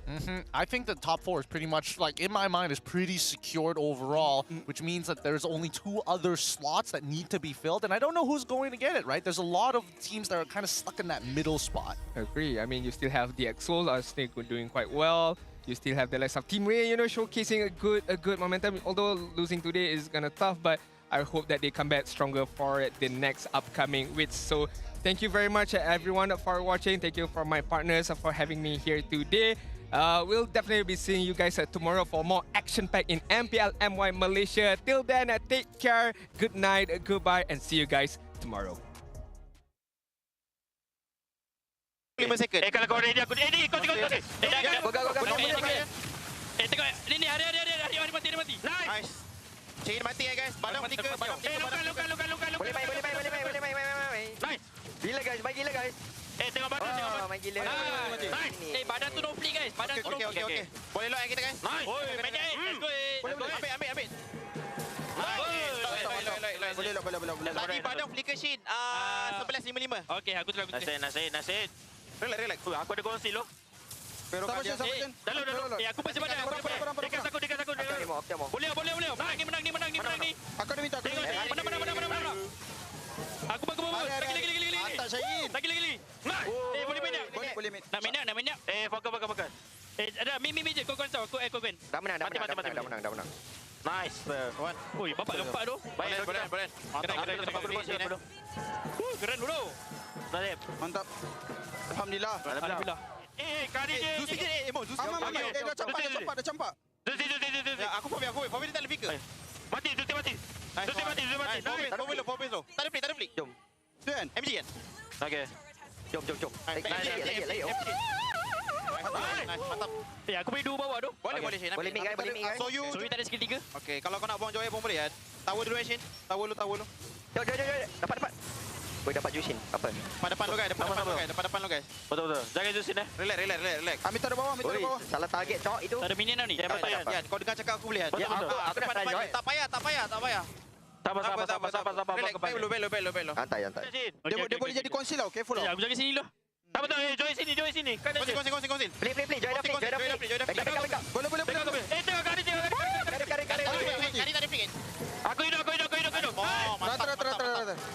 I think the top 4 is pretty much, like, in my mind, is pretty secured overall, which means that there's only 2 other slots that need to be filled, and I don't know who's going to get it, right? There's a lot of teams that are kind of stuck in that middle spot. Agree. I mean, you still have DX Seoul, are still doing quite well. You still have the likes of Team Ray, showcasing a good momentum. Although losing today is gonna tough, but I hope that they come back stronger for the next upcoming weeks. So thank you very much, everyone, for watching. Thank you for my partners for having me here today. We'll definitely be seeing you guys tomorrow for more action-packed in MPL MY Malaysia. Till then, take care, good night, goodbye, and see you guys tomorrow. 5 second. Kalau kau ready aku kau tengok. Go. Tengok. Ni hari mati. Nice. Chain mati guys. Badang flicker. Lukan. Boleh main. Nice. Gila guys, main gila guys. Tengok badan, tengok badan. Main gila. Nice. Badan tu no flick guys. Badan tu no flick. Okey. Boleh lock kita guys. Nice. Oi, main je. Let's go. Boleh. Ambil. Boleh. Tadi badang flicker shin. 11.55. Okey, aku try. Nasib. Relax. Aku ada conceal loh. Sama Shen. Dalam. Aku pasti badan. Dekat aku. Boleh. Menang ni. Aku ada minta. Mana. Aku bagus. Lagi. Mantap Shin. Lagi. Nah. Boleh main tak? Boleh main. Nak main tak? Fokus. Ada mi je. Kau cancel. Aku win. Dah menang. Nice. Oi, bapak gempak tu. Baik. Keren dulu. Nasib. Mantap. Alhamdulillah. Kali dia. Zusi. Aman. Dah campak. Ya, aku Fobi dia tak ada flicker. Mati. Zusi mati. Fobi lo. Tak ada flick. Jom. Tu kan? MG kan? Okey. Jom. Lagi. Mantap. Aku boleh dua bawah tu. Boleh Shin. Boleh mic guys. So you tak ada skill 3. okey, kalau kau nak buang Joy pun boleh kan? Tower dulu Shin. Tower lu. Jom. Dapat. Boleh dapat Jushin. Apa? Depan lu guys. Betul. Jaga Justin Relax. Ambil taruh bawah. Salah target cok itu. Tak ada minion dah ni. Ya, kau dengar cakap aku boleh kan? Ya, aku dah try Joy. Tak payah. Sabar. Relax, belok. Santai. Dia boleh jadi conceal tau. Careful tau. Aku jaga sini dulu. Tak betul. Joy sini. Kongsi. Play. Joy dah flick. Back. Boleh. Tengok kari. Kari tak ada flick kan? Aku hidup.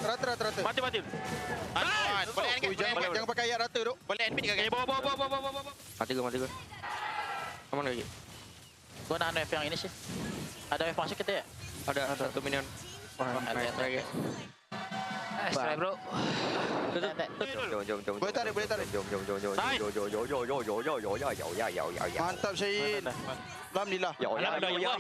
Rata. Mati. Boleh kan? Jangan pakai ayat rata duk. Boleh NP juga kan? Bawa. Mati gua. Aman lagi. Gua nak wave yang ini sih. Ada wave masuk kita ya? Ada satu minion. Ada lagi. Nice try bro. Jom. Boleh tarik. Jom. Mantap Shin. Alhamdulillah. Alhamdulillah.